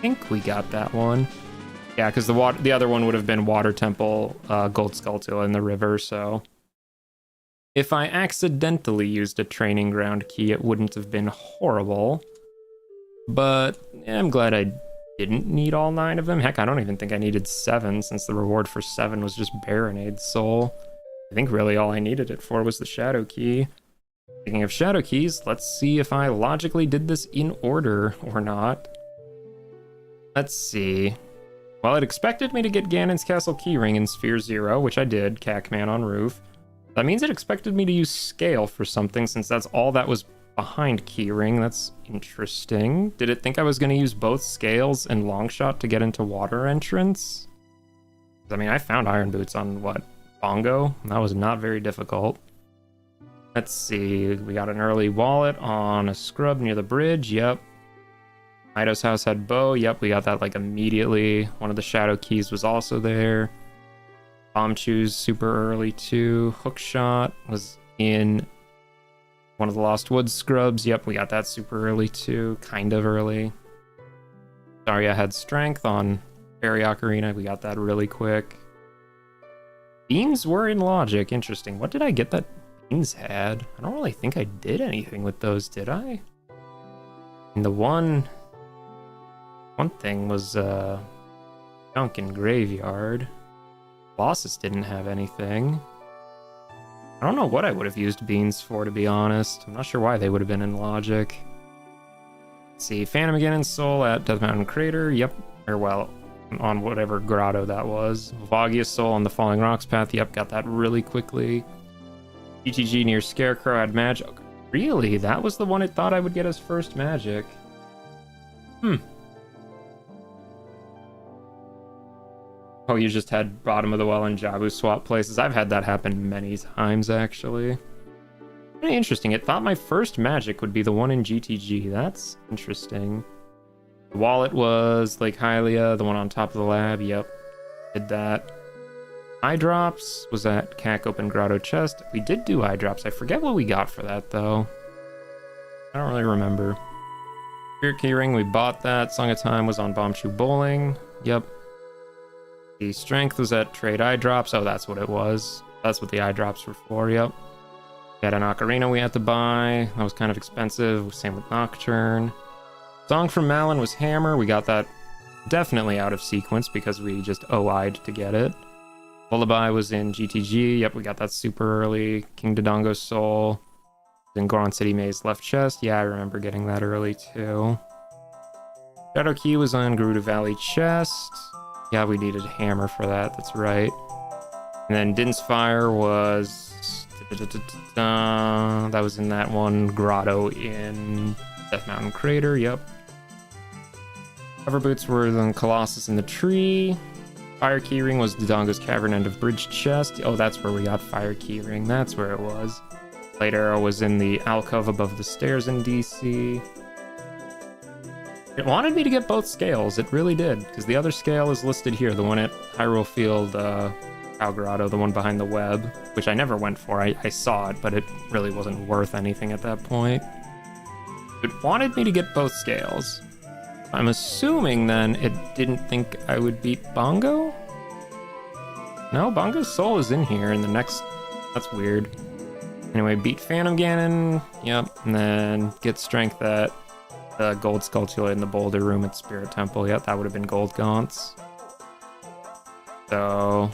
think we got that one. Yeah, because the other one would have been Water Temple, Gold Skulltula in the river, so... if I accidentally used a training ground key, it wouldn't have been horrible. But yeah, I'm glad I didn't need all 9 of them. Heck, I don't even think I needed 7 since the reward for 7 was just Baronade's soul. I think really all I needed it for was the Shadow Key. Speaking of Shadow Keys, let's see if I logically did this in order or not. Let's see. Well, it expected me to get Ganon's Castle Keyring in Sphere 0, which I did, Cacman on Roof. That means it expected me to use Scale for something since that's all that was behind Keyring. That's interesting. Did it think I was going to use both Scales and Longshot to get into Water Entrance? I mean, I found Iron Boots on, what, Bongo? That was not very difficult. Let's see. We got an early wallet on a scrub near the bridge. Yep. Ido's house had bow. Yep, we got that like immediately. One of the shadow keys was also there. Bomb choose super early too. Hookshot was in one of the Lost Woods scrubs. Yep, we got that super early too. Kind of early. Daria had strength on Fairy Ocarina. We got that really quick. Beans were in logic. Interesting. What did I get that Beans had? I don't really think I did anything with those, did I? And the one thing was junk in Graveyard. Bosses didn't have anything. I don't know what I would have used Beans for, to be honest. I'm not sure why they would have been in logic. Let's see, Phantom Ganon's Soul at Death Mountain Crater. Yep. Or well, on whatever grotto that was. Volvagia's Soul on the Falling Rocks path. Yep, got that really quickly. GTG near Scarecrow had magic. Really? That was the one it thought I would get as first magic. Oh, you just had Bottom of the Well and Jabu swap places. I've had that happen many times, actually. Pretty interesting. It thought my first magic would be the one in GTG. That's interesting. The wallet was Lake Hylia, the one on top of the lab. Yep, did that. Eye drops was at Cack Open Grotto Chest. We did do eye drops. I forget what we got for that, though. I don't really remember. Spirit Keyring, we bought that. Song of Time was on Bombchu Bowling. Yep. The strength was at Trade Eye Drops. Oh, that's what it was. That's what the eye drops were for. Yep. We had an Ocarina we had to buy. That was kind of expensive. Same with Nocturne. Song from Malin was Hammer. We got that definitely out of sequence because we just OI'd to get it. Lullaby was in GTG. Yep, we got that super early. King Dodongo's Soul. In Goron City Maze left chest. Yeah, I remember getting that early too. Shadow Key was on Gerudo Valley chest. Yeah, we needed Hammer for that. That's right. And then Din's Fire was... that was in that one grotto in Death Mountain Crater. Yep. Cover Boots were then Colossus in the Tree. Fire Keyring was Dodongo's Cavern End of Bridge chest. Oh, that's where we got Fire Keyring. That's where it was. Blade Arrow was in the alcove above the stairs in DC. It wanted me to get both scales. It really did, because the other scale is listed here. The one at Hyrule Field, Cow Grotto, the one behind the web, which I never went for. I saw it, but it really wasn't worth anything at that point. It wanted me to get both scales. I'm assuming then it didn't think I would beat Bongo? No, Bongo's soul is in here in the next... That's weird. Anyway, beat Phantom Ganon. Yep, and then get strength at the Gold Skulltula in the Boulder Room at Spirit Temple. Yep, that would have been Gold Gaunts. So...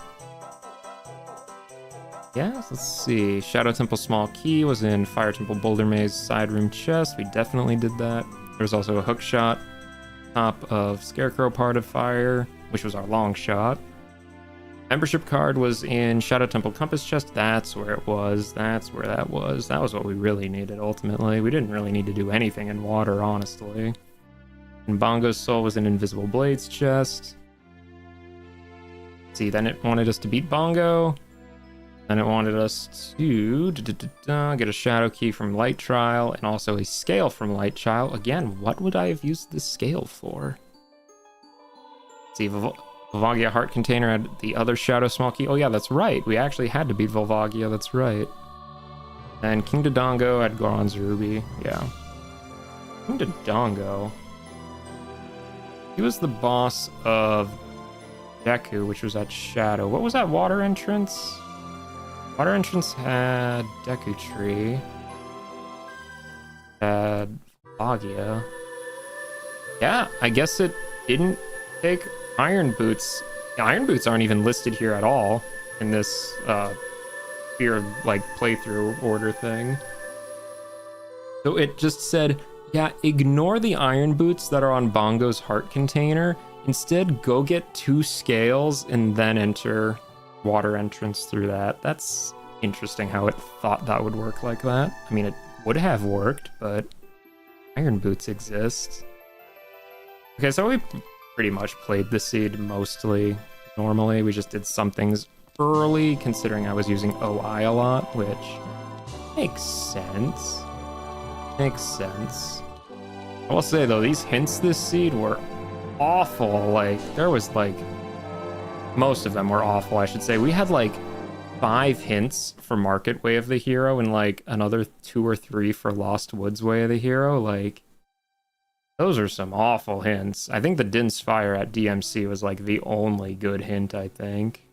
yeah, let's see. Shadow Temple Small Key was in Fire Temple Boulder Maze Side Room Chest. We definitely did that. There was also a hook shot top of Scarecrow Part of Fire, which was our long shot. Membership card was in Shadow Temple Compass Chest. That's where it was. That's where that was. That was what we really needed, ultimately. We didn't really need to do anything in water, honestly. And Bongo's Soul was in Invisible Blades Chest. See, then it wanted us to beat Bongo. Then it wanted us to get a Shadow Key from Light Trial and also a Scale from Light Trial. Again, what would I have used the Scale for? Let's see, Volvagia Heart Container had the other Shadow Small Key. Oh yeah, that's right. We actually had to beat Volvagia, that's right. And King Dodongo had Goron's Ruby. Yeah. King Dodongo. He was the boss of Deku, which was at Shadow. What was that water entrance? Water entrance had Deku Tree. Had Volvagia. Yeah, I guess it didn't take Iron Boots. Iron Boots aren't even listed here at all in this fear like playthrough order thing. So it just said, yeah, ignore the Iron Boots that are on Bongo's heart container. Instead, go get 2 scales and then enter water entrance through that. That's interesting how it thought that would work like that. I mean, it would have worked, but Iron Boots exist. Okay, so we pretty much played the seed mostly normally. We just did some things early, considering I was using OI a lot, which makes sense. Makes sense. I will say though, these hints this seed were awful. Like, there was like, most of them were awful, I should say. We had like 5 hints for Market Way of the Hero and like another 2 or 3 for Lost Woods Way of the Hero. Like, those are some awful hints. I think the Din's Fire at DMC was like the only good hint, I think.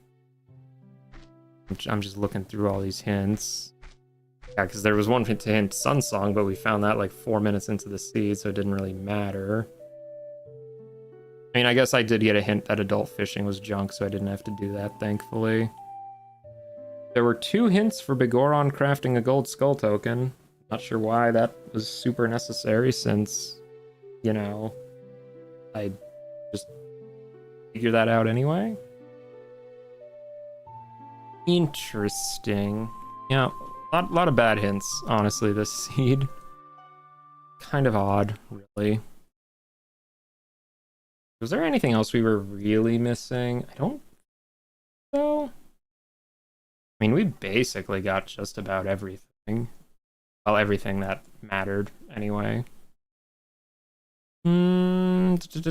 I'm just looking through all these hints. Yeah, because there was one hint to hint Sun Song, but we found that like 4 minutes into the seed, so it didn't really matter. I mean, I guess I did get a hint that adult fishing was junk, so I didn't have to do that, thankfully. There were 2 hints for Bigoron crafting a gold skull token. Not sure why that was super necessary, since, you know, I just figured that out anyway. Interesting. Yeah, a lot of bad hints, honestly, this seed. Kind of odd, really. Was there anything else we were really missing? I don't know. I mean, we basically got just about everything. Well, everything that mattered, anyway. Going through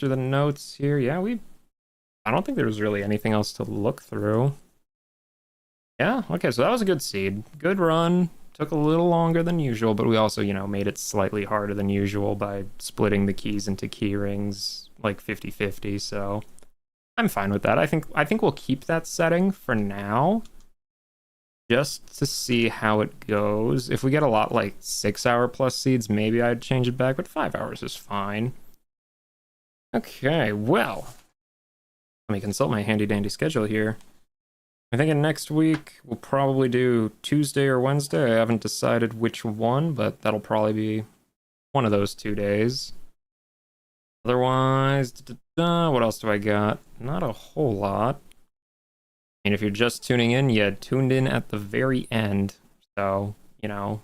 the notes here. Yeah, I don't think there was really anything else to look through. Yeah, okay, so that was a good seed. Good run. Took a little longer than usual, but we also, you know, made it slightly harder than usual by splitting the keys into Keyrings, like 50-50, so I'm fine with that. I think we'll keep that setting for now, just to see how it goes. If we get a lot like 6-hour plus seeds, maybe I'd change it back, but 5 hours is fine. Okay, well, let me consult my handy dandy schedule here. I'm thinking next week we'll probably do Tuesday or Wednesday. I haven't decided which one, but that'll probably be one of those 2 days. Otherwise, what else do I got? Not a whole lot. And if you're just tuning in, you tuned in at the very end. So, you know,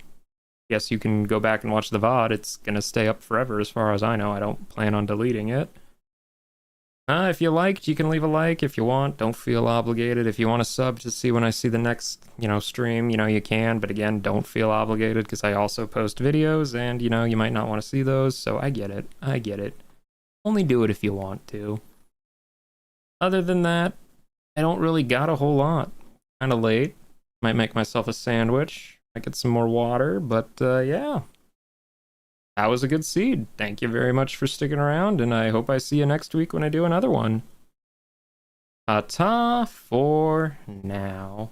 yes, you can go back and watch the VOD. It's going to stay up forever as far as I know. I don't plan on deleting it. If you liked, you can leave a like if you want. Don't feel obligated. If you want to sub to see when I see the next, you know, stream, you know, you can. But again, don't feel obligated because I also post videos and, you know, you might not want to see those. So I get it. I get it. Only do it if you want to. Other than that, I don't really got a whole lot. Kind of late. Might make myself a sandwich. Might get some more water. But yeah. That was a good seed. Thank you very much for sticking around, and I hope I see you next week when I do another one. Ta for now.